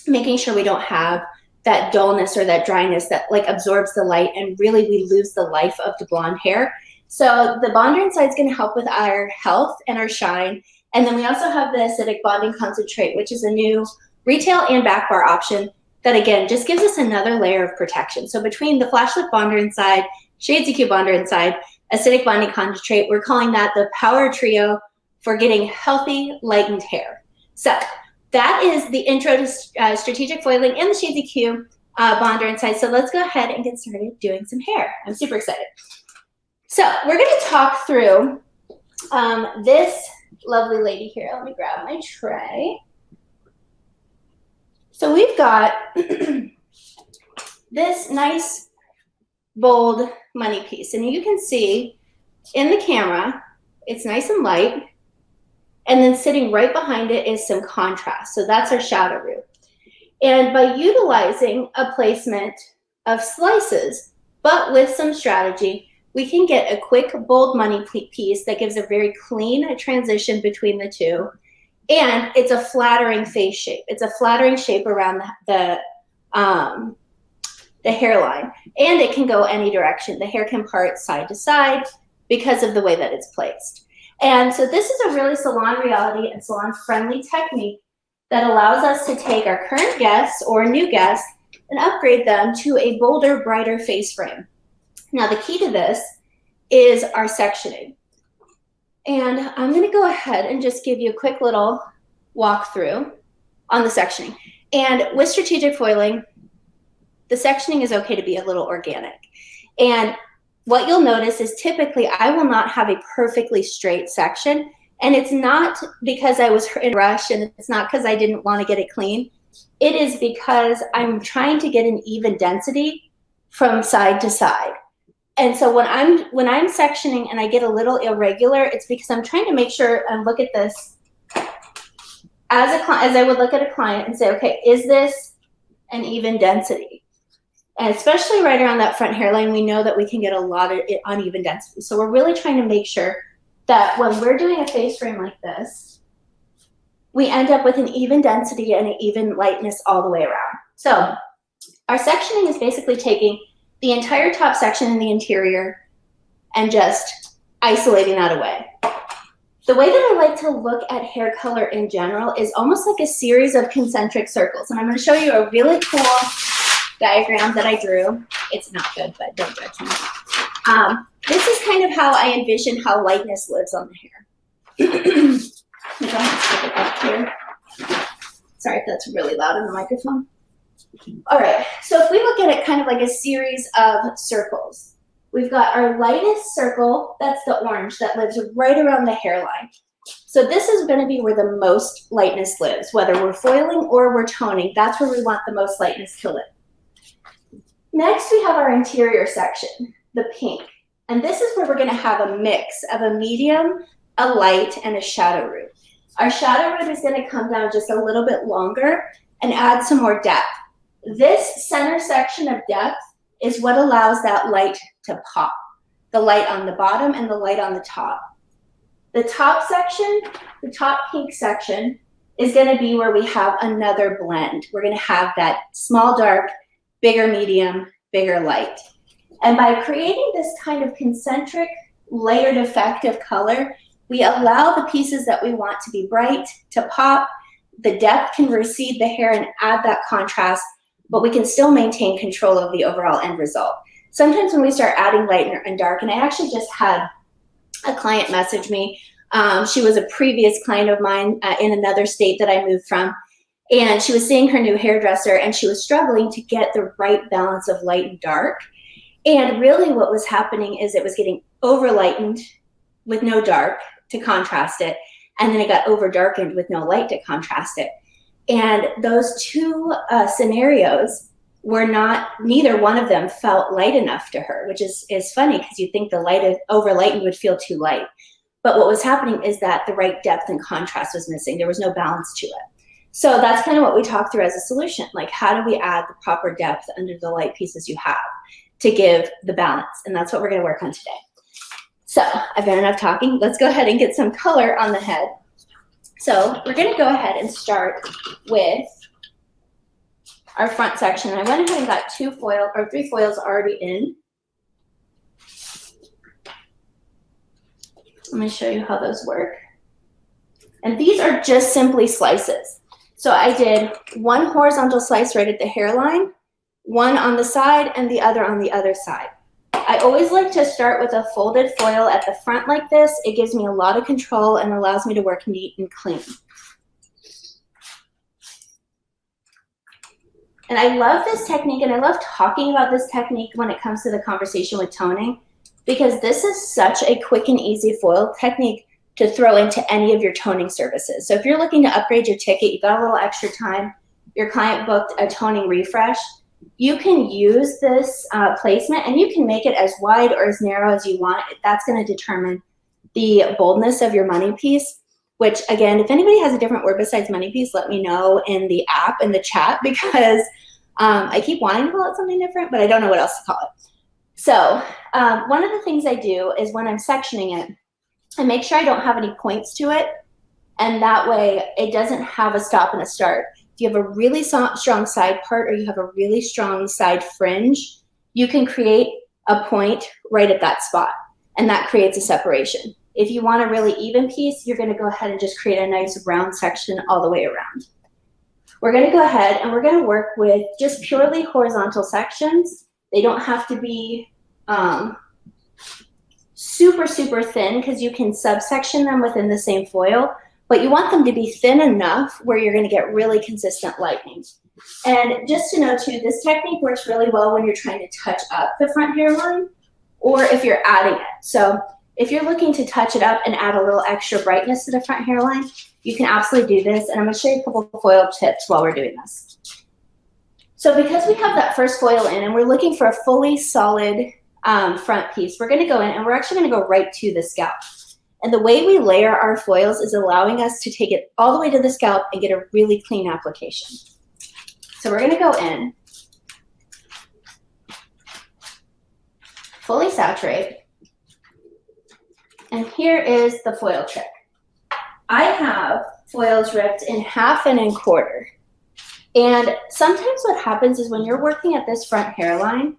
making sure we don't have that dullness or that dryness that like absorbs the light, and really we lose the life of the blonde hair. So the bonder inside is going to help with our health and our shine. And then we also have the acidic bonding concentrate, which is a new retail and back bar option that again just gives us another layer of protection. So between the flashlight bonder inside, Shades EQ bonder inside, acidic bonding concentrate, we're calling that the power trio for getting healthy, lightened hair. So that is the intro to strategic foiling and the Shades EQ bonder inside. So let's go ahead and get started doing some hair. I'm super excited. So we're going to talk through this lovely lady here. Let me grab my tray. So we've got this nice, bold money piece. And you can see in the camera, it's nice and light. And then sitting right behind it is some contrast. So that's our shadow root. And by utilizing a placement of slices, but with some strategy, we can get a quick, bold money piece that gives a very clean transition between the two. And it's a flattering face shape. It's a flattering shape around the hairline. And it can go any direction. The hair can part side to side because of the way that it's placed. And so this is a really salon reality and salon friendly technique that allows us to take our current guests or new guests and upgrade them to a bolder, brighter face frame. Now the key to this is our sectioning. And I'm going to go ahead and just give you a quick little walkthrough on the sectioning. And with strategic foiling, the sectioning is okay to be a little organic. And what you'll notice is typically I will not have a perfectly straight section. And it's not because I was in a rush, and it's not because I didn't want to get it clean. It is because I'm trying to get an even density from side to side. And so when I'm sectioning and I get a little irregular, it's because I'm trying to make sure and look at this as I would look at a client and say, okay, is this an even density? And especially right around that front hairline, we know that we can get a lot of uneven density. So we're really trying to make sure that when we're doing a face frame like this, we end up with an even density and an even lightness all the way around. So our sectioning is basically taking the entire top section in the interior and just isolating that away. The way that I like to look at hair color in general is almost like a series of concentric circles. And I'm going to show you a really cool diagram that I drew. It's not good, but don't judge me. This is kind of how I envision how lightness lives on the hair. I'm going to stick it up here. Sorry if that's really loud on the microphone. All right, so if we look at it kind of like a series of circles, we've got our lightest circle, that's the orange, that lives right around the hairline. So this is going to be where the most lightness lives, whether we're foiling or we're toning. That's where we want the most lightness to live. Next, we have our interior section, the pink. And this is where we're going to have a mix of a medium, a light, and a shadow root. Our shadow root is going to come down just a little bit longer and add some more depth. This center section of depth is what allows that light to pop. The light on the bottom and the light on the top. The top section, the top pink section, is going to be where we have another blend. We're going to have that small dark, bigger medium, bigger light. And by creating this kind of concentric layered effect of color, we allow the pieces that we want to be bright to pop. The depth can recede the hair and add that contrast, but we can still maintain control of the overall end result. Sometimes when we start adding light and dark, and I actually just had a client message me. She was a previous client of mine in another state that I moved from. And she was seeing her new hairdresser, and she was struggling to get the right balance of light and dark. And really what was happening is it was getting over lightened with no dark to contrast it. And then it got over darkened with no light to contrast it. And those two scenarios were not, neither one of them felt light enough to her, which is funny because you think the light over lightened would feel too light. But what was happening is that the right depth and contrast was missing. There was no balance to it. So that's kind of what we talked through as a solution. Like, how do we add the proper depth under the light pieces you have to give the balance? And that's what we're going to work on today. So I've done enough talking. Let's go ahead and get some color on the head. So we're going to go ahead and start with our front section. I went ahead and got 3 foils already in. Let me show you how those work. And these are just simply slices. So I did 1 horizontal slice right at the hairline, 1 on the side, and the other on the other side. I always like to start with a folded foil at the front like this. It gives me a lot of control and allows me to work neat and clean. And I love this technique, and I love talking about this technique when it comes to the conversation with toning, because this is such a quick and easy foil technique to throw into any of your toning services. So if you're looking to upgrade your ticket, you got a little extra time, your client booked a toning refresh, you can use this placement, and you can make it as wide or as narrow as you want. That's going to determine the boldness of your money piece, which, again, if anybody has a different word besides money piece, let me know in the app, in the chat, because I keep wanting to call it something different, but I don't know what else to call it. So one of the things I do is when I'm sectioning it, I make sure I don't have any points to it, and that way it doesn't have a stop and a start. If you have a really strong side part or you have a really strong side fringe, you can create a point right at that spot, and that creates a separation. If you want a really even piece, you're going to go ahead and just create a nice round section all the way around. We're going to go ahead and we're going to work with just purely horizontal sections. They don't have to be super, super thin, because you can subsection them within the same foil, but you want them to be thin enough where you're going to get really consistent lightening. And just to know too, this technique works really well when you're trying to touch up the front hairline, or if you're adding it. So if you're looking to touch it up and add a little extra brightness to the front hairline, you can absolutely do this. And I'm going to show you a couple of foil tips while we're doing this. So because we have that first foil in and we're looking for a fully solid front piece, we're going to go in and we're actually going to go right to the scalp. And the way we layer our foils is allowing us to take it all the way to the scalp and get a really clean application. So we're going to go in, fully saturate, and here is the foil trick. I have foils ripped in half and in quarter. And sometimes what happens is when you're working at this front hairline,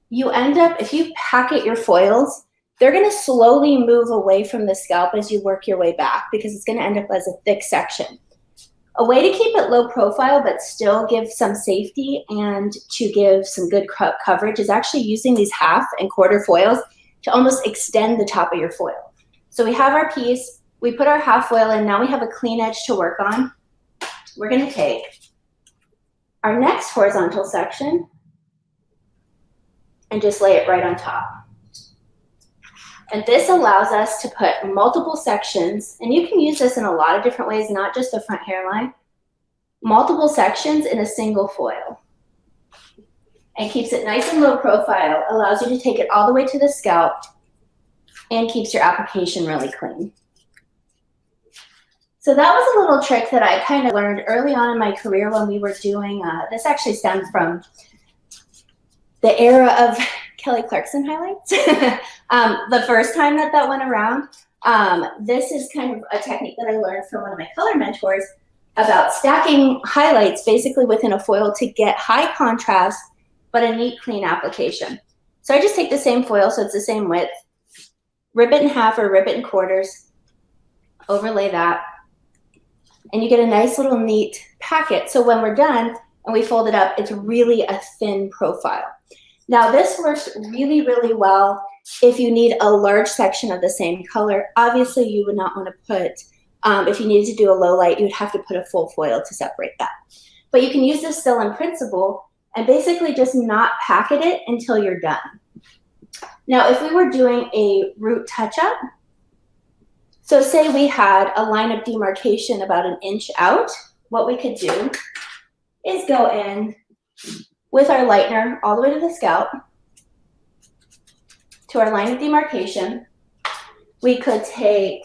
you end up, if you packet your foils, they're going to slowly move away from the scalp as you work your way back, because it's going to end up as a thick section. A way to keep it low profile but still give some safety and to give some good coverage is actually using these half and quarter foils to almost extend the top of your foil. So we have our piece, we put our half foil in, now we have a clean edge to work on. We're going to take our next horizontal section and just lay it right on top. And this allows us to put multiple sections, and you can use this in a lot of different ways, not just the front hairline, multiple sections in a single foil. And keeps it nice and low profile, allows you to take it all the way to the scalp, and keeps your application really clean. So that was a little trick that I kind of learned early on in my career when we were doing, this actually stems from the era of Kelly Clarkson highlights. The first time that went around, this is kind of a technique that I learned from one of my color mentors about stacking highlights basically within a foil to get high contrast, but a neat, clean application. So I just take the same foil, so it's the same width, rip it in half or rip it in quarters, overlay that, and you get a nice little neat packet. So when we're done and we fold it up, it's really a thin profile. Now this works really, really well if you need a large section of the same color. Obviously you would not want to put, if you needed to do a low light, you would have to put a full foil to separate that. But you can use this still in principle and basically just not packet it until you're done. Now, if we were doing a root touch-up, so say we had a line of demarcation about 1 inch out, what we could do is go in with our lightener all the way to the scalp, to our line of demarcation. We could take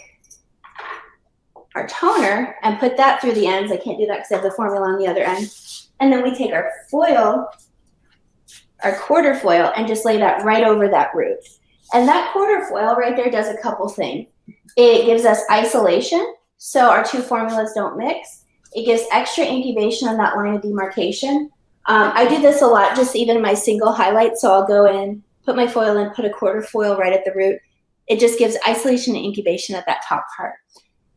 our toner and put that through the ends. I can't do that because I have the formula on the other end. And then we take our foil, our quarter foil, and just lay that right over that root. And that quarter foil right there does a couple things. It gives us isolation, so our two formulas don't mix. It gives extra incubation on that line of demarcation. I do this a lot, just even in my single highlight. So I'll go in, put my foil in, put a quarter foil right at the root. It just gives isolation and incubation at that top part.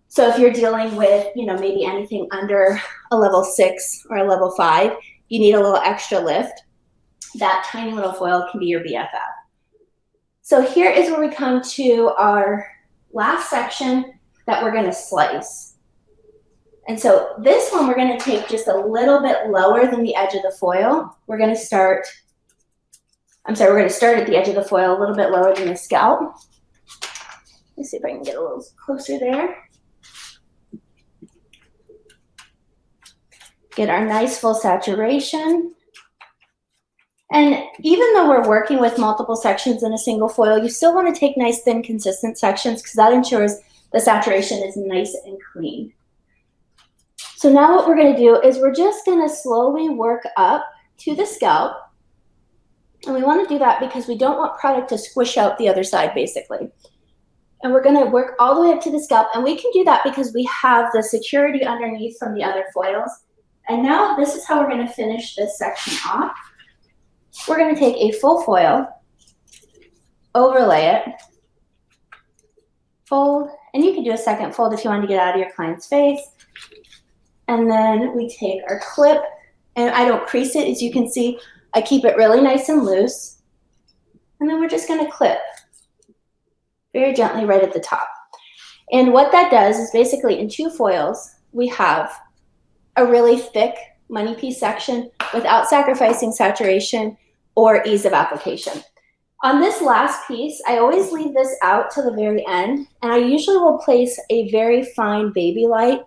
So if you're dealing with, maybe anything under a level 6 or a level 5, you need a little extra lift. That tiny little foil can be your BFF. So here is where we come to our last section that we're going to slice. And so this one we're going to take just a little bit lower than the edge of the foil. We're going to start at the edge of the foil, a little bit lower than the scalp. Let's see if I can get a little closer there. Get our nice full saturation. And even though we're working with multiple sections in a single foil, you still want to take nice, thin, consistent sections because that ensures the saturation is nice and clean. So now what we're going to do is we're just going to slowly work up to the scalp. And we want to do that because we don't want product to squish out the other side, basically. And we're going to work all the way up to the scalp. And we can do that because we have the security underneath from the other foils. And now this is how we're going to finish this section off. We're going to take a full foil, overlay it, fold, and you can do a second fold if you want to get out of your client's face. And then we take our clip, and I don't crease it, as you can see. I keep it really nice and loose. And then we're just going to clip very gently right at the top. And what that does is basically in 2 foils, we have a really thick money piece section without sacrificing saturation or ease of application. On this last piece, I always leave this out to the very end, and I usually will place a very fine baby light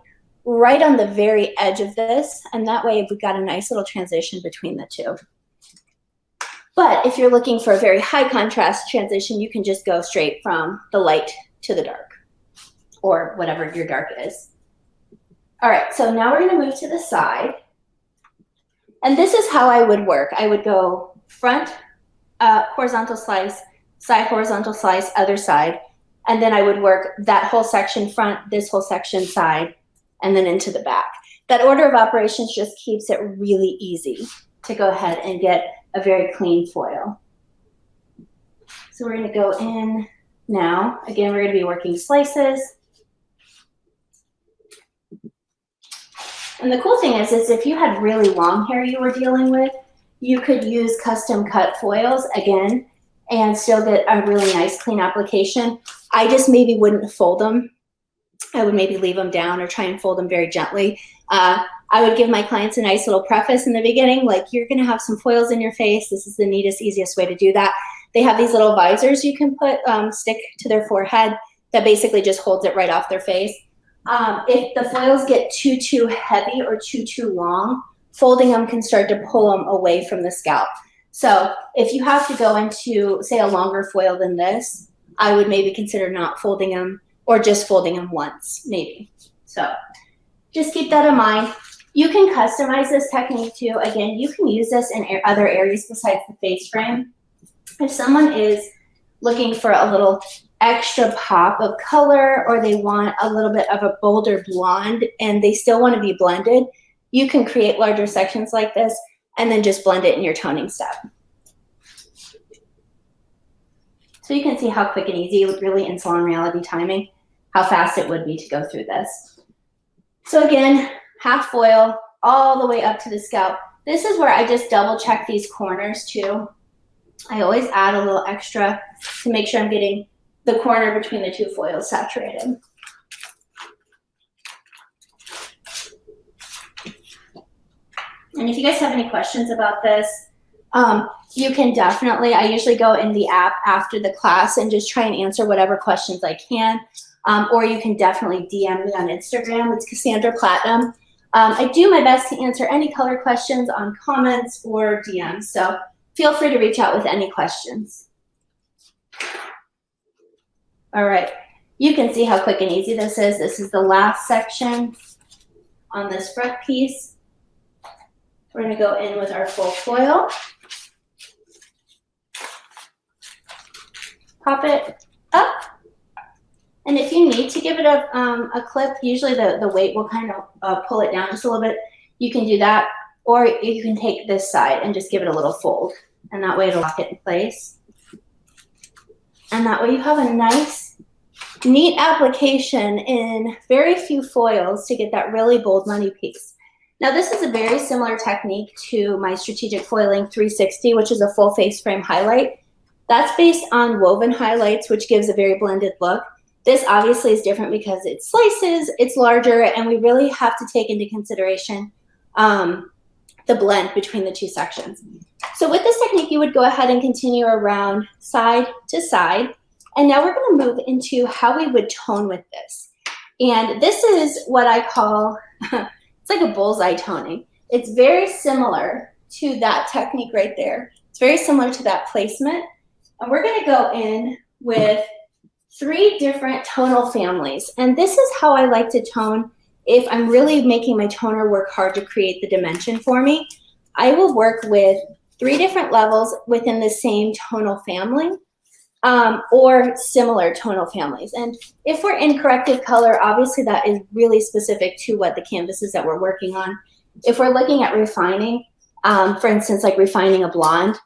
right on the very edge of this, and that way we've got a nice little transition between the two. But if you're looking for a very high contrast transition, you can just go straight from the light to the dark, or whatever your dark is. All right, so now we're gonna move to the side. And this is how I would work. I would go front horizontal slice, side horizontal slice, other side. And then I would work that whole section front, this whole section side, and then into the back. That order of operations just keeps it really easy to go ahead and get a very clean foil. So we're gonna go in now. Again, we're gonna be working slices. And the cool thing is if you had really long hair you were dealing with, you could use custom cut foils again and still get a really nice clean application. I just maybe wouldn't fold them. I would maybe leave them down or try and fold them very gently. I would give my clients a nice little preface in the beginning, like, you're gonna have some foils in your face. This is the neatest, easiest way to do that. They have these little visors you can put, stick to their forehead that basically just holds it right off their face. If the foils get too heavy or too long, folding them can start to pull them away from the scalp. So if you have to go into, say, a longer foil than this, I would maybe consider not folding them or just folding them once, maybe. So just keep that in mind. You can customize this technique too. Again, you can use this in other areas besides the face frame. If someone is looking for a little extra pop of color, or they want a little bit of a bolder blonde and they still want to be blended, you can create larger sections like this and then just blend it in your toning step. So you can see how quick and easy, really in salon reality timing, how fast it would be to go through this. So again, half foil all the way up to the scalp. This is where I just double check these corners too. I always add a little extra to make sure I'm getting the corner between the 2 foils saturated. And if you guys have any questions about this, you can definitely, I usually go in the app after the class and just try and answer whatever questions I can. Or you can definitely DM me on Instagram. It's Cassandra Platinum. I do my best to answer any color questions on comments or DMs. So feel free to reach out with any questions. All right. You can see how quick and easy this is. This is the last section on this front piece. We're going to go in with our full foil. Pop it up. And if you need to give it a clip, usually the weight will kind of pull it down just a little bit. You can do that. Or you can take this side and just give it a little fold. And that way it'll lock it in place. And that way you have a nice, neat application in very few foils to get that really bold money piece. Now this is a very similar technique to my Strategic Foiling 360, which is a full face frame highlight. That's based on woven highlights, which gives a very blended look. This obviously is different because it slices, it's larger, and we really have to take into consideration the blend between the two sections. So with this technique, you would go ahead and continue around side to side. And now we're going to move into how we would tone with this. And this is what I call, it's like a bullseye toning. It's very similar to that technique right there. It's very similar to that placement. And we're going to go in with 3 different tonal families. And this is how I like to tone if I'm really making my toner work hard to create the dimension for me. I will work with 3 different levels within the same tonal family or similar tonal families. And if we're in corrective color, obviously that is really specific to what the canvases that we're working on. If we're looking at refining, for instance, like refining a blonde,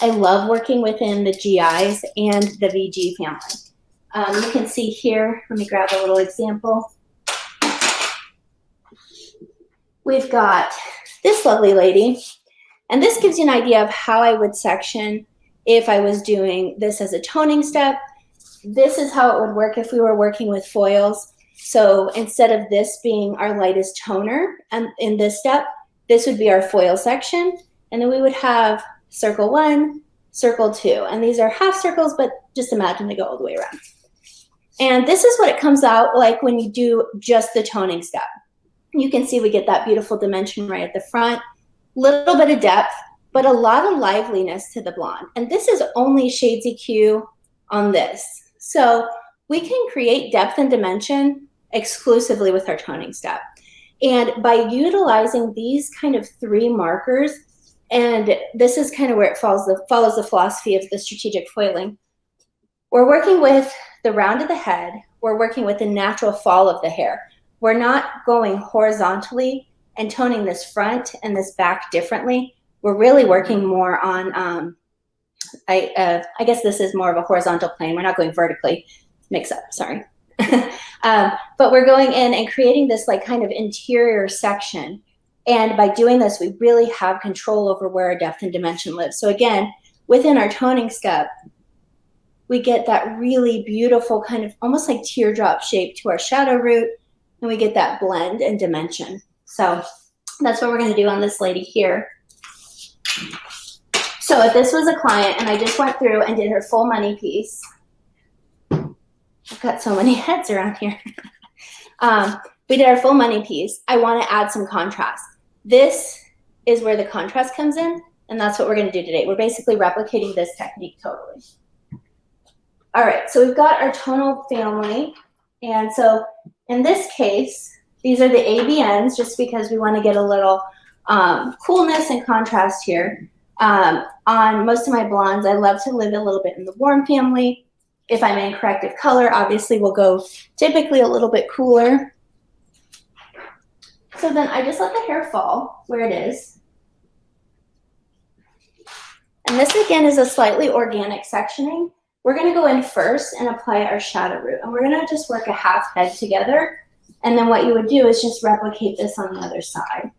I love working within the GIs and the VG family. You can see here, let me grab a little example. We've got this lovely lady, and this gives you an idea of how I would section if I was doing this as a toning step. This is how it would work if we were working with foils. So instead of this being our lightest toner and in this step, this would be our foil section. And then we would have circle 1, circle 2. And these are half circles, but just imagine they go all the way around. And this is what it comes out like when you do just the toning step. You can see we get that beautiful dimension right at the front, little bit of depth, but a lot of liveliness to the blonde. And this is only Shades EQ on this. So we can create depth and dimension exclusively with our toning step. And by utilizing these kind of 3 markers, and this is kind of where it follows the philosophy of the strategic foiling. We're working with the round of the head. We're working with the natural fall of the hair. We're not going horizontally and toning this front and this back differently. We're really working more on, I guess this is more of a horizontal plane. We're not going vertically. Mix up, sorry. But we're going in and creating this like kind of interior section. And by doing this, we really have control over where our depth and dimension lives. So again, within our toning step, we get that really beautiful kind of almost like teardrop shape to our shadow root, and we get that blend and dimension. So that's what we're going to do on this lady here. So if this was a client and I just went through and did her full money piece, I've got so many heads around here. We did our full money piece. I want to add some contrast. This is where the contrast comes in, and that's what we're going to do today. We're basically replicating this technique totally. All right, so we've got our tonal family. And so in this case, these are the ABNs just because we want to get a little coolness and contrast here. On most of my blondes, I love to live a little bit in the warm family. If I'm in corrective color, obviously we'll go typically a little bit cooler. So then I just let the hair fall where it is. And this again is a slightly organic sectioning. We're going to go in first and apply our shadow root. And we're going to just work a half head together. And then what you would do is just replicate this on the other side.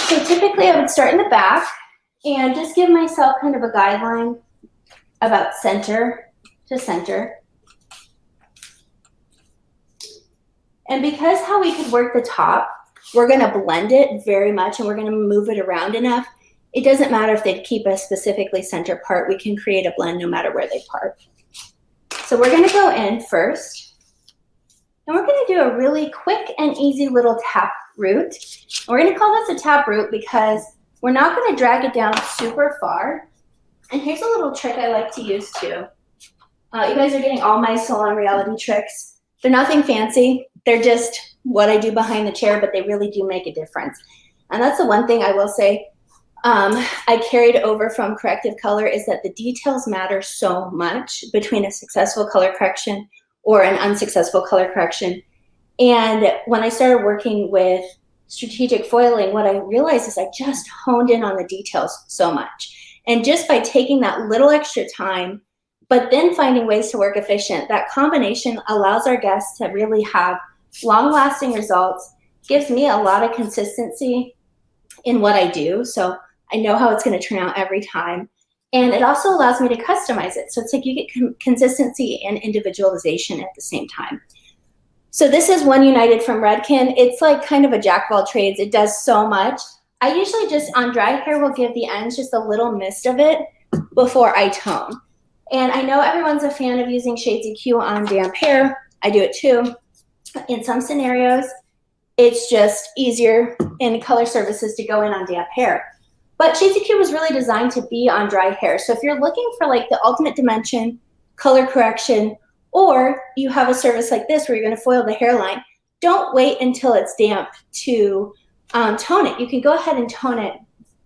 So typically I would start in the back and just give myself kind of a guideline about center to center. And because how we could work the top, we're going to blend it very much and we're going to move it around enough. It doesn't matter if they keep a specifically center part. We can create a blend no matter where they part. So we're going to go in first, and we're going to do a really quick and easy little tap root. We're going to call this a tap root because we're not going to drag it down super far. And here's a little trick I like to use too. You guys are getting all my salon reality tricks. They're nothing fancy. They're just what I do behind the chair, but they really do make a difference. And that's the one thing I will say I carried over from corrective color is that the details matter so much between a successful color correction or an unsuccessful color correction. And when I started working with strategic foiling, what I realized is I just honed in on the details so much. And just by taking that little extra time, but then finding ways to work efficient, that combination allows our guests to really have long-lasting results, gives me a lot of consistency in what I do. So I know how it's going to turn out every time. And it also allows me to customize it. So it's like you get consistency and individualization at the same time. So this is One United from Redken. It's like kind of a jack of all trades. It does so much. I usually just on dry hair will give the ends just a little mist of it before I tone. And I know everyone's a fan of using Shades EQ on damp hair. I do it too. In some scenarios, it's just easier in color services to go in on damp hair. But Shades EQ was really designed to be on dry hair. So if you're looking for like the ultimate dimension, color correction, or you have a service like this where you're going to foil the hairline, don't wait until it's damp to tone it. You can go ahead and tone it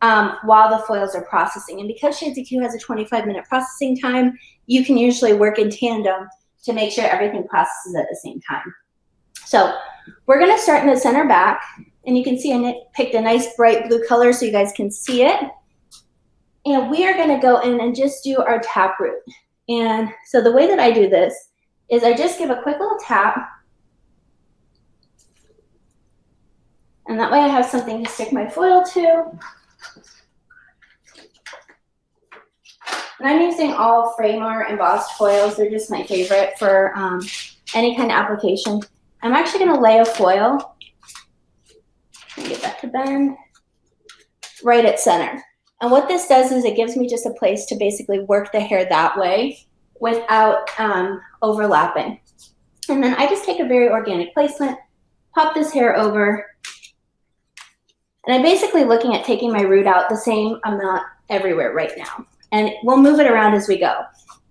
while the foils are processing. And because Shades EQ has a 25-minute processing time, you can usually work in tandem to make sure everything processes at the same time. So we're going to start in the center back. And you can see I picked a nice bright blue color so you guys can see it. And we are going to go in and just do our tap root. And so the way that I do this is I just give a quick little tap. And that way I have something to stick my foil to. And I'm using all Framer embossed foils. They're just my favorite for any kind of application. I'm actually going to lay a foil. Get that to bend right at center. And what this does is it gives me just a place to basically work the hair that way without overlapping. And then I just take a very organic placement, pop this hair over, and I'm basically looking at taking my root out the same amount everywhere right now. And we'll move it around as we go.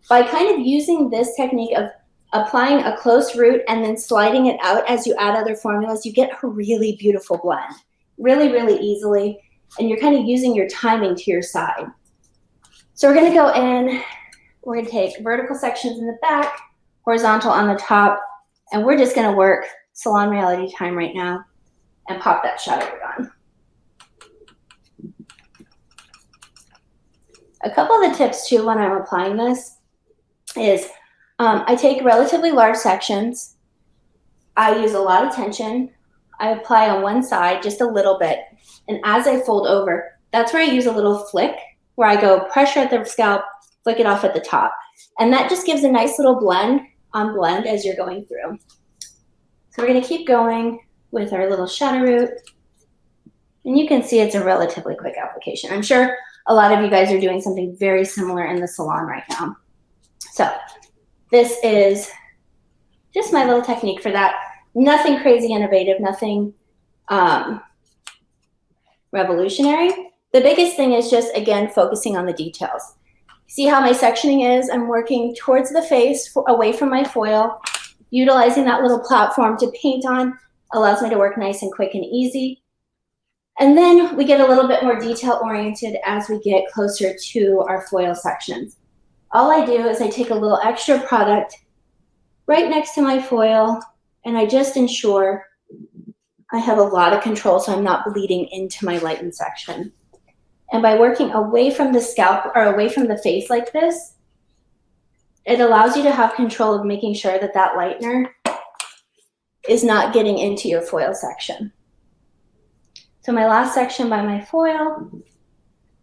By kind of using this technique of applying a close root and then sliding it out as you add other formulas, you get a really beautiful blend, really, really easily. And you're kind of using your timing to your side. So we're going to go in, we're going to take vertical sections in the back, horizontal on the top, and we're just going to work salon reality time right now and pop that shadow root on. A couple of the tips too when I'm applying this is I take relatively large sections. I use a lot of tension. I apply on one side just a little bit. And as I fold over, that's where I use a little flick where I go pressure at the scalp, flick it off at the top. And that just gives a nice little blend on blend as you're going through. So we're going to keep going with our little shadow root. And you can see it's a relatively quick application. I'm sure a lot of you guys are doing something very similar in the salon right now. So this is just my little technique for that. Nothing crazy innovative, nothing revolutionary. The biggest thing is just, again, focusing on the details. See how my sectioning is? I'm working towards the face, away from my foil. Utilizing that little platform to paint on allows me to work nice and quick and easy. And then we get a little bit more detail oriented as we get closer to our foil sections. All I do is I take a little extra product right next to my foil, and I just ensure I have a lot of control so I'm not bleeding into my lightened section. And by working away from the scalp or away from the face like this, it allows you to have control of making sure that that lightener is not getting into your foil section. So my last section by my foil,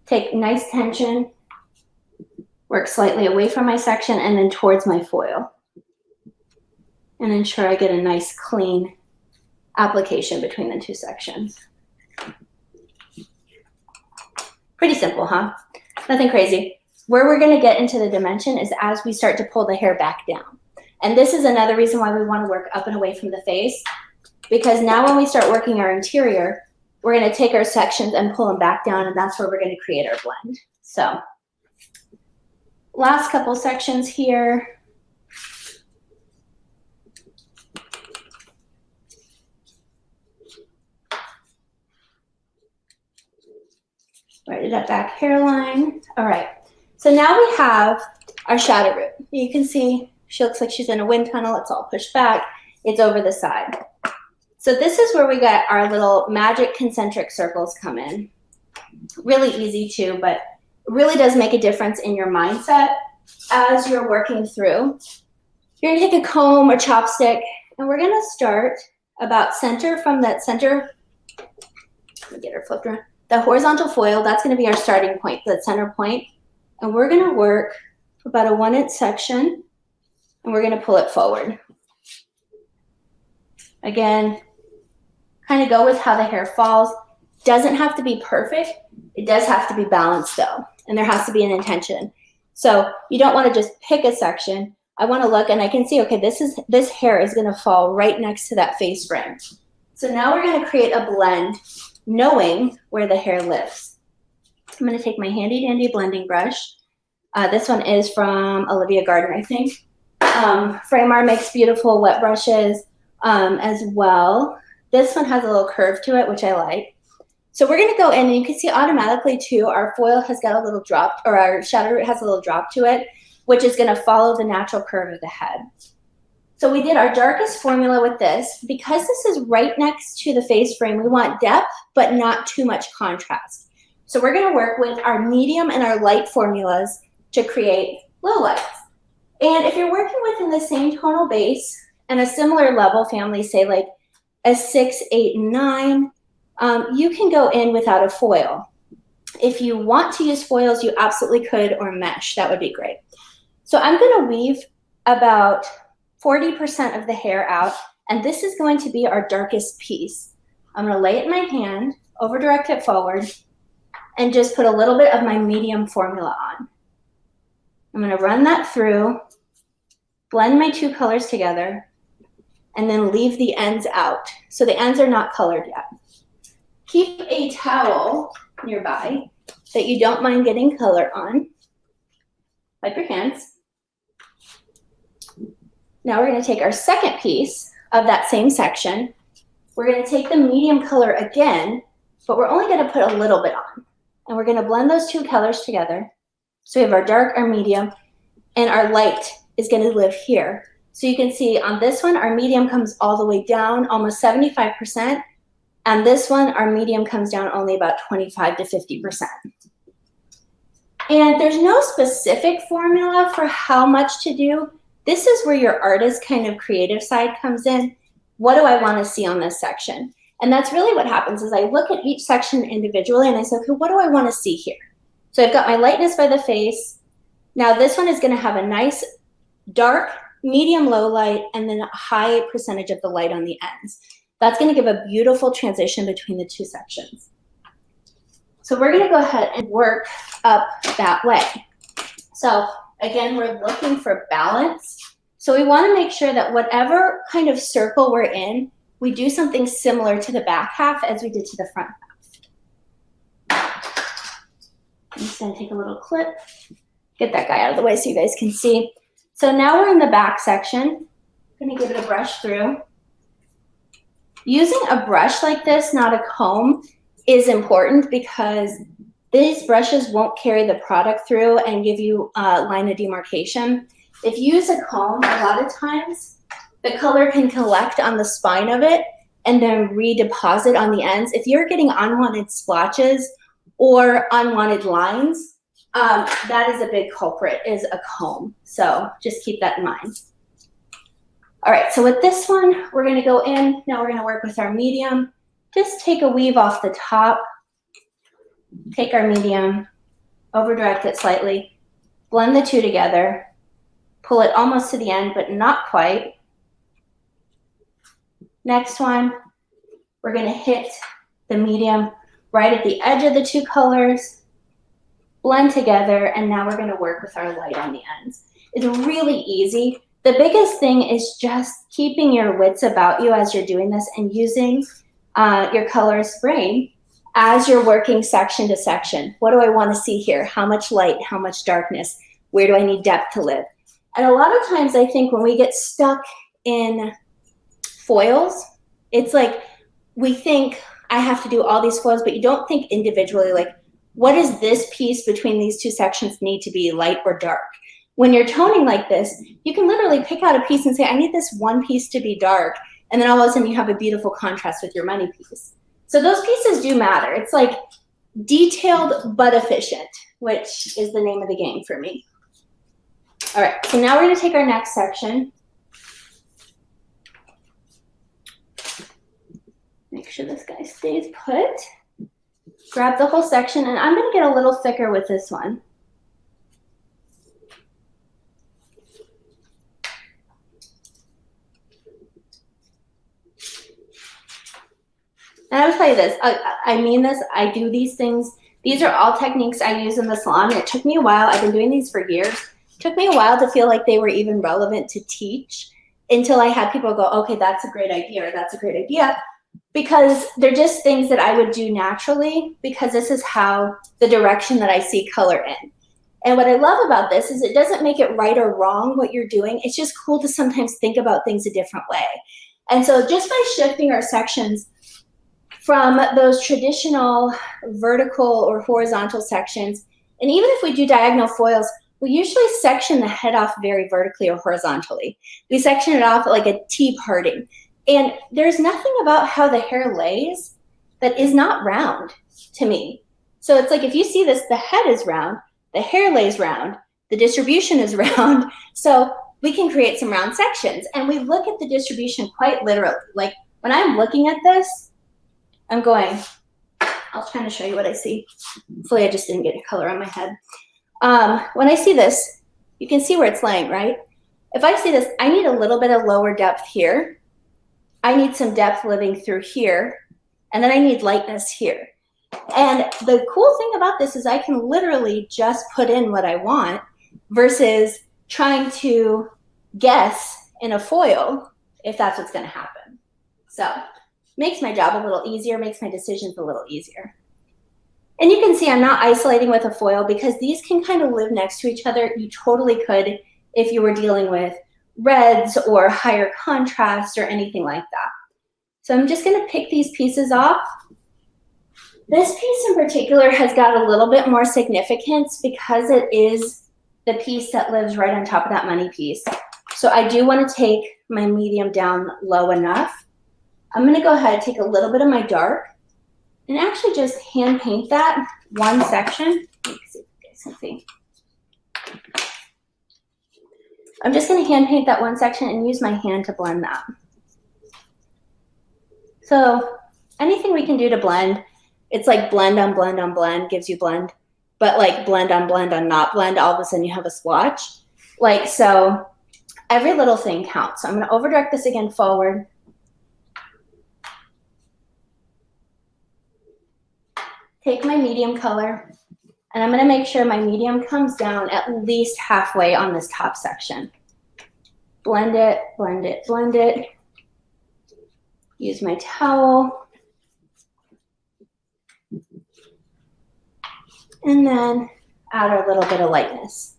take nice tension, work slightly away from my section and then towards my foil. And ensure I get a nice clean application between the two sections. Pretty simple, huh? Nothing crazy. Where we're going to get into the dimension is as we start to pull the hair back down. And this is another reason why we want to work up and away from the face, because now when we start working our interior, we're going to take our sections and pull them back down, and that's where we're going to create our blend. So last couple sections here. Right at that back hairline. All right. So now we have our shadow root. You can see she looks like she's in a wind tunnel. It's all pushed back. It's over the side. So this is where we got our little magic concentric circles come in. Really easy too, but it really does make a difference in your mindset as you're working through. You're gonna take a comb or chopstick, and we're gonna start about center from that center. Let me get her flipped around. The horizontal foil, that's gonna be our starting point, that center point. And we're gonna work about a 1 inch section, and we're gonna pull it forward. Again, kind of go with how the hair falls. Doesn't have to be perfect. It does have to be balanced though, and there has to be an intention. So you don't want to just pick a section. I want to look and I can see, okay, this hair is going to fall right next to that face frame. So now we're going to create a blend knowing where the hair lives. I'm going to take my handy dandy blending brush. This one is from Olivia Gardner, I think. Framar makes beautiful wet brushes as well. This one has a little curve to it, which I like. So we're going to go in, and you can see automatically too, our foil has got a little drop, or our shadow root has a little drop to it, which is going to follow the natural curve of the head. So we did our darkest formula with this. Because this is right next to the face frame, we want depth, but not too much contrast. So we're going to work with our medium and our light formulas to create lowlights. And if you're working within the same tonal base and a similar level family, say like a 6, 8, and 9, you can go in without a foil. If you want to use foils, you absolutely could, or mesh. That would be great. So I'm going to weave about 40% of the hair out, and this is going to be our darkest piece. I'm going to lay it in my hand, over direct it forward, and just put a little bit of my medium formula on. I'm going to run that through, blend my two colors together, and then leave the ends out. So the ends are not colored yet. Keep a towel nearby that you don't mind getting color on. Wipe your hands. Now we're going to take our second piece of that same section. We're going to take the medium color again, but we're only going to put a little bit on. And we're going to blend those two colors together. So we have our dark, our medium, and our light is going to live here. So you can see on this one, our medium comes all the way down, almost 75%. And this one, our medium comes down only about 25 to 50%. And there's no specific formula for how much to do. This is where your artist kind of creative side comes in. What do I want to see on this section? And that's really what happens is I look at each section individually and I say, okay, what do I want to see here? So I've got my lightness by the face. Now this one is going to have a nice dark, medium, low light, and then a high percentage of the light on the ends. That's going to give a beautiful transition between the two sections. So we're going to go ahead and work up that way. So again, we're looking for balance. So we want to make sure that whatever kind of circle we're in, we do something similar to the back half as we did to the front half. I'm just going to take a little clip, get that guy out of the way so you guys can see. So now we're in the back section. I'm going to give it a brush through. Using a brush like this, not a comb, is important because these brushes won't carry the product through and give you a line of demarcation. If you use a comb, a lot of times the color can collect on the spine of it and then redeposit on the ends. If you're getting unwanted splotches or unwanted lines, that is a big culprit, is a comb. So just keep that in mind. All right, so with this one, we're going to go in. Now we're going to work with our medium. Just take a weave off the top. Take our medium, over direct it slightly, blend the two together, pull it almost to the end, but not quite. Next one, We're gonna hit the medium right at the edge of the two colors, blend together, and now we're gonna work with our light on the ends. It's really easy. The biggest thing is just keeping your wits about you as you're doing this and using your colorist brain as you're working section to section. What do I want to see here? How much light, how much darkness? Where do I need depth to live? And a lot of times I think when we get stuck in foils, it's like we think I have to do all these foils, but you don't think individually, like, what does this piece between these two sections need to be, light or dark? When you're toning like this, you can literally pick out a piece and say, I need this one piece to be dark. And then all of a sudden you have a beautiful contrast with your money piece. So those pieces do matter. It's like detailed but efficient, which is the name of the game for me. All right, so now we're gonna take our next section. Make sure this guy stays put. Grab the whole section, and I'm gonna get a little thicker with this one. And I will tell you this, I mean this, I do these things. These are all techniques I use in the salon. It took me a while. I've been doing these for years. It took me a while to feel like they were even relevant to teach until I had people go, okay, that's a great idea, or that's a great idea. Because they're just things that I would do naturally, because this is how the direction that I see color in. And what I love about this is it doesn't make it right or wrong what you're doing. It's just cool to sometimes think about things a different way. And so just by shifting our sections from those traditional vertical or horizontal sections, and even if we do diagonal foils, we usually section the head off very vertically or horizontally. We section it off like a T parting. And there's nothing about how the hair lays that is not round to me. So it's like if you see this, the head is round, the hair lays round, the distribution is round. So we can create some round sections. And we look at the distribution quite literally. Like when I'm looking at this, I'm going, I'll try to show you what I see. Hopefully I just didn't get a color on my head. When I see this, you can see where it's laying, right? If I see this, I need a little bit of lower depth here. I need some depth living through here. And then I need lightness here. And the cool thing about this is I can literally just put in what I want versus trying to guess in a foil if that's what's going to happen. So makes my job a little easier, makes my decisions a little easier. And you can see I'm not isolating with a foil because these can kind of live next to each other. You totally could if you were dealing with reds or higher contrast or anything like that. So I'm just going to pick these pieces off. This piece in particular has got a little bit more significance because it is the piece that lives right on top of that money piece. So I do want to take my medium down low enough. I'm going to go ahead and take a little bit of my dark and actually just hand paint that one section. Let me see if you guys can see. I'm just going to hand paint that one section and use my hand to blend that. So anything we can do to blend, it's like blend on blend on blend gives you blend, but like blend on not blend, all of a sudden you have a swatch. Like, so every little thing counts. So I'm going to over direct this again forward. Take my medium color, and I'm going to make sure my medium comes down at least halfway on this top section. Blend it, blend it, blend it. Use my towel. And then add a little bit of lightness.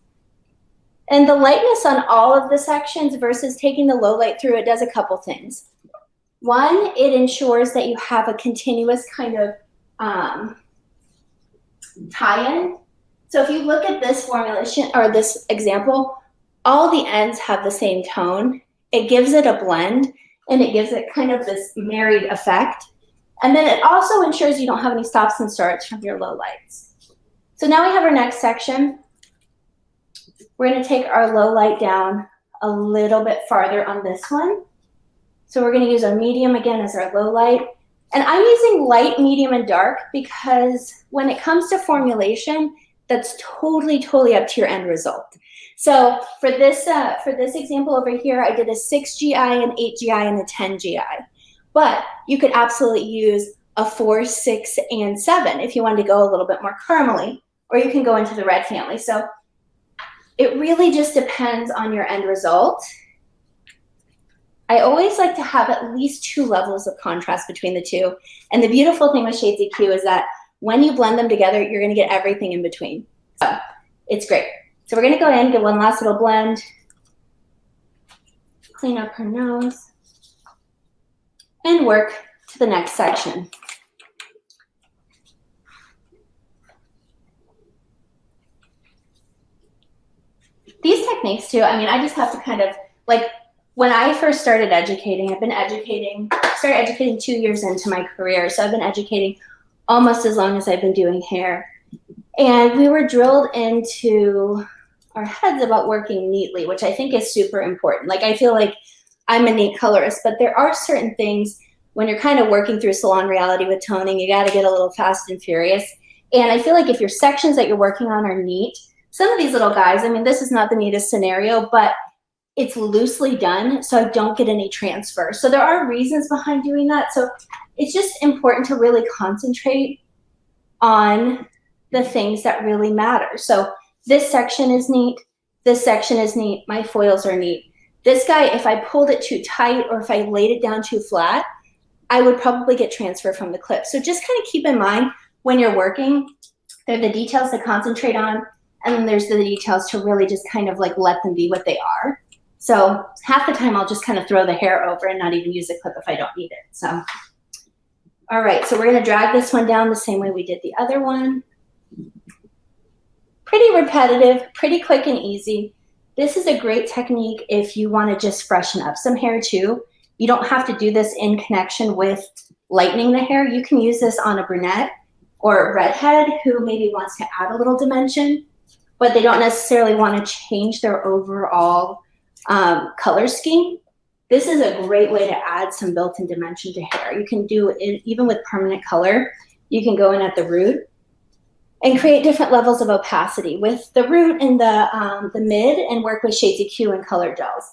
And the lightness on all of the sections versus taking the low light through, it does a couple things. One, it ensures that you have a continuous kind of tie-in. So if you look at this formulation or this example, all the ends have the same tone. It gives it a blend and it gives it kind of this married effect. And then it also ensures you don't have any stops and starts from your low lights. So now we have our next section. We're going to take our low light down a little bit farther on this one. So we're going to use our medium again as our low light. And I'm using light, medium, and dark because when it comes to formulation, that's totally up to your end result. So for this example over here, I did a 6 GI, an 8 GI, and a 10 GI. But you could absolutely use a 4, 6, and 7 if you wanted to go a little bit more caramely, or you can go into the red family. So it really just depends on your end result. I always like to have at least 2 levels of contrast between the two. And the beautiful thing with Shades EQ is that when you blend them together, you're going to get everything in between. So it's great. So we're going to go in, get one last little blend, clean up her nose, and work to the next section. These techniques too, I mean, I just have to kind of, like, when I first started educating, started educating 2 years into my career. So I've been educating almost as long as I've been doing hair. And we were drilled into our heads about working neatly, which I think is super important. Like, I feel like I'm a neat colorist, but there are certain things when you're kind of working through salon reality with toning, you got to get a little fast and furious. And I feel like if your sections that you're working on are neat, some of these little guys, I mean, this is not the neatest scenario, but it's loosely done, so I don't get any transfer. So there are reasons behind doing that. So it's just important to really concentrate on the things that really matter. So this section is neat. This section is neat. My foils are neat. This guy, if I pulled it too tight or if I laid it down too flat, I would probably get transfer from the clip. So just kind of keep in mind when you're working, there are the details to concentrate on, and then there's the details to really just kind of like let them be what they are. So half the time I'll just kind of throw the hair over and not even use the clip if I don't need it. So, all right, so we're gonna drag this one down the same way we did the other one. Pretty repetitive, pretty quick and easy. This is a great technique if you wanna just freshen up some hair too. You don't have to do this in connection with lightening the hair. You can use this on a brunette or a redhead who maybe wants to add a little dimension, but they don't necessarily want to change their overall color scheme. This is a great way to add some built-in dimension to hair. You can do it even with permanent color. You can go in at the root and create different levels of opacity with the root and the mid, and work with Shades EQ and color gels.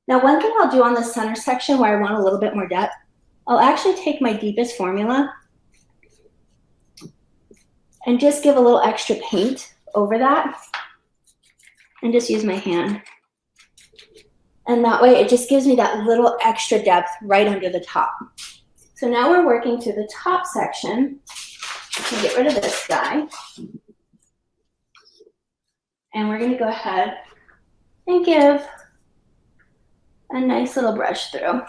Now, one thing I'll do on the center section where I want a little bit more depth, I'll actually take my deepest formula and just give a little extra paint over that and just use my hand. And that way it just gives me that little extra depth right under the top. So now we're working through the top section. I'll get rid of this guy. And we're gonna go ahead and give a nice little brush through.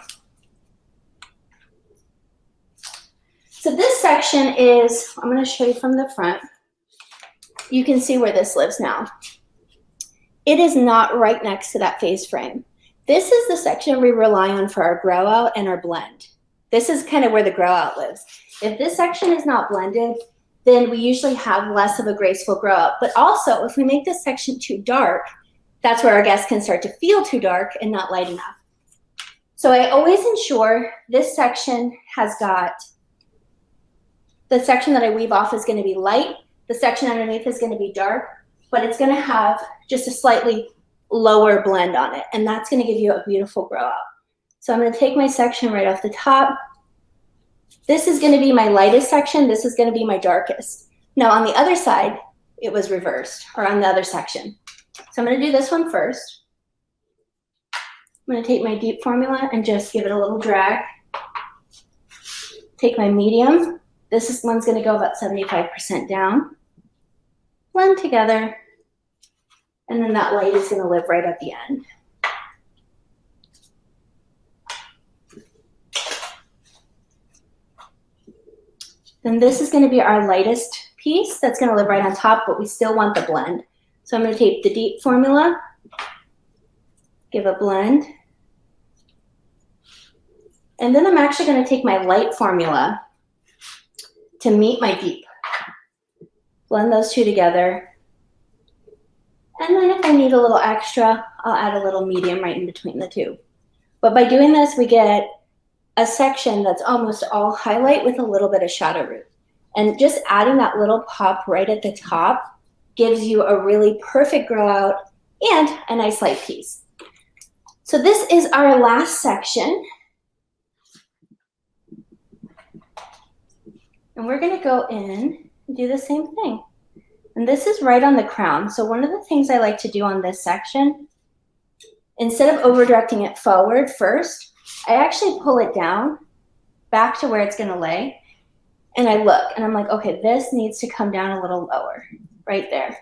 So this section is, I'm gonna show you from the front. You can see where this lives now. It is not right next to that face frame. This is the section we rely on for our grow out and our blend. This is kind of where the grow out lives. If this section is not blended, then we usually have less of a graceful grow out. But also, if we make this section too dark, that's where our guests can start to feel too dark and not light enough. So I always ensure this section has got, the section that I weave off is going to be light, the section underneath is going to be dark, but it's going to have just a slightly lower blend on it, and that's going to give you a beautiful grow out. So I'm going to take my section right off the top. This is going to be my lightest section. This is going to be my darkest. Now on the other side, it was reversed, or on the other section. So I'm going to do this one first. I'm going to take my deep formula and just give it a little drag. Take my medium. This one's going to go about 75% down. Blend together. And then that light is going to live right at the end. Then this is going to be our lightest piece that's going to live right on top, but we still want the blend. So I'm going to take the deep formula, give a blend, and then I'm actually going to take my light formula to meet my deep. Blend those two together. And then if I need a little extra, I'll add a little medium right in between the two. But by doing this, we get a section that's almost all highlight with a little bit of shadow root. And just adding that little pop right at the top gives you a really perfect grow out and a nice light piece. So this is our last section. And we're gonna go in and do the same thing. And this is right on the crown. So one of the things I like to do on this section, instead of over directing it forward first, I actually pull it down back to where it's gonna lay. And I look and I'm like, okay, this needs to come down a little lower, right there.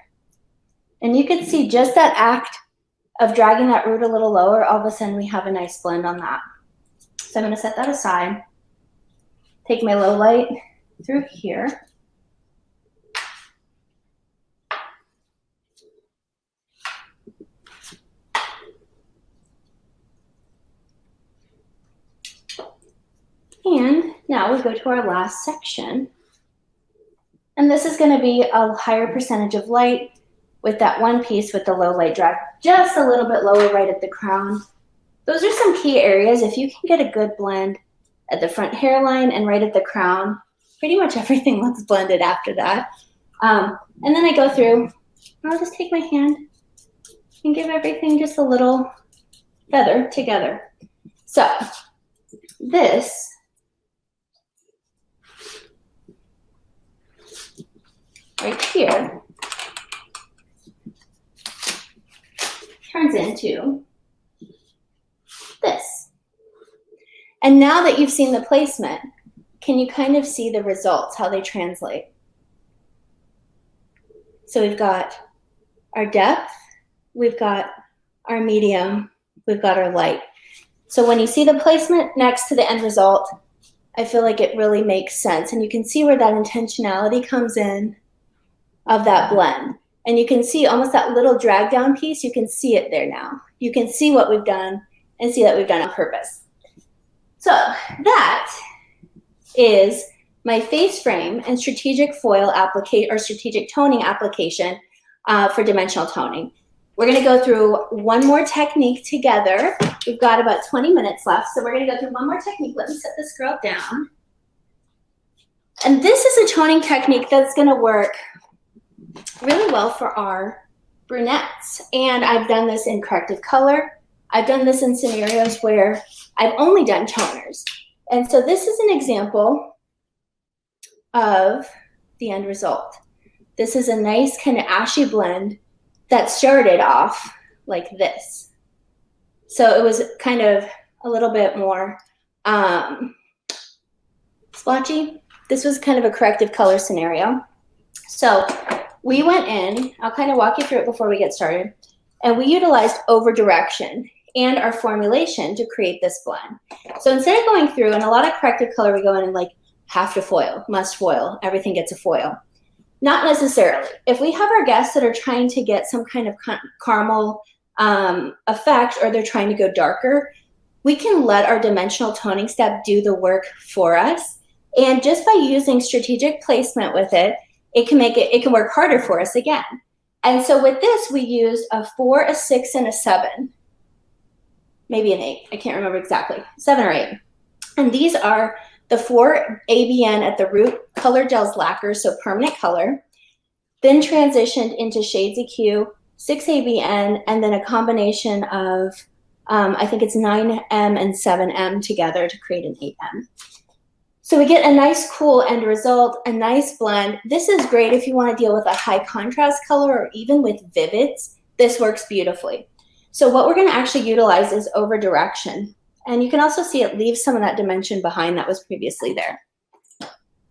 And you can see just that act of dragging that root a little lower, all of a sudden we have a nice blend on that. So I'm gonna set that aside, take my low light through here. And now we go to our last section. And this is gonna be a higher percentage of light with that one piece with the low light drag, just a little bit lower right at the crown. Those are some key areas. If you can get a good blend at the front hairline and right at the crown, pretty much everything looks blended after that. And then I go through, I'll just take my hand and give everything just a little feather together. So this right here turns into this. And now that you've seen the placement, can you kind of see the results, how they translate? So we've got our depth, we've got our medium, we've got our light. So when you see the placement next to the end result, I feel like it really makes sense. And you can see where that intentionality comes in of that blend. And you can see almost that little drag down piece, you can see it there now. You can see what we've done and see that we've done on purpose. So that is my face frame and strategic foil application or strategic toning application for dimensional toning. We're gonna go through one more technique together. We've got about 20 minutes left, so we're gonna go through one more technique. Let me set this girl down. And this is a toning technique that's gonna work really well for our brunettes. And I've done this in corrective color. I've done this in scenarios where I've only done toners. And so this is an example of the end result. This is a nice kind of ashy blend that started off like this. So it was kind of a little bit more splotchy. This was kind of a corrective color scenario. So we went in, I'll kind of walk you through it before we get started, and we utilized over direction and our formulation to create this blend. So instead of going through, and a lot of corrective color, we go in and like have to foil, must foil, everything gets a foil. Not necessarily. If we have our guests that are trying to get some kind of caramel effect, or they're trying to go darker, we can let our dimensional toning step do the work for us. And just by using strategic placement with it, it can work harder for us again. And so with this, we used a 4, a 6, and a 7. Maybe an 8, I can't remember exactly, 7 or 8. And these are the 4 ABN at the root color gels lacquers, so permanent color, then transitioned into Shades EQ, 6 ABN, and then a combination of, I think it's 9M and 7M together to create an 8M. So we get a nice cool end result, a nice blend. This is great if you want to deal with a high contrast color or even with vivids. This works beautifully. So what we're going to actually utilize is over direction. And you can also see it leaves some of that dimension behind that was previously there.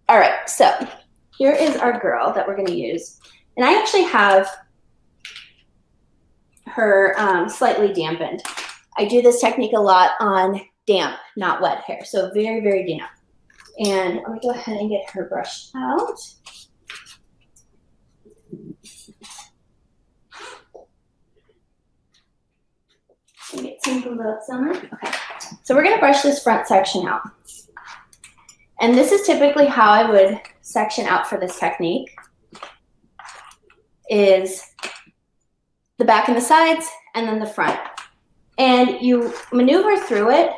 All right, so here is our girl that we're going to use. And I actually have her slightly dampened. I do this technique a lot on damp, not wet hair. So very, very damp. And let me go ahead and get her brushed out. Get some gloves on her. Okay, so we're gonna brush this front section out. And this is typically how I would section out for this technique, is the back and the sides, and then the front. And you maneuver through it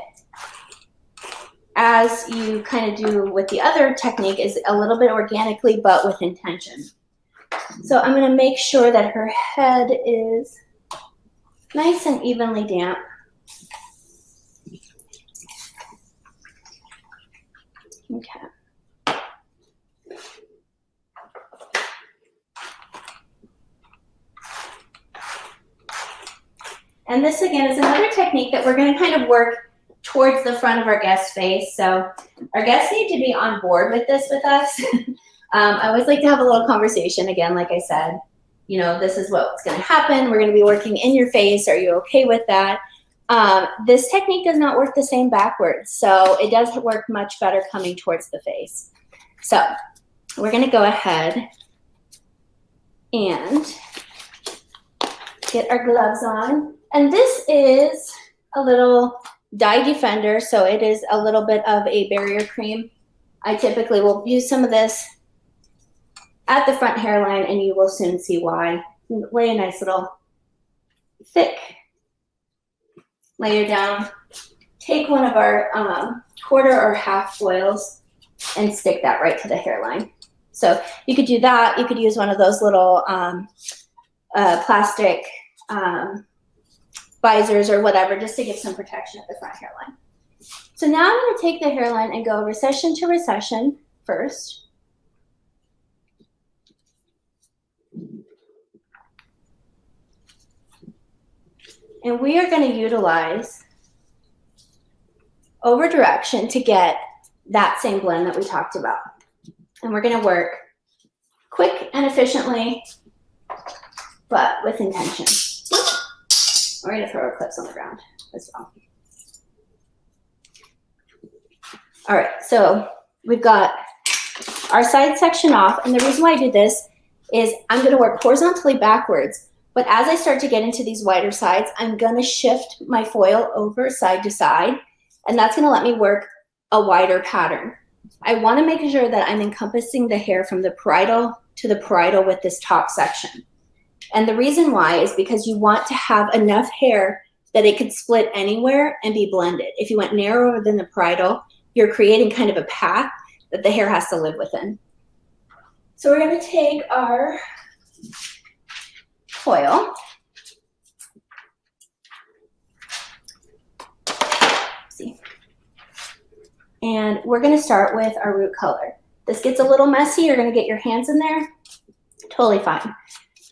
as you kind of do with the other technique, is a little bit organically, but with intention. So I'm gonna make sure that her head is nice and evenly damp. Okay. And this again is another technique that we're going to kind of work towards the front of our guest's face. So our guests need to be on board with this with us. I always like to have a little conversation. Again, like I said, you know, this is what's going to happen. We're going to be working in your face. Are you okay with that? This technique does not work the same backwards. So it does work much better coming towards the face. So we're going to go ahead and get our gloves on. And this is a little dye defender. So it is a little bit of a barrier cream. I typically will use some of this at the front hairline, and you will soon see why. Lay a nice little thick layer down. Take one of our quarter or half foils and stick that right to the hairline. So you could do that. You could use one of those little plastic visors or whatever, just to give some protection at the front hairline. So now I'm going to take the hairline and go recession to recession first. And we are going to utilize over direction to get that same blend that we talked about. And we're going to work quick and efficiently, but with intention. We're going to throw our clips on the ground as well. All right, so we've got our side section off. And the reason why I do this is I'm going to work horizontally backwards. But as I start to get into these wider sides, I'm going to shift my foil over side to side. And that's going to let me work a wider pattern. I want to make sure that I'm encompassing the hair from the parietal to the parietal with this top section. And the reason why is because you want to have enough hair that it could split anywhere and be blended. If you went narrower than the parietal, you're creating kind of a path that the hair has to live within. So we're going to take our foil. And we're going to start with our root color. This gets a little messy. You're going to get your hands in there. Totally fine.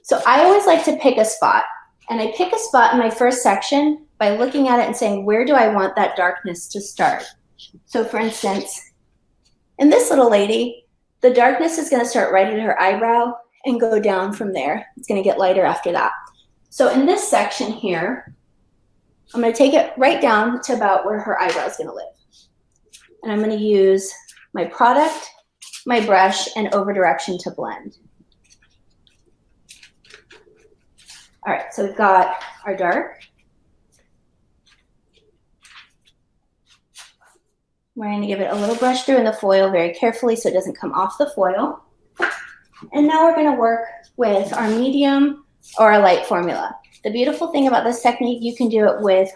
So I always like to pick a spot. And I pick a spot in my first section by looking at it and saying, where do I want that darkness to start? So for instance, in this little lady, the darkness is going to start right at her eyebrow and go down from there. It's going to get lighter after that. So in this section here, I'm going to take it right down to about where her eyebrow is going to live. And I'm going to use my product, my brush, and over direction to blend. All right, so we've got our dark. We're going to give it a little brush through in the foil very carefully so it doesn't come off the foil. And now we're going to work with our medium or our light formula. The beautiful thing about this technique, you can do it with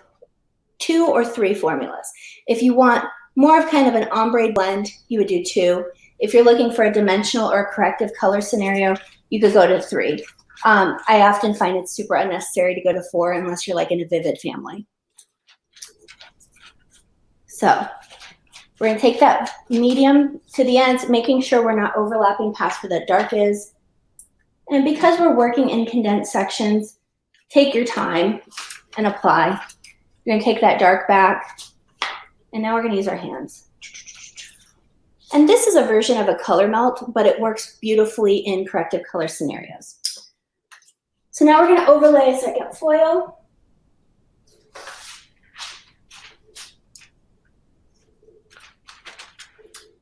2 or 3 formulas. If you want more of kind of an ombre blend, you would do 2. If you're looking for a dimensional or a corrective color scenario, you could go to 3. I often find it's super unnecessary to go to 4 unless you're like in a vivid family. So we're going to take that medium to the ends, making sure we're not overlapping past where that dark is. And because we're working in condensed sections, take your time and apply. You're going to take that dark back. And now we're going to use our hands. And this is a version of a color melt, but it works beautifully in corrective color scenarios. So now we're going to overlay a second foil.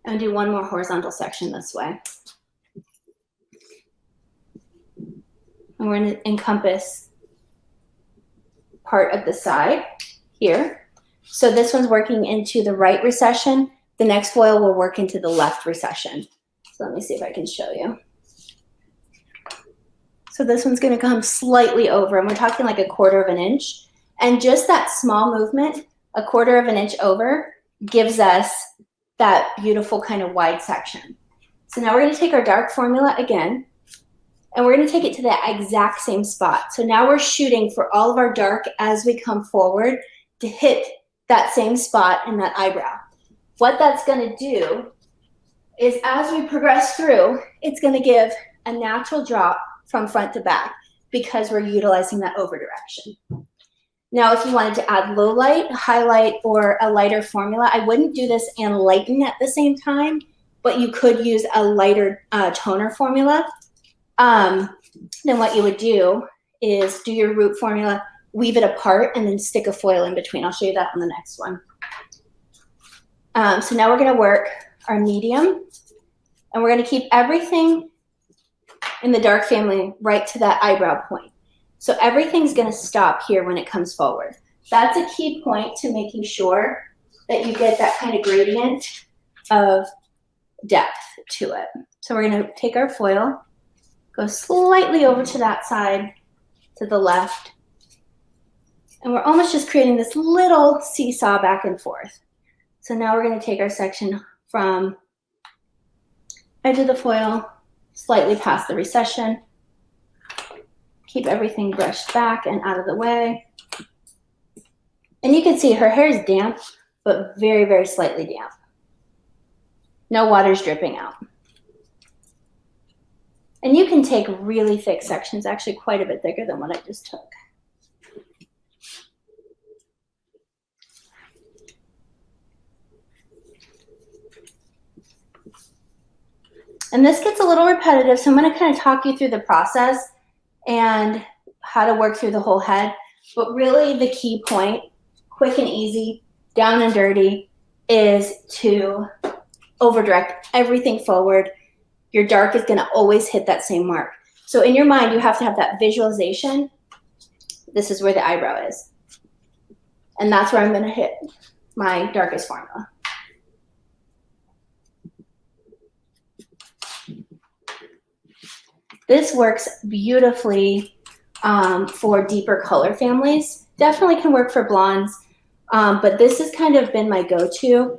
And do one more horizontal section this way. And we're going to encompass part of the side here. So this one's working into the right recession. The next foil will work into the left recession. So let me see if I can show you. So this one's going to come slightly over, and we're talking like 1/4 of an inch. And just that small movement, 1/4 of an inch over, gives us that beautiful kind of wide section. So now we're going to take our dark formula again, and we're going to take it to that exact same spot. So now we're shooting for all of our dark as we come forward to hit that same spot in that eyebrow. What that's going to do is as we progress through, it's going to give a natural drop from front to back because we're utilizing that over direction. Now, if you wanted to add low light, highlight, or a lighter formula, I wouldn't do this and lighten at the same time, but you could use a lighter toner formula. Then what you would do is do your root formula, weave it apart, and then stick a foil in between. I'll show you that on the next one. So now we're going to work our medium, and we're going to keep everything in the dark family right to that eyebrow point. So everything's going to stop here when it comes forward. That's a key point to making sure that you get that kind of gradient of depth to it. So we're going to take our foil, go slightly over to that side, to the left, and we're almost just creating this little seesaw back and forth. So now we're going to take our section from edge of the foil, slightly past the recession, keep everything brushed back and out of the way. And you can see her hair is damp, but very, very slightly damp. No water's dripping out. And you can take really thick sections, actually quite a bit thicker than what I just took. And this gets a little repetitive, so I'm going to kind of talk you through the process and how to work through the whole head. But really the key point, quick and easy, down and dirty, is to over-direct everything forward. Your dark is going to always hit that same mark. So in your mind, you have to have that visualization. This is where the eyebrow is. And that's where I'm going to hit my darkest formula. This works beautifully for deeper color families. Definitely can work for blondes, but this has kind of been my go-to.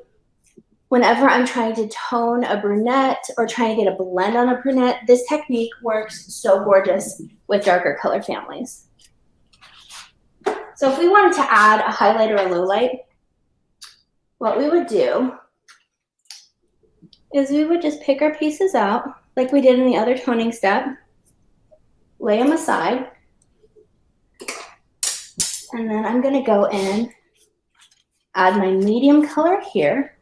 Whenever I'm trying to tone a brunette or trying to get a blend on a brunette, this technique works so gorgeous with darker color families. So if we wanted to add a highlight or a low light, what we would do is we would just pick our pieces out like we did in the other toning step, lay them aside, and then I'm going to go in, add my medium color here,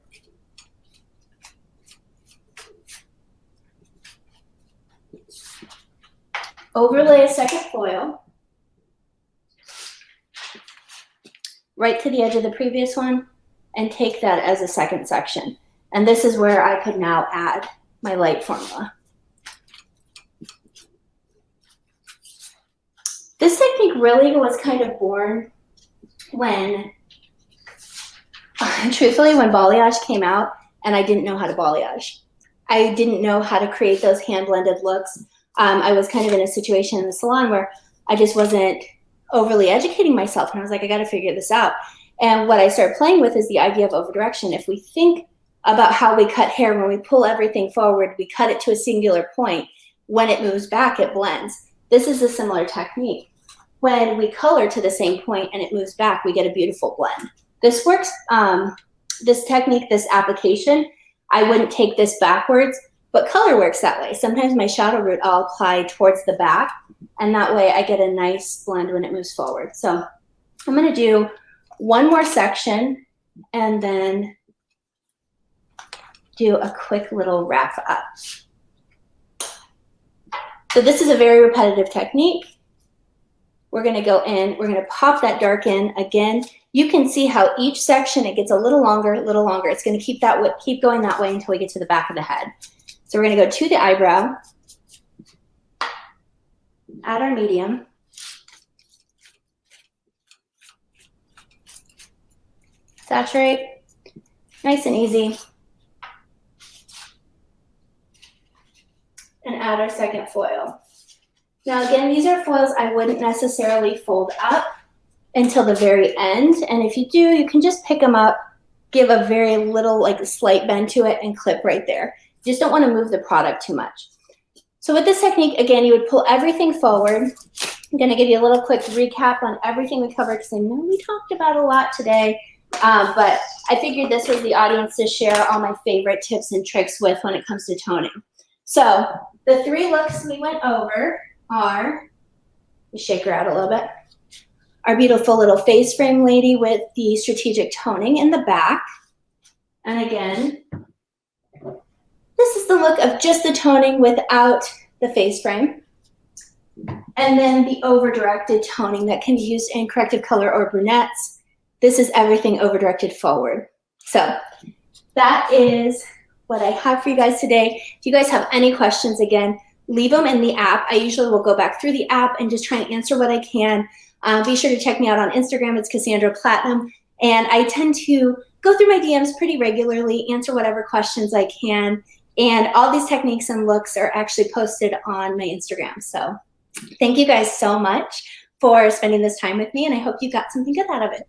overlay a second foil right to the edge of the previous one, and take that as a second section. And this is where I could now add my light formula. This technique really was kind of born when, truthfully, when balayage came out and I didn't know how to balayage. I didn't know how to create those hand-blended looks. I was kind of in a situation in the salon where I just wasn't overly educating myself, and I was like, I got to figure this out. And what I started playing with is the idea of over-direction. If we think about how we cut hair, when we pull everything forward, we cut it to a singular point. When it moves back, it blends. This is a similar technique. When we color to the same point and it moves back, we get a beautiful blend. This works, this technique, this application, I wouldn't take this backwards, but color works that way. Sometimes my shadow root I'll apply towards the back, and that way I get a nice blend when it moves forward. So I'm going to do one more section and then do a quick little wrap up. So this is a very repetitive technique. We're going to go in, we're going to pop that dark in again. You can see how each section, it gets a little longer, a little longer. It's going to keep going that way until we get to the back of the head. So we're going to go to the eyebrow, add our medium, saturate, nice and easy, and add our second foil. Now again, these are foils I wouldn't necessarily fold up until the very end, and if you do, you can just pick them up, give a very little, like a slight bend to it, and clip right there. You just don't want to move the product too much. So with this technique, again, you would pull everything forward. I'm going to give you a little quick recap on everything we covered because I know we talked about a lot today, but I figured this was the audience to share all my favorite tips and tricks with when it comes to toning. So the 3 looks we went over are, shake her out a little bit, our beautiful little face frame lady with the strategic toning in the back. And again, this is the look of just the toning without the face frame. And then the over-directed toning that can be used in corrective color or brunettes. This is everything over-directed forward. So that is what I have for you guys today. If you guys have any questions, again, leave them in the app. I usually will go back through the app and just try and answer what I can. Be sure to check me out on Instagram. It's Cassandra Platinum. And I tend to go through my DMs pretty regularly, answer whatever questions I can. And all these techniques and looks are actually posted on my Instagram. So thank you guys so much for spending this time with me, and I hope you got something good out of it.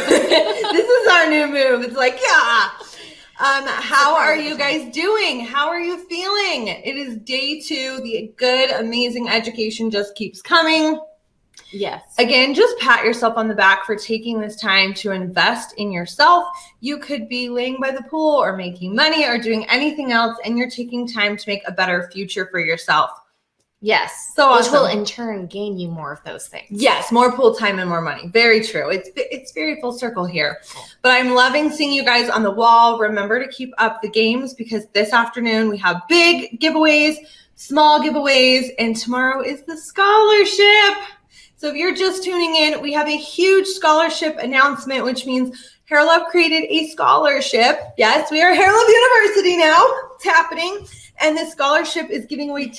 This is our new move. It's like, yeah. How are you guys doing? How are you feeling? It is day 2. The good, amazing education just keeps coming. Yes. Again, just pat yourself on the back for taking this time to invest in yourself. You could be laying by the pool or making money or doing anything else, and you're taking time to make a better future for yourself. Yes. So which will awesome. in turn gain you more of those things. Yes, more pool time and more money. Very true. It's very full circle here. But I'm loving seeing you guys on the wall. Remember to keep up the games because this afternoon we have big giveaways, small giveaways, and tomorrow is the scholarship. So if you're just tuning in, we have a huge scholarship announcement, which means Hair Love created a scholarship. Yes, we are Hair Love University now. It's happening. And this scholarship is giving away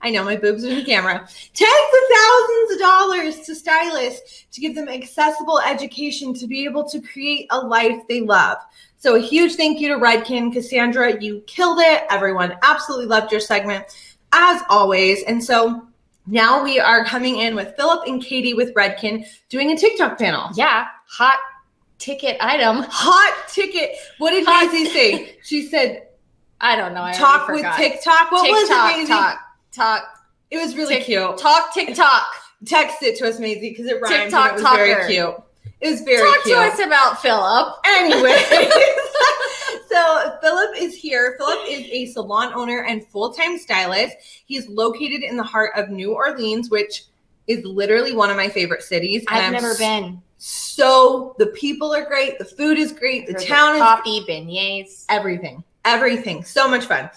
I know my boobs are in the camera, tens of thousands of dollars to stylists to give them accessible education to be able to create a life they love. So a huge thank you to Redken. Cassandra, you killed it. Everyone absolutely loved your segment, as always. And so now we are coming in with Philip and Katie with Redken doing a TikTok panel. Yeah. Hot ticket item. Hot ticket. What did Maisie say? She said, I don't know. I talk already with forgot. TikTok. What was it, Maisie? Talk. It was really cute. Talk TikTok. Text it to us, Maisie, because it rhymed TikTok and it was talker. very cute. It was very Talk cute. to us about Philip. Anyway, so Philip is here. Philip is a salon owner and full-time stylist. He is located in the heart of New Orleans, which is literally one of my favorite cities. I've never been. So the people are great. The food is great. The town is coffee, beignets, everything. So much fun.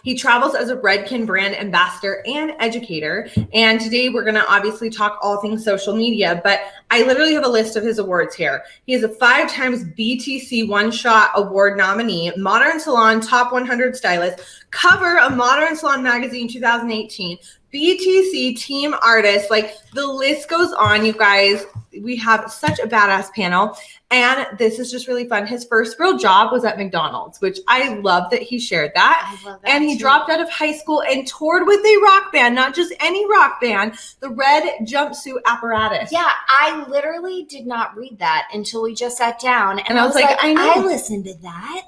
He travels as a Redken brand ambassador and educator. And today we're going to obviously talk all things social media, but I literally have a list of his awards here. He is a 5 times BTC One Shot Award nominee, Modern Salon Top 100 Stylist, cover of Modern Salon Magazine 2018, BTC Team Artist. Like the list goes on, you guys. We have such a badass panel. And this is just really fun. His first real job was at McDonald's, which I love that he shared that. I love that and he too. dropped out of high school and toured with a rock band, not just any rock band, the Red Jumpsuit Apparatus. Yeah, I literally did not read that until we just sat down. And I was like, I know. I listened to that.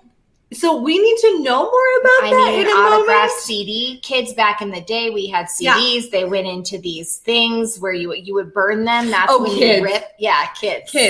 So we need to know more about that need in an a autographed moment. CD. Kids back in the day, we had CDs. Yeah. They went into these things where you would burn them. That's when kids. you rip. Yeah, kids. So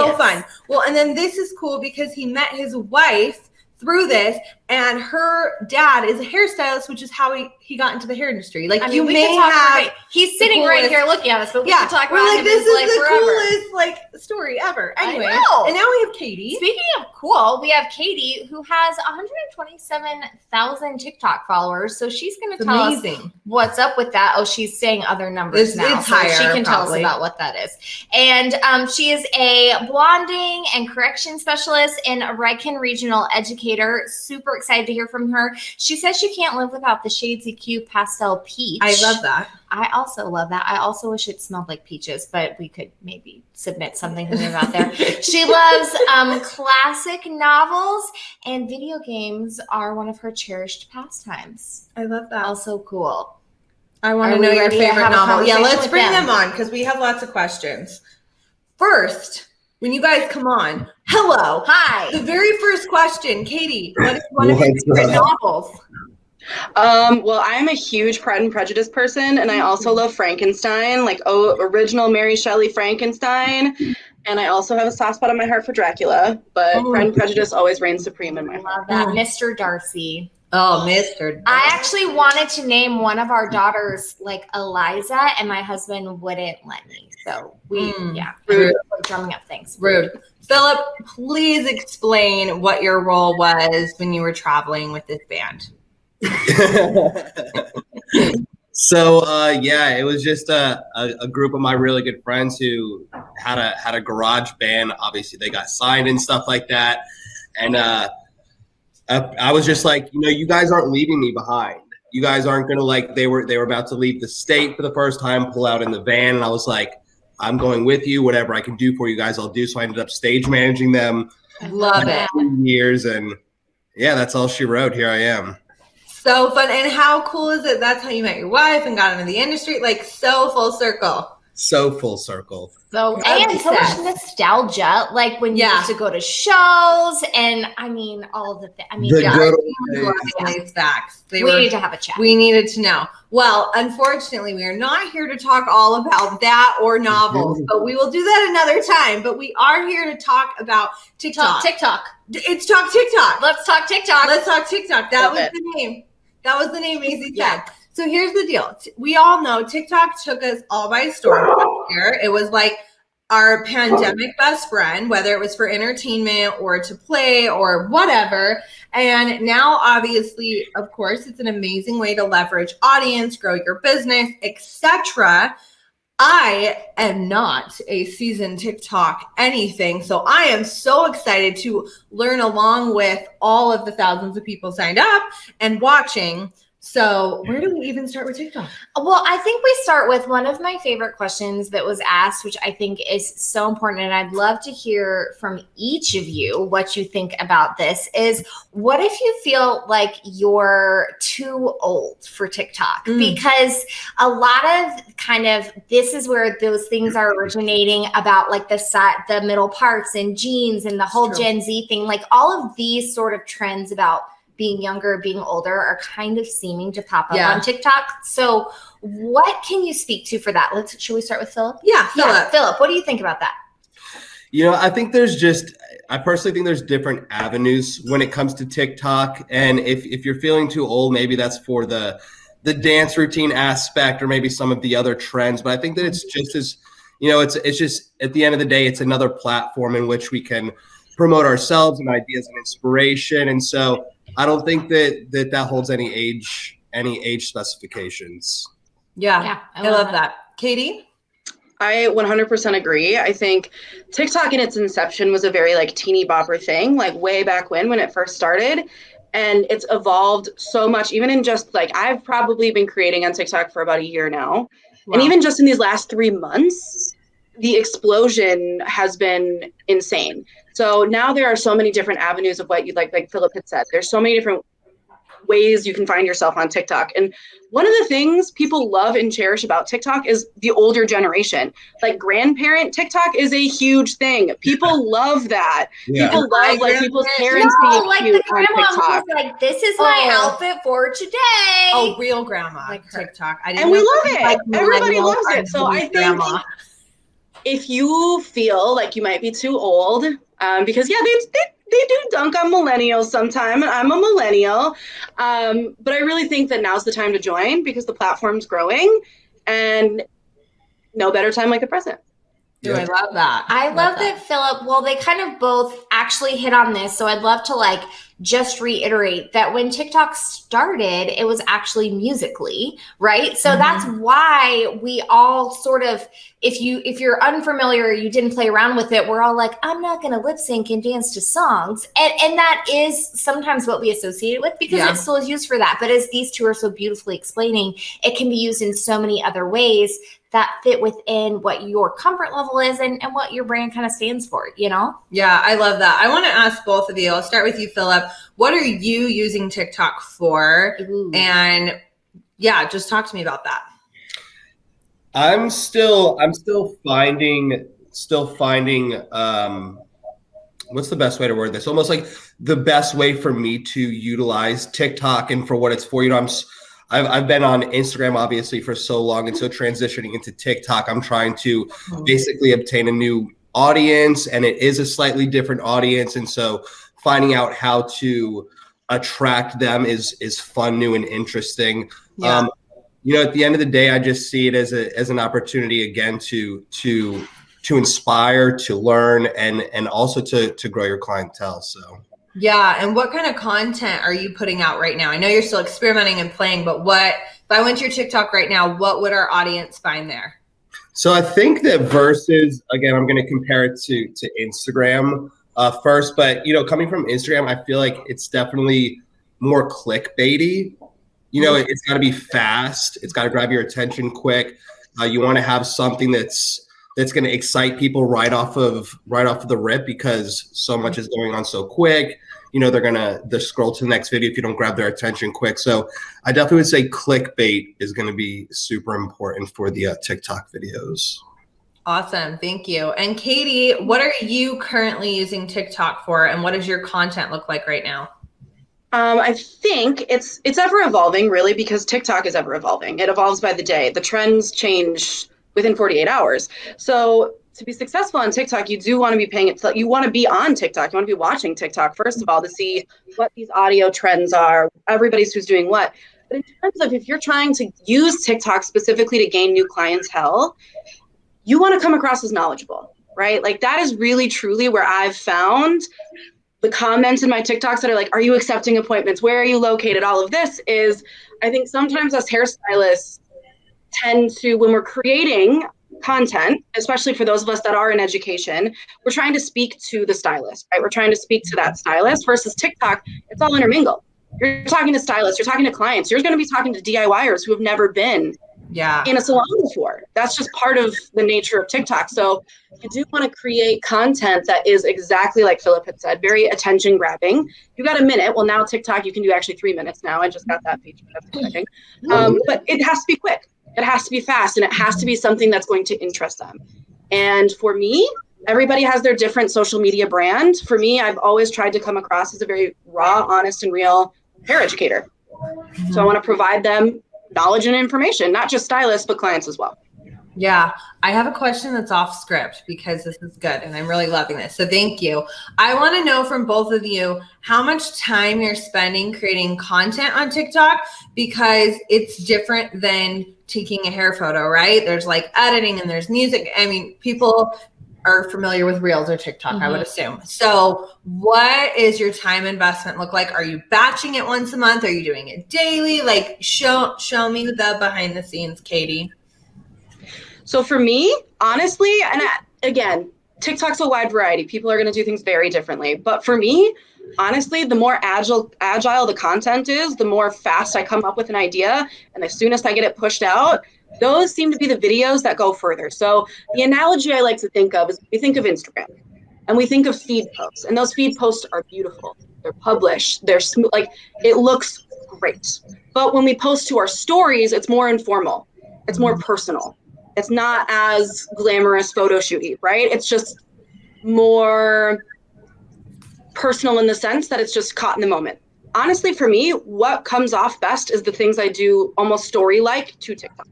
kids. fun. Well, and then this is cool because he met his wife through this, and her dad is a hairstylist, which is how he got into the hair industry. Like, I mean, you we may could talk have for he's sitting the right coolest- here looking at us, but we could talk we're about like, him this his life is the forever. coolest story ever. Anyway, know. and now we have Katie. Speaking of cool, we have Katie who has 127,000 TikTok followers. So she's going to It's tell amazing. us what's up with that. Oh, she's saying other numbers now. It's so higher, she can tell probably. us about what that is. And she is a blonding and correction specialist and a Redken regional educator. Super excited to hear from her. She says she can't live without the Shades EQ Pastel Peach. I love that. I also love that. I also wish it smelled like peaches, but we could maybe submit something to them out there. She loves classic novels, and video games are one of her cherished pastimes. I love that. Also cool. I want Are to we know your ready to favorite have a novel. Yeah, conversation let's with bring them? them on because we have lots of questions. First, when you guys come on, hello. Hi. The very first question, Katie, what is one of your What's favorite up? novels? Well, I'm a huge Pride and Prejudice person, and I also love Frankenstein, like original Mary Shelley Frankenstein. And I also have a soft spot in my heart for Dracula, but Pride and Prejudice always reigns supreme in my heart. Love that. Mr. Darcy. Oh, Mr. I actually wanted to name one of our daughters like Eliza, and my husband wouldn't let me. So we, Rude. drumming up things. Rude. Philip, please explain what your role was when you were traveling with this band. So it was just a group of my really good friends who had a garage band. Obviously, they got signed and stuff like that. And I was just like, you guys aren't leaving me behind. You guys aren't gonna they were about to leave the state for the first time, pull out in the van, and I was like, I'm going with you. Whatever I can do for you guys, I'll do. So I ended up stage managing them. Love it. 2 years, and yeah, that's all she wrote. Here I am. So fun. And how cool is it? That's how you met your wife and got into the industry. Like, so full circle. So full circle. So and so much nostalgia, like when you used to go to shows, and I mean all of the things. I mean, The good Nice facts. we need to have a chat. We needed to know. Well, unfortunately, we are not here to talk all about that or novels, but we will do that another time. But we are here to talk about TikTok. It's Talk TikTok. Let's talk TikTok. Let's talk TikTok. That was the name. That was the name Maisie said. So here's the deal. We all know TikTok took us all by storm last year. It was like our pandemic best friend, whether it was for entertainment or to play or whatever. And now, obviously, of course, it's an amazing way to leverage audience, grow your business, etc. I am not a seasoned TikTok anything, so I am so excited to learn along with all of the thousands of people signed up and watching. So where do we even start with TikTok? Well, I think we start with one of my favorite questions that was asked, which I think is so important. And I'd love to hear from each of you what you think about this is, what if you feel like you're too old for TikTok? Because a lot of kind of, this is where those things are originating about, like the middle parts and jeans and the whole Gen Z thing, like all of these sort of trends about being younger, being older are kind of seeming to pop up on TikTok. So what can you speak to for that? Should we start with Philip? Yeah, Philip, what do you think about that? You know, I personally think there's different avenues when it comes to TikTok. And if you're feeling too old, maybe that's for the dance routine aspect or maybe some of the other trends. But I think that it's just as, you know, it's just at the end of the day, it's another platform in which we can promote ourselves and ideas and inspiration. And so I don't think that holds any age specifications. Yeah, I love that. Katie? I 100% agree. I think TikTok in its inception was a very like teeny bopper thing, like way back when it first started. And it's evolved so much, even in just like, I've probably been creating on TikTok for about a year now. Wow. And even just in these last 3 months, the explosion has been insane. So now there are so many different avenues of what you like Philip had said. There's so many different ways you can find yourself on TikTok. And one of the things people love and cherish about TikTok is the older generation. Like grandparent TikTok is a huge thing. People love that. Yeah. People love like people's parents being like cute the grandma on TikTok. was like, this is my outfit for today. Oh, real grandma like TikTok. And we love it. Everybody loves it. So I think if you feel like you might be too old, because they do dunk on millennials sometime, and I'm a millennial, but I really think that now's the time to join because the platform's growing, and no better time like the present. I love that. I love that, Philip. Well, they kind of both actually hit on this. So I'd love to just reiterate that when TikTok started, it was actually Musical.ly, right? So that's why we all sort of, if you're unfamiliar, you didn't play around with it, we're all like, I'm not going to lip sync and dance to songs. And that is sometimes what we associate it with because it still is used for that. But as these two are so beautifully explaining, it can be used in so many other ways that fit within what your comfort level is and what your brand kind of stands for, you know? Yeah, I love that. I want to ask both of you. I'll start with you, Philip. What are you using TikTok for? Ooh. And just talk to me about that. I'm still finding what's the best way to word this? Almost like the best way for me to utilize TikTok and for what it's for. You know, I've been on Instagram obviously for so long, and so transitioning into TikTok, I'm trying to basically obtain a new audience, and it is a slightly different audience, and so finding out how to attract them is fun, new, and interesting. Yeah. You know, at the end of the day, I just see it as an opportunity again to inspire, to learn, and also to grow your clientele. So. Yeah. And what kind of content are you putting out right now? I know you're still experimenting and playing, but if I went to your TikTok right now, what would our audience find there? So I think that versus, again, I'm going to compare it to Instagram first, but, you know, coming from Instagram, I feel like it's definitely more clickbaity. You know, it's got to be fast. It's got to grab your attention quick. You want to have something that's going to excite people right off of the rip because so much is going on so quick. they're gonna scroll to the next video if you don't grab their attention quick. So I definitely would say clickbait is going to be super important for the TikTok videos. Awesome. Thank you. And Katie, what are you currently using TikTok for, and what does your content look like right now? I think it's ever evolving, really, because TikTok is ever evolving. It evolves by the day. The trends change within 48 hours. So to be successful on TikTok, you do want to be you want to be on TikTok. You want to be watching TikTok, first of all, to see what these audio trends are, everybody's who's doing what. But in terms of if you're trying to use TikTok specifically to gain new clientele, you want to come across as knowledgeable, right? Like that is really, truly where I've found the comments in my TikToks that are like, are you accepting appointments? Where are you located? All of this is, I think sometimes us hairstylists tend to, when we're creating content, especially for those of us that are in education, we're trying to speak to the stylist, right? We're trying to speak to that stylist versus TikTok. It's all intermingled. You're talking to stylists, you're talking to clients, you're going to be talking to DIYers who have never been in a salon before. That's just part of the nature of TikTok. So you do want to create content that is exactly like Philip had said, very attention grabbing. You got a minute. Well, now TikTok, you can do actually 3 minutes now. I just got that feature. That's exciting. But it has to be quick. It has to be fast, and it has to be something that's going to interest them. And for me, everybody has their different social media brand. For me, I've always tried to come across as a very raw, honest, and real hair educator. So I want to provide them knowledge and information, not just stylists, but clients as well. Yeah, I have a question that's off script because this is good and I'm really loving this. So thank you. I want to know from both of you how much time you're spending creating content on TikTok, because it's different than taking a hair photo, right? There's like editing and there's music. I mean, people are familiar with Reels or TikTok, I would assume. So what is your time investment look like? Are you batching it once a month? Are you doing it daily? Like show me the behind the scenes, Katie. So for me, honestly, and again, TikTok's a wide variety. People are going to do things very differently. But for me, honestly, the more agile the content is, the more fast I come up with an idea. And the soonest I get it pushed out, those seem to be the videos that go further. So the analogy I like to think of is we think of Instagram and we think of feed posts. And those feed posts are beautiful. They're published. They're smooth. Like it looks great. But when we post to our stories, it's more informal. It's more personal. It's not as glamorous photo shooty, right? It's just more personal in the sense that it's just caught in the moment. Honestly, for me, what comes off best is the things I do almost story-like to TikTok.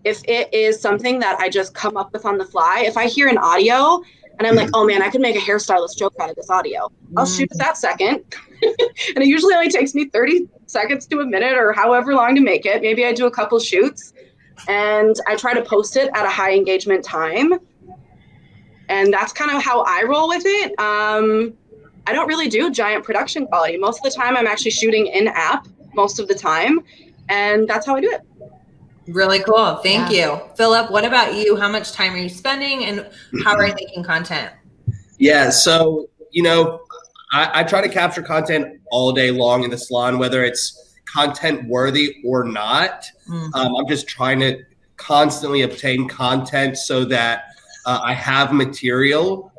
If it is something that I just come up with on the fly, if I hear an audio and I'm like, oh man, I could make a hairstylist joke out of this audio, I'll shoot it that second. And it usually only takes me 30 seconds to a minute or however long to make it. Maybe I do a couple shoots. And I try to post it at a high engagement time. And that's kind of how I roll with it. I don't really do giant production quality. Most of the time I'm actually shooting in app most of the time. And that's how I do it. Really cool. Thank you. Philip, what about you? How much time are you spending and how are you making content? Yeah. So, I try to capture content all day long in the salon, whether it's content worthy or not. I'm just trying to constantly obtain content so that I have material,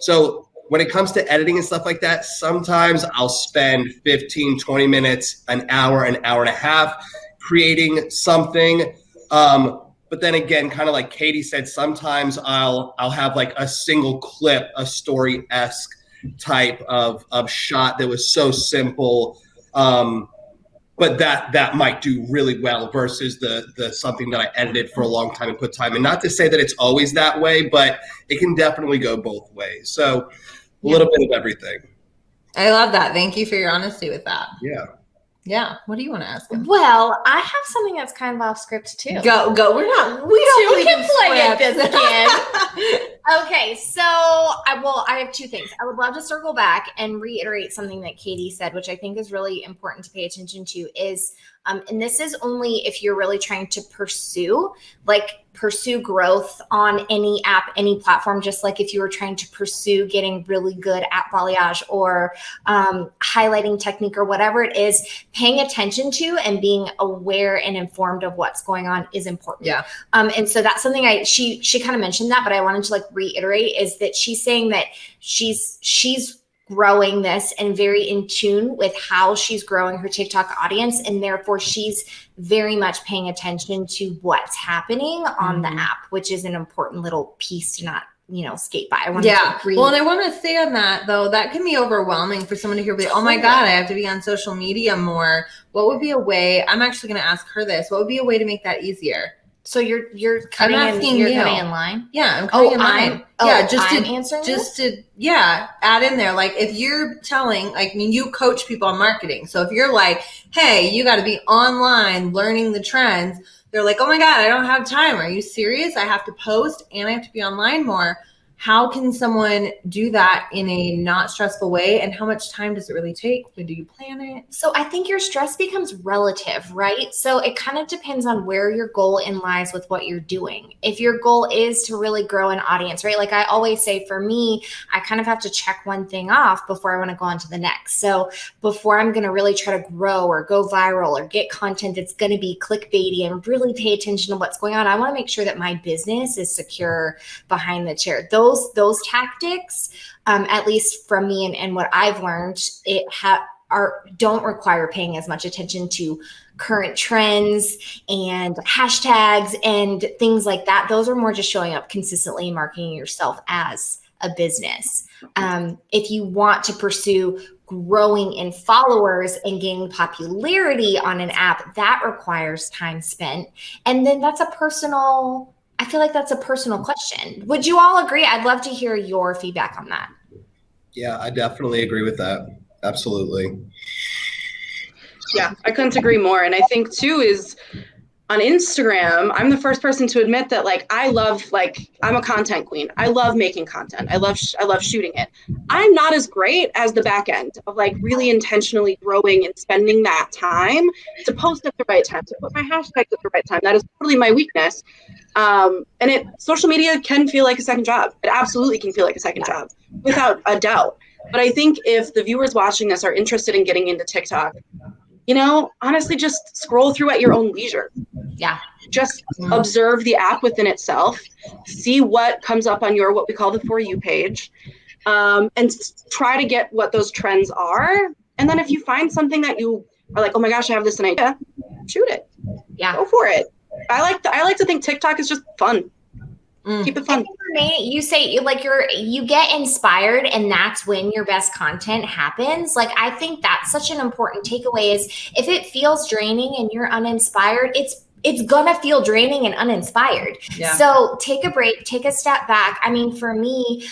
so when it comes to editing and stuff like that, sometimes I'll spend 15, 20 minutes, an hour and a half creating something. But then again, kind of like Katie said, sometimes I'll have like a single clip, a story-esque type of shot that was so simple. But that might do really well versus the something that I edited for a long time and put time in. Not to say that it's always that way, but it can definitely go both ways. So a little bit of everything. I love that. Thank you for your honesty with that. Yeah. Yeah. What do you want to ask him? Well, I have something that's kind of off script too. Go. We don't believe in play at scripts. this again. Okay, so I have two things. I would love to circle back and reiterate something that Katie said, which I think is really important to pay attention to is, and this is only if you're really trying to pursue growth on any app, any platform, just like if you were trying to pursue getting really good at balayage or highlighting technique or whatever it is, paying attention to and being aware and informed of what's going on is important. Yeah. And so that's something she kind of mentioned that, but I wanted to reiterate is that she's saying that she's growing this and very in tune with how she's growing her TikTok audience. And therefore she's very much paying attention to what's happening on the app, which is an important little piece to not, skate by. I want to agree. Well, and I want to say on that though, that can be overwhelming for someone to hear, oh my God, I have to be on social media more. What would be a way, I'm actually going to ask her this, what would be a way to make that easier? So you're cutting cutting in line? Yeah, I'm cutting in line. Add in there. Like if you're telling, you coach people on marketing. So if you're like, hey, you got to be online learning the trends. They're like, oh my God, I don't have time. Are you serious? I have to post and I have to be online more. How can someone do that in a not stressful way? And how much time does it really take? When do you plan it? So I think your stress becomes relative, right? So it kind of depends on where your goal in lies with what you're doing. If your goal is to really grow an audience, right? Like I always say, for me, I kind of have to check one thing off before I want to go on to the next. So before I'm going to really try to grow or go viral or get content that's going to be clickbaity and really pay attention to what's going on, I want to make sure that my business is secure behind the chair. Those tactics, at least from me and what I've learned, don't require paying as much attention to current trends and hashtags and things like that. Those are more just showing up consistently and marketing yourself as a business. If you want to pursue growing in followers and gaining popularity on an app, that requires time spent. And then I feel like that's a personal question. Would you all agree? I'd love to hear your feedback on that. Yeah, I definitely agree with that. Absolutely. Yeah, I couldn't agree more. And I think too is on Instagram, I'm the first person to admit that I'm a content queen. I love making content. I love shooting it. I'm not as great as the back end of really intentionally growing and spending that time to post at the right time, to put my hashtags at the right time. That is totally my weakness. Social media can feel like a second job. It absolutely can feel like a second job, without a doubt. But I think if the viewers watching this are interested in getting into TikTok, honestly, just scroll through at your own leisure. Yeah. Just observe the app within itself, see what comes up on your, what we call the For You page, and try to get what those trends are. And then if you find something that you are like, oh my gosh, I have this idea, shoot it. Yeah. Go for it. I like to think TikTok is just fun. Keep it fun. For me, you say you get inspired and that's when your best content happens. I think that's such an important takeaway is if it feels draining and you're uninspired, it's gonna feel draining and uninspired. Yeah. So take a break, take a step back. I mean, for me,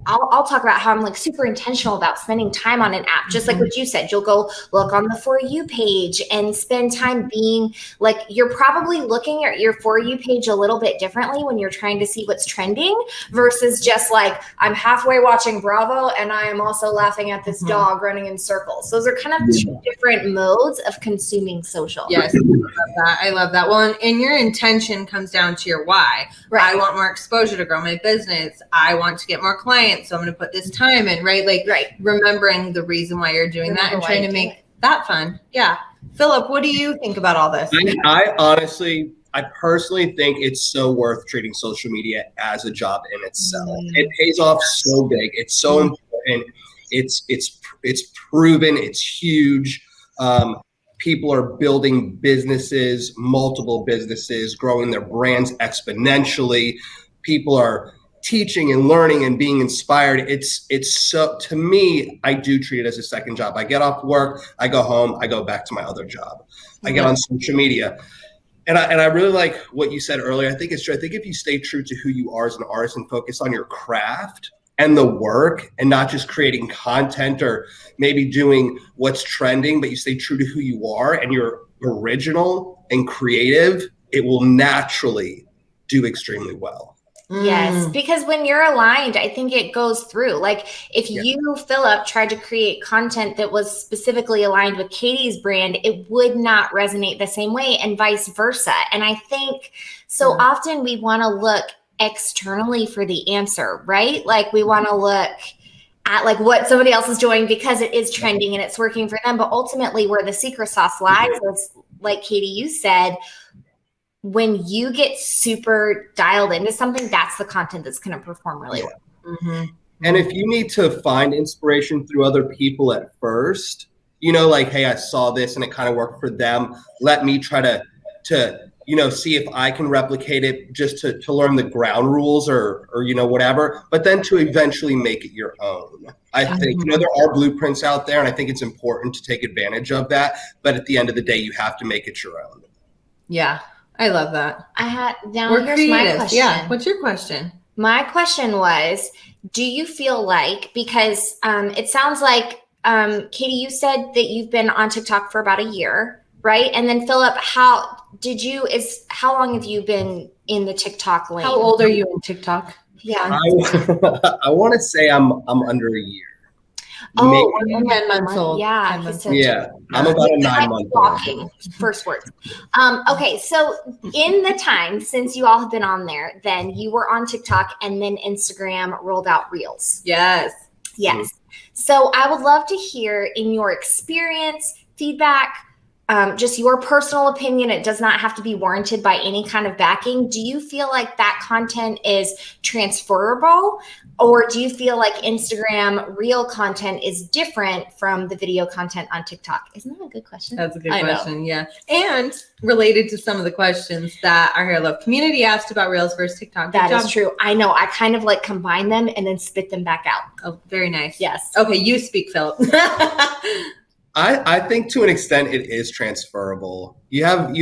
I'll talk about how I'm super intentional about spending time on an app. Just like what you said, you'll go look on the For You page and spend time being you're probably looking at your For You page a little bit differently when you're trying to see what's trending versus just I'm halfway watching Bravo and I am also laughing at this dog running in circles. Those are kind of two different modes of consuming social. Yes, I love that. Well, and your intention comes down to your why. Right. I want more exposure to grow my business. I want to get more clients. So I'm going to put this time in, right? Remembering the reason why you're doing that and trying to make that fun. Yeah. Philip, what do you think about all this? I personally think it's so worth treating social media as a job in itself. It pays off so big. It's so important. It's proven. It's huge. People are building businesses, multiple businesses, growing their brands exponentially. People are teaching and learning and being inspired. It's so, to me, I do treat it as a second job. I get off work, I go home, I go back to my other job. I get on social media. And I really like what you said earlier. I think it's true. I think if you stay true to who you are as an artist and focus on your craft and the work and not just creating content or maybe doing what's trending, but you stay true to who you are and you're original and creative, it will naturally do extremely well. Yes, because when you're aligned, I think it goes through. If you, Philip, tried to create content that was specifically aligned with Katie's brand, it would not resonate the same way and vice versa. And I think so often we want to look externally for the answer, right? We want to look at what somebody else is doing because it is trending and it's working for them. But ultimately where the secret sauce lies is, like Katie, you said, when you get super dialed into something, that's the content that's going to perform really well. And if you need to find inspiration through other people at first, you know, like, hey, I saw this and it kind of worked for them. Let me try to you know, see if I can replicate it just to learn the ground rules or you know, whatever, but then to eventually make it your own. I think, you know, there are blueprints out there, and I think it's important to take advantage of that. But at the end of the day, you have to make it your own. Yeah, I love that. We're Here's creative. my question. Yeah, what's your question? My question was, do you feel like, because it sounds like, Katie, you said that you've been on TikTok for about a year, right? And then Philip, how long have you been in the TikTok lane? How old are you in TikTok? Yeah. I want to say I'm under a year. Oh, maybe 10 months old. Yeah. 10 months yeah. I'm about a 9-month walking. First words. Okay. So in the time since you all have been on there, then you were on TikTok and then Instagram rolled out Reels. Yes. Yes. So I would love to hear, in your experience, feedback, just your personal opinion. It does not have to be warranted by any kind of backing. Do you feel like that content is transferable, or do you feel like Instagram Reel content is different from the video content on TikTok? Isn't that a good question? That's a good question. Yeah. And related to some of the questions that our Hair Love community asked about Reels versus TikTok. That is true. I know. I kind of like combine them and then spit them back out. Oh, very nice. Yes. Okay. You speak, Philip. I think to an extent it is transferable. You have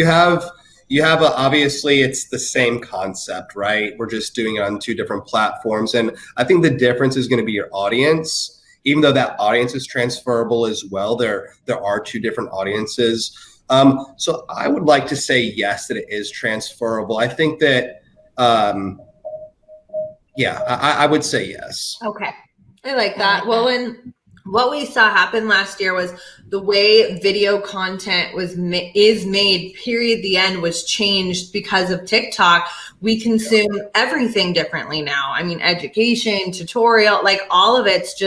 obviously it's the same concept, right? We're just doing it on 2 different platforms. And I think the difference is going to be your audience. Even though that audience is transferable as well, there are 2 different audiences. So I would like to say yes, that it is transferable. I think that, I would say yes. Okay. I like that. Well, what we saw happen last year was the way video content is made, period, the end, was changed because of TikTok. We consume everything differently now. I mean, education, tutorial, like all of it's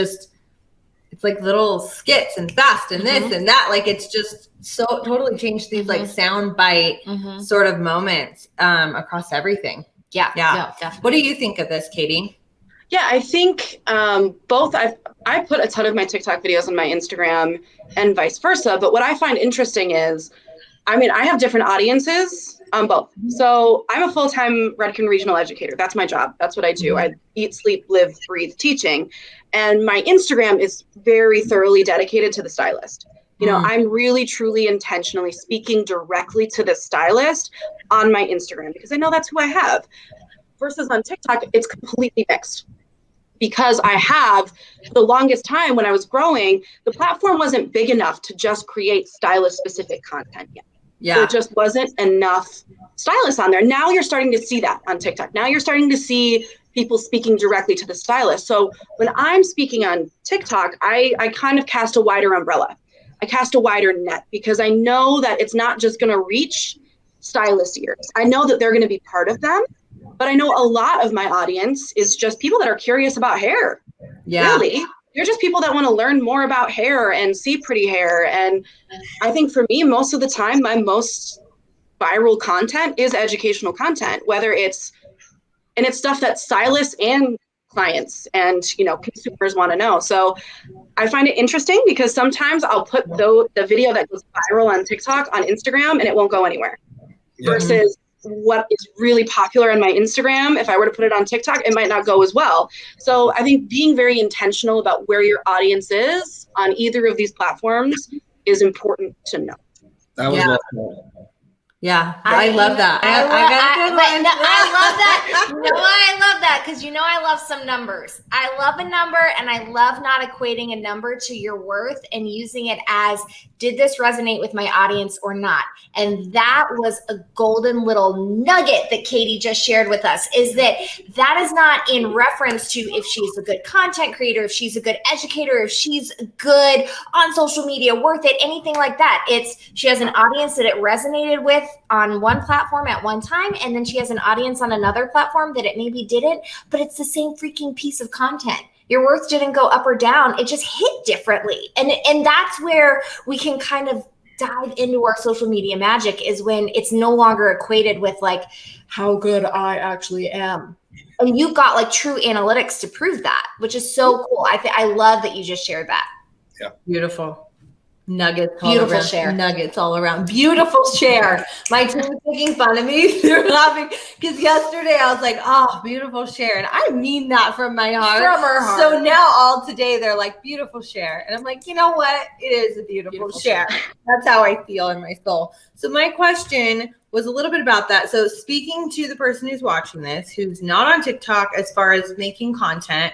like little skits and fast and this and that. Like it's just so totally changed these like sound bite sort of moments across everything. Yeah. Definitely. What do you think of this, Katie? Yeah, I think both. I put a ton of my TikTok videos on my Instagram and vice versa. But what I find interesting is, I mean, I have different audiences on both. So I'm a full-time Redken regional educator. That's my job. That's what I do. I eat, sleep, live, breathe teaching. And my Instagram is very thoroughly dedicated to the stylist. You know, I'm really, truly, intentionally speaking directly to the stylist on my Instagram because I know that's who I have. Versus on TikTok, it's completely mixed. Because I have, for the longest time when I was growing, the platform wasn't big enough to just create stylist-specific content yet. Yeah. There just wasn't enough stylists on there. Now you're starting to see that on TikTok. Now you're starting to see people speaking directly to the stylist. So when I'm speaking on TikTok, I kind of cast a wider umbrella. I cast a wider net because I know that it's not just going to reach stylist ears. I know that they're going to be part of them. But I know a lot of my audience is just people that are curious about hair. Yeah. Really. They're just people that want to learn more about hair and see pretty hair. And I think for me, most of the time, my most viral content is educational content, whether it's stuff that stylists and clients and, you know, consumers want to know. So I find it interesting because sometimes I'll put the video that goes viral on TikTok on Instagram and it won't go anywhere. Versus what is really popular on my Instagram, if I were to put it on TikTok, it might not go as well. So I think being very intentional about where your audience is on either of these platforms is important to know. That was Yeah, I love that. I love that. You know why I love that? Because you know I love some numbers. I love a number, and I love not equating a number to your worth and using it as, did this resonate with my audience or not? And that was a golden little nugget that Katie just shared with us, is that is not in reference to if she's a good content creator, if she's a good educator, if she's good on social media, worth it, anything like that. It's she has an audience that it resonated with on one platform at one time, and then she has an audience on another platform that it maybe didn't, but it's the same freaking piece of content. Your worth didn't go up or down. It just hit differently. And that's where we can kind of dive into our social media magic, is when it's no longer equated with like how good I actually am. And you've got like true analytics to prove that, which is so cool. I love that you just shared that. Yeah. Beautiful. Nuggets. Beautiful all around. share. Nuggets all around. Beautiful share. My team was making fun of me. They're laughing because yesterday I was like, oh, beautiful share. And I mean that from my heart. From her heart. So now all today they're like, beautiful share. And I'm like, you know what? It is a beautiful share. That's how I feel in my soul. So my question was a little bit about that. So speaking to the person who's watching this, who's not on TikTok as far as making content,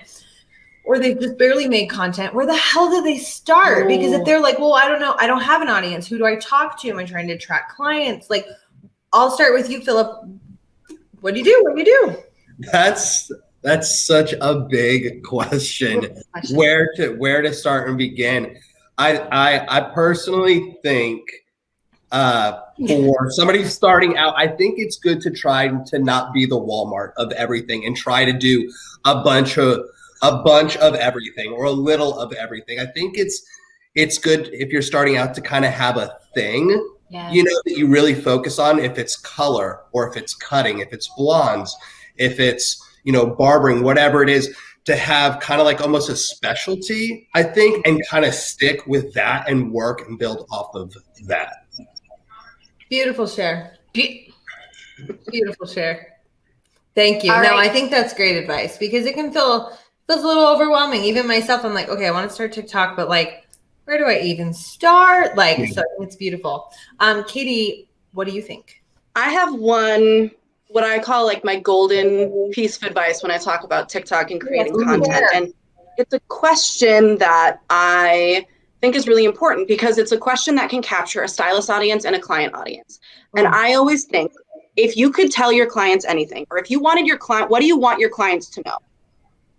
or they've just barely made content, where the hell do they start? Ooh. Because if they're like, well, I don't know, I don't have an audience. Who do I talk to? Am I trying to attract clients? Like, I'll start with you, Philip. What do you do? What do you do? That's such a big question. Where to start and begin? I personally think for somebody starting out, I think it's good to try to not be the Walmart of everything and try to do a bunch of everything or a little of everything. I think it's good if you're starting out to kind of have a thing, you know, that you really focus on, if it's color or if it's cutting, if it's blondes, if it's, you know, barbering, whatever it is, to have kind of like almost a specialty, I think, and kind of stick with that and work and build off of that. Beautiful share. Beautiful share. Thank you. All No, right. I think that's great advice because it can feels a little overwhelming. Even myself, I'm like, okay, I want to start TikTok, but like, where do I even start? Like, so it's beautiful. Katie, what do you think? I have one, what I call like my golden piece of advice when I talk about TikTok and creating content. And it's a question that I think is really important because it's a question that can capture a stylist audience and a client audience. And I always think if you could tell your clients anything, or if you wanted your client, what do you want your clients to know?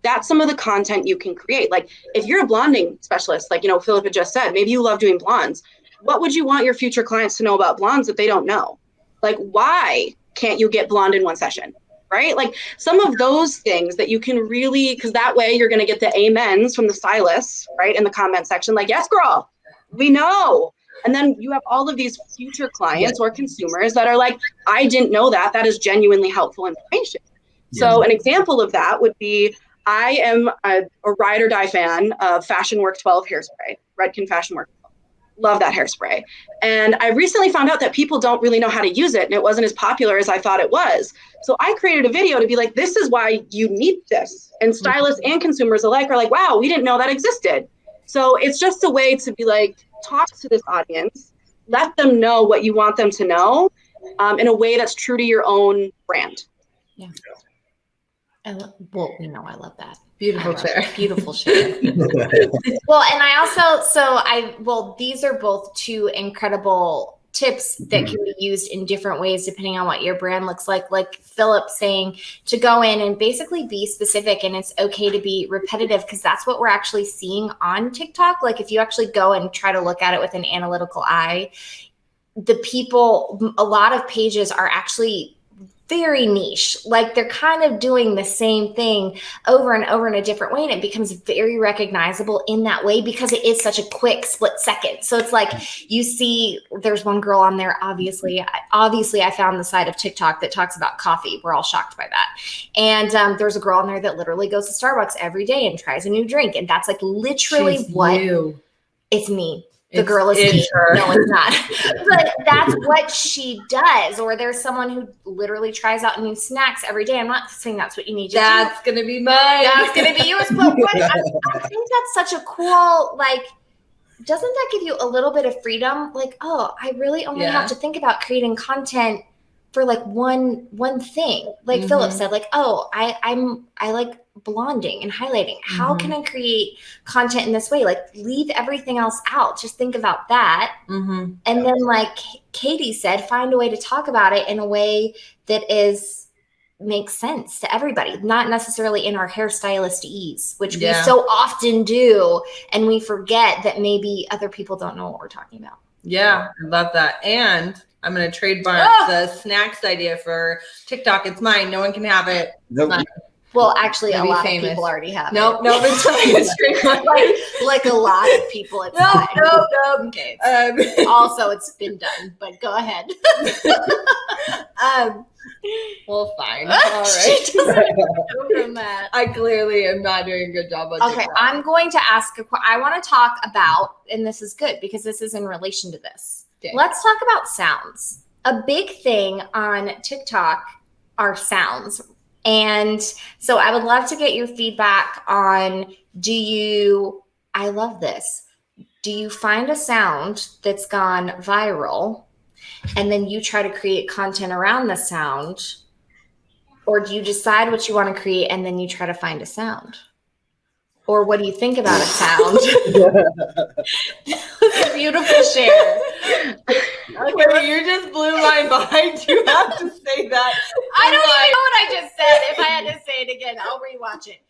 That's some of the content you can create. Like if you're a blonding specialist, like, you know, Philip had just said, maybe you love doing blondes. What would you want your future clients to know about blondes that they don't know? Like, why can't you get blonde in one session? Right? Like some of those things that you can really, because that way you're going to get the amens from the stylists, right? In the comment section, like, yes, girl, we know. And then you have all of these future clients or consumers that are like, I didn't know that. That is genuinely helpful information. So an example of that would be, I am a ride or die fan of Fashion Work 12 hairspray, Redken Fashion Work 12. Love that hairspray. And I recently found out that people don't really know how to use it, and it wasn't as popular as I thought it was. So I created a video to be like, this is why you need this. And stylists and consumers alike are like, wow, we didn't know that existed. So it's just a way to be like, talk to this audience, let them know what you want them to know in a way that's true to your own brand. Yeah. I love that. Beautiful share. Beautiful share. Well, and I also, these are both two incredible tips that can be used in different ways depending on what your brand looks like Philip saying to go in and basically be specific, and it's okay to be repetitive because that's what we're actually seeing on TikTok. Like if you actually go and try to look at it with an analytical eye, a lot of pages are actually very niche. Like they're kind of doing the same thing over and over in a different way. And it becomes very recognizable in that way because it is such a quick split second. So it's like you see there's one girl on there. Obviously I found the side of TikTok that talks about coffee. We're all shocked by that. And there's a girl on there that literally goes to Starbucks every day and tries a new drink. And that's like literally it's me. The girl is me. No, it's not. But that's what she does. Or there's someone who literally tries out new snacks every day. I'm not saying that's what you need to do. That's going to be mine. That's going to be yours. But I think that's such a cool, like, doesn't that give you a little bit of freedom? Like, oh, I really only have to think about creating content for like one thing. Like Philip said, like, oh, I like blonding and highlighting. How can I create content in this way? Like leave everything else out. Just think about that. And then like Katie said, find a way to talk about it in a way that makes sense to everybody, not necessarily in our hairstylist ease, which we so often do. And we forget that maybe other people don't know what we're talking about. Yeah, I love that. And I'm going to trademark the snacks idea for TikTok. It's mine. No one can have it. Nope. Well, actually, a lot of people already have it. No, it's fine. like a lot of people. It's no. Okay. Also, it's been done, but go ahead. Well, fine. All All right. right. I clearly am not doing a good job on Okay, TikTok. I'm going to ask I want to talk about, and this is good because this is in relation to this. Okay. Let's talk about sounds. A big thing on TikTok are sounds. And so I would love to get your feedback on, I love this. Do you find a sound that's gone viral and then you try to create content around the sound? Or do you decide what you want to create and then you try to find a sound? Or what do you think about a sound? It's a beautiful share. Okay, you just blew my mind. You have to say that. I don't even know what I just said. If I had to say it again, I'll rewatch it.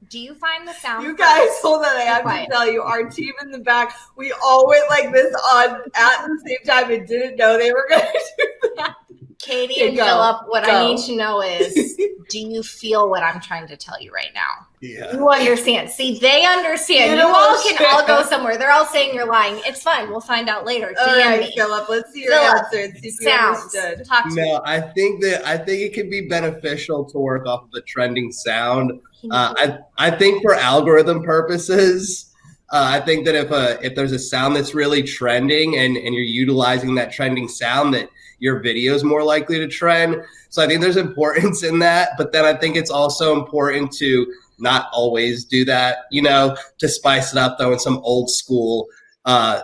Do you find the sound? You guys, first? hold on. I have to tell you, our team in the back, we all went like this on at the same time and didn't know they were going to do that. Katie Okay, and go, Philip, what go. I need to know is, do you feel what I'm trying to tell you right now? Yeah. You understand. See, they understand. You all can all go somewhere. They're all saying you're lying. It's fine. We'll find out later. All DM right, me. Philip, let's see your Philip, answer and see if you sounds. understood. Talk to me. No, I think it can be beneficial to work off of a trending sound. I think for algorithm purposes, I think that if there's a sound that's really trending and you're utilizing that trending sound, that your video is more likely to trend. So I think there's importance in that. But then I think it's also important to not always do that, to spice it up, though, in some old school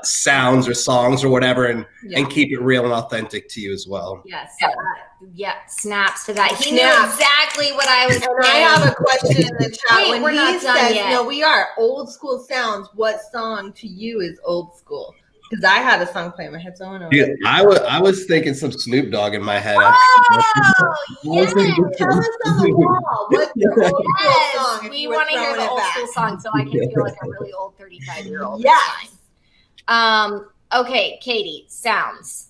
sounds or songs or whatever, and keep it real and authentic to you as well. Yes. Snaps to that. He knew Snaps. exactly what I was saying. I have a question in the chat. Wait, when we're he not done says, yet. no, we are old school sounds, what song to you is old school? Because I had a song playing in my head, so I want to know. Dude, I was thinking some Snoop Dogg in my head. Oh, yes. Tell us on the wall. What's the old school song? We want to hear the old school song so I can feel like a really old 35-year-old. Yes. Okay, Katie, sounds.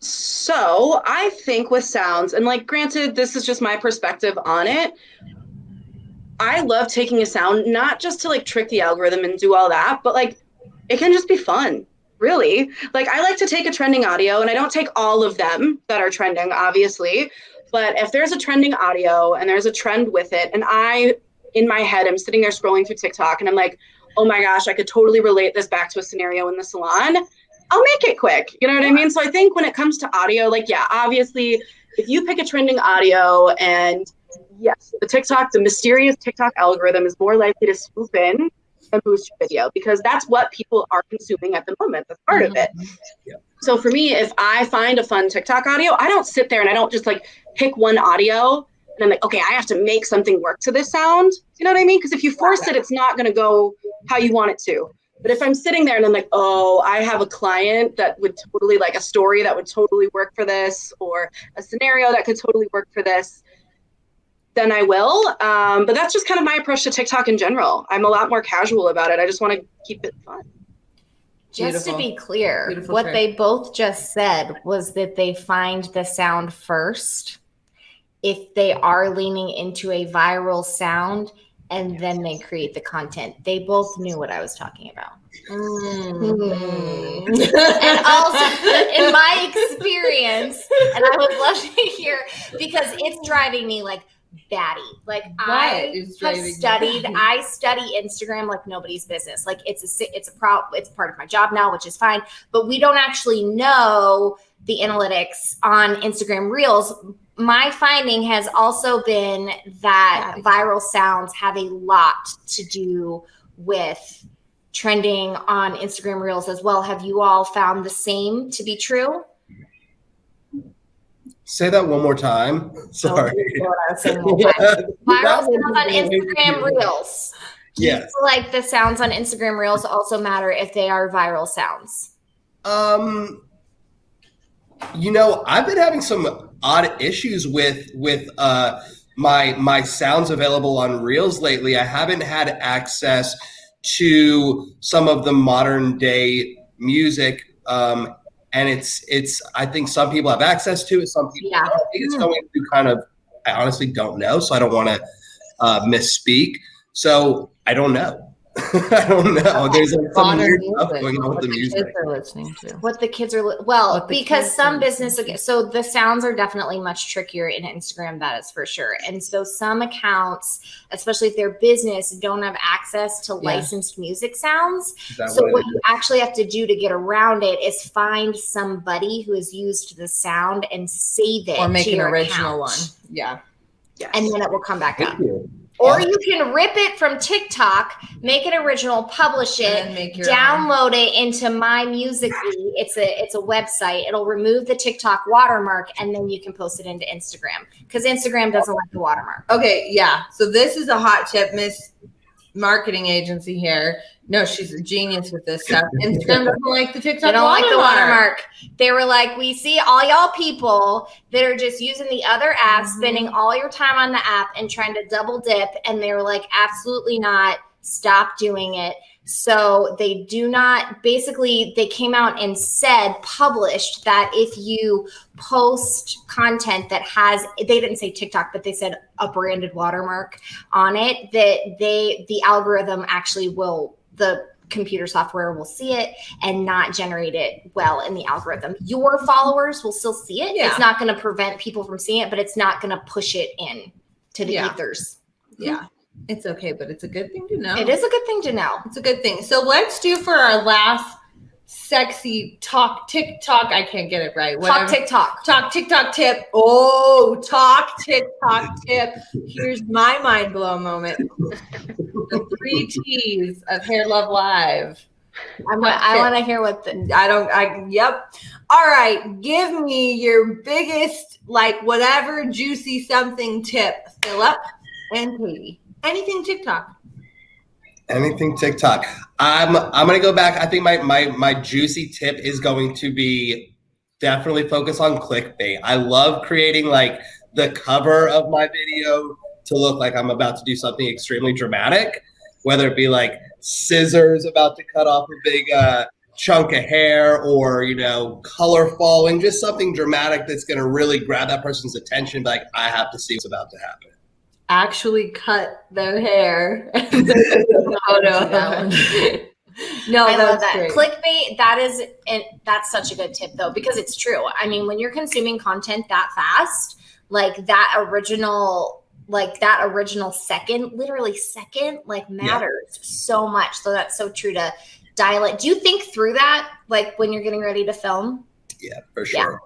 So I think with sounds, and granted, this is just my perspective on it. I love taking a sound, not just to trick the algorithm and do all that, but it can just be fun. Really, I like to take a trending audio, and I don't take all of them that are trending, obviously, but if there's a trending audio and there's a trend with it, and in my head, I'm sitting there scrolling through TikTok and I'm like, oh my gosh, I could totally relate this back to a scenario in the salon. I'll make it quick. You know what I mean? So I think when it comes to audio, obviously, if you pick a trending audio and yes, the mysterious TikTok algorithm is more likely to swoop in and boost your video because that's what people are consuming at the moment. That's part of it. Yeah. So for me, if I find a fun TikTok audio, I don't sit there and I don't just pick one audio and I'm like, okay, I have to make something work to this sound. You know what I mean? Because if you force it, it's not going to go how you want it to. But if I'm sitting there and I'm like, oh, I have a client that would totally a story that would totally work for this, or a scenario that could totally work for this, then I will. But that's just kind of my approach to TikTok in general. I'm a lot more casual about it. I just want to keep it fun. Just to be clear, Beautiful what trick. they both just said was that they find the sound first if they are leaning into a viral sound, and then they create the content. They both knew what I was talking about. Mm-hmm. And also, in my experience, and I would love to hear, because it's driving me batty. I study Instagram like nobody's business. It's part of my job now, which is fine, but we don't actually know the analytics on Instagram Reels. My finding has also been that viral sounds have a lot to do with trending on Instagram Reels as well. Have you all found the same to be true? Say that one more time. Sorry. What I was saying one more time. Viral sounds on Instagram Reels. Do you feel like the sounds on Instagram Reels also matter if they are viral sounds? I've been having some odd issues with my sounds available on Reels lately. I haven't had access to some of the modern day music, and it's I think some people have access to it, some people don't. I think it's going through I honestly don't know, so I don't want to misspeak. So I don't know. I don't know. There's like some Modern weird stuff music. going on with What the the music. kids are listening to. What the kids are What the because kids some are business listening to. so the sounds are definitely much trickier in Instagram, that is for sure. And so some accounts, especially if they're business, don't have access to licensed music sounds. Is that So what it what you actually have to do to get around it is find somebody who has used the sound and save it Or make to an your original account. one. Yeah. Yes. And then it will come back up. Thank you. Or you can rip it from TikTok, make it original, publish it, And then make your own. download it into My Musical.ly. It's a website. It'll remove the TikTok watermark, and then you can post it into Instagram because Instagram doesn't like the watermark. Okay, yeah. So this is a hot tip, Miss Marketing Agency here. No, she's a genius with this stuff. Instagram doesn't like the TikTok They don't like the watermark. watermark. They were like, we see all y'all people that are just using the other app, spending all your time on the app and trying to double dip. And they were like, absolutely not. Stop doing it. So they do not, basically, they came out and published that if you post content that has, they didn't say TikTok, but they said a branded watermark on it, that the algorithm actually will, the computer software will see it and not generate it well in the algorithm. Your followers will still see it. Yeah. It's not going to prevent people from seeing it, but it's not going to push it in to the ethers. Yeah. It's okay, but it's a good thing to know. It is a good thing to know. It's a good thing. So let's do for our last sexy talk TikTok. I can't get it right. Talk TikTok. Talk TikTok tip. Oh, talk TikTok tip. Here's my mind blow moment. The 3 T's of Hair Love Live. I want to hear what the. Yep. All right. Give me your biggest, like, whatever juicy something tip, Philip and Katie. Anything TikTok. Anything TikTok. I'm gonna go back. I think my juicy tip is going to be definitely focus on clickbait. I love creating like the cover of my video to look like I'm about to do something extremely dramatic, whether it be like scissors about to cut off a big chunk of hair, or color falling, just something dramatic that's gonna really grab that person's attention. Like, I have to see what's about to happen. Actually cut their hair. No, I love that. great. Clickbait, that's such a good tip though, because it's true. I mean, when you're consuming content that fast, like that original second, literally second, like matters so much. So that's so true to dial it. Do you think through that, like when you're getting ready to film? Yeah, for sure. Yeah.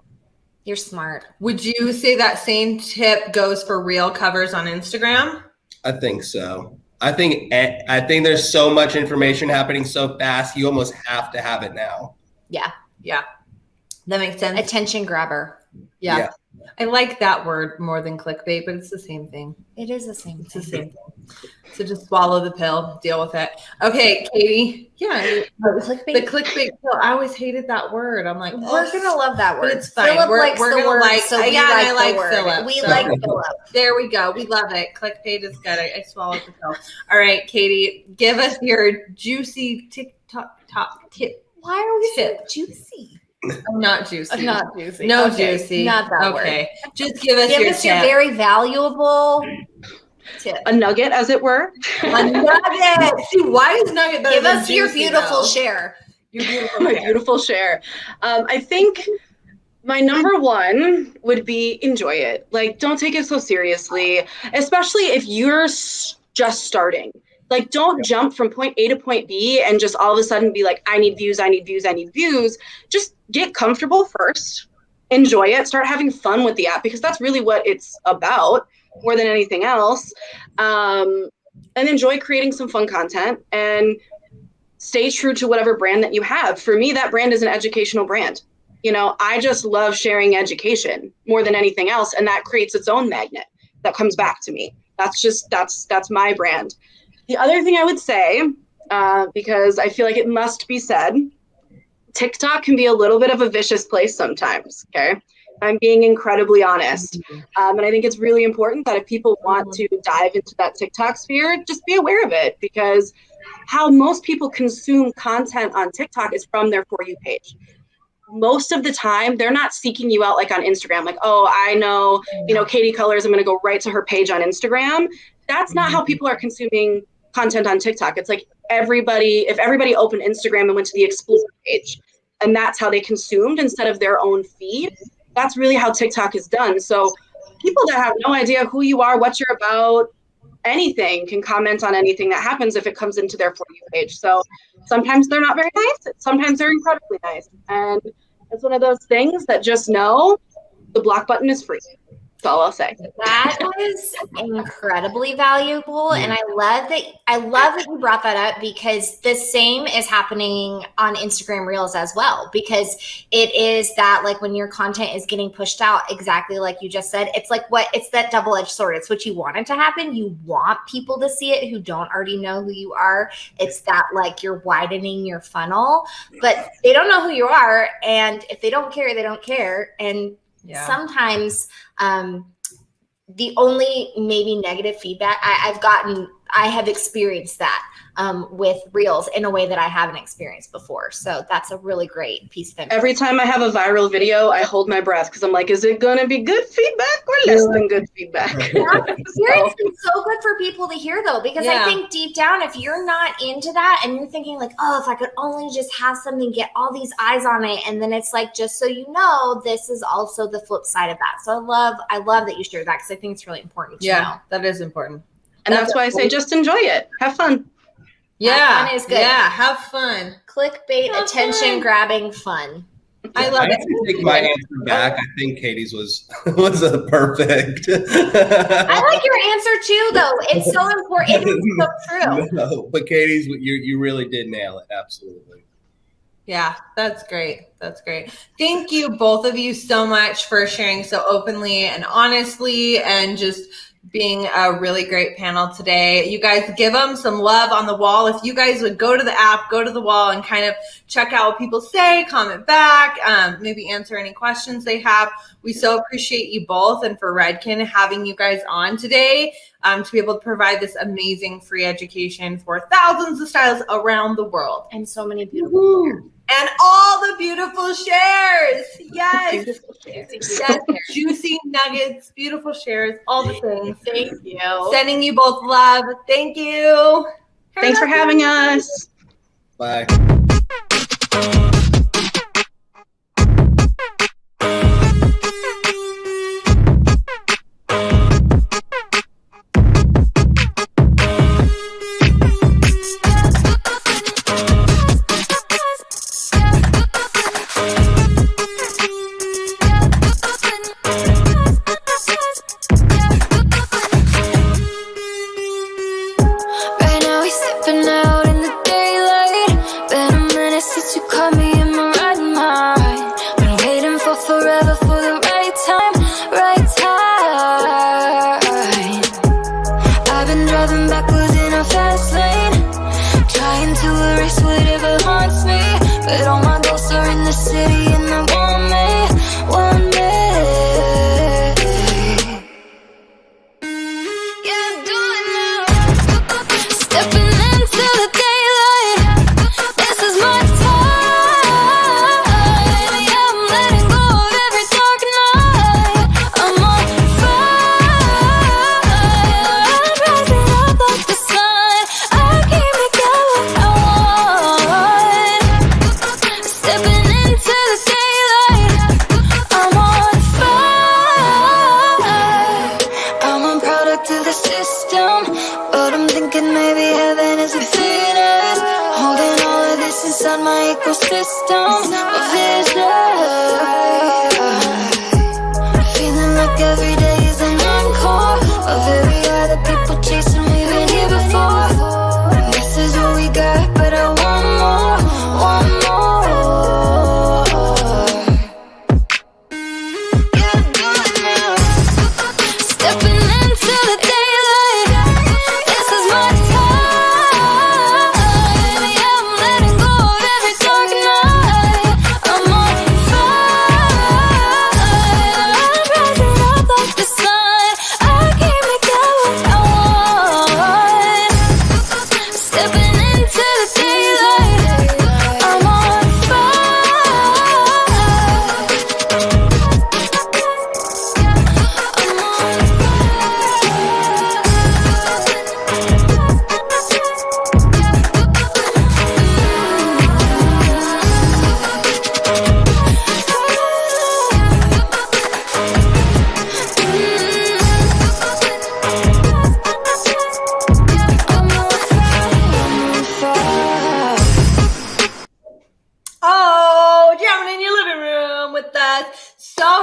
You're smart. Would you say that same tip goes for reel covers on Instagram? I think so. I think there's so much information happening so fast. You almost have to have it now. Yeah. Yeah. That makes sense. Attention grabber. Yeah. I like that word more than clickbait, but it's the same thing. It is the same It's the thing. same thing. So just swallow the pill, deal with it. Okay, Katie. Yeah. Clickbait. The clickbait pill. I always hated that word. I'm like, We're gonna love that word. But it's fine. Philip We're likes gonna the word, like. so we yeah, like I like the word. Philip. We so- like Philip. There we go. We love it. Clickbait is good. I swallowed the pill. All right, Katie, give us your juicy TikTok top tip. Why are we so Tip. juicy? Oh, not juicy. Not juicy. No Okay, juicy. Not that word. Okay. Just give us Give your us your tip. very valuable tip. A nugget, as it were. A nugget. See, why is nugget better Give than us your juicy, beautiful though? share. Your beautiful My share. beautiful share. I think my number one would be enjoy it. Like, don't take it so seriously, especially if you're just starting. Like, don't jump from point A to point B and just all of a sudden be like, I need views, I need views, I need views. Just get comfortable first. Enjoy it. Start having fun with the app, because that's really what it's about more than anything else. And enjoy creating some fun content and stay true to whatever brand that you have. For me, that brand is an educational brand. I just love sharing education more than anything else. And that creates its own magnet that comes back to me. That's my brand. The other thing I would say, because I feel like it must be said, TikTok can be a little bit of a vicious place sometimes, okay? I'm being incredibly honest. And I think it's really important that if people want to dive into that TikTok sphere, just be aware of it, because how most people consume content on TikTok is from their For You page. Most of the time, they're not seeking you out like on Instagram, like, oh, I know, Katie Colors, I'm going to go right to her page on Instagram. That's not how people are consuming content on TikTok. It's like if everybody opened Instagram and went to the Explore page, and that's how they consumed instead of their own feed, that's really how TikTok is done. So people that have no idea who you are, what you're about, anything, can comment on anything that happens if it comes into their For You page. So sometimes they're not very nice, sometimes they're incredibly nice. And it's one of those things that just know the block button is free. That's all I'll say. That was incredibly valuable, and I love that you brought that up, because the same is happening on Instagram Reels as well, because it is that, like, when your content is getting pushed out, exactly like you just said, it's that double-edged sword. It's what you want it to happen. You want people to see it who don't already know who you are. It's that, like, you're widening your funnel, but they don't know who you are, and if they don't care, they don't care. And sometimes the only maybe negative feedback I have experienced that with Reels in a way that I haven't experienced before. So that's a really great piece of information. Every time I have a viral video, I hold my breath because I'm like, is it going to be good feedback or less than good feedback? That experience is so good for people to hear, though, because I think deep down, if you're not into that and you're thinking like, oh, if I could only just have something, get all these eyes on it. And then it's like, just so you know, this is also the flip side of that. So I love that you shared that, because I think it's really important to know. That is important. And that's why I say just enjoy it. Have fun. Have fun is good. Yeah, have fun. Clickbait, attention-grabbing fun. I love it. I take my answer back. I think Katie's was a perfect. I like your answer too, though. It's so important. It's so true. No, but Katie's, you really did nail it. Absolutely. Yeah, that's great. That's great. Thank you, both of you, so much for sharing so openly and honestly, and just being a really great panel today. You guys give them some love on the wall. If you guys would go to the app, go to the wall, and kind of check out what people say, comment back, maybe answer any questions they have. We so appreciate you both, and for Redken having you guys on today to be able to provide this amazing free education for thousands of stylists around the world. And so many beautiful shares. And all the beautiful shares. Yes. Beautiful shares. Yes. Juicy nuggets, beautiful shares, all the things. Thank you. Sending you both love. Thank you. Thanks for having us. Bye.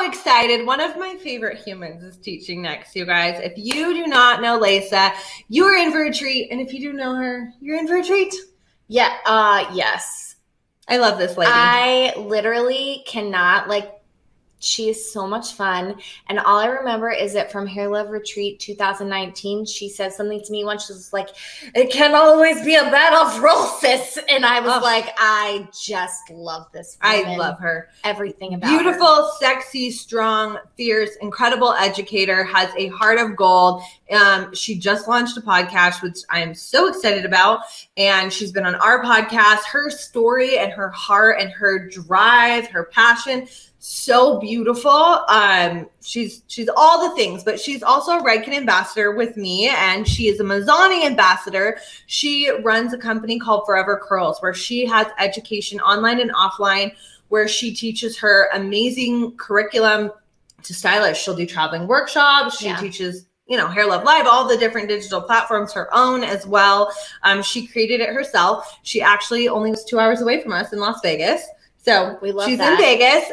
excited. One of my favorite humans is teaching next, you guys. If you do not know Lisa, you are in for a treat. And if you do know her, you're in for a treat. Yeah, yes. I love this lady. I literally cannot, she is so much fun. And all I remember is that from Hair Love Retreat 2019, she said something to me once. She was like, it can't always be a bed of roses. And I was like, I just love this woman. I love her. Everything about Beautiful, her. sexy, strong, fierce, incredible educator, has a heart of gold. She just launched a podcast, which I am so excited about. And she's been on our podcast. Her story and her heart and her drive, her passion, so beautiful. She's all the things, but she's also a Redken ambassador with me, and she is a Mazani ambassador. She runs a company called Forever Curls, where she has education online and offline, where she teaches her amazing curriculum to stylists. She'll do traveling workshops. She teaches, Hair Love Live, all the different digital platforms, her own as well. She created it herself. She actually only was 2 hours away from us in Las Vegas. So she's in Vegas.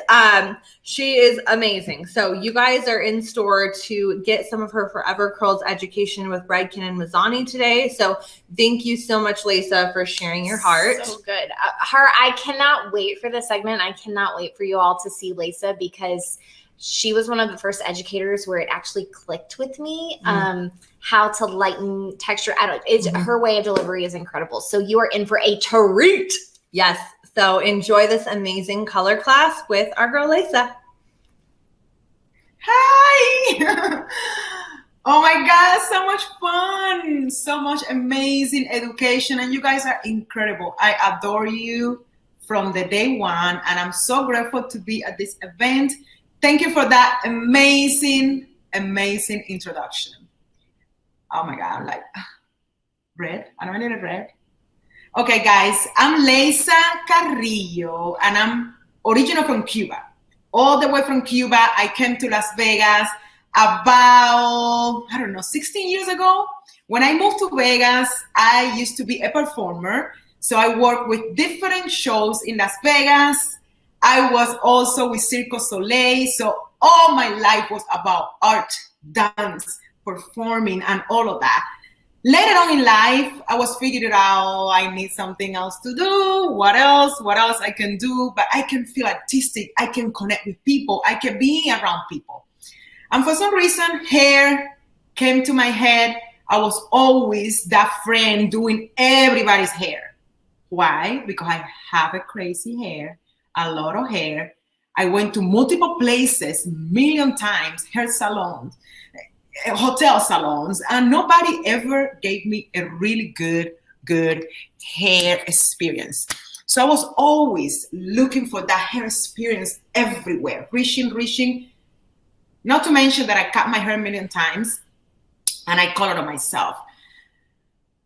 She is amazing. So you guys are in store to get some of her Forever Curls education with Redken and Mazani today. So thank you so much, Lisa, for sharing your heart. So good. I cannot wait for this segment. I cannot wait for you all to see Lisa, because she was one of the first educators where it actually clicked with me. How to lighten texture. Her way of delivery is incredible. So you are in for a treat. Yes. So enjoy this amazing color class with our girl, Lisa. Hi. Oh my God, so much fun. So much amazing education. And you guys are incredible. I adore you from the day one. And I'm so grateful to be at this event. Thank you for that amazing, amazing introduction. Oh my God, red. I don't need a red. Okay, guys, I'm Lisa Carrillo, and I'm original from Cuba. All the way from Cuba, I came to Las Vegas about, 16 years ago. When I moved to Vegas, I used to be a performer. So I worked with different shows in Las Vegas. I was also with Cirque du Soleil. So all my life was about art, dance, performing, and all of that. Later on in life, I was figuring out I need something else to do. What else I can do? But I can feel artistic. I can connect with people. I can be around people. And for some reason, hair came to my head. I was always that friend doing everybody's hair. Why? Because I have a crazy hair, a lot of hair. I went to multiple places, million times, hair salons, hotel salons, and nobody ever gave me a really good hair experience. So I was always looking for that hair experience everywhere, reaching. Not to mention that I cut my hair a million times and I colored it myself.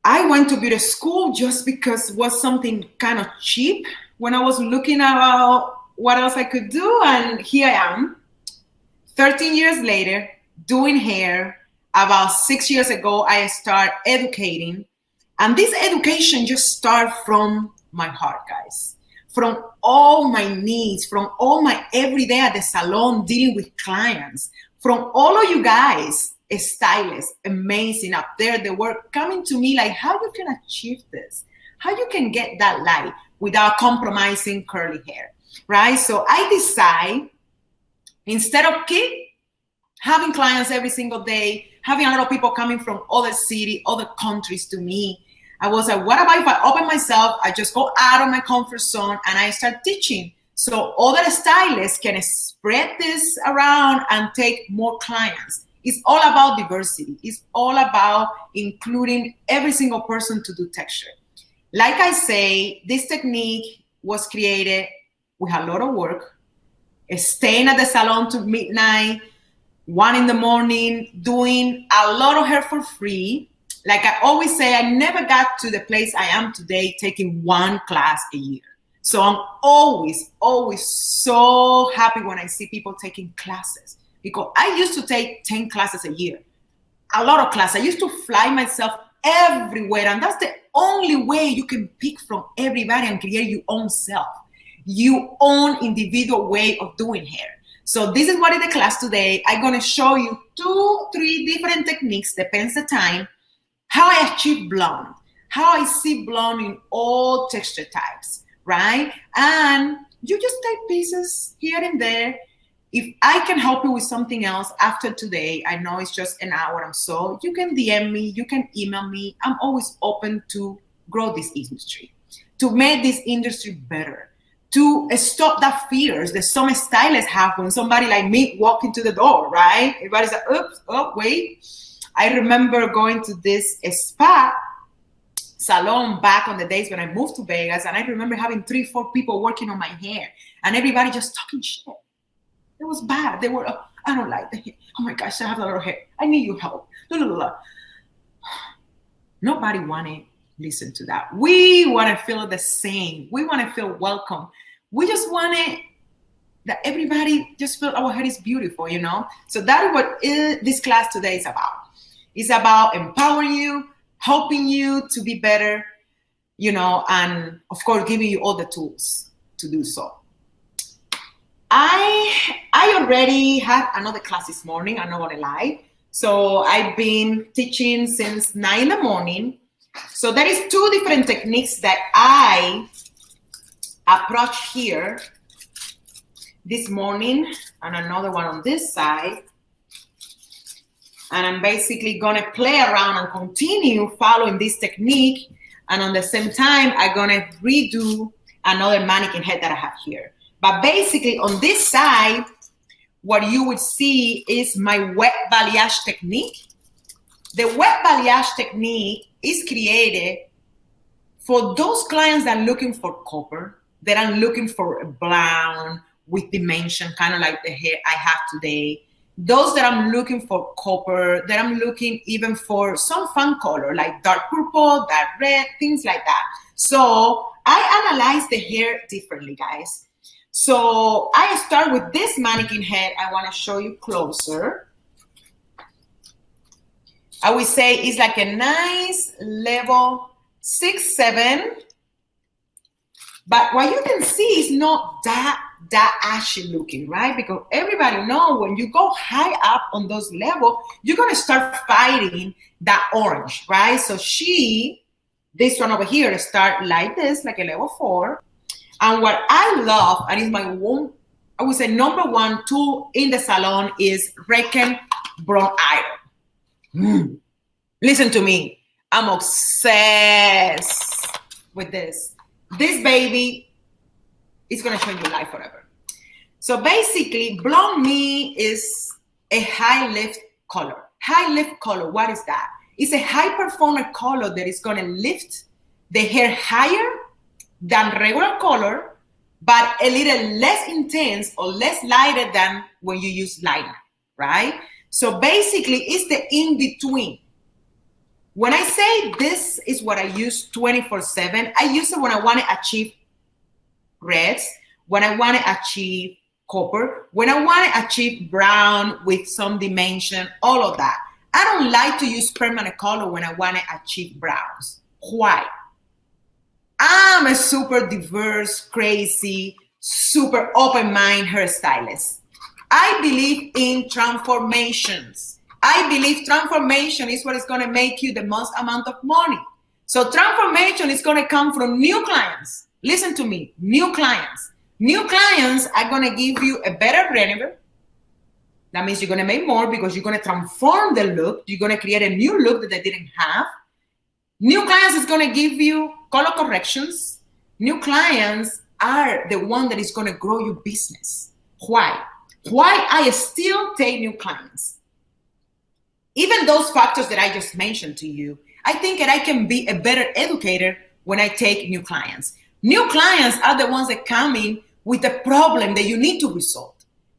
I went to beauty school just because it was something kind of cheap when I was looking at what else I could do. And here I am, 13 years later, doing hair. About 6 years ago, I started educating. And this education just started from my heart, guys. From all my needs, from all my everyday at the salon dealing with clients, from all of you guys, stylists, amazing up there, they were coming to me like, how you can achieve this? How you can get that light without compromising curly hair, right? So I decide, instead of having clients every single day, having a lot of people coming from other cities, other countries to me, I was like, what about if I open myself, I just go out of my comfort zone and I start teaching so other stylists can spread this around and take more clients. It's all about diversity. It's all about including every single person to do texture. Like I say, this technique was created with a lot of work, staying at the salon to midnight, 1 a.m, doing a lot of hair for free. Like I always say, I never got to the place I am today taking 1 class a year. So I'm always so happy when I see people taking classes, because I used to take 10 classes a year, a lot of classes. I used to fly myself everywhere, and that's the only way you can pick from everybody and create your own self, your own individual way of doing hair. So this is what is the class today. I'm going to show you 2-3 different techniques, depends the time, how I achieve blonde, how I see blonde in all texture types, right? And you just take pieces here and there. If I can help you with something else after today, I know it's just an hour or so, you can DM me, you can email me. I'm always open to grow this industry, to make this industry better, to stop that fears that some stylists have when somebody like me walk into the door, right? Everybody's like, oops, oh, wait. I remember going to this spa salon back on the days when I moved to Vegas, and I remember having 3-4 people working on my hair, and everybody just talking shit. It was bad. They were, oh, I don't like the hair. Oh my gosh, I have a lot of hair. I need your help. Blah, blah, blah. Nobody wanted to listen to that. We want to feel the same. We want to feel welcome. We just want it that everybody just feel our hair is beautiful, you know? So that is what this class today is about. It's about empowering you, helping you to be better, you know, and of course, giving you all the tools to do so. I already had another class this morning, I'm not gonna lie. So I've been teaching since 9 in the morning. So there is 2 different techniques that I approach here this morning, and another one on this side. And I'm basically gonna play around and continue following this technique. And on the same time, I'm gonna redo another mannequin head that I have here. But basically on this side, what you would see is my wet balayage technique. The wet balayage technique is created for those clients that are looking for copper, that are looking for a brown with dimension, kind of like the hair I have today. Those that I'm looking for copper, that I'm looking even for some fun color, like dark purple, dark red, things like that. So I analyze the hair differently, guys. So I start with this mannequin head. I want to show you closer. I would say it's like a nice level 6-7. But what you can see is not that ashy looking, right? Because everybody knows when you go high up on those levels, you're going to start fighting that orange, right? So this one over here, start like this, like a level 4. And what I love, and is my one, I would say number 1 tool in the salon, is Raking Brown Iron. Listen to me. I'm obsessed with this. This baby is going to change your life forever. So basically, Blonde Me is a high lift color. High lift color, what is that? It's a high performer color that is going to lift the hair higher than regular color, but a little less intense or less lighter than when you use liner, right? So basically, it's the in-between. When I say this is what I use 24/7, I use it when I want to achieve reds, when I want to achieve copper, when I want to achieve brown with some dimension, all of that. I don't like to use permanent color when I want to achieve browns. Why? I'm a super diverse, crazy, super open-minded hairstylist. I believe in transformations. I believe transformation is what is going to make you the most amount of money. So transformation is going to come from new clients. Listen to me, new clients. New clients are going to give you a better revenue. That means you're going to make more because you're going to transform the look. You're going to create a new look that they didn't have. New clients is going to give you color corrections. New clients are the one that is going to grow your business. Why? Why I still take new clients? Even those factors that I just mentioned to you, I think that I can be a better educator when I take new clients. New clients are the ones that come in with a problem that you need to resolve.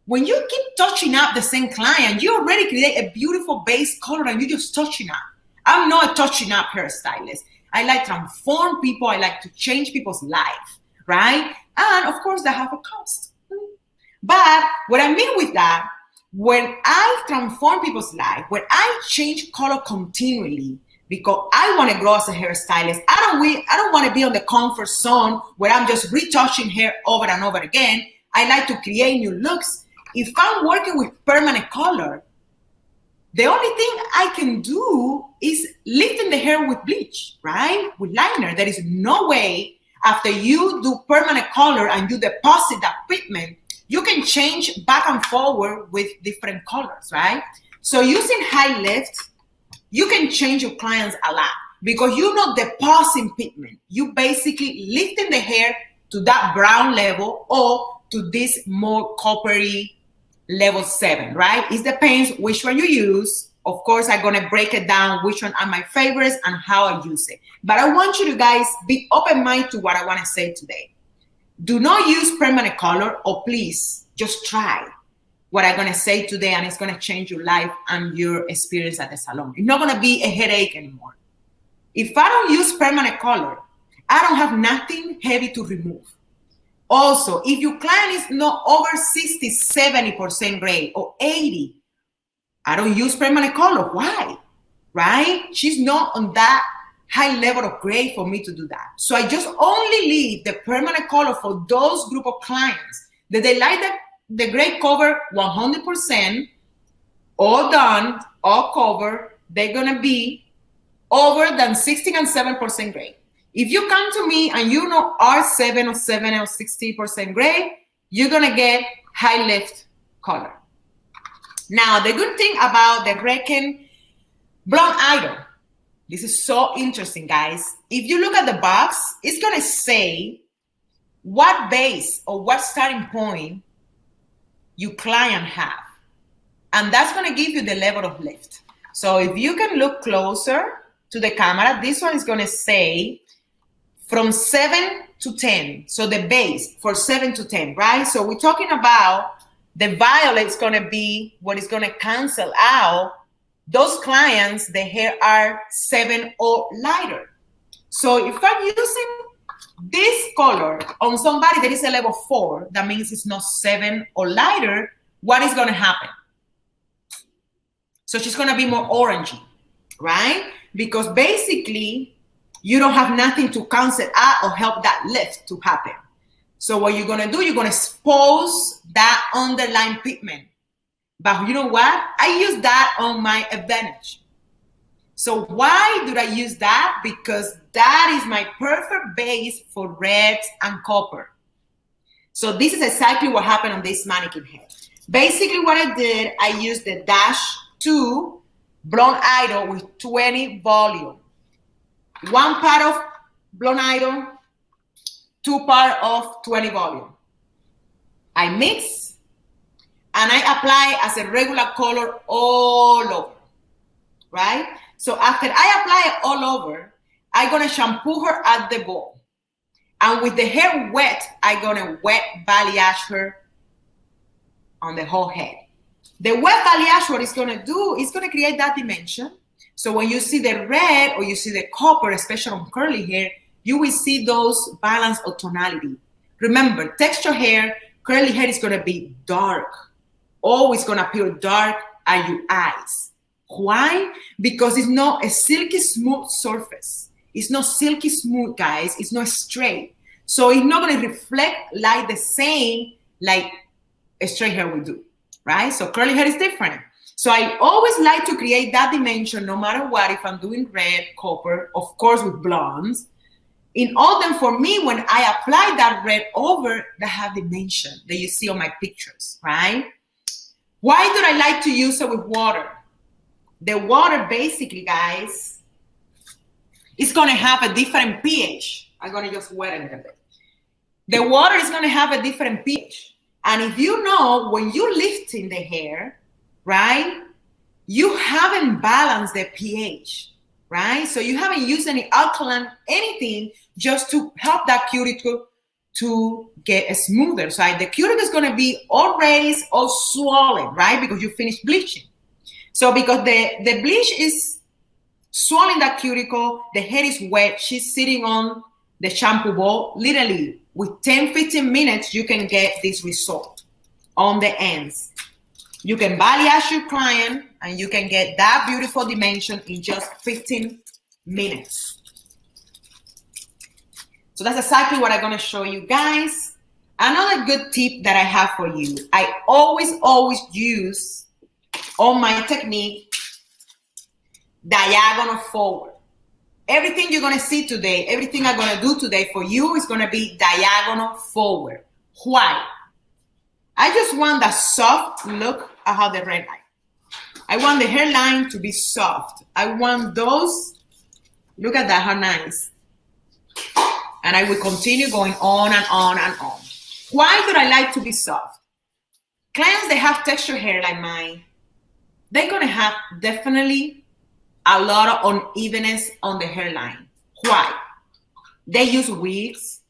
When you keep touching up the same client, you already create a beautiful base color and you're just touching up. I'm not a touching up hairstylist. I like to transform people. I like to change people's life, right? And of course, that have a cost. But what I mean with that, when I transform people's life, when I change color continually, because I want to grow as a hairstylist, I don't want to be on the comfort zone where I'm just retouching hair over and over again. I like to create new looks. If I'm working with permanent color, the only thing I can do is lifting the hair with bleach, right? With liner. There is no way after you do permanent color and you deposit that pigment, you can change back and forward with different colors, right? So using high lift, you can change your clients a lot because you're not depositing pigment. You basically lifting the hair to that brown level or to this more coppery level 7, right? It depends which one you use. Of course, I'm gonna break it down which one are my favorites and how I use it. But I want you to guys be open-minded to what I wanna say today. Do not use permanent color, or please just try what I'm gonna say today, and it's gonna change your life and your experience at the salon. It's not gonna be a headache anymore. If I don't use permanent color, I don't have nothing heavy to remove. Also, if your client is not over 60, 70% gray or 80, I don't use permanent color. Why? Right? She's not on that high level of gray for me to do that. So I just only leave the permanent color for those group of clients that they like the gray cover 100%, all done, all covered. They're gonna be over than 60 and 7% gray. If you come to me and you know R7 or 7 or 60% gray, you're gonna get high lift color. Now, the good thing about the Raking Blonde Idol, this is so interesting, guys. If you look at the box, it's gonna say what base or what starting point your client have. And that's gonna give you the level of lift. So if you can look closer to the camera, this one is gonna say from 7 to 10. So the base for 7 to 10, right? So we're talking about the violet's gonna be what is gonna cancel out those clients, the hair are 7 or lighter. So if I'm using this color on somebody that is a level 4, that means it's not 7 or lighter, what is gonna happen? So she's gonna be more orangey, right? Because basically, you don't have nothing to cancel out or help that lift to happen. So what you're gonna do, you're gonna expose that underlying pigment. But you know what? I use that on my advantage. So why do I use that? Because that is my perfect base for reds and copper. So this is exactly what happened on this mannequin head. Basically what I did, I used the Dash 2 Blonde Idol with 20 volume. 1 part of Blonde Idol, 2 part of 20 volume. I mix and I apply as a regular color all over, right? So after I apply it all over, I'm gonna shampoo her at the bowl. And with the hair wet, I'm gonna wet balayage her on the whole head. The wet balayage, what it's gonna do, is gonna create that dimension. So when you see the red or you see the copper, especially on curly hair, you will see those balance of tonality. Remember, texture hair, curly hair is gonna be dark. Always gonna appear dark at your eyes. Why? Because it's not a silky smooth surface. It's not silky smooth, guys. It's not straight. So it's not gonna reflect like the same like a straight hair will do, right? So curly hair is different. So I always like to create that dimension no matter what, if I'm doing red, copper, of course with blondes. In all them, for me, when I apply that red over, they have dimension that you see on my pictures, right? Why do I like to use it with water? The water basically, guys, is gonna have a different pH. I'm gonna just wet it a bit. The water is gonna have a different pH. And if you know, when you're lifting the hair, right, you haven't balanced the pH, right? So you haven't used any alkaline, anything, just to help that cuticle to get smoother. So the cuticle is gonna be all raised or swollen, right? Because you finished bleaching. So because the bleach is swelling that cuticle, the hair is wet, she's sitting on the shampoo bowl, literally with 10, 15 minutes, you can get this result on the ends. You can balayage your client and you can get that beautiful dimension in just 15 minutes. So that's exactly what I'm gonna show you guys. Another good tip that I have for you, I always use on my technique diagonal forward. Everything you're gonna see today, everything I'm gonna do today for you is gonna be diagonal forward. Why? I just want that soft look at how the red line. I want the hairline to be soft. I want those, look at that, how nice. And I will continue going on and on and on. Why do I like to be soft? Clients that have textured hair like mine, they're gonna have definitely a lot of unevenness on the hairline. Why? They use wigs,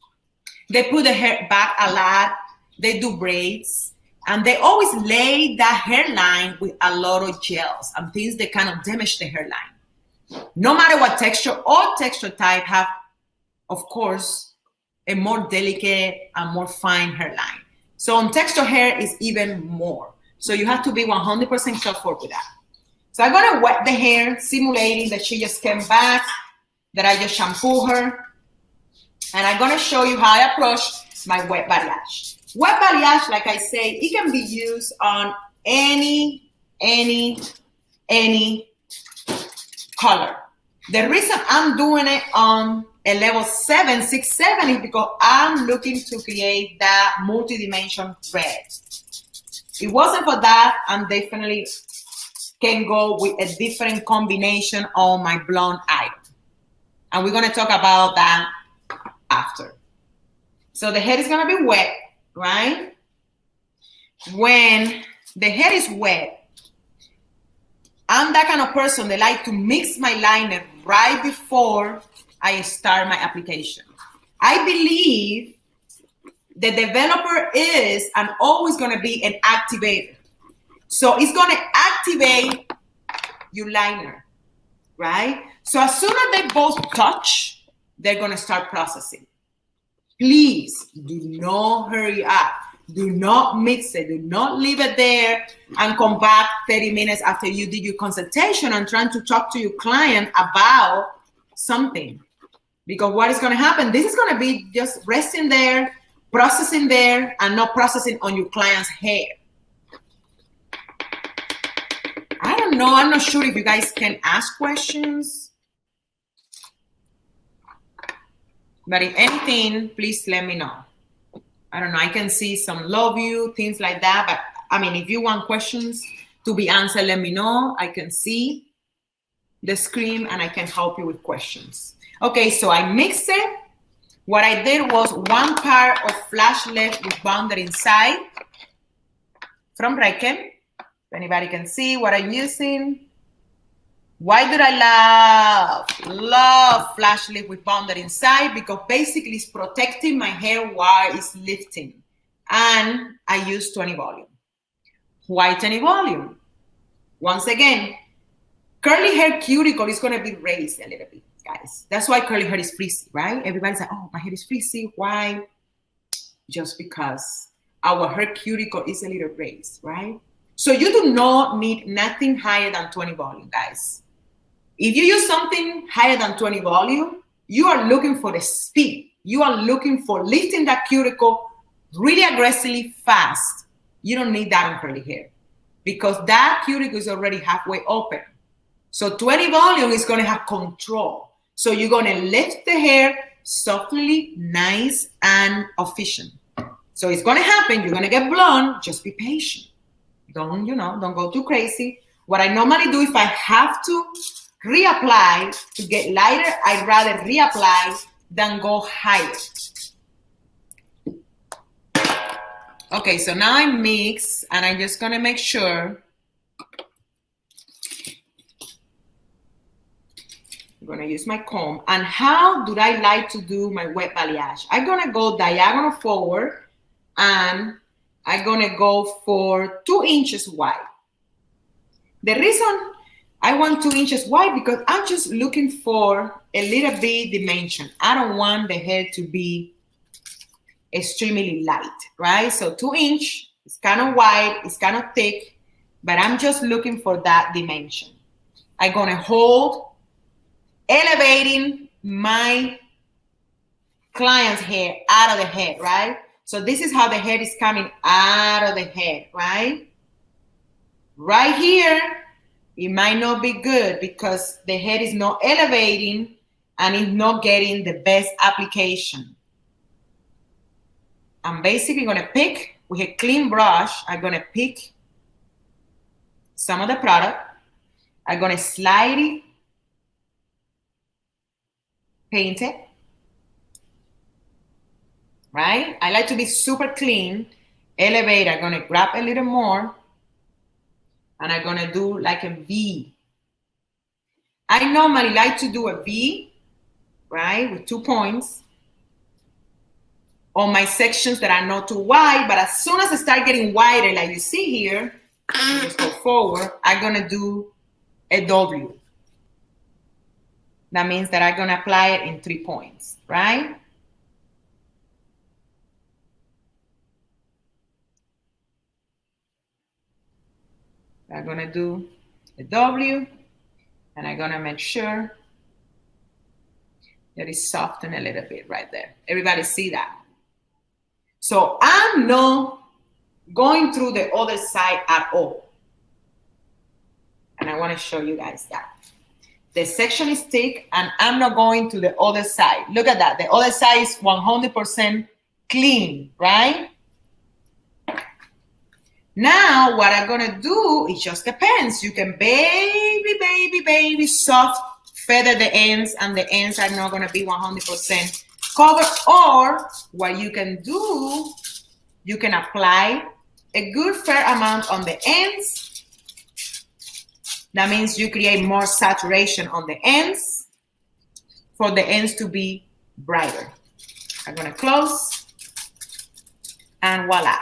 they put the hair back a lot, they do braids, and they always lay that hairline with a lot of gels and things that kind of damage the hairline. No matter what texture or texture type have, of course, a more delicate and more fine hairline. So on texture hair is even more. So you have to be 100% careful with that. So I'm gonna wet the hair, simulating that she just came back, that I just shampoo her. And I'm gonna show you how I approach my wet balayage. Wet balayage, like I say, it can be used on any color. The reason I'm doing it on a level 7, 6, 7 is because I'm looking to create that multi-dimension red. If it wasn't for that, I'm definitely can go with a different combination on my blonde item. And we're gonna talk about that after. So the head is gonna be wet, right? When the head is wet, I'm that kind of person that like to mix my liner right before I start my application. I believe the developer is and always gonna be an activator. So it's gonna activate your liner, right? So as soon as they both touch, they're gonna start processing. Please do not hurry up. Do not mix it. Do not leave it there and come back 30 minutes after you did your consultation and trying to talk to your client about something. Because what is going to happen, this is going to be just resting there, processing there, and not processing on your client's hair. I don't know. I'm not sure if you guys can ask questions. But if anything, please let me know. I don't know. I can see some love you, things like that. But I mean, if you want questions to be answered, let me know. I can see the screen and I can help you with questions. Okay, so I mixed it. What I did was 1 pair of flash left with bonder inside from Raking. If anybody can see what I'm using. Why did I love flash lift with bonder inside? Because basically it's protecting my hair while it's lifting. And I use 20 volume. Why 20 volume? Once again, curly hair cuticle is going to be raised a little bit, guys. That's why curly hair is frizzy, right? Everybody's like, oh, my hair is frizzy. Why? Just because our hair cuticle is a little raised, right? So you do not need nothing higher than 20 volume, guys. If you use something higher than 20 volume, you are looking for the speed. You are looking for lifting that cuticle really aggressively fast. You don't need that on curly hair because that cuticle is already halfway open. So 20 volume is going to have control. So you're going to lift the hair softly, nice, and efficient. So it's going to happen. You're going to get blonde. Just be patient. Don't go too crazy. What I normally do if I have to reapply to get lighter, I'd rather reapply than go higher. Okay, so now I mix and I'm just gonna make sure. I'm gonna use my comb. And how do I like to do my wet balayage? I'm gonna go diagonal forward and I'm gonna go for 2 inches wide. The reason I want 2 inches wide because I'm just looking for a little bit dimension. I don't want the hair to be extremely light, right? So 2 inch, it's kind of wide, it's kind of thick, but I'm just looking for that dimension. I'm gonna hold, elevating my client's hair out of the head, right? So this is how the hair is coming out of the head, right? Right here, it might not be good because the head is not elevating and it's not getting the best application. I'm basically gonna pick with a clean brush, I'm gonna pick some of the product. I'm gonna slightly paint it, right? I like to be super clean. Elevate, I'm gonna grab a little more and I'm gonna do like a V. I normally like to do a V, right, with 2 points on my sections that are not too wide, but as soon as I start getting wider, like you see here, just go forward, I'm gonna do a W. That means that I'm gonna apply it in 3 points, right? I'm gonna do a W, and I'm gonna make sure that it's softened a little bit right there. Everybody see that? So I'm not going through the other side at all. And I wanna show you guys that. The section is thick and I'm not going to the other side. Look at that, the other side is 100% clean, right? Now, what I'm gonna do, it just depends. You can baby, soft feather the ends and the ends are not gonna be 100% covered. Or what you can do, you can apply a good fair amount on the ends. That means you create more saturation on the ends for the ends to be brighter. I'm gonna close and voila.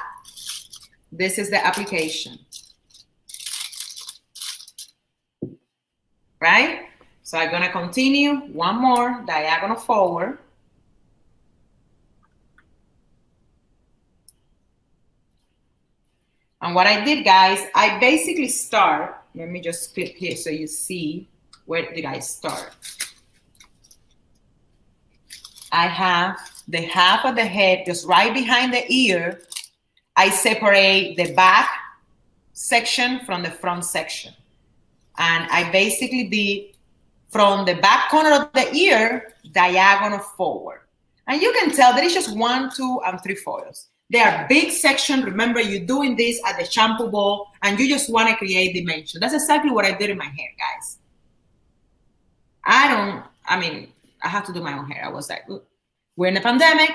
This is the application, right? So I'm gonna continue one more diagonal forward. And what I did, guys, I basically start, let me just flip here so you see where did I start. I have the half of the head just right behind the ear. I separate the back section from the front section. And I basically did from the back corner of the ear, diagonal forward. And you can tell that it's just 1, 2, and 3 foils. They are big section. Remember, you're doing this at the shampoo bowl and you just want to create dimension. That's exactly what I did in my hair, guys. I have to do my own hair. I was like, look, we're in the pandemic.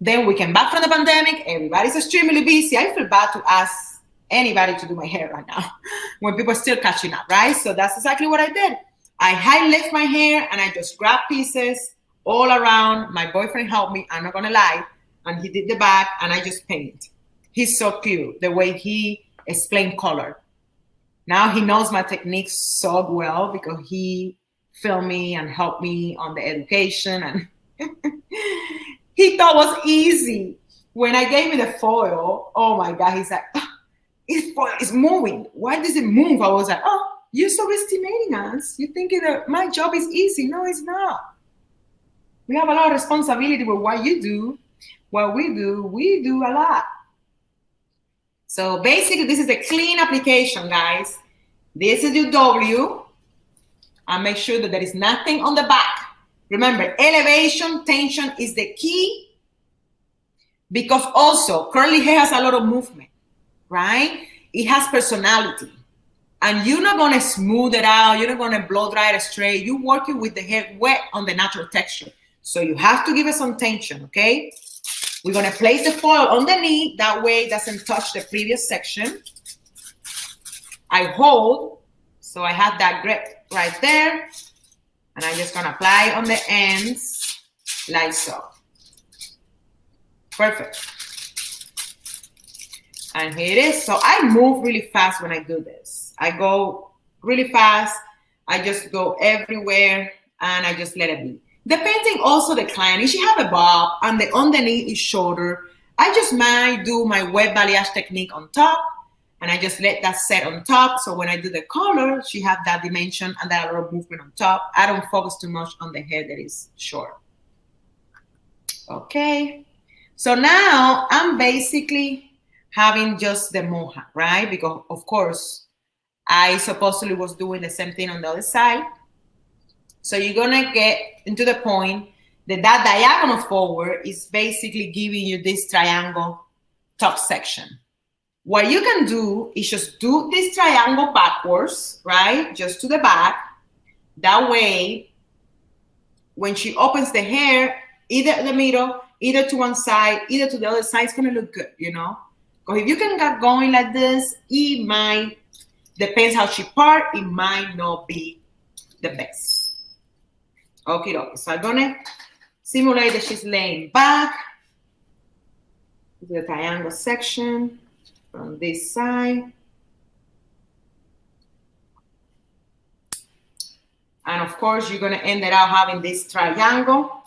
Then we came back from the pandemic. Everybody's extremely busy. I feel bad to ask anybody to do my hair right now when people are still catching up, right? So that's exactly what I did. I high lift my hair and I just grab pieces all around. My boyfriend helped me, I'm not gonna lie. And he did the back and I just paint. He's so cute, the way he explained color. Now he knows my techniques so well because he filmed me and helped me on the education. And he thought it was easy. When I gave him the foil, oh my God, he's like, oh, it's moving. Why does it move? I was like, oh, you're subestimating us. You're thinking that my job is easy. No, it's not. We have a lot of responsibility with what you do. What we do a lot. So basically, this is a clean application, guys. This is your W. And make sure that there is nothing on the back. Remember, elevation, tension is the key. Because also, curly hair has a lot of movement, right? It has personality. And you're not going to smooth it out. You're not going to blow dry it straight. You're working with the hair wet on the natural texture. So you have to give it some tension, okay? We're going to place the foil underneath. That way it doesn't touch the previous section. I hold. So I have that grip right there. And I'm just going to apply on the ends like so. Perfect. And here it is. So I move really fast when I do this. I go really fast. I just go everywhere and I just let it be. Depending also the client, if she have a bob and the underneath is shorter, I just might do my wet balayage technique on top and I just let that set on top. So when I do the color, she have that dimension and that little movement on top. I don't focus too much on the hair that is short. Okay. So now I'm basically having just the moja, right? Because of course, I supposedly was doing the same thing on the other side. So you're gonna get into the point that that diagonal forward is basically giving you this triangle top section. What you can do is just do this triangle backwards, right? Just to the back. That way, when she opens the hair, either in the middle, either to one side, either to the other side, it's gonna look good, you know? Because if you can get going like this, it might, depends how she part, it might not be the best. Okay, so I'm gonna simulate that she's laying back. The triangle section from this side. And of course, you're gonna end it out having this triangle,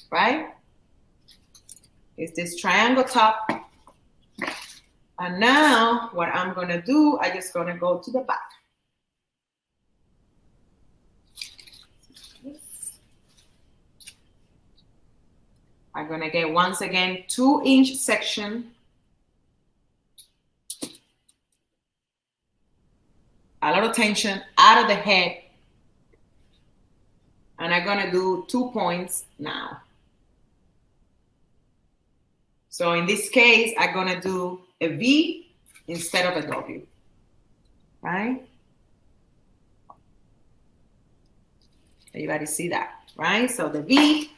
right? It's this triangle top. And now what I'm gonna do, I'm just gonna go to the back. I'm gonna get, once again, 2-inch section. A lot of tension out of the head. And I'm gonna do 2 points now. So in this case, I'm gonna do a V instead of a W, right? Everybody see that, right? So the V,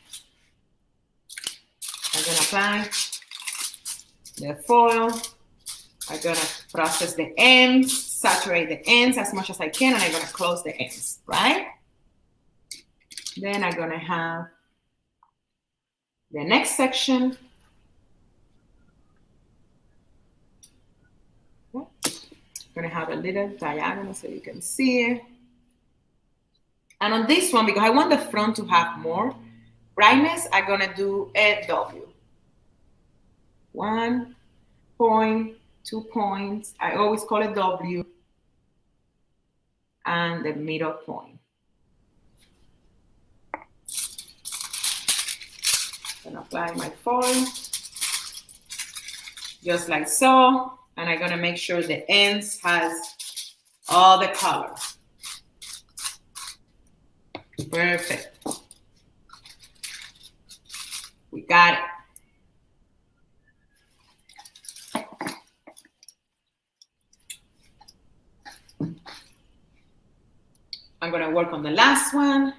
I'm gonna apply the foil. I'm gonna process the ends, saturate the ends as much as I can, and I'm gonna close the ends, right? Then I'm gonna have the next section. I'm gonna have a little diagonal so you can see it. And on this one, because I want the front to have more brightness, I'm gonna do a W. 1 point, 2 points. I always call it W. And the middle point. I'm gonna apply my foil, just like so. And I'm gonna make sure the ends has all the color. Perfect. We got it. I'm gonna work on the last one,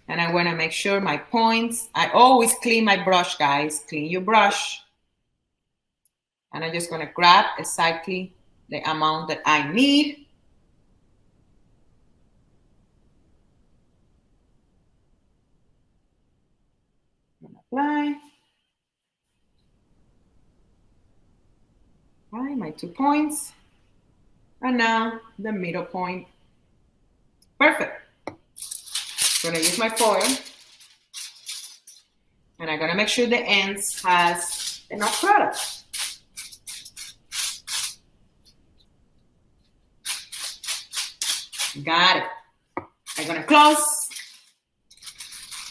and I wanna make sure my points, I always clean my brush, guys. Clean your brush. And I'm just gonna grab exactly the amount that I need. Apply. Apply my 2 points. And now the middle point. Perfect. I'm gonna use my foil. And I'm gonna make sure the ends has enough product. Got it. I'm gonna close.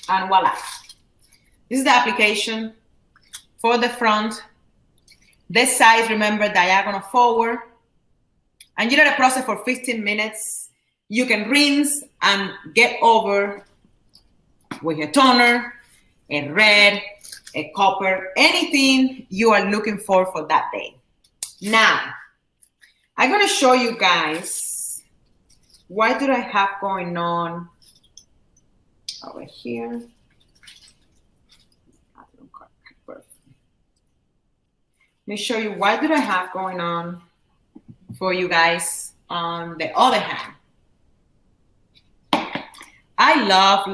And voila. This is the application for the front. This size, remember, diagonal forward. And you let it process for 15 minutes. You can rinse and get over with a toner, a red, a copper, anything you are looking for that day. Now, I'm gonna show you guys what do I have going on over here. Let me show you what do I have going on for you guys on the other hand. I love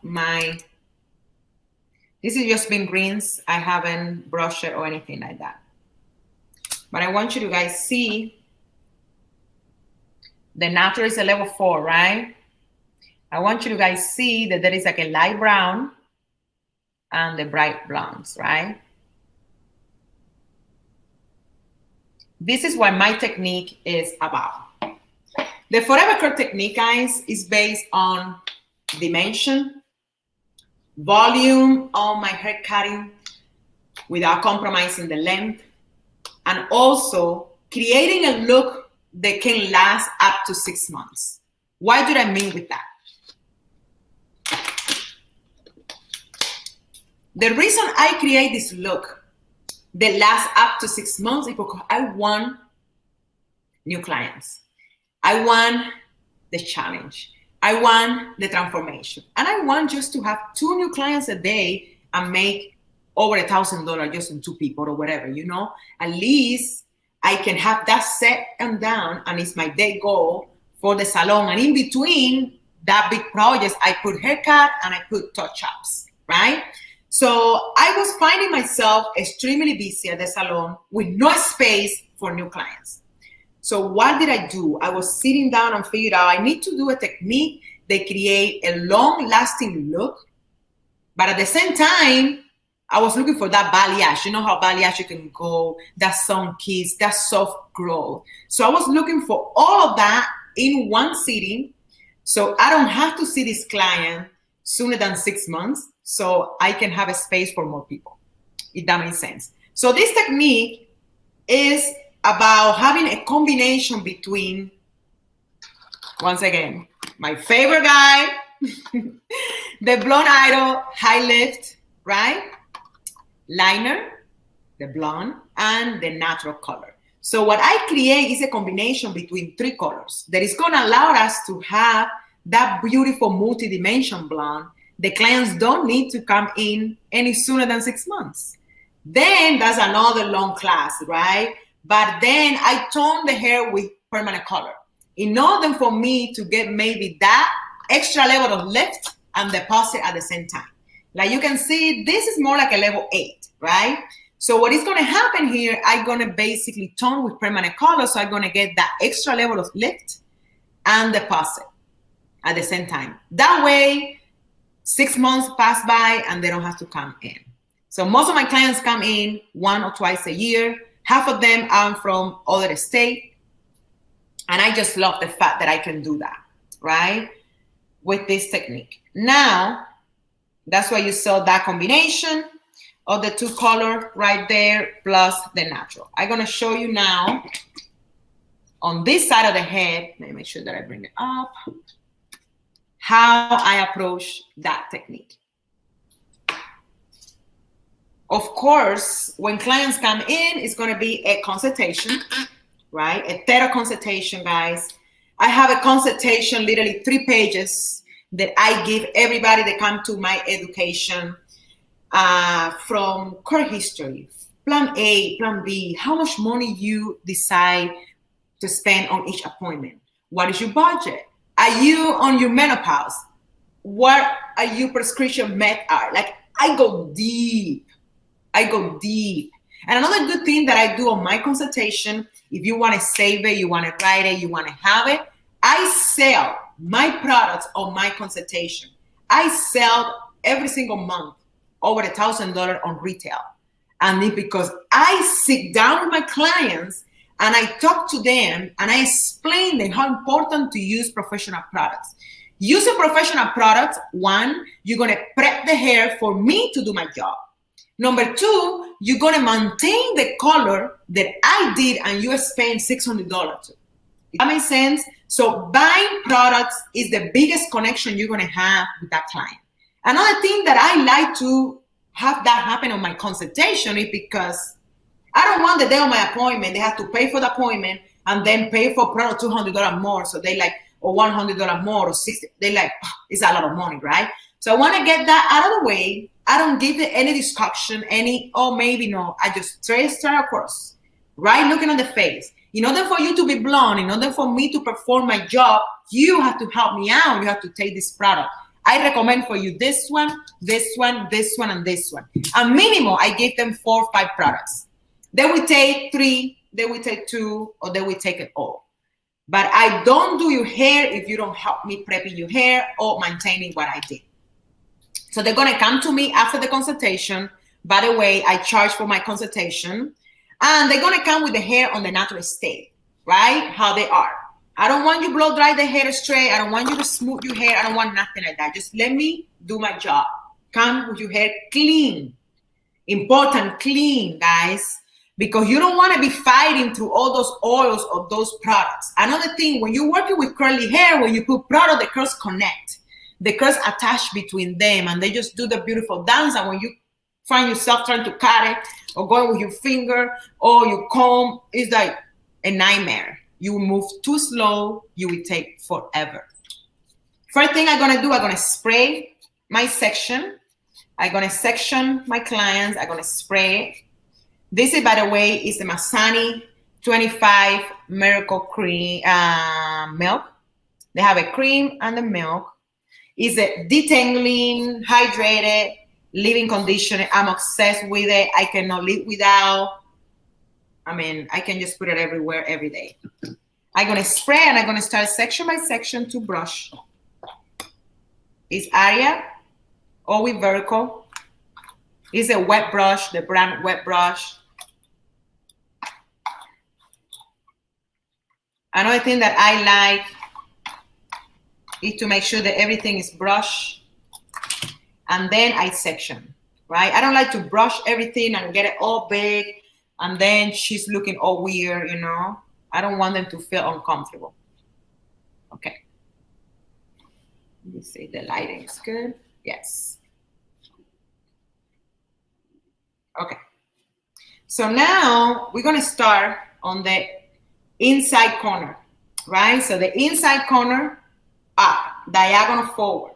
my, this has just been greens. I haven't brushed it or anything like that. But I want you to guys see the natural is a level 4, right? I want you to guys see that there is like a light brown and the bright blondes, right? This is what my technique is about. The Forever Curl technique, guys, is based on dimension, volume on my hair cutting without compromising the length, and also creating a look that can last up to 6 months. What do I mean with that? The reason I create this look that lasts up to 6 months is because I want new clients. I want the challenge. I want the transformation. And I want just to have 2 new clients a day and make over $1,000 just in 2 people or whatever, you know? At least I can have that set and down, and it's my day goal for the salon. And in between that big projects, I put haircut and I put touch-ups, right? So I was finding myself extremely busy at the salon with no space for new clients. So what did I do? I was sitting down and figured out I need to do a technique that create a long-lasting look, but at the same time, I was looking for that balayage. You know how balayage you can go, that sun kiss, that soft growth. So I was looking for all of that in one sitting, so I don't have to see this client sooner than 6 months, so I can have a space for more people, if that makes sense. So this technique is about having a combination between, once again, my favorite guy, the blonde idol high lift, right? Liner, the blonde, and the natural color. So what I create is a combination between 3 colors that is going to allow us to have that beautiful multi-dimension blonde. The clients don't need to come in any sooner than 6 months. Then that's another long class, right? But then I tone the hair with permanent color in order for me to get maybe that extra level of lift and deposit at the same time. Like you can see, this is more like a level 8, right? So what is going to happen here, I'm going to basically tone with permanent color. So I'm going to get that extra level of lift and deposit at the same time. That way, 6 months pass by and they don't have to come in. So most of my clients come in 1 or twice a year. Half of them are from other states. And I just love the fact that I can do that, right? With this technique. Now, that's why you saw that combination of the 2 color right there plus the natural. I'm going to show you now on this side of the head. Let me make sure that I bring it up. How I approach that technique. Of course, when clients come in, it's going to be a consultation, right? A theta consultation, guys. I have a consultation, literally 3 pages that I give everybody that come to my education, from career history, plan A, plan B, how much money you decide to spend on each appointment. What is your budget? Are you on your menopause? What are your prescription meds are? Like, I go deep. I go deep. And another good thing that I do on my consultation, if you want to save it, you want to write it, you want to have it, I sell my products on my consultation. I sell every single month over $1,000 on retail. And it's because I sit down with my clients and I talk to them and I explain them how important to use professional products. Using professional products, 1, you're going to prep the hair for me to do my job. Number 2, you're going to maintain the color that I did and you spend $600 to. That makes sense? So buying products is the biggest connection you're going to have with that client. Another thing that I like to have that happen on my consultation is because I don't want the day of my appointment, they have to pay for the appointment and then pay for product $200 more. So they like, or $100 more or $60. They like, oh, it's a lot of money, right? So I want to get that out of the way. I don't give it any discussion, any, oh, maybe no. I just straight across, right? Looking at the face. In order for you to be blonde, in order for me to perform my job, you have to help me out. You have to take this product. I recommend for you this one, this one, this one, and this one. A minimum, I give them 4 or 5 products. They will take 3, they will take 2, or they will take it all. But I don't do your hair if you don't help me prepping your hair or maintaining what I did. So they're going to come to me after the consultation. By the way, I charge for my consultation. And they're going to come with the hair on the natural state, right? How they are. I don't want you blow dry the hair straight. I don't want you to smooth your hair. I don't want nothing like that. Just let me do my job, come with your hair clean. Important, clean, guys, because you don't want to be fighting through all those oils of those products. Another thing, when you're working with curly hair, when you put product, the curls connect. The curls attach between them, and they just do the beautiful dance. And when you find yourself trying to cut it or going with your finger or you comb, it's like a nightmare. You move too slow, you will take forever. First thing I'm gonna do, I'm gonna spray my section. I'm gonna section my clients. I'm gonna spray it. This is, by the way, is the Mazani 25 Miracle Cream milk. They have a cream and the milk. It's a detangling, hydrated, leave-in conditioner. I'm obsessed with it. I cannot live without. I mean, I can just put it everywhere, every day. I'm gonna spray and I'm gonna start section by section to brush. It's area, or with vertical. It's a wet brush, the brand wet brush. Another thing that I like is to make sure that everything is brushed, and then I section, right? I don't like to brush everything and get it all big, and then she's looking all weird, you know? I don't want them to feel uncomfortable. Okay. Let me see, the lighting is good. Yes. Okay. So now we're gonna start on the inside corner, right? So the inside corner, up, diagonal forward.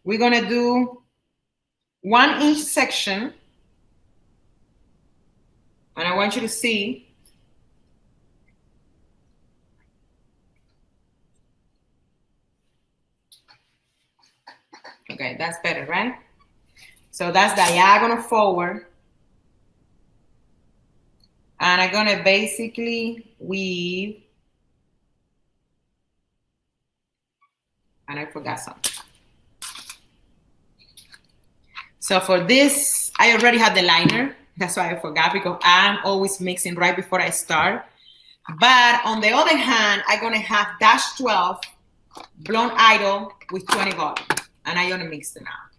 We're gonna do 1 inch section. And I want you to see okay, that's better, right? So that's diagonal forward. And I'm gonna basically weave. And I forgot something. So for this, I already had the liner. That's why I forgot, because I'm always mixing right before I start. But on the other hand, I'm gonna have dash 12 blonde idol with 20 volume. And I'm gonna mix them out.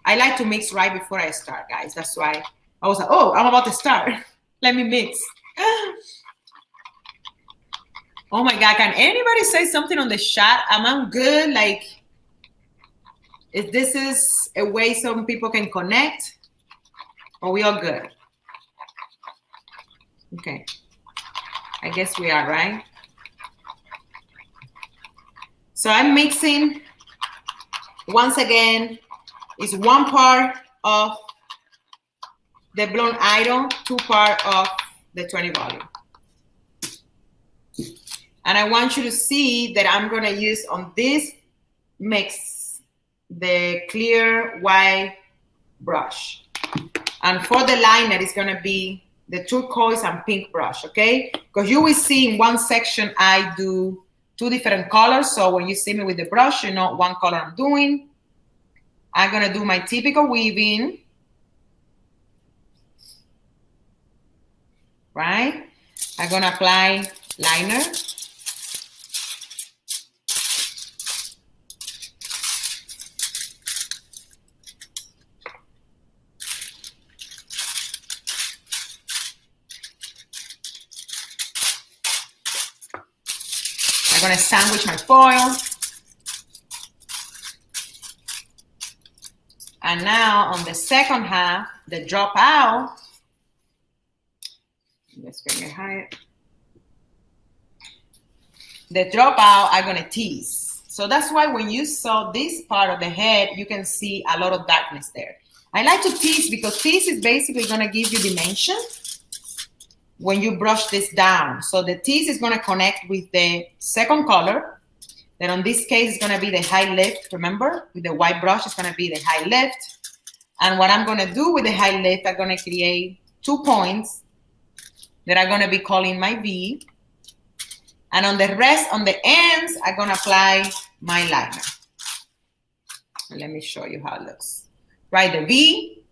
I like to mix right before I start, guys. That's why I was like, oh, I'm about to start. Let me mix. Oh my God, can anybody say something on the chat? Am I good? Like, if this is a way some people can connect, or we all good? Okay, I guess we are, right? So I'm mixing, once again, it's 1 part of the blonde idol, 2 part of the 20 volume. And I want you to see that I'm gonna use on this mix the clear white brush. And for the liner, it's gonna be the turquoise and pink brush, okay? Because you will see in one section, I do 2 different colors. So when you see me with the brush, you know one color I'm doing. I'm gonna do my typical weaving, right? I'm gonna apply liner. I'm gonna sandwich my foil. And now on the second half, the drop out, let's bring it higher. The drop out, I'm gonna tease. So that's why when you saw this part of the head, you can see a lot of darkness there. I like to tease because tease is basically gonna give you dimension when you brush this down. So the tease is gonna connect with the second color. Then on this case, it's gonna be the high lift. Remember, with the white brush, it's gonna be the high lift. And what I'm gonna do with the high lift, I'm gonna create 2 points that I'm gonna be calling my V. And on the rest, on the ends, I'm gonna apply my liner. Let me show you how it looks. Right, the V,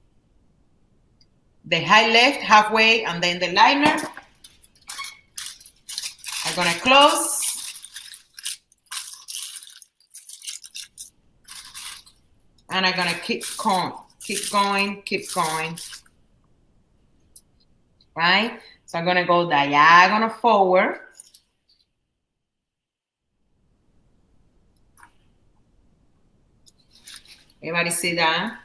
the high lift halfway, and then the liner. I'm gonna close. and I'm gonna keep going, right? So I'm gonna go diagonal forward. Everybody see that?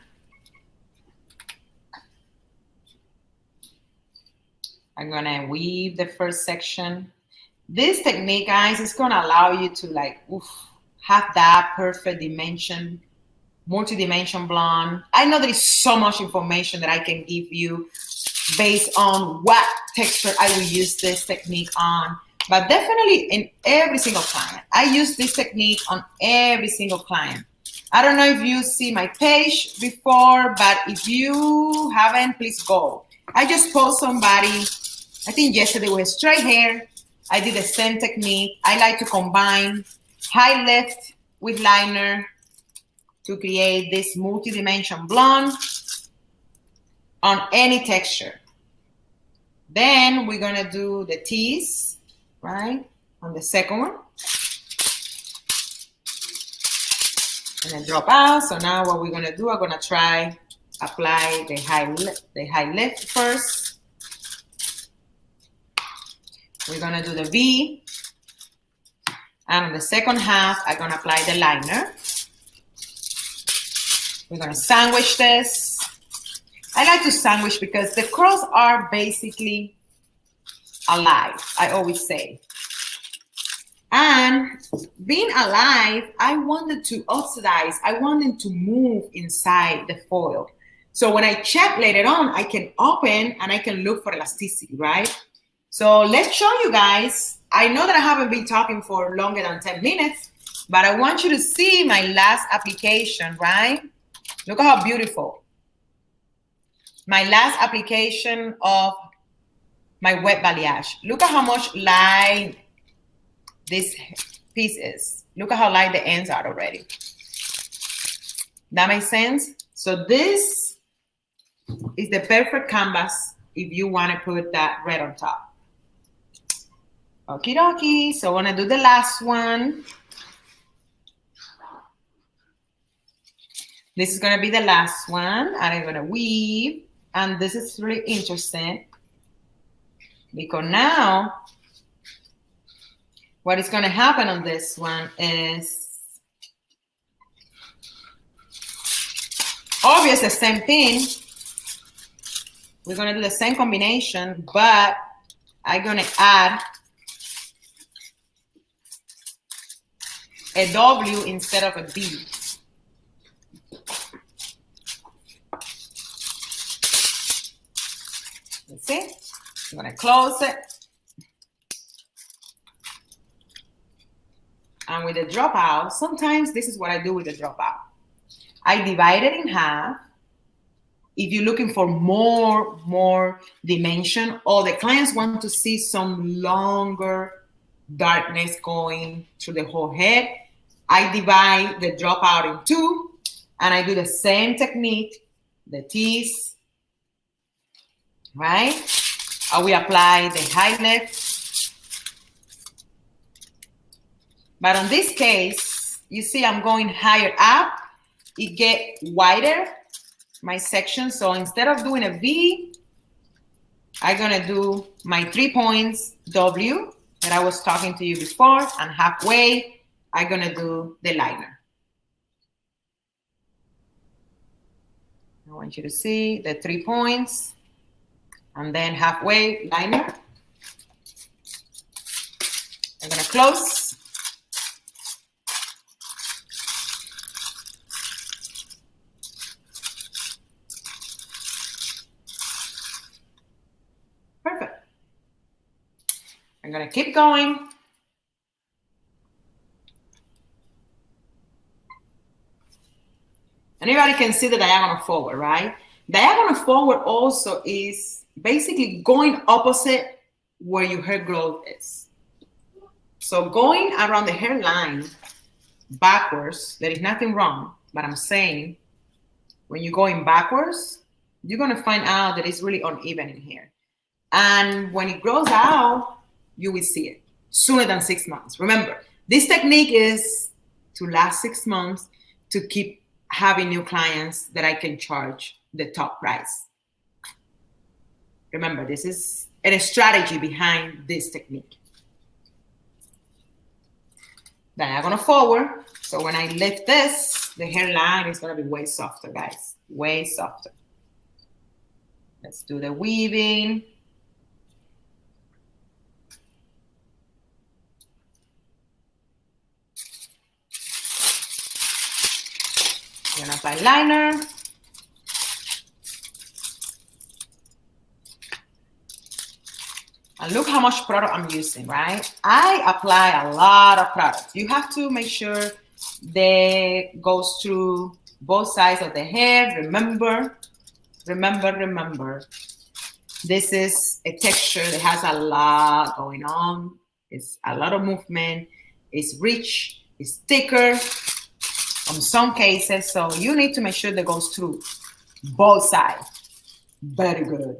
I'm gonna weave the first section. This technique, guys, is gonna allow you to like have that perfect dimension, multi-dimension blonde. I know there is so much information that I can give you based on what texture I will use this technique on, but definitely in every single client. I use this technique on every single client. I don't know if you see my page before, but if you haven't, please go. I just post somebody, I think yesterday with straight hair. I did the same technique. I like to combine high lift with liner to create this multi-dimension blonde on any texture. Then we're gonna do the tease, right, on the second one. And then drop out. So now what we're gonna do, I'm gonna try apply the high lift first. We're gonna do the V. And on the second half, I'm gonna apply the liner. We're gonna sandwich this. I like to sandwich because the curls are basically alive, I always say. And being alive, I wanted to oxidize. I wanted to move inside the foil. So when I check later on, I can open and I can look for elasticity, right? So let's show you guys. I know that I haven't been talking for longer than 10 minutes, but I want you to see my last application, right? Look at how beautiful. My last application of my wet balayage. Look at how much light this piece is. Look at how light the ends are already. That makes sense? So this is the perfect canvas if you want to put that red on top. Okie dokie. So I want to do the last one. This is going to be the last one. And I'm going to weave. And this is really interesting because now what is going to happen on this one is obvious, the same thing. We're going to do the same combination, but I'm going to add a W instead of a B. See? I'm going to close it. And with the dropout, sometimes this is what I do with the dropout. I divide it in half. If you're looking for more dimension, or the clients want to see some longer darkness going through the whole head, I divide the dropout in two, and I do the same technique, the tease, right? We apply the high lift. But on this case, you see I'm going higher up. It gets wider, my section. So instead of doing a V, I'm gonna do my 3 points W that I was talking to you before, and halfway, I'm gonna do the liner. I want you to see the 3 points. And then halfway liner. I'm gonna close. Perfect. I'm gonna keep going. Anybody can see the diagonal forward, right? Diagonal forward also is basically going opposite where your hair growth is. So going around the hairline backwards, there is nothing wrong, but I'm saying when you're going backwards, you're gonna find out that it's really uneven in here. And when it grows out, you will see it sooner than 6 months. Remember, this technique is to last 6 months to keep having new clients that I can charge the top price. Remember, this is a strategy behind this technique. Diagonal forward. So when I lift this, the hairline is going to be way softer, guys. Way softer. Let's do the weaving. We're gonna apply liner. And look how much product I'm using, right? I apply a lot of product. You have to make sure they goes through both sides of the hair. Remember, this is a texture that has a lot going on. It's a lot of movement. It's rich, it's thicker in some cases. So you need to make sure that goes through both sides. Very good.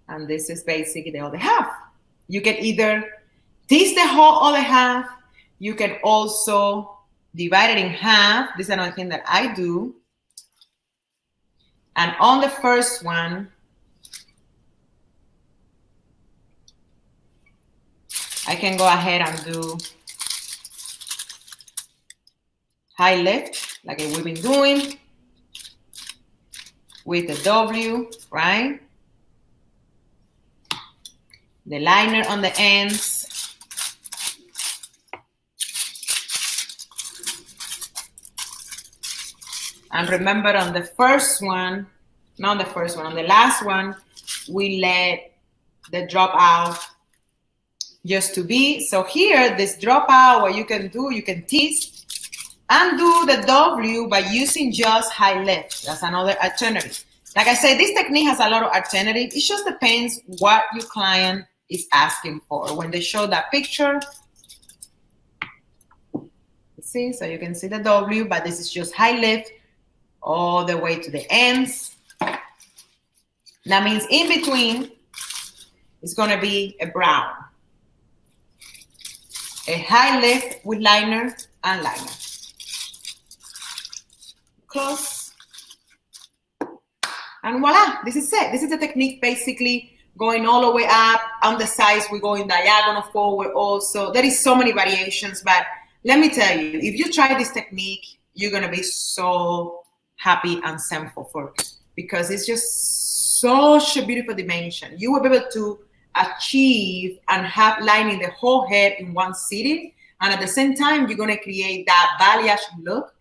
And this is basically the other half. You can either tease the whole other half. You can also divide it in half. This is another thing that I do. And on the first one, I can go ahead and do high lift, like we've been doing with the W, right? The liner on the ends. And remember on the first one, not the first one, on the last one, we let the drop out just to be. So here, this drop out, what you can do, you can tease and do the W by using just high lift. That's another alternative. Like I said, this technique has a lot of alternatives. It just depends what your client is asking for. When they show that picture, see, so you can see the W, but this is just high lift all the way to the ends. That means in between is going to be a brown. A high lift with liner and liner. Close. And voila, this is it. This is the technique basically going all the way up. On the sides, we're going diagonal forward also. There is so many variations, but let me tell you, if you try this technique, you're going to be so happy and thankful for it because it's just such a beautiful dimension. You will be able to achieve and have lining the whole head in one sitting. And at the same time, you're going to create that balayage look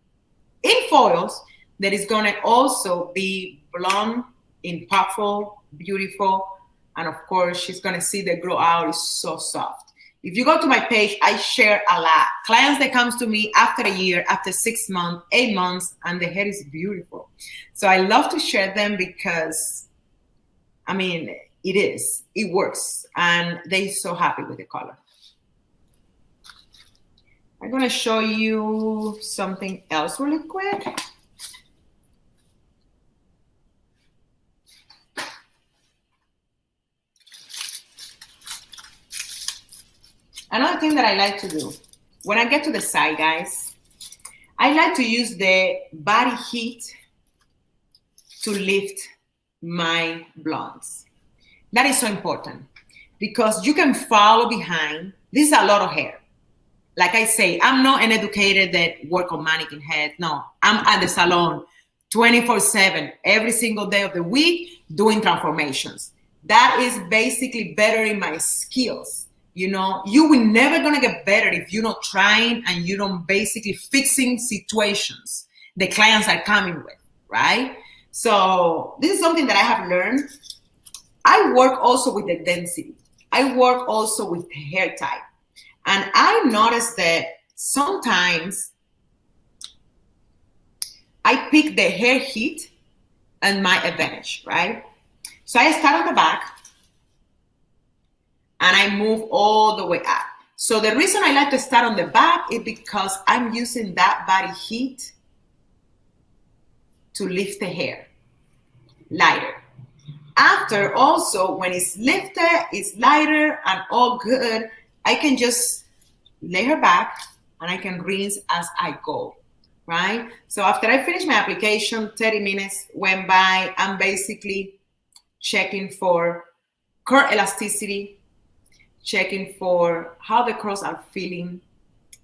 in foils that is going to also be blonde, impactful, beautiful. And of course, she's going to see the grow out is so soft. If you go to my page, I share a lot. Clients that comes to me after a year, after 6 months, 8 months, and the hair is beautiful. So I love to share them because, I mean, it works. And they're so happy with the color. I'm going to show you something else really quick. Another thing that I like to do, when I get to the side, guys, I like to use the body heat to lift my blondes. That is so important because you can follow behind. This is a lot of hair. Like I say, I'm not an educator that work on mannequin head. No, I'm at the salon 24/7, every single day of the week doing transformations. That is basically bettering my skills. You know, you will never gonna get better if you're not trying and you don't basically fixing situations the clients are coming with, right? So this is something that I have learned. I work also with the density. I work also with the hair type. And I noticed that sometimes I pick the hair heat and my advantage, right? So I start on the back and I move all the way up. So the reason I like to start on the back is because I'm using that body heat to lift the hair lighter. After also, when it's lifted, it's lighter and all good, I can just lay her back and I can rinse as I go, right? So after I finish my application, 30 minutes went by. I'm basically checking for curl elasticity, checking for how the curls are feeling,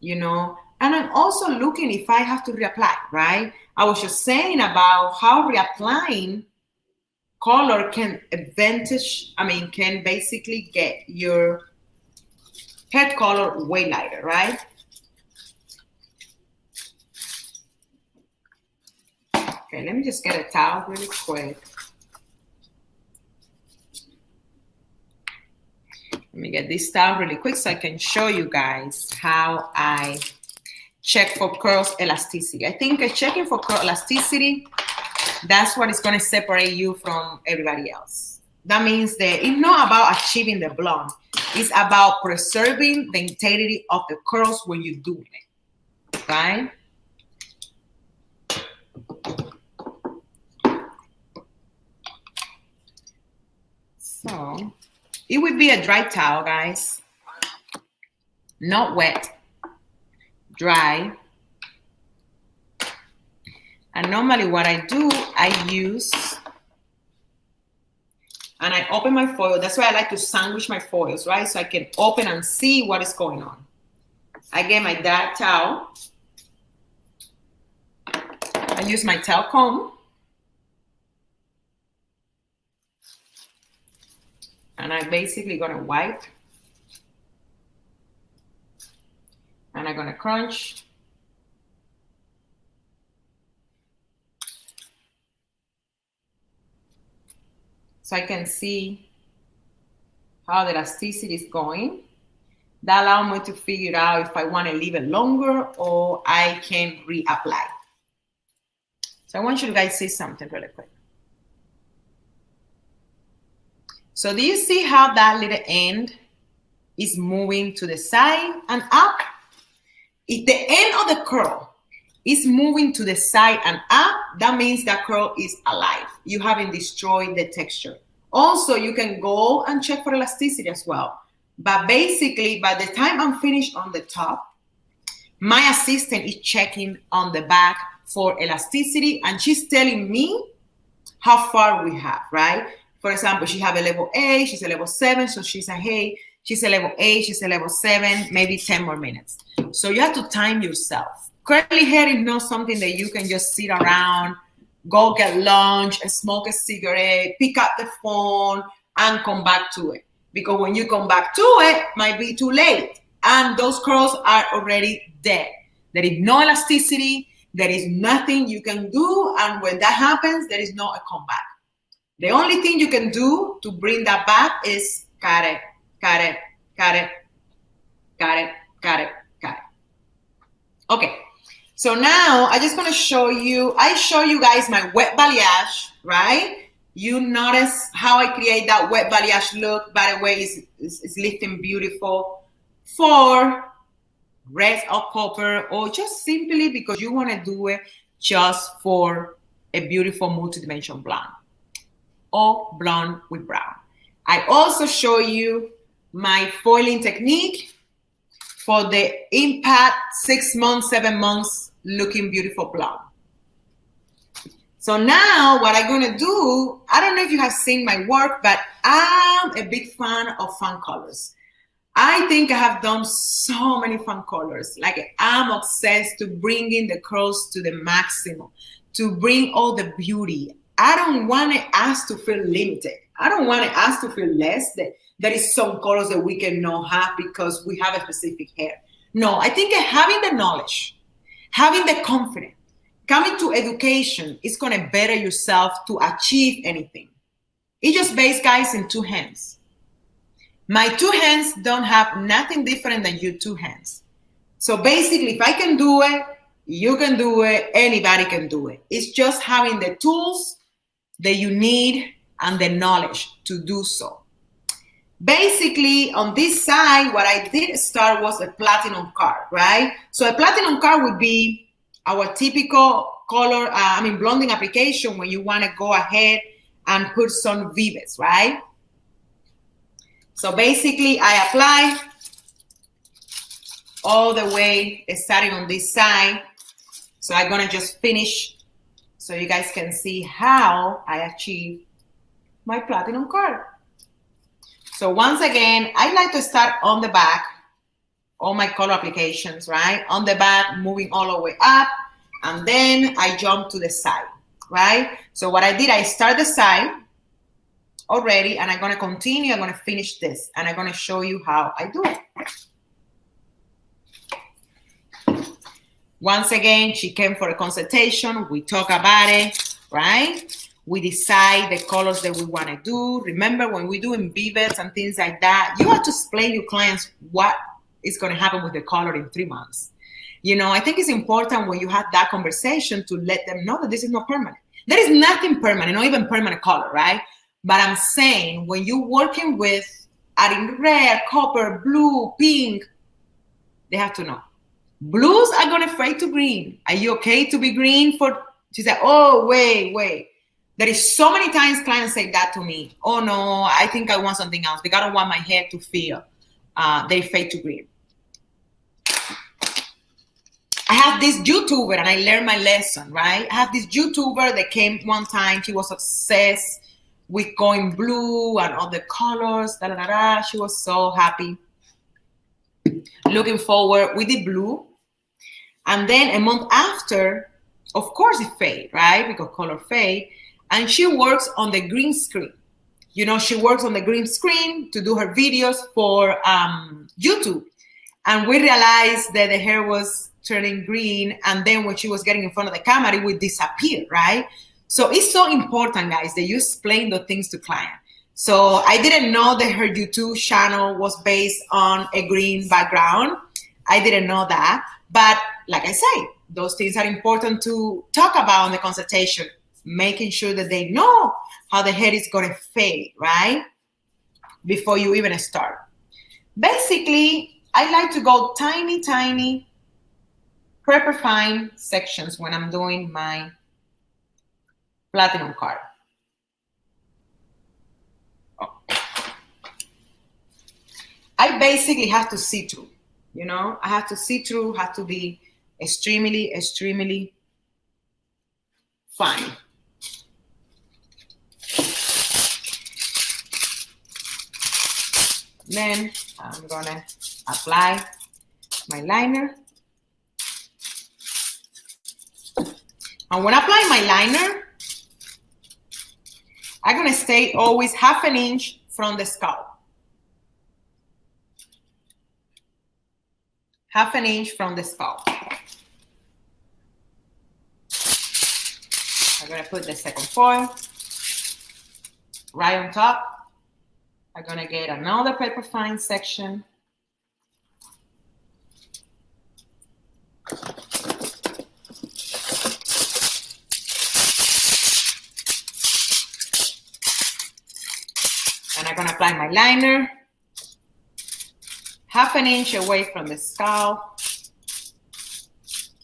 you know, and I'm also looking if I have to reapply, right? I was just saying about how reapplying color can can basically get your hair color way lighter, right? Okay, let me just get a towel really quick. Let me get this towel really quick so I can show you guys how I check for curls elasticity. I think checking for curl elasticity, that's what is going to separate you from everybody else. That means that it's not about achieving the blonde. It's about preserving the integrity of the curls when you're doing it, right? So it would be a dry towel, guys. Not wet, dry. And normally what I do, I use, and I open my foil. That's why I like to sandwich my foils, right? So I can open and see what is going on. I get my dry towel. I use my tail comb. And I'm basically gonna wipe. And I'm gonna crunch. So I can see how the elasticity is going. That allows me to figure out if I want to leave it longer or I can reapply. So I want you to guys see something really quick. So do you see how that little end is moving to the side and up? If the end of the curl is moving to the side and up, that means that curl is alive. You haven't destroyed the texture. Also, you can go and check for elasticity as well. But basically, by the time I'm finished on the top, my assistant is checking on the back for elasticity, and she's telling me how far we have, right? For example, she have a level 8, she's a level 7, so she's a hey, she's a level 8, she's a level 7, maybe 10 more minutes. So you have to time yourself. Curly hair is not something that you can just sit around, go get lunch, smoke a cigarette, pick up the phone, and come back to it. Because when you come back to it, might be too late. And those curls are already dead. There is no elasticity. There is nothing you can do. And when that happens, there is no comeback. The only thing you can do to bring that back is cut it, cut it, cut it, cut it, cut it, cut it. Okay. So now I just want to show you, I show you guys my wet balayage, right? You notice how I create that wet balayage look. By the way, it's lifting beautiful for red or copper, or just simply because you want to do it just for a beautiful multi-dimensional blonde or blonde with brown. I also show you my foiling technique for the impact 6 months, 7 months looking beautiful blonde. So now what I'm going to do, I don't know if you have seen my work, but I'm a big fan of fun colors. I think I have done so many fun colors. Like I'm obsessed to bringing the curls to the maximum, to bring all the beauty. I don't want us to feel limited. I don't want us to feel less that there is some colors that we cannot have because we have a specific hair. No, I think having the knowledge, having the confidence, coming to education is going to better yourself to achieve anything. It's just based, guys, in 2 hands. My 2 hands don't have nothing different than your 2 hands. So basically, if I can do it, you can do it, anybody can do it. It's just having the tools that you need and the knowledge to do so. Basically, on this side, what I did start was a platinum card, right? So a platinum card would be our typical color, blonding application when you want to go ahead and put some vives, right? So basically, I apply all the way starting on this side. So I'm gonna just finish so you guys can see how I achieve my platinum curl. So once again, I like to start on the back, all my color applications, right? On the back, moving all the way up, and then I jump to the side, right? So what I did, I start the side already, and I'm gonna continue, I'm gonna finish this, and I'm gonna show you how I do it. Once again, she came for a consultation, we talk about it, right? We decide the colors that we wanna do. Remember, when we're doing VBEDs and things like that, you have to explain to your clients what is gonna happen with the color in 3 months. You know, I think it's important when you have that conversation to let them know that this is not permanent. There is nothing permanent, not even permanent color, right? But I'm saying when you're working with adding red, copper, blue, pink, they have to know. Blues are gonna fade to green. Are you okay to be green for, she said, oh, wait. There is so many times clients say that to me. Oh no, I think I want something else. Because I don't want my hair to feel they fade to green. I have this YouTuber and I learned my lesson, right? I have this YouTuber that came one time. She was obsessed with going blue and all the colors. She was so happy. Looking forward, we did blue. And then a month after, of course it fade, right? Because color fade. And she works on the green screen. You know, she works on the green screen to do her videos for YouTube. And we realized that the hair was turning green. And then when she was getting in front of the camera, it would disappear, right? So it's so important, guys, that you explain the things to client. So I didn't know that her YouTube channel was based on a green background. I didn't know that. But like I say, those things are important to talk about in the consultation, making sure that they know how the hair is going to fade, right? Before you even start. Basically, I like to go tiny, prepper fine sections when I'm doing my platinum card. I basically have to see through, you know? I have to see through, have to be extremely fine. Then I'm gonna apply my liner. And when I apply my liner, I'm gonna stay always half an inch from the scalp. Half an inch from the scalp. I'm gonna put the second foil right on top. I'm gonna get another pepper fine section. And I'm gonna apply my liner. Half an inch away from the scalp,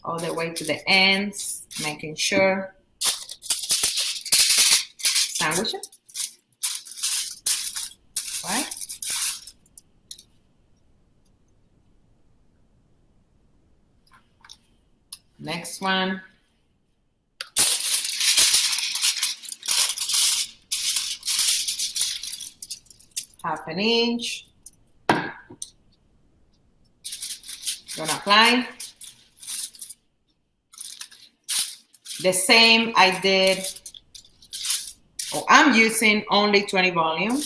all the way to the ends, making sure. Sandwich it. Right? Next one. Half an inch. Gonna apply the same I did. I'm using only 20 volume.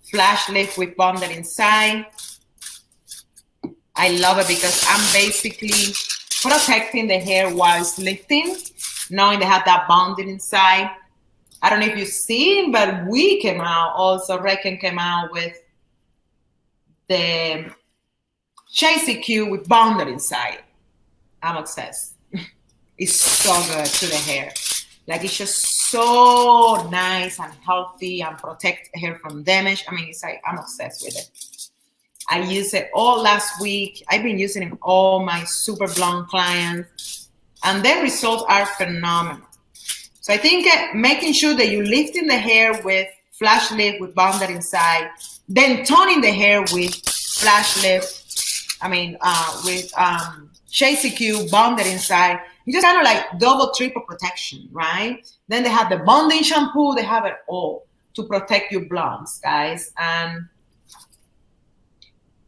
Flash lift with bonded inside. I love it because I'm basically protecting the hair while it's lifting, knowing they have that bonded inside. I don't know if you've seen, but we came out also, Raking came out with the Chasey Q with bonded inside. I'm obsessed. It's so good to the hair. Like it's just so nice and healthy and protect hair from damage. I mean, it's like, I'm obsessed with it. I used it all last week. I've been using it all my super blonde clients and their results are phenomenal. So I think making sure that you're lifting the hair with flash lift with bonded inside, then toning the hair with flash lift with Chasey Q bonded inside. You just kind of like double, triple protection, right? Then they have the bonding shampoo. They have it all to protect your blondes, guys. And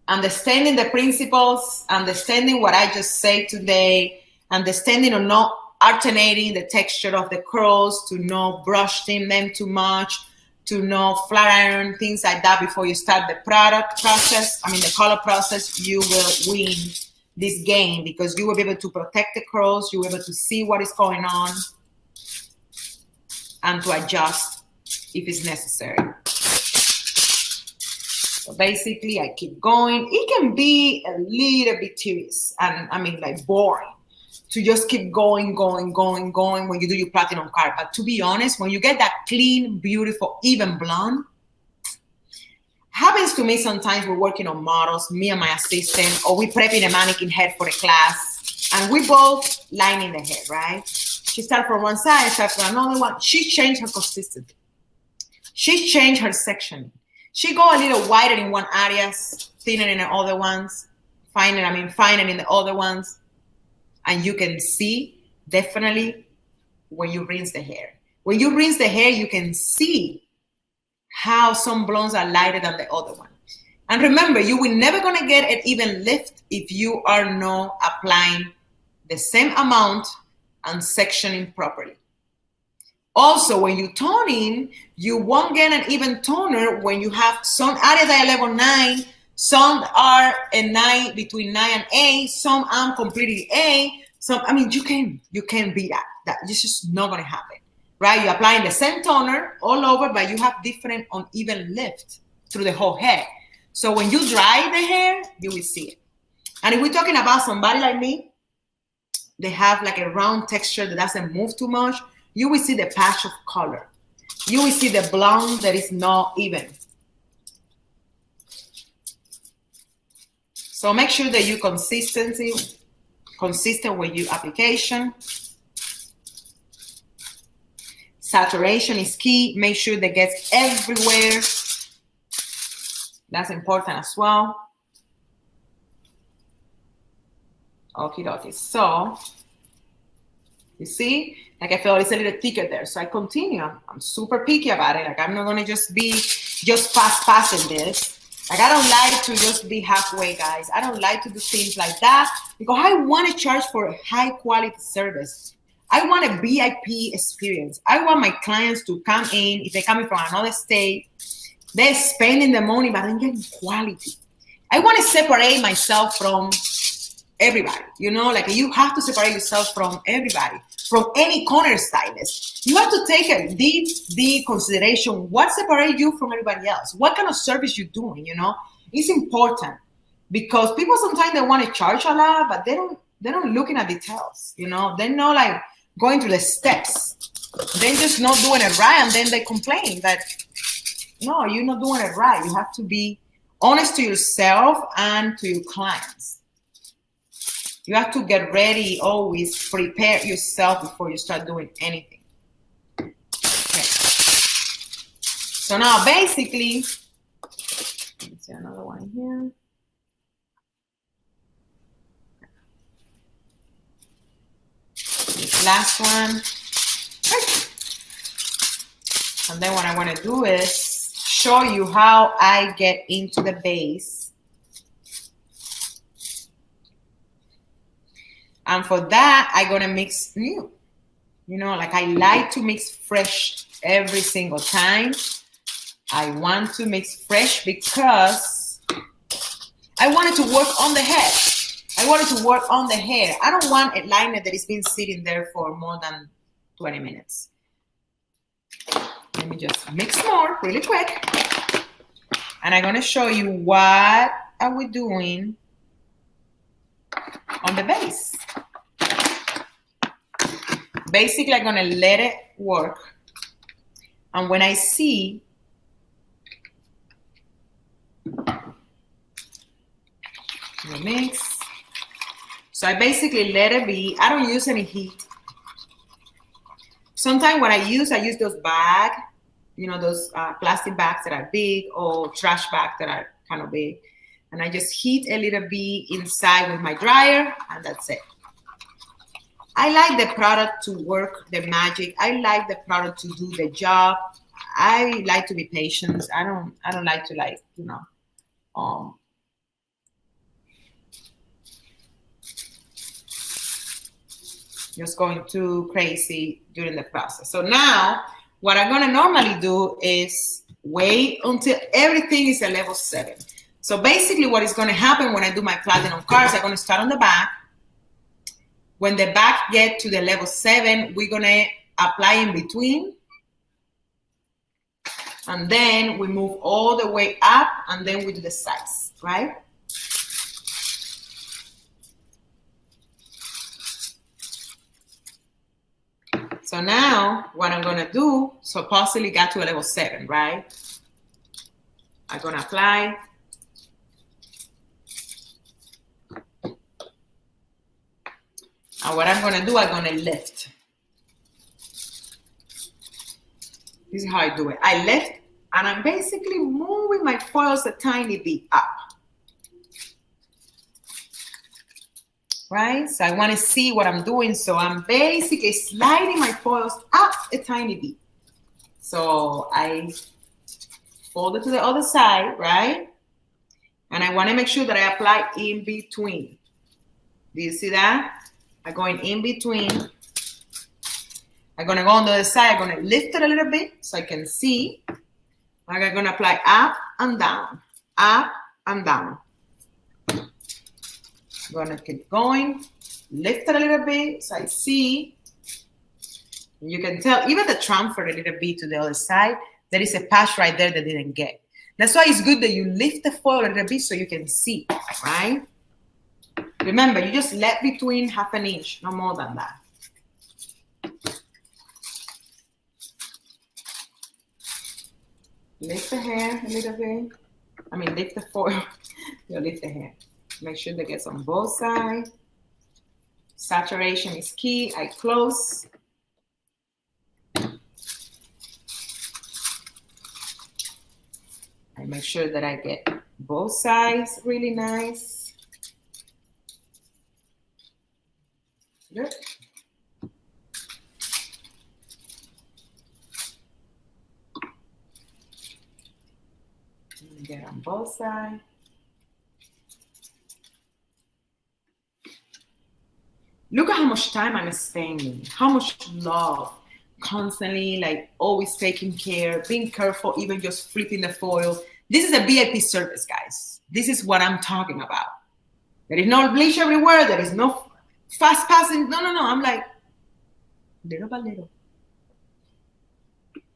understanding the principles, understanding what I just said today, understanding or not alternating the texture of the curls, to not brushing them too much, to not flat iron, things like that before you start the the color process, you will win this game because you will be able to protect the curls, you will be able to see what is going on and to adjust if it's necessary. So basically, I keep going. It can be a little bit tedious and like boring to just keep going when you do your platinum card. But to be honest, when you get that clean, beautiful, even blonde, happens to me sometimes. We're working on models, me and my assistant, or we prepping a mannequin head for the class, and we both lining the head, right? She started from one side, started from another one. She changed her consistency. She changed her section. She go a little wider in one area, thinner in the other ones, finer in the other ones. And you can see definitely when you rinse the hair. When you rinse the hair, you can see how some blondes are lighter than the other one. And remember, you will never gonna get an even lift if you are not applying the same amount and sectioning properly. Also, when you toning, you won't get an even toner when you have some areas that are level 9, some are a 9, between 9 and 8, some are completely A. So, you can beat that. It's just not going to happen, right? You're applying the same toner all over, but you have different uneven lift through the whole hair. So when you dry the hair, you will see it. And if we're talking about somebody like me, they have like a round texture that doesn't move too much, you will see the patch of color. You will see the blonde that is not even. So make sure that you're consistent with your application. Saturation is key. Make sure that gets everywhere. That's important as well. Okie dokie. So, you see, like I feel it's a little thicker there. So I continue. I'm super picky about it. Like I'm not gonna just be fast passing this. Like I don't like to just be halfway, guys. I don't like to do things like that because I want to charge for a high quality service. I want a VIP experience. I want my clients to come in. If they're coming from another state, they're spending the money, but I'm getting quality. I want to separate myself from everybody. Like you have to separate yourself from everybody, from any corner stylist. You have to take a deep consideration. What separates you from everybody else? What kind of service you're doing, It's important because people sometimes they want to charge a lot, but they're not looking at details, They're not like going through the steps. They're just not doing it right, and then they complain that, no, you're not doing it right. You have to be honest to yourself and to your clients. You have to get ready, always prepare yourself before you start doing anything. Okay. So now basically, let's see another one here. This last one. And then what I want to do is show you how I get into the base. And for that, I'm going to mix new. Like I like to mix fresh every single time. I want to mix fresh because I wanted to work on the head. I don't want a liner that has been sitting there for more than 20 minutes. Let me just mix more really quick. And I'm going to show you what are we doing on the base. Basically, I'm gonna let it work. And when I see the mix, so I basically let it be. I don't use any heat. Sometimes what I use those bags, those plastic bags that are big or trash bags that are kind of big. And I just heat a little bit inside with my dryer, and that's it. I like the product to work the magic. I like the product to do the job. I like to be patient. I don't like to, like, you know, just going too crazy during the process. So now what I'm gonna normally do is wait until everything is at level 7. So basically what is gonna happen when I do my platinum cards, I'm gonna start on the back. When the back get to the level 7, we're gonna apply in between. And then we move all the way up, and then we do the sides, right? So now what I'm gonna do, supposedly got to a level 7, right? I'm gonna apply. And what I'm gonna do, I'm gonna lift. This is how I do it. I lift, and I'm basically moving my foils a tiny bit up. Right? So I want to see what I'm doing. So I'm basically sliding my foils up a tiny bit. So I fold it to the other side, right? And I want to make sure that I apply in between. Do you see that? I'm going in between. I'm going to go on the other side. I'm going to lift it a little bit so I can see. I'm going to apply up and down, up and down. I'm going to keep going, lift it a little bit so I see. You can tell, even the transfer a little bit to the other side, there is a patch right there that didn't get. That's why it's good that you lift the foil a little bit so you can see, right? Remember, you just let between half an inch, no more than that. Lift the hair a little bit. I mean, lift the foil. You lift the hair. Make sure that gets on both sides. Saturation is key. I close. I make sure that I get both sides really nice. Good. Get on both sides. Look at how much time I'm spending, how much love, constantly, like, always taking care, being careful, even just flipping the foil. This is a VIP service, guys. This is what I'm talking about. There is no bleach everywhere. There is no fast passing. No. I'm like, little by little.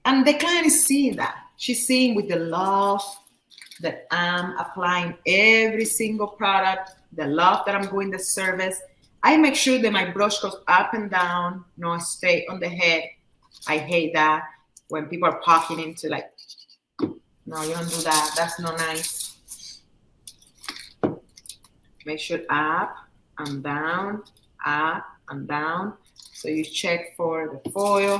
And the client is seeing that. She's seeing with the love that I'm applying every single product, the love that I'm doing the service. I make sure that my brush goes up and down, no, stay on the head. I hate that when people are poking into, like, no, you don't do that. That's not nice. Make sure up and down, up and down. So you check for the foil.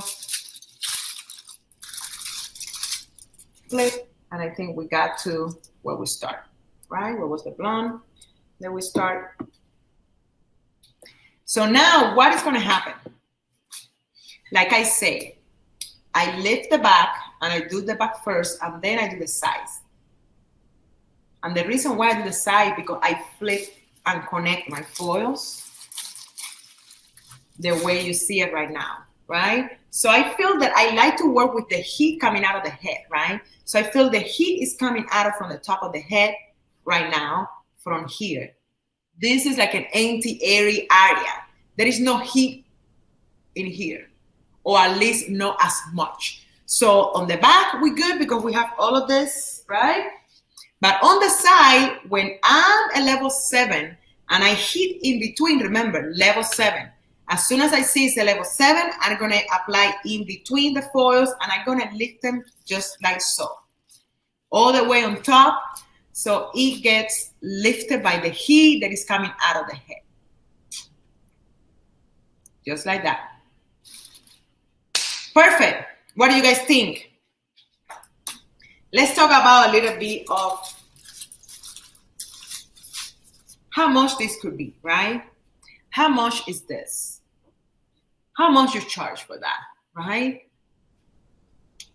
Flip, and I think we got to where we start, right? Where was the blonde? Then we start. So now what is going to happen? Like I say, I lift the back and I do the back first, and then I do the sides. And the reason why I do the side, because I flip and connect my foils the way you see it right now, right? So I feel that I like to work with the heat coming out of the head, right? So I feel the heat is coming out from the top of the head right now, from here. This is like an anti-airy area. There is no heat in here, or at least not as much. So on the back, we're good because we have all of this, right? But on the side, when I'm at level 7 and I hit in between, remember, level 7. As soon as I see it's a level 7, I'm gonna apply in between the foils and I'm gonna lift them just like so. All the way on top, so it gets lifted by the heat that is coming out of the head. Just like that. Perfect. What do you guys think? Let's talk about a little bit of how much this could be, right? How much is this? How much you charge for that, right?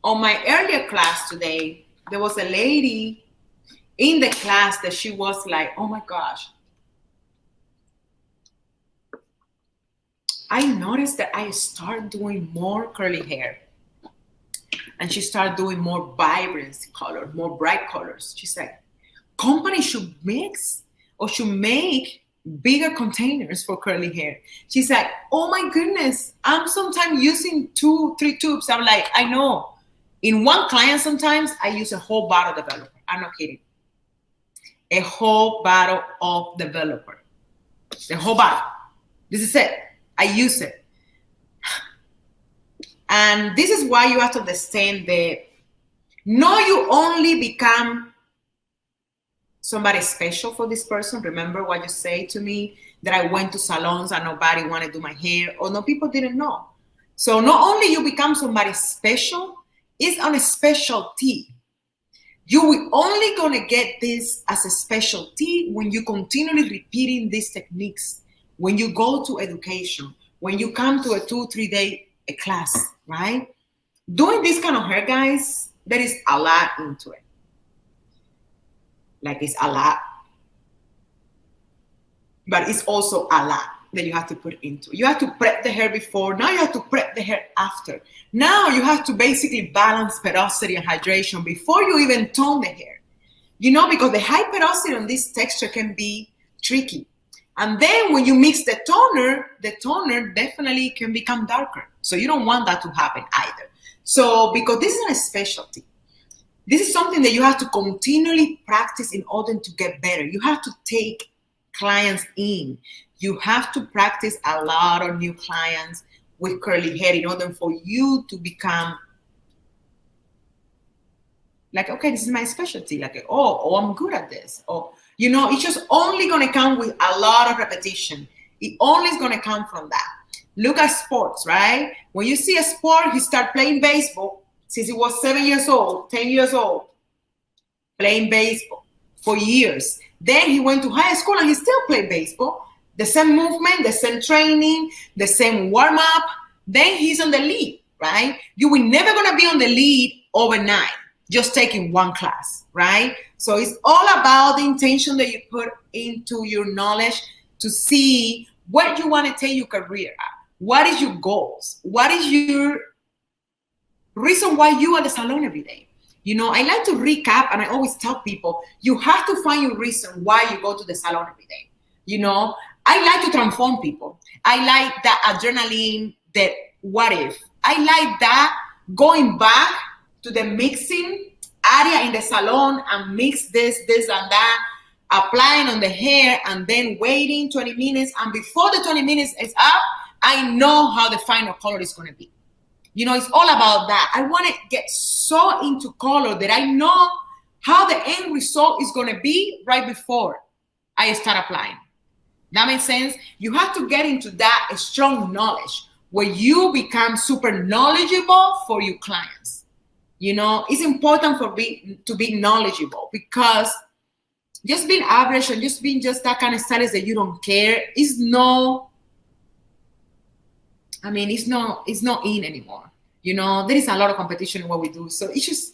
On my earlier class today, there was a lady in the class that she was like, oh my gosh, I noticed that I start doing more curly hair. And she started doing more vibrancy color, more bright colors. She said, companies should mix or should make bigger containers for curly hair. She's like, oh my goodness, I'm sometimes using 2-3 tubes. I'm like, I know. In one client, sometimes I use a whole bottle of developer. I'm not kidding. A whole bottle of developer. The whole bottle. This is it. I use it. And this is why you have to understand that no, you only become somebody special for this person. Remember what you say to me, that I went to salons and nobody wanted to do my hair, or no, people didn't know. So not only you become somebody special, it's on a specialty. You will only gonna get this as a specialty when you continually repeating these techniques, when you go to education, when you come to a 2-3 day class, right? Doing this kind of hair, guys, there is a lot into it. Like, it's a lot. But it's also a lot that you have to put into. You have to prep the hair before. Now you have to prep the hair after. Now you have to basically balance porosity and hydration before you even tone the hair. You know, because the high porosity on this texture can be tricky. And then when you mix the toner definitely can become darker. So you don't want that to happen either. So because this is a specialty, this is something that you have to continually practice in order to get better. You have to take clients in. You have to practice a lot of new clients with curly hair in order for you to become like, okay, this is my specialty. Like, oh, I'm good at this. Or, you know, it's just only going to come with a lot of repetition. It only is going to come from that. Look at sports, right? When you see a sport, he start playing baseball since he was 7 years old, 10 years old, playing baseball for years. Then he went to high school and he still played baseball. The same movement, the same training, the same warm-up. Then he's on the lead, right? You will never going to be on the lead overnight, just taking one class, right? So it's all about the intention that you put into your knowledge to see what you want to take your career at. What is your goals? What is your reason why you are at the salon every day? You know, I like to recap, and I always tell people, you have to find your reason why you go to the salon every day. You know, I like to transform people. I like that adrenaline, that what if. I like that going back to the mixing area in the salon and mix this and that, applying on the hair and then waiting 20 minutes. And before the 20 minutes is up, I know how the final color is going to be. You know, it's all about that. I want to get so into color that I know how the end result is going to be right before I start applying. That makes sense? You have to get into that strong knowledge where you become super knowledgeable for your clients. You know, it's important to be knowledgeable, because just being average and just being just that kind of stylist that you don't care is not in anymore. You know, there is a lot of competition in what we do. So it's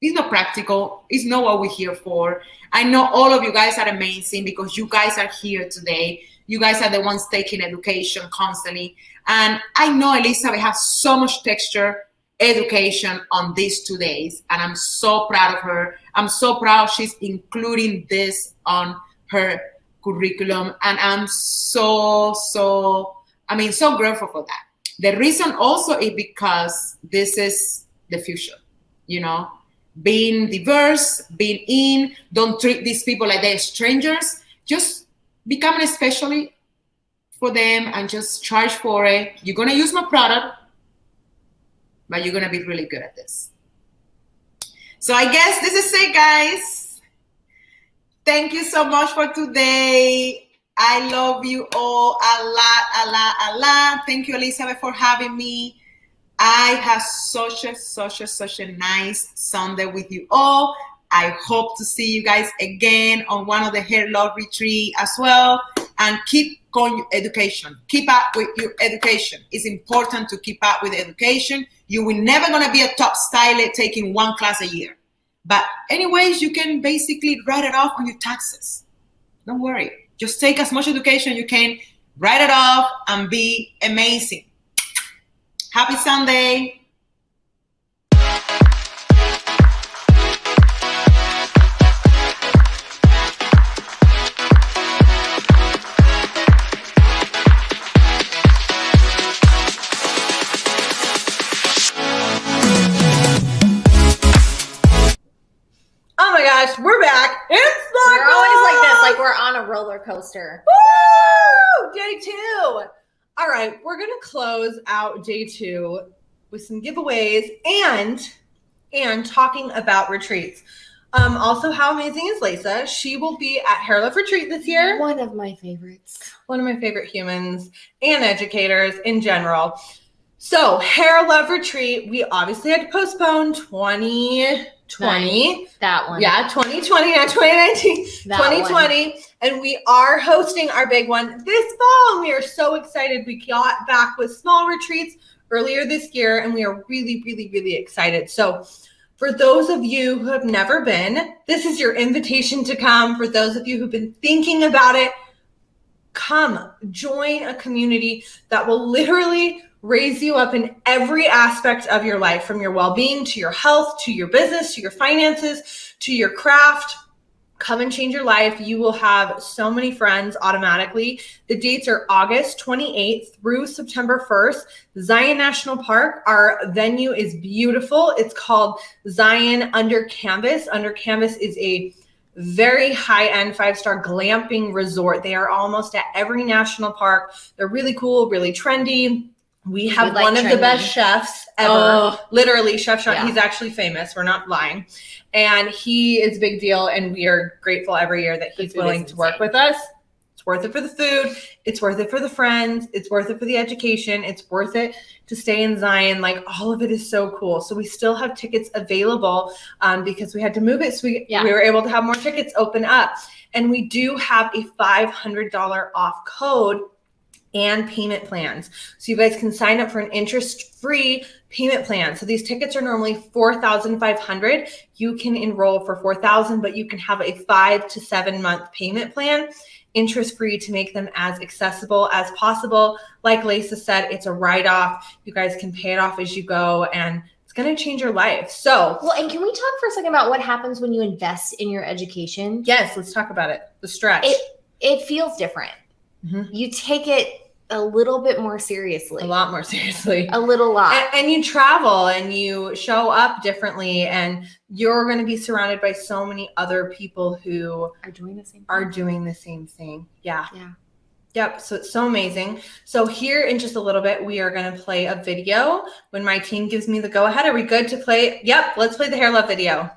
not practical. It's not what we're here for. I know all of you guys are amazing because you guys are here today. You guys are the ones taking education constantly. And I know Elizabeth has so much texture education on these 2 days. And I'm so proud of her. I'm so proud she's including this on her curriculum. And I'm so grateful for that. The reason also is because this is the future, you know, being diverse, don't treat these people like they're strangers, just become a specialty for them and just charge for it. You're going to use my product, but you're going to be really good at this. So I guess this is it, guys. Thank you so much for today. I love you all a lot. Thank you, Elizabeth, for having me. I have such a nice Sunday with you all. I hope to see you guys again on one of the hair love retreat as well. And keep going your education. Keep up with your education. It's important to keep up with education. You will never gonna be a top stylist taking one class a year. But anyways, you can basically write it off on your taxes. Don't worry. Just take as much education you can, write it off, and be amazing. Happy Sunday. Oh my gosh, we're back. It's We're always like this, like we're on a roller coaster. Woo! Day 2. All right, we're gonna close out day 2 with some giveaways and talking about retreats. Also, how amazing is Lisa? She will be at Hair Love Retreat this year. One of my favorites. One of my favorite humans and educators in general. So, Hair Love Retreat, we obviously had to postpone 2020. That one. Yeah, 2020, not 2019. That 2020. one. And we are hosting our big one this fall. And we are so excited. We got back with small retreats earlier this year, and we are really, really, really excited. So for those of you who have never been, this is your invitation to come. For those of you who've been thinking about it, come join a community that will literally raise you up in every aspect of your life, from your well-being to your health, to your business, to your finances, to your craft. Come and change your life. You will have so many friends automatically. The dates are August 28th through September 1st. Zion National Park. Our venue is beautiful. It's called Zion Under Canvas. Under Canvas is a very high-end 5-star glamping resort. They are almost at every national park. They're really cool, really trendy. We have one of the best chefs ever. Literally, Chef Sean. Yeah. He's actually famous. We're not lying. And he is a big deal, and we are grateful every year that he's willing to work with us. It's worth it for the food. It's worth it for the friends. It's worth it for the education. It's worth it to stay in Zion. Like, all of it is so cool. So we still have tickets available because we had to move it. So we were able to have more tickets open up. And we do have a $500 off code and payment plans. So you guys can sign up for an interest-free payment plan. So these tickets are normally $4,500. You can enroll for $4,000, but you can have a 5 to 7 month payment plan, interest-free, to make them as accessible as possible. Like Lisa said, it's a write-off. You guys can pay it off as you go, and it's going to change your life. So, well, and can we talk for a second about what happens when you invest in your education? Yes, let's talk about it. The stretch. It feels different. Mm-hmm. You take it a little bit more seriously. A lot more seriously. A little lot. And you travel and you show up differently, and you're going to be surrounded by so many other people who are doing the same thing. Yeah. Yep. So it's so amazing. So here in just a little bit, we are going to play a video. When my team gives me the go ahead, are we good to play? Yep. Let's play the Hair Love video.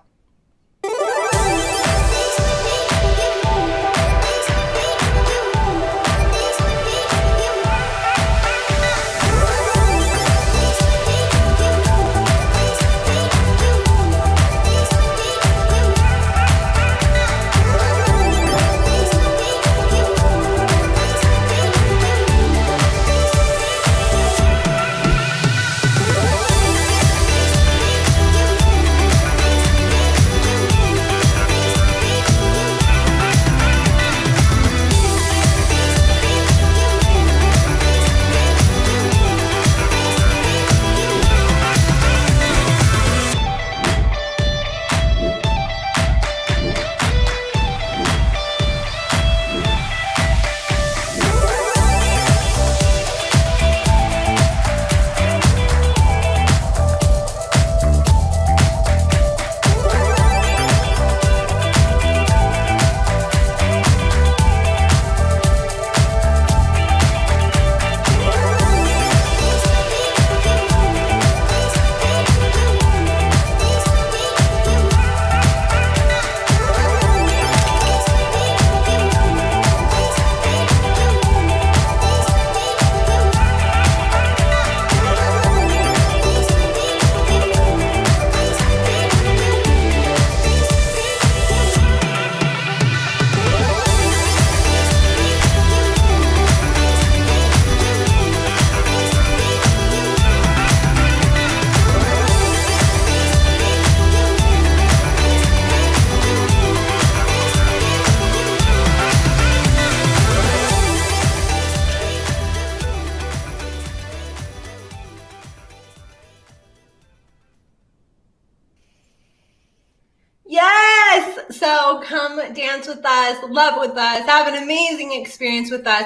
So come dance with us, love with us, have an amazing experience with us.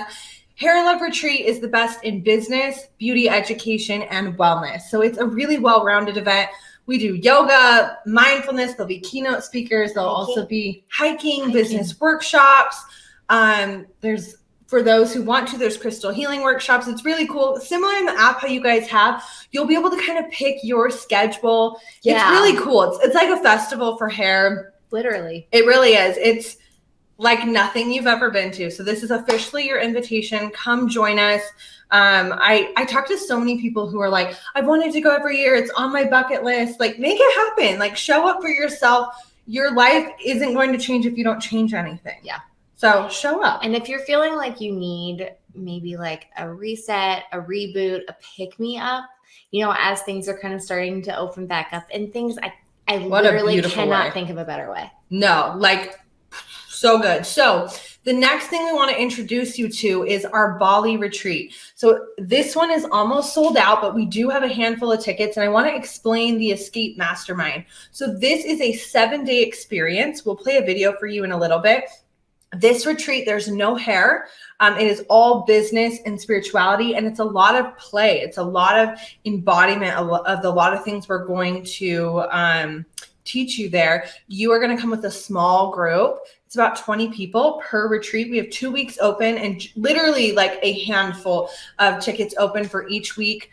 Hair Love Retreat is the best in business, beauty education, and wellness. So it's a really well-rounded event. We do yoga, mindfulness. There'll be keynote speakers. There'll also be hiking, business workshops. There's, for those who want to, there's crystal healing workshops. It's really cool. Similar in the app how you guys have, you'll be able to kind of pick your schedule. Yeah. It's really cool. It's like a festival for hair. Literally. It really is. It's like nothing you've ever been to. So this is officially your invitation. Come join us. I talked to so many people who are like, I've wanted to go every year. It's on my bucket list. Like, make it happen. Like, show up for yourself. Your life isn't going to change if you don't change anything. Yeah. So show up. And if you're feeling like you need maybe like a reset, a reboot, a pick-me-up, you know, as things are kind of starting to open back up and things, I literally cannot think of a better way. No, like, so good. So the next thing we want to introduce you to is our Bali retreat. So this one is almost sold out, but we do have a handful of tickets, and I want to explain the Escape Mastermind. So this is a 7-day experience. We'll play a video for you in a little bit. This retreat, there's no hair. It is all business and spirituality, and it's a lot of play. It's a lot of embodiment of a lot of things we're going to teach you there. You are going to come with a small group. It's about 20 people per retreat. We have 2 weeks open and literally like a handful of tickets open for each week.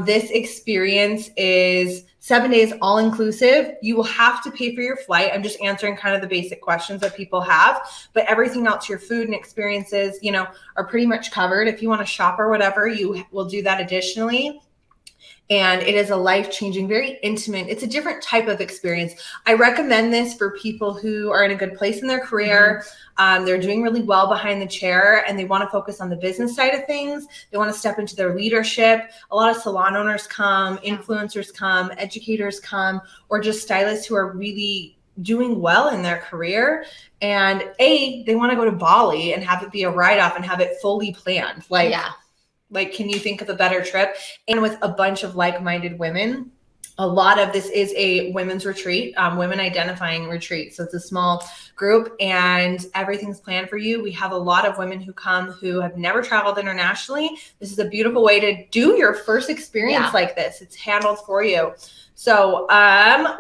This experience is 7 days all inclusive. You will have to pay for your flight. I'm just answering kind of the basic questions that people have, but everything else, your food and experiences, you know, are pretty much covered. If you want to shop or whatever, you will do that additionally. And it is a life-changing, very intimate. It's a different type of experience. I recommend this for people who are in a good place in their career. They're doing really well behind the chair and they want to focus on the business side of things. They want to step into their leadership. A lot of salon owners come, influencers come, educators come, or just stylists who are really doing well in their career. And they want to go to Bali and have it be a write-off and have it fully planned. Like, can you think of a better trip? And with a bunch of like-minded women. A lot of this is a women's retreat, women identifying retreat. So it's a small group and everything's planned for you. We have a lot of women who come who have never traveled internationally. This is a beautiful way to do your first experience like this. It's handled for you. So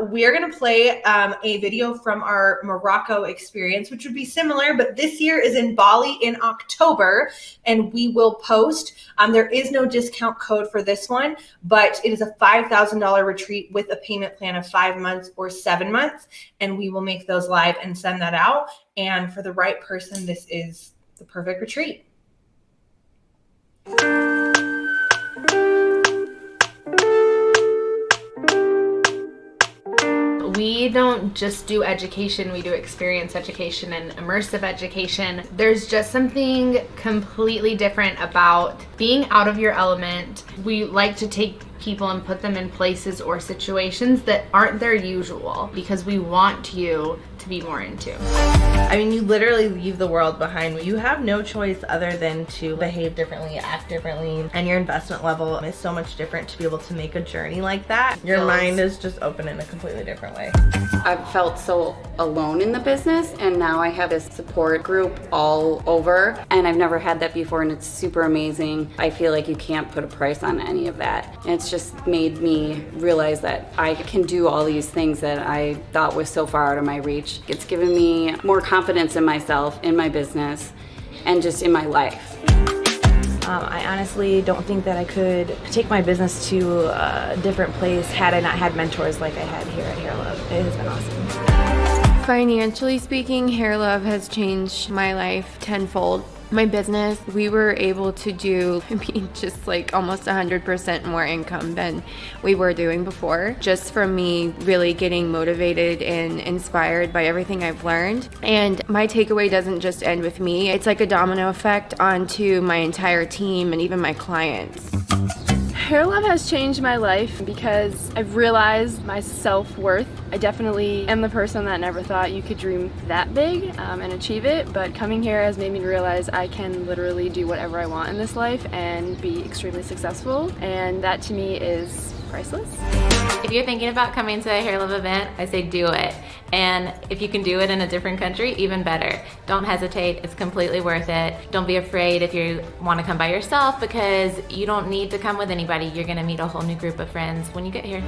we are going to play a video from our Morocco experience, which would be similar, but this year is in Bali in October, and we will post. There is no discount code for this one, but it is a $5,000 retreat with a payment plan of 5 months or 7 months, and we will make those live and send that out. And for the right person, this is the perfect retreat. We don't just do education, we do experience education and immersive education. There's just something completely different about being out of your element. We like to take people and put them in places or situations that aren't their usual because we want you to be more into. I mean, you literally leave the world behind. You have no choice other than to behave differently, act differently, and your investment level is so much different to be able to make a journey like that. Your mind is just open in a completely different way. I've felt so alone in the business, and now I have this support group all over, and I've never had that before, and it's super amazing. I feel like you can't put a price on any of that. And it's just made me realize that I can do all these things that I thought was so far out of my reach. It's given me more confidence in myself, in my business, and just in my life. I honestly don't think that I could take my business to a different place had I not had mentors like I had here at Hair Love. It has been awesome. Financially speaking, Hair Love has changed my life tenfold. My business, we were able to do just like almost 100% more income than we were doing before, just from me really getting motivated and inspired by everything I've learned. And my takeaway doesn't just end with me. It's like a domino effect onto my entire team and even my clients. Hair Love has changed my life because I've realized my self-worth. I definitely am the person that never thought you could dream that big and achieve it, but coming here has made me realize I can literally do whatever I want in this life and be extremely successful, and that to me is priceless. If you're thinking about coming to a Hair Love event, I say do it. And if you can do it in a different country, even better. Don't hesitate. It's completely worth it. Don't be afraid if you want to come by yourself, because you don't need to come with anybody. You're going to meet a whole new group of friends when you get here.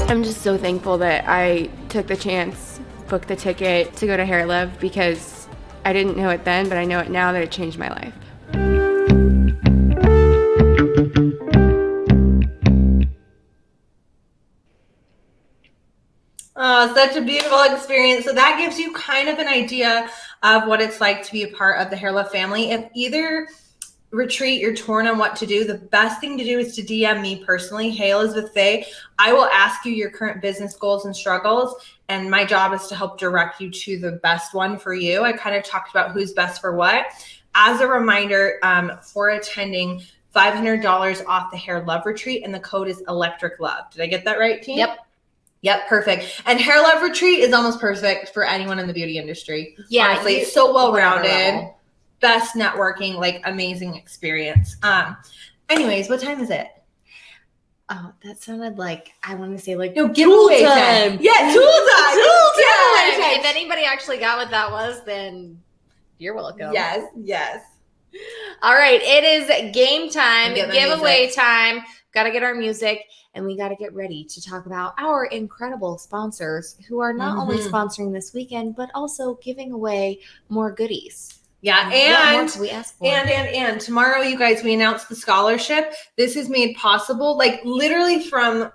I'm just so thankful that I took the chance, booked the ticket to go to Hair Love, because I didn't know it then, but I know it now that it changed my life. Oh, such a beautiful experience. So that gives you kind of an idea of what it's like to be a part of the Hair Love family. If either retreat you're torn on what to do, the best thing to do is to DM me personally. Hey, Elizabeth Faye. I will ask you your current business goals and struggles, and my job is to help direct you to the best one for you. I kind of talked about who's best for what. As a reminder, for attending, $500 off the Hair Love retreat, and the code is Electric Love. Did I get that right, team? Yep, perfect. And Hair Love retreat is almost perfect for anyone in the beauty industry. Yeah, honestly, it's so well-rounded, best networking, like amazing experience. Anyways, what time is it? Oh, that sounded like I wanted to say like giveaway time. Yeah, tool time. Tool time. If anybody actually got what that was, then you're welcome. Yes. All right, it is game time, giveaway music. time. Got to get our music, and we got to get ready to talk about our incredible sponsors who are not only sponsoring this weekend, but also giving away more goodies. Yeah, what more can we ask for? And tomorrow, you guys, we announced the scholarship. This is made possible, like literally from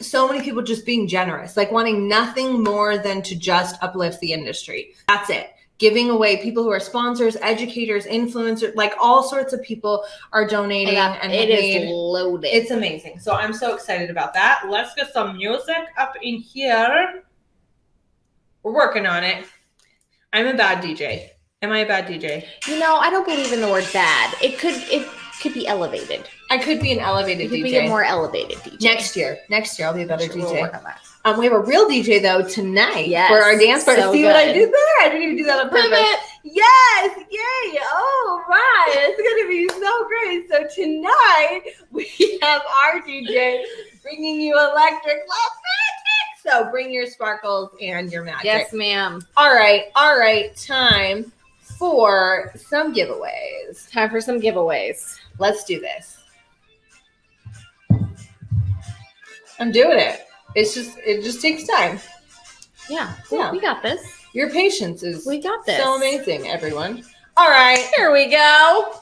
so many people just being generous, like wanting nothing more than to just uplift the industry. That's it. Giving away, people who are sponsors, educators, influencers, like all sorts of people are donating. And it is loaded. It's amazing. So I'm so excited about that. Let's get some music up in here. We're working on it. I'm a bad DJ. Am I a bad DJ? You know, I don't believe in the word bad. It could be elevated. I could be an elevated DJ. You could be a more elevated DJ. Next year, I'll be a better DJ. We'll work on that. We have a real DJ though tonight Yes, for our dance party. so See what I good. did there? I didn't even do that on purpose. Yes, yay! All right, it's gonna be so great. So tonight we have our DJ bringing you electric love magic. So bring your sparkles and your magic. Yes, ma'am. All right. Time for some giveaways. Let's do this. I'm doing it. It just takes time. Yeah. Yeah. We got this. Your patience is We got this. so amazing, everyone. All right. Here we go.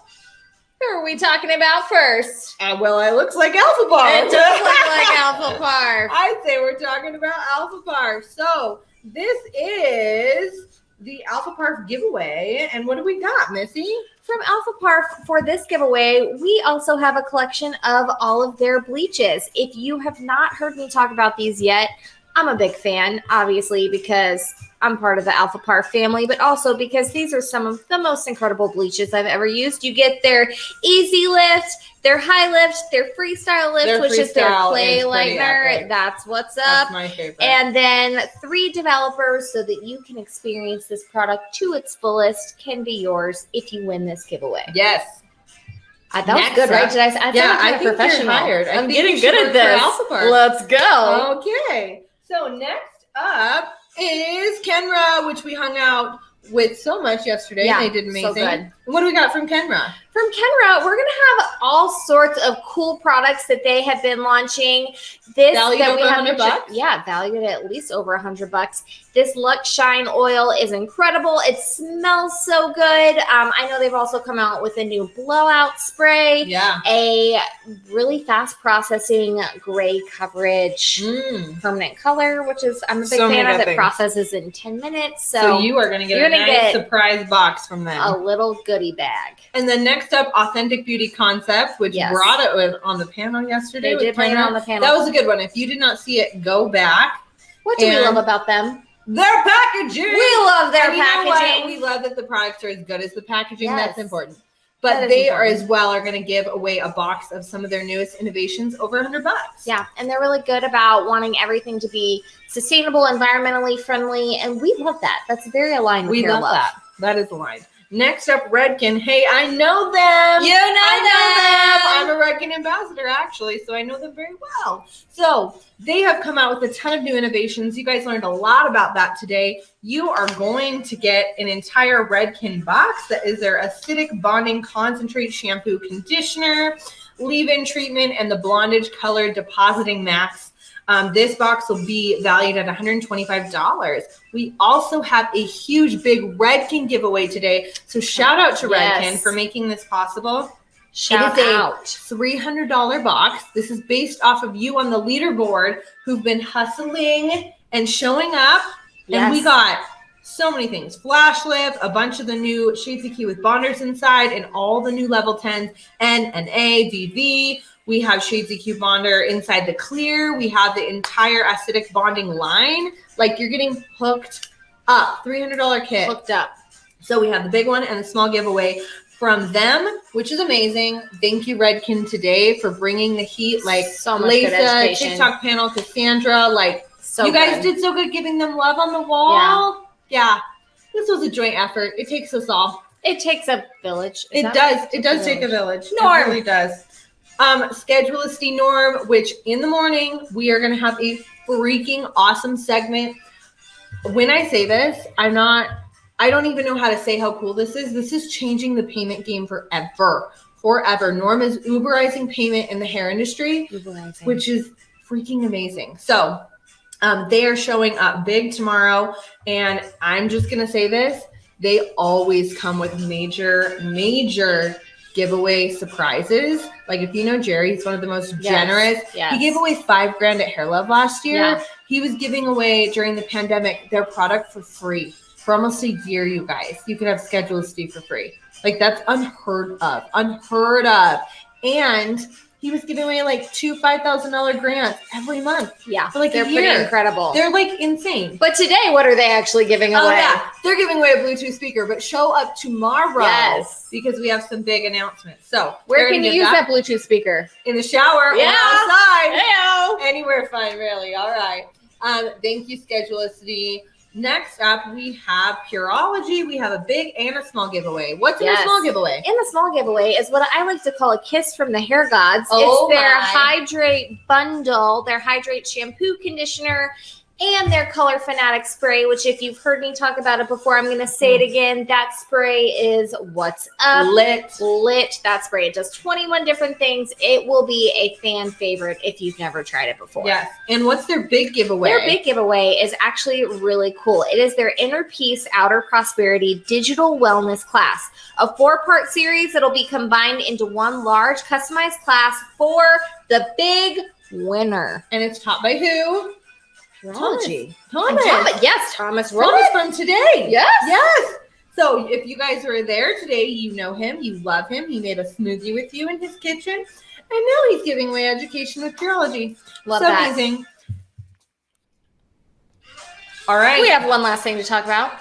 Who are we talking about first? Well, it looks like Alpha Bar. It does look like Alpha Par. I'd say we're talking about Alpha Par. So this is the Alpha Par giveaway. And what do we got, Missy? From Alpha Par, for this giveaway, we also have a collection of all of their bleaches. If you have not heard me talk about these yet, I'm a big fan, obviously, because I'm part of the Alpha Par family, but also because these are some of the most incredible bleaches I've ever used. You get their easy lift, their high lift, their freestyle lift, which is their clay lightener. That's what's up. That's my favorite. And then 3 developers so that you can experience this product to its fullest can be yours if you win this giveaway. Yes. That was good, right? Did I think you're professional. hired. I'm getting good at this. Let's go. Okay. So next up is Kenra, which we hung out with so much yesterday. Yeah, they did amazing. so good. What do we got from Kenra? From Kenra, we're going to have all sorts of cool products that they have been launching. This Valued that over we have $100? Yeah, valued at least over $100. This Luxe Shine oil is incredible. It smells so good. I know they've also come out with a new blowout spray. Yeah. A really fast processing gray coverage permanent color, which is I'm a big So fan many of. good It things. processes in 10 minutes. So you are going to get you're a gonna nice get surprise box from them. a little goodie bag. And then next up, Authentic Beauty Concept, which brought it on the panel yesterday. They with did bring it Kenra. on the panel. That was a good one. If you did not see it, go back. What do we And love about them? Their packaging. We love their And you know what? packaging. We love that the products are as good as the packaging. Yes. That's important. That But is they important. are as well going to give away a box of some of their newest innovations over $100. Yeah, and they're really good about wanting everything to be sustainable, environmentally friendly, and we love that. That's very aligned with We Hair love Love. that. That is aligned. Next up, Redken. Hey, I know them. You know them. I'm a Redken ambassador, actually, so I know them very well. So they have come out with a ton of new innovations. You guys learned a lot about that today. You are going to get an entire Redken box that is their acidic bonding concentrate shampoo conditioner, leave-in treatment, and the Blondage Color Depositing Max. This box will be valued at $125. We also have a huge big Redken giveaway today. So shout out to Redken for making this possible. Shout out. $300 box. This is based off of you on the leaderboard who've been hustling and showing up. Yes. And we got so many things. Flash lift, a bunch of the new Shades of Key with bonders inside, and all the new level 10s, N and A, VV. We have Shades of Q bonder inside the clear. We have the entire acidic bonding line. Like, you're getting hooked up. $300 kit. Hooked up. So we have the big one and the small giveaway from them, which is amazing. Thank you, Redken, today for bringing the heat. Like, so much good Lisa, education. TikTok panel, Cassandra. Like, so you guys good. did so good giving them love on the wall. Yeah. This was a joint effort. It takes us all. It takes a village. It does. It does take a village. Norm. It really does. Schedulisty Norm, which in the morning we are going to have a freaking awesome segment. When I say this, I don't even know how to say how cool this is. This is changing the payment game forever. Norm is Uberizing payment in the hair industry, which is freaking amazing. So they are showing up big tomorrow, and I'm just going to say this. They always come with major giveaway surprises. Like, if you know Jerry, he's one of the most generous. Yes. He gave away $5,000 at Hair Love last year. Yeah. He was giving away during the pandemic their product for free for almost a year. You guys, you could have Schedulisty for free. Like, that's unheard of. And he was giving away like 2 $5,000 grants every month. Yeah, for like they're a year. pretty incredible. They're like insane. But today, what are they actually giving away? Oh yeah, they're giving away a Bluetooth speaker. But show up tomorrow, because we have some big announcements. So where can you use that Bluetooth speaker? In the shower, yeah, or outside, Heyo. Anywhere fun, really. All right. Thank you, Schedulisty. Next up, we have Pureology. We have a big and a small giveaway. What's in the small giveaway? In the small giveaway is what I like to call a kiss from the hair gods. Oh, it's their my. Hydrate bundle, their Hydrate shampoo, conditioner, and their Color Fanatic spray, which if you've heard me talk about it before, I'm going to say it again. That spray is what's up. Lit. That spray. It does 21 different things. It will be a fan favorite if you've never tried it before. Yes. And what's their big giveaway? Their big giveaway is actually really cool. It is their Inner Peace, Outer Prosperity Digital Wellness class, a 4-part series that'll be combined into one large customized class for the big winner. And it's taught by who? Pureology. Thomas. Yes, Thomas. Thomas from today. Yes. So if you guys were there today, you know him, you love him. He made a smoothie with you in his kitchen. And now he's giving away education with Pureology. Love so that. amazing. All right. We have one last thing to talk about.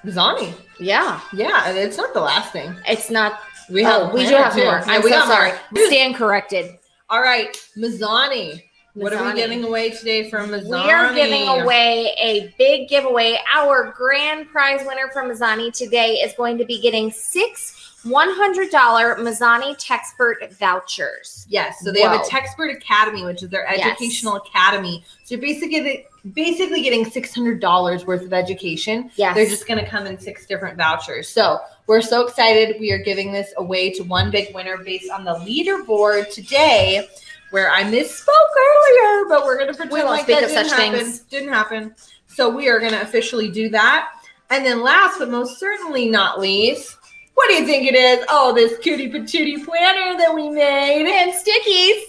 Mazani. Yeah. Yeah, it's not the last thing. It's not. We do have more. I'm so sorry. Stand corrected. All right, Mazani. What are we Mazani. giving away today from Mazani? We are giving away a big giveaway. Our grand prize winner from Mazani today is going to be getting 6 $100 Mazani Techspert vouchers. Yes, so they have a Techspert Academy, which is their educational academy. So you're basically getting $600 worth of education. Yes. They're just going to come in 6 different vouchers. So we're so excited. We are giving this away to one big winner based on the leaderboard today, where I misspoke earlier, but we're going to pretend like that didn't happen. So we are going to officially do that. And then last but most certainly not least, what do you think it is? Oh, this cutie patootie planner that we made. And stickies.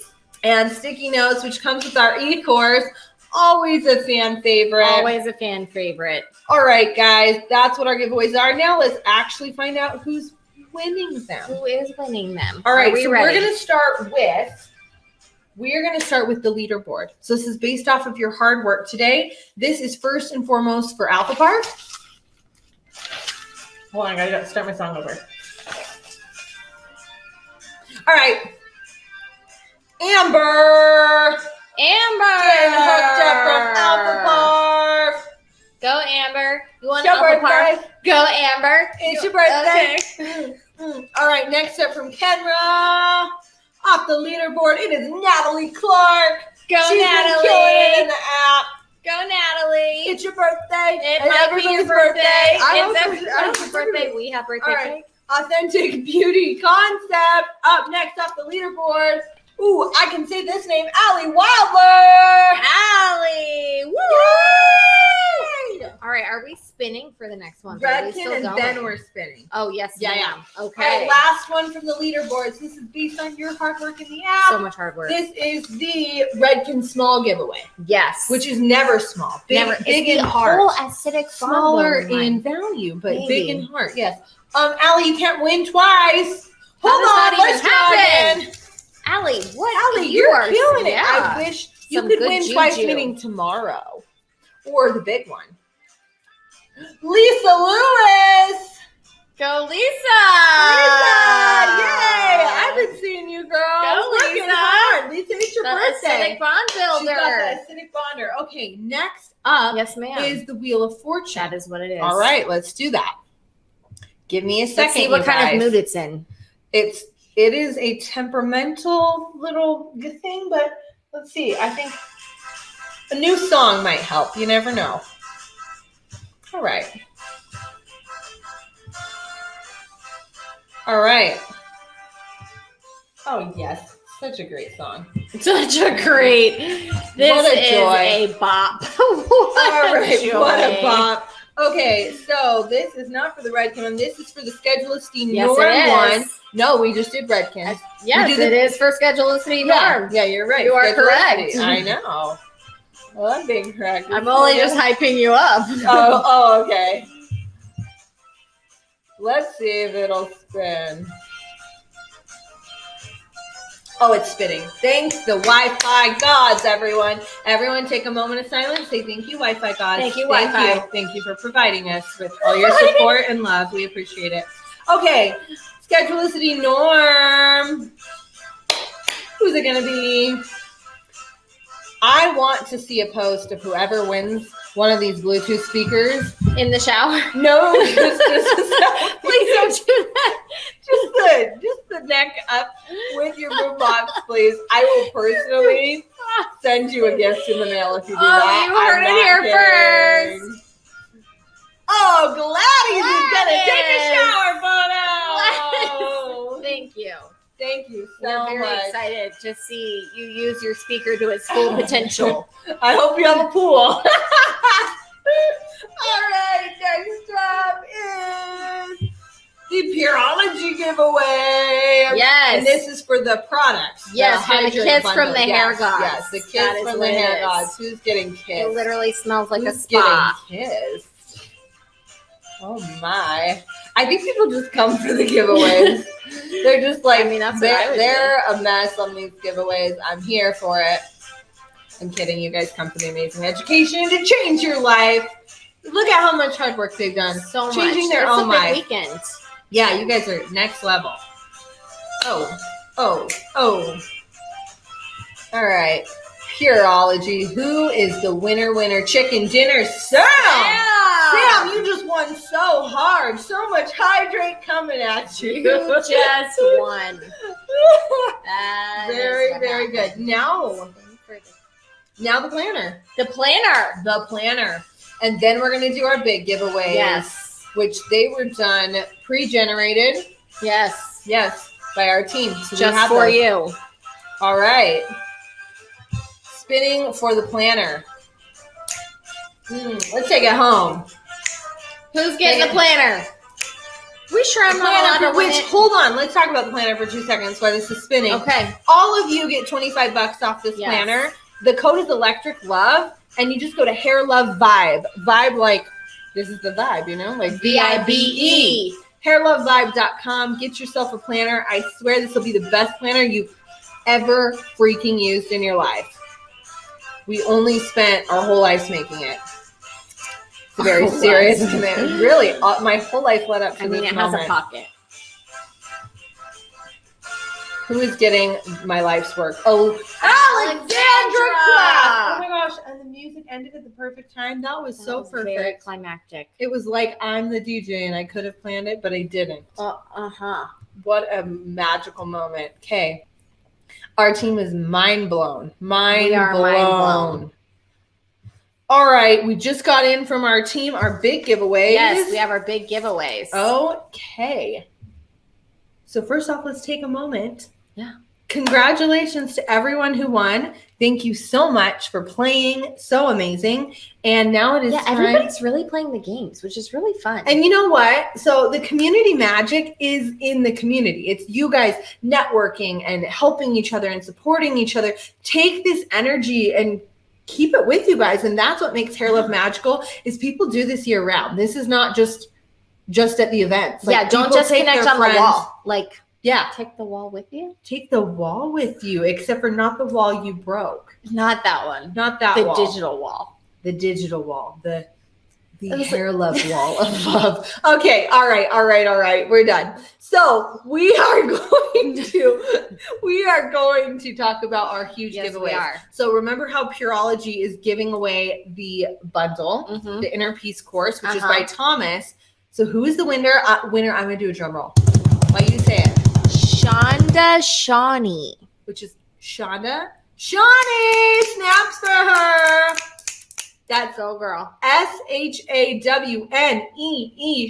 And sticky notes, which comes with our e-course. Always a fan favorite. Always a fan favorite. All right, guys, that's what our giveaways are. Now let's actually find out who's winning them. Who is winning them? All right, Are we so ready? we're going to start with the leaderboard. So this is based off of your hard work today. This is first and foremost for Alpha Park. Hold on, I got to start my song over. All right. Amber. Getting hooked up from Alpha Park. Go, Amber. You want Show Alpha birthday. Go, Amber. It's your birthday. All right, next up from Kenra. Off the leaderboard, it is Natalie Clark. Go, She's Natalie. been killing it in the app. Go, Natalie. It's your birthday. It And might be your everybody's birthday. I It's hope everybody's birthday. We have birthday All right. cake. Authentic Beauty Concept. Up next off the leaderboard. Ooh, I can say this name, Allie Wilder. Allie. Woo! Yay! All right, are we spinning for the next one? Are we Redken still and going? then we're spinning. Oh, yes. Yeah, ma'am. All Okay. right, last one from the leaderboards. This is based on your hard work in the app. So much hard work. This is the Redken Small giveaway. Yes. Which is never small. Big, Never. big It's in the heart. whole acidic Smaller bond one. in value, but Maybe. big in heart. Yes. Allie, you can't win twice. How Hold does on, that even let's try happen? again. Allie, what? Allie, you you're are killing it. yeah. I wish you Some could good win twice, juju. meaning tomorrow. Or the big one. Lisa Lewis. Go, Lisa. Lisa, yay. I've been seeing you, girl. Go, Working Lisa. hard. Lisa, it's your The birthday. acidic bond She's got builder. the acidic bonder. Okay, next up Yes, ma'am. is the Wheel of Fortune. That is what it is. All right, let's do that. Give me a second. Let's see what you kind guys. of mood it's in. It is a temperamental little good thing, but let's see. I think a new song might help. You never know. All right. All right. Oh yes, such a great song. Such a great. This What a is joy. a bop. All right, joy. what a bop. Okay, so this is not for the Redken one. This is for the Schedulicity Yes, Norm it one. is. No, we just did Redken. Yes, We do it is for Schedulicity Norm. Yeah, you're right. You are Schedulicity. correct. I know. Well, I'm being correct. I'm only just hyping you up. Oh, okay. Let's see if it'll spin. Oh, it's spinning. Thanks, the Wi-Fi gods, everyone. Everyone take a moment of silence. Say thank you, Wi-Fi gods. Thank you, Wi-Fi. Thank you for providing us with all your support and love. We appreciate it. Okay, Schedulicity Norm. Who's it going to be? I want to see a post of whoever wins one of these Bluetooth speakers. In the shower? No, just please don't do that. Just the neck up with your boombox, please. I will personally send you a gift in the mail if you do that. You heard it here first. Oh, Gladys is gonna take a shower photo. Thank you. Thank you We're so very much. excited to see you use your speaker to its full potential. I hope you have a pool. All right, next up is the Pureology giveaway. Yes. And this is for the products. Yes, for the hydrate kiss bundle. from the hair gods. Yes, the That kiss is from the what it hair is. gods. Who's getting kissed? It literally smells like a Who's spa. getting kissed? Oh my. I think people just come for the giveaways. They're just like, I mean, that's what I would they're a mess on these giveaways. I'm here for it. I'm kidding. You guys come for the amazing education to change your life. Look at how much hard work they've done. So much. Changing their It's own a big life. weekend. Yeah, you guys are next level. Oh. All right. Pureology. Who is the winner chicken dinner? Sam! Sam, you just won so hard. So much hydrate coming at you. You just won. Very good. Now the planner. The planner. The planner. And then we're going to do our big giveaways. Yes. Which they were done pre-generated. Yes. Yes, by our team. So we Just have for those. you. All right. Spinning for the planner. Let's take it home. Who's getting the planner? We sure I'm not allowed to win it. Hold on. Let's talk about the planner for 2 seconds while this is spinning. Okay. All of you get $25 off this Yes. planner. The code is Electric Love, and you just go to Hair Love Vibe. Vibe, like, this is the vibe, you know? Like VIBE. HairLoveVibe.com. Get yourself a planner. I swear this will be the best planner you've ever freaking used in your life. We only spent our whole lives making it. It's a very serious commitment. Really, my whole life led up to this it moment. has a pocket. Who is getting my life's work? Oh, Allie! Alexandra class. Oh my gosh. And the music ended at the perfect time. That was so perfect. Very climactic. It was like I'm the DJ and I could have planned it, but I didn't. What a magical moment. Okay. Our team is mind blown. Mind blown. All right. We just got in from our team, our big giveaways. Yes, we have our big giveaways. Okay. So first off, let's take a moment. Yeah. Congratulations to everyone who won. Thank you so much for playing. So amazing. And now it is time. Everybody's really playing the games, which is really fun. And you know what? So the community magic is in the community. It's you guys networking and helping each other and supporting each other. Take this energy and keep it with you guys. And that's what makes Hair Love magical is people do this year round. This is not just at the events. Like, don't just connect on the wall. Like, take the wall with you. Take the wall with you, except for not the wall you broke. Not that one. Not that wall. The digital wall. The digital wall. The Hair Love wall of love. Okay. All right. We're done. So we are going to talk about our huge giveaway. We are. So remember how Pureology is giving away the bundle, the Inner Peace course, which is by Thomas. So who is the winner? I'm going to do a drum roll. Why you say it? Shonda Shawnee. Which is Shonda. Shawnee! Snaps for her. That's Go girl. SHAWNEE.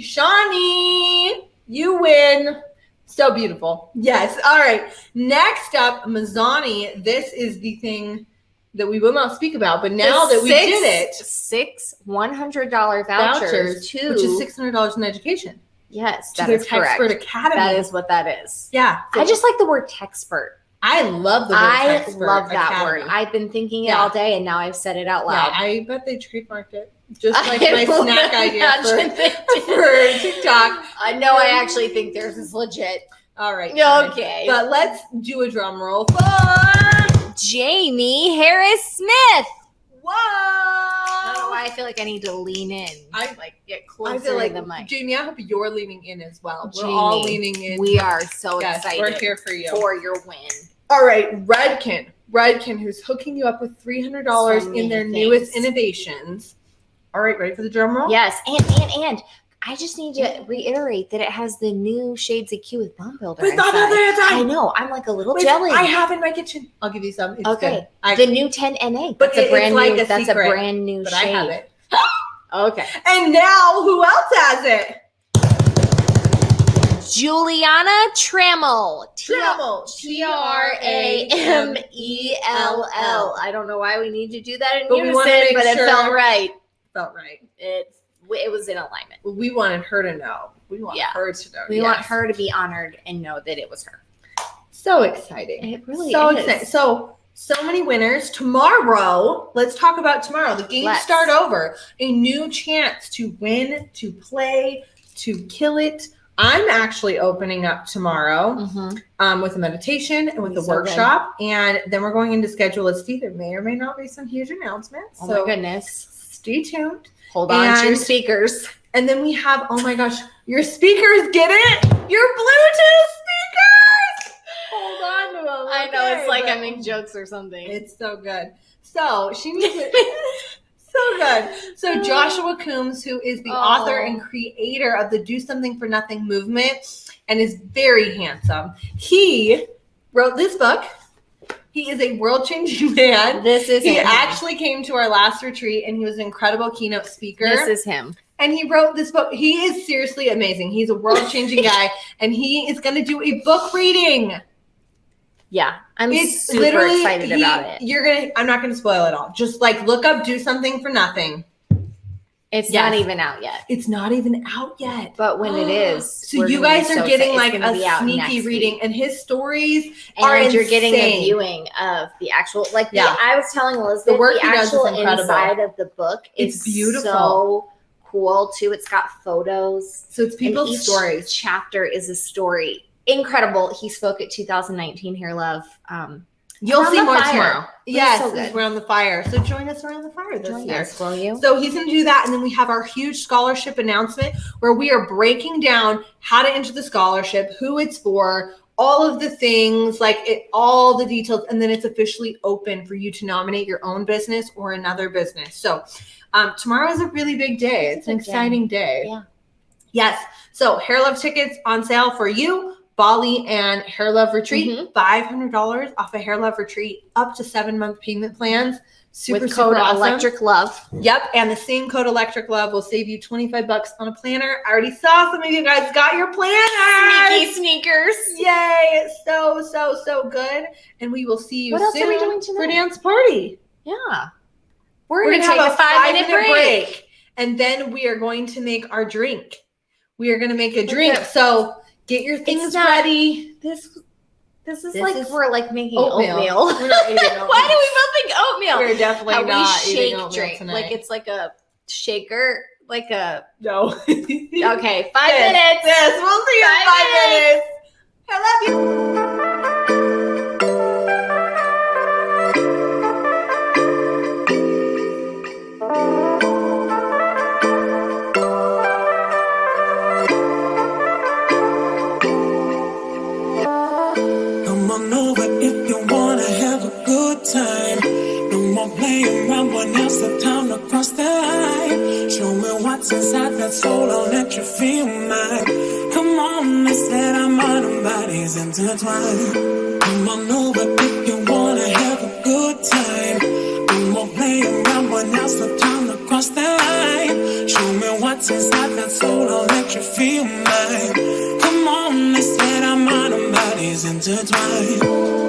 Shawnee. You win. So beautiful. Yes. All right. Next up, Mazani. This is the thing that we will not speak about, but now that we did it. 6 $100 vouchers to which is $600 in education. Yes, to that their is correct. Techspert Academy. That is what that is. Yeah. I just like the word Techspert. I love the word Techspert. I love that Academy. word. I've been thinking it all day, and now I've said it out loud. Yeah, I bet they trademarked it. Just like my snack idea for TikTok. I know. I actually think theirs is legit. All right. Okay. But let's do a drum roll for Jamie Harris Smith. Whoa! I don't know why I feel like I need to lean in. Get closer I feel like, to the mic. Jamie, I hope you're leaning in as well. We're Jamie, all leaning in. We are so excited. We're here for you. For your win. All right, Redken, who's hooking you up with $300 in their newest innovations. All right, ready for the drum roll? Yes, and I just need to reiterate that it has the new Shades of Q with Bond Builder. I know. I'm like a little jelly. I have in my kitchen. I'll give you some. It's okay. Good. The new 10NA. But that's a brand like new. A that's secret, a brand new but shade. I have it. Okay. And now, who else has it? Juliana Trammell. Trammell. TRAMELL. I don't know why we need to do that in but unison, but it felt right. Felt right. It was in alignment. We wanted her to know. We want her to know. We want her to be honored and know that it was her. So exciting. It really so is. Exciting. So many winners. Tomorrow, let's talk about tomorrow. The games start over. A new chance to win, to play, to kill it. I'm actually opening up tomorrow with a meditation and with a workshop. Good. And then we're going into Schedulist. There may or may not be some huge announcements. Oh my goodness. Stay tuned. Hold on to your speakers. And then we have, oh my gosh, your speakers, get it? Your Bluetooth speakers! Hold on to them. I know, it's like I make jokes or something. It's so good. So she needs it. So good. So Joshua Coombs, who is the author and creator of the Do Something for Nothing movement and is very handsome. He wrote this book. He is a world-changing man. He actually came to our last retreat and he was an incredible keynote speaker. This is him. And he wrote this book. He is seriously amazing. He's a world-changing guy and he is going to do a book reading. Yeah, I'm super excited about it. I'm not going to spoil it all. Just look up Do Something for Nothing. It's not even out yet. It's not even out yet. But when it is. So you guys are getting a sneaky reading and his stories are insane. You're getting a viewing of the actual, I was telling Elizabeth, the actual inside of the book is beautiful. So cool too. It's got photos. So it's people's stories. Each chapter is a story. Incredible. He spoke at 2019 Hair Love. You'll see more tomorrow. Yes, so we're on the fire. So join us around the fire this year. Will you? So he's going to do that. And then we have our huge scholarship announcement where we are breaking down how to enter the scholarship, who it's for, all of the things, like all the details, and then it's officially open for you to nominate your own business or another business. So tomorrow is a really big day. It's an exciting day. Yeah. Yes. So Hair Love tickets on sale for you, Bali and Hair Love Retreat, $500 off a Hair Love Retreat, up to 7-month payment plans. Super, with code super awesome. Electric Love. Yep, and the same code Electric Love will save you $25 on a planner. I already saw some of you guys got your planners. Sneaky sneakers. Yay! So good. And we will see you What else soon are we doing tonight? for dance party. Yeah. We're gonna have take a 5-minute break. And then we are going to make our drink. We are going to make a drink. So get your things ready. This is like we're like making oatmeal. oatmeal. We're not eating oatmeal. Why do we both think oatmeal? We're definitely How not we eating shake oatmeal drink. tonight. Like it's like a shaker, like a no. Okay, 5 minutes. Yes, we'll see you in 5 minutes. I love you. Come on over if you wanna have a good time. No more playing around, but now's the time to cross the line. Show me what's inside that soul, I'll let you feel mine. Come on, let's let our mind and bodies intertwine. Come on over if you wanna have a good time. No more playing around, but now's the time to cross the line. Show me what's inside that soul, I'll let you feel mine. Come on, let's let our mind and bodies intertwine.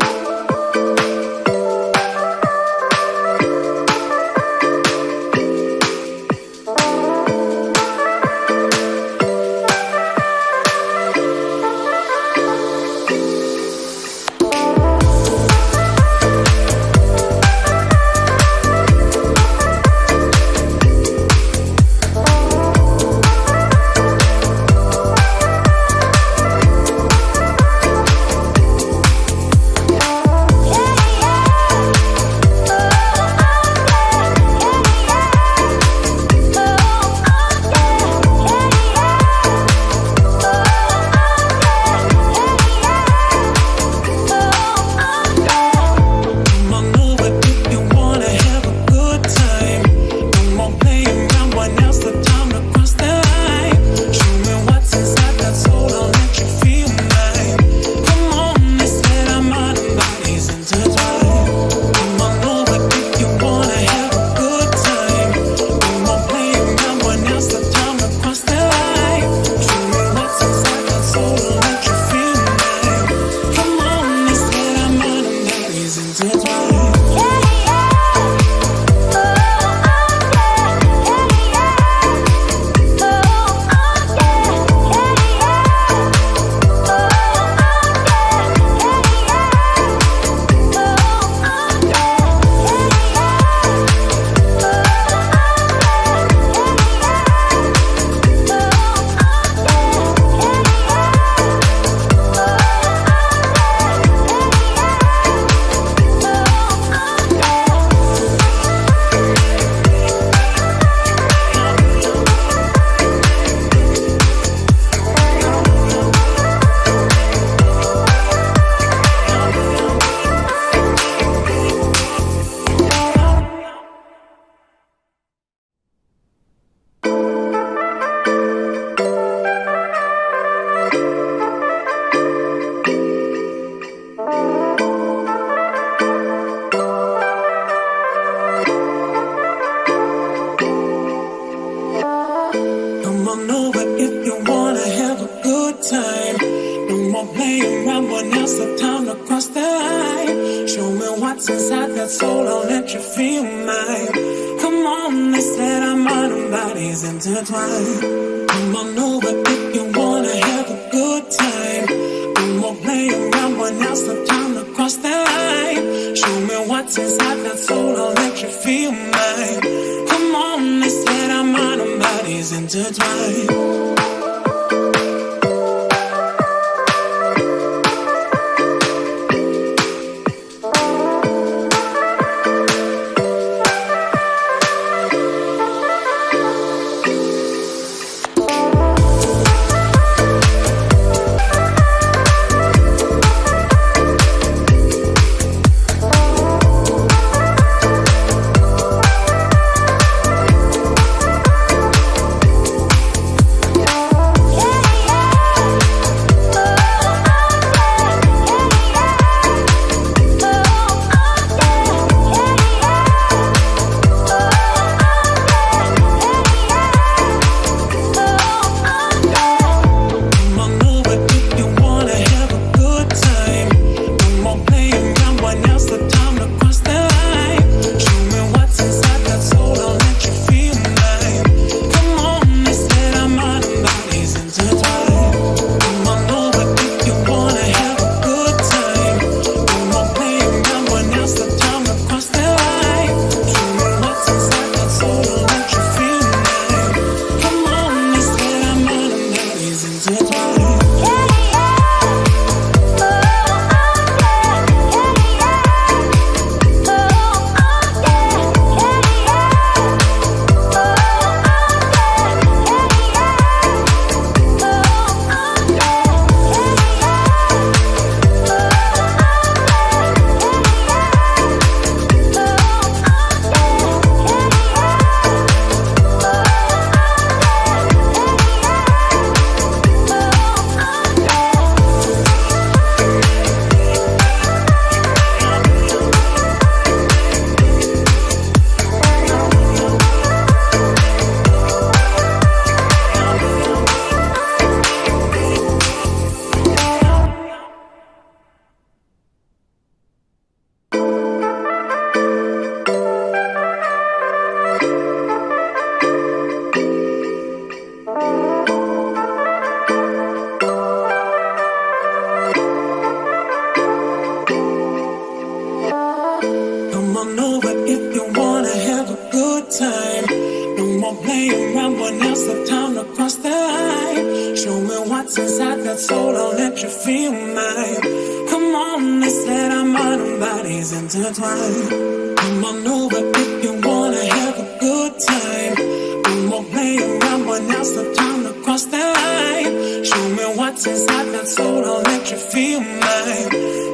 on over if you wanna have a good time. No more playing around, when else the time to cross the line. Show me what's inside that soul, I'll let you feel mine. Come on, let's let our mind and bodies intertwine. Come on over if you wanna have a good time. No more playing around, when else the time to cross the line. Show me what's inside that soul, I'll let you feel mine.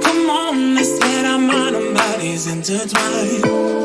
Come on, let's let our mind and bodies intertwine.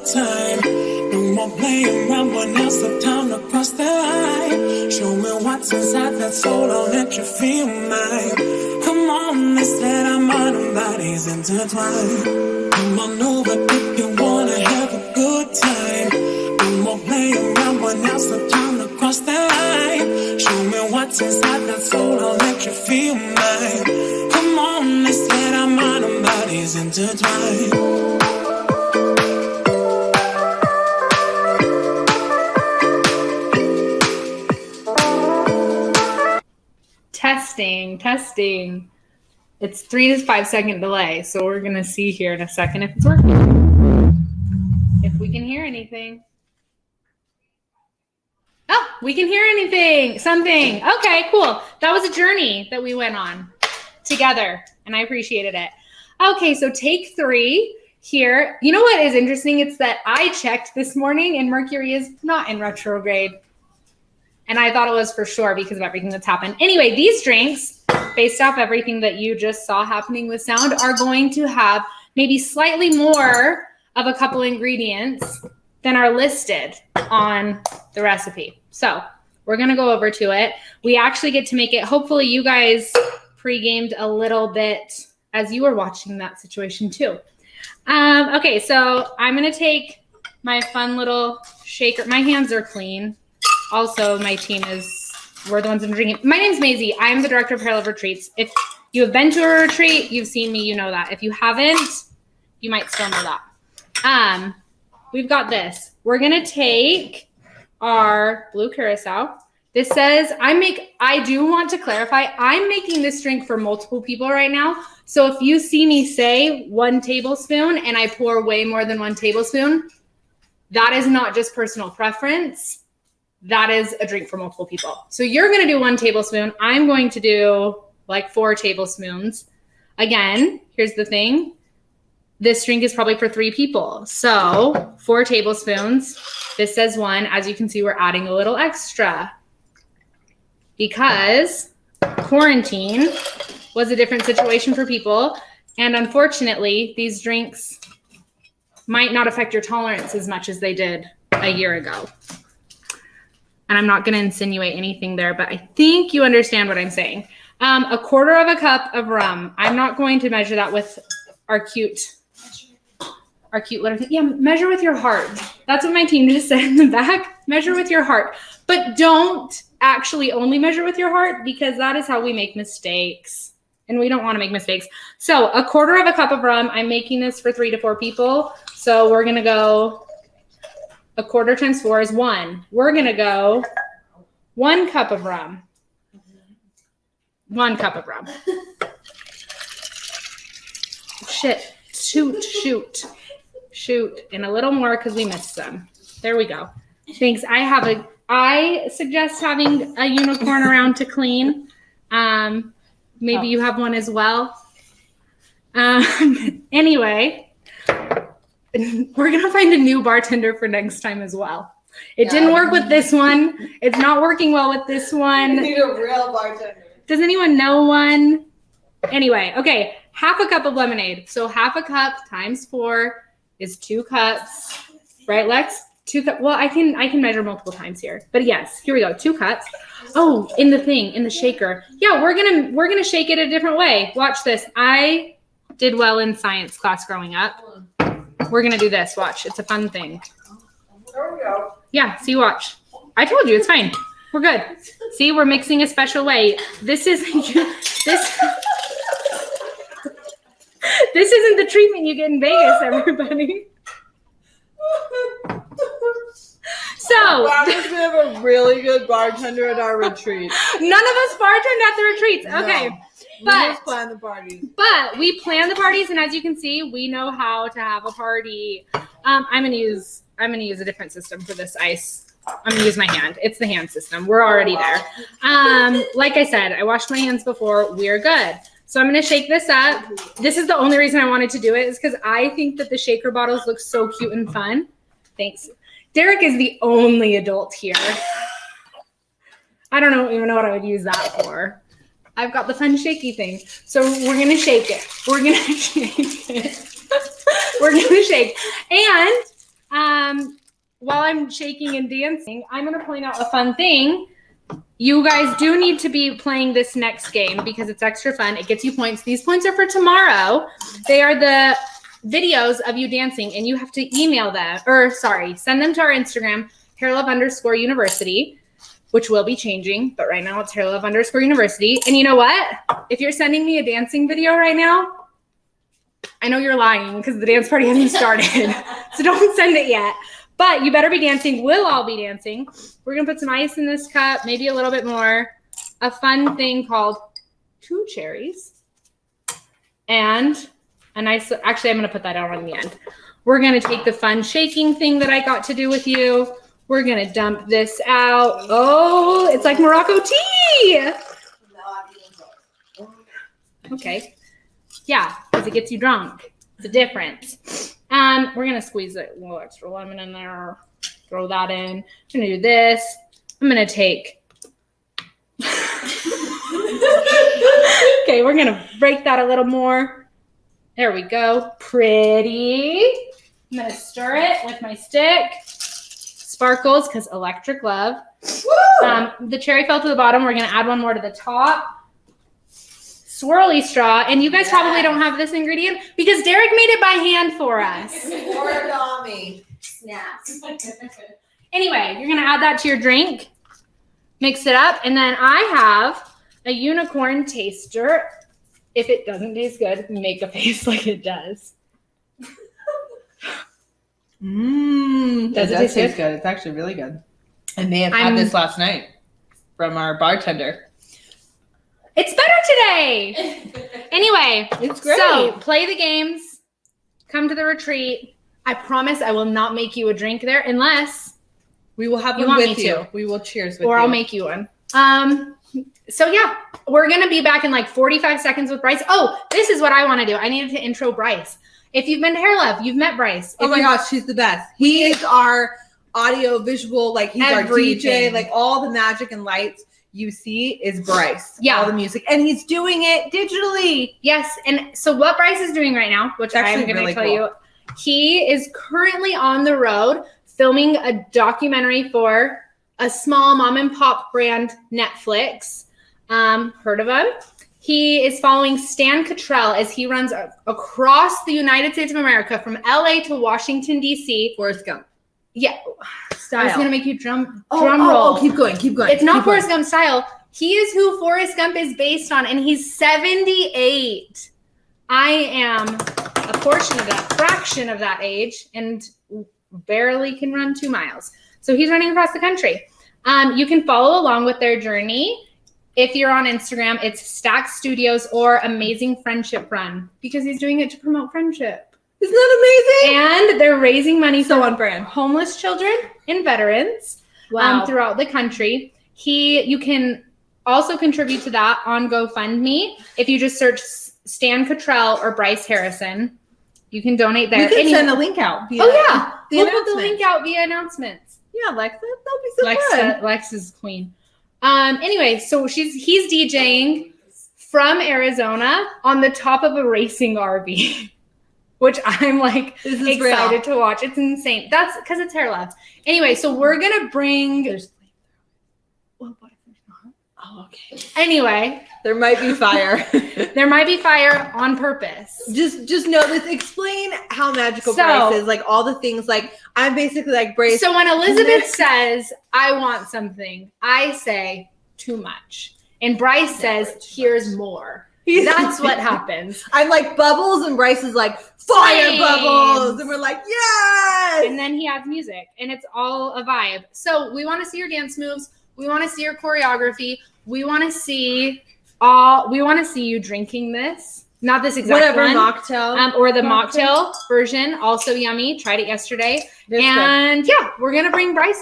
time. No more playing around, when else the time to cross the line. Show me what's inside that soul, I'll let you feel mine. Come on, let's let our mind and bodies intertwine. Come on over if you wanna have a good time. No more playing around, when else the time to cross the line. Show me what's inside that soul, I'll let you feel mine. Come on, let's let our mind and bodies intertwine. Testing. It's 3 to 5 second delay, so we're gonna see here in a second if it's working. If we can hear anything. Oh, we can hear anything. Something. Okay, cool. That was a journey that we went on together, and I appreciated it. Okay, so take 3 here. You know what is interesting? It's that I checked this morning and Mercury is not in retrograde. And I thought it was for sure because of everything that's happened. Anyway, these drinks, based off everything that you just saw happening with sound, are going to have maybe slightly more of a couple ingredients than are listed on the recipe. So we're going to go over to it. We actually get to make it. Hopefully you guys pre-gamed a little bit as you were watching that situation too. Okay, so I'm going to take my fun little shaker. My hands are clean. Also, my team we're the ones that are drinking. My name's Maisie. I'm the director of Hair Love Retreats. If you have been to a retreat, you've seen me, you know that. If you haven't, you might still know that. We've got this. We're gonna take our blue curacao. This says, I do want to clarify, I'm making this drink for multiple people right now. So if you see me say 1 tablespoon and I pour way more than 1 tablespoon, that is not just personal preference. That is a drink for multiple people. So you're going to do 1 tablespoon. I'm going to do like 4 tablespoons. Again, here's the thing. This drink is probably for 3 people. So 4 tablespoons. This says 1. As you can see, we're adding a little extra because quarantine was a different situation for people. And unfortunately, these drinks might not affect your tolerance as much as they did a year ago. And I'm not going to insinuate anything there, but I think you understand what I'm saying. 1/4 cup of rum. I'm not going to measure that with our cute little thing. Yeah, measure with your heart. That's what my team just said in the back. Measure with your heart. But don't actually only measure with your heart because that is how we make mistakes. And we don't want to make mistakes. So 1/4 cup of rum. I'm making this for 3 to 4 people. So we're going to go 1/4 times 4 is 1. We're going to go 1 cup of rum. 1 cup of rum. Shoot. And a little more because we missed some. There we go. Thanks. I suggest having a unicorn around to clean. Maybe you have one as well. Anyway. We're going to find a new bartender for next time as well. It didn't work with this one. It's not working well with this one. We need a real bartender. Does anyone know one? Anyway, okay. 1/2 cup of lemonade. So 1/2 cup times 4 is 2 cups. Right, Lex? 2 cups. Well, I can measure multiple times here. But yes, here we go. 2 cups. Oh, in the shaker. Yeah, we're gonna shake it a different way. Watch this. I did well in science class growing up. We're going to do this. Watch. It's a fun thing. There we go. Yeah. See, watch. I told you. It's fine. We're good. See, we're mixing a special way. This isn't the treatment you get in Vegas, everybody. So. Wow, we have a really good bartender at our retreat. None of us bartend at the retreats. Okay. No. But we just plan the parties. But we plan the parties, and as you can see, we know how to have a party. I'm gonna use a different system for this ice. I'm gonna use my hand. It's the hand system. We're already there. Like I said, I washed my hands before. We're good. So I'm gonna shake this up. This is the only reason I wanted to do it is because I think that the shaker bottles look so cute and fun. Thanks. Derek is the only adult here. I don't even know what I would use that for. I've got the fun shaky thing. So we're going to shake it. We're going to shake. And While I'm shaking and dancing, I'm going to point out a fun thing. You guys do need to be playing this next game because it's extra fun. It gets you points. These points are for tomorrow. They are the videos of you dancing, and you have to email them, send them to our Instagram, hairlove_university, which will be changing, but right now it's hairlove_university. And you know what? If you're sending me a dancing video right now, I know you're lying because the dance party hasn't started. So don't send it yet. But you better be dancing. We'll all be dancing. We're going to put some ice in this cup, maybe a little bit more. A fun thing called 2 cherries. And a nice, actually, I'm going to put that out on the end. We're going to take the fun shaking thing that I got to do with you. We're going to dump this out. Oh, it's like Morocco tea. Okay. Yeah, because it gets you drunk. It's a difference. We're going to squeeze a little extra lemon in there. Throw that in. I'm going to do this. I'm going to take. Okay, we're going to break that a little more. There we go. Pretty. I'm going to stir it with my stick. Sparkles, because electric love. The cherry fell to the bottom. We're going to add one more to the top. Swirly straw, and you guys probably don't have this ingredient because Derek made it by hand for us. Origami. Snaps. Anyway, you're gonna add that to your drink, mix it up, and then I have a unicorn taster. If it doesn't taste good, make a face like it does. Does it taste good? It's actually really good. I may have had this last night from our bartender. It's better today. Anyway, it's great. So play the games, come to the retreat. I promise I will not make you a drink there unless we will have one with you. We will cheers with you. Or I'll make you one. So yeah, we're going to be back in like 45 seconds with Bryce. Oh, this is what I want to do. I needed to intro Bryce. If you've been to Hair Love, you've met Bryce. Oh my gosh, she's the best. He is our audio visual, like he's everything. Our DJ, like all the magic and lights you see is Bryce. Yeah. All the music. And he's doing it digitally. Yes. And so what Bryce is doing right now, which I'm going to really tell you, he is currently on the road filming a documentary for a small mom and pop brand, Netflix. Heard of him? He is following Stan Cottrell as he runs across the United States of America from LA to Washington, D.C. Forrest Gump. Yeah. Style. I was going to make you drum roll. Oh, keep going. It's not Forrest Gump style. He is who Forrest Gump is based on, and he's 78. I am a portion of that, fraction of that age, and barely can run 2 miles. So he's running across the country. You can follow along with their journey. If you're on Instagram, it's Stack Studios or Amazing Friendship Run, because he's doing it to promote friendship. Isn't that amazing? And they're raising money so for on brand. Homeless children and veterans throughout the country. You can also contribute to that on GoFundMe. If you just search Stan Cottrell or Bryce Harrison, you can donate there. We can send a link out. We'll put the link out via announcements. Yeah, Lexa, that'll be so fun. Lexa's queen. Anyway, so he's DJing from Arizona on the top of a racing RV. Which I'm like excited to watch. It's insane. That's because it's Hair Love. Anyway, so we're gonna bring. Well, what if there's not? Oh, okay. Anyway, there might be fire. There might be fire on purpose. Just know this. Explain how magical Bryce is. Like all the things. Like I'm basically like Bryce. So when Elizabeth says, "I want something," I say too much, and Bryce says, "Here's more." That's what happens. I'm like bubbles, and Bryce is like fire bubbles, and we're like, yes. And then he adds music, and it's all a vibe. So we want to see your dance moves. We want to see your choreography. We want to see you drinking this, not this exact one, mocktail, or the mocktail version. Also yummy. Tried it yesterday, and yeah, we're gonna bring Bryce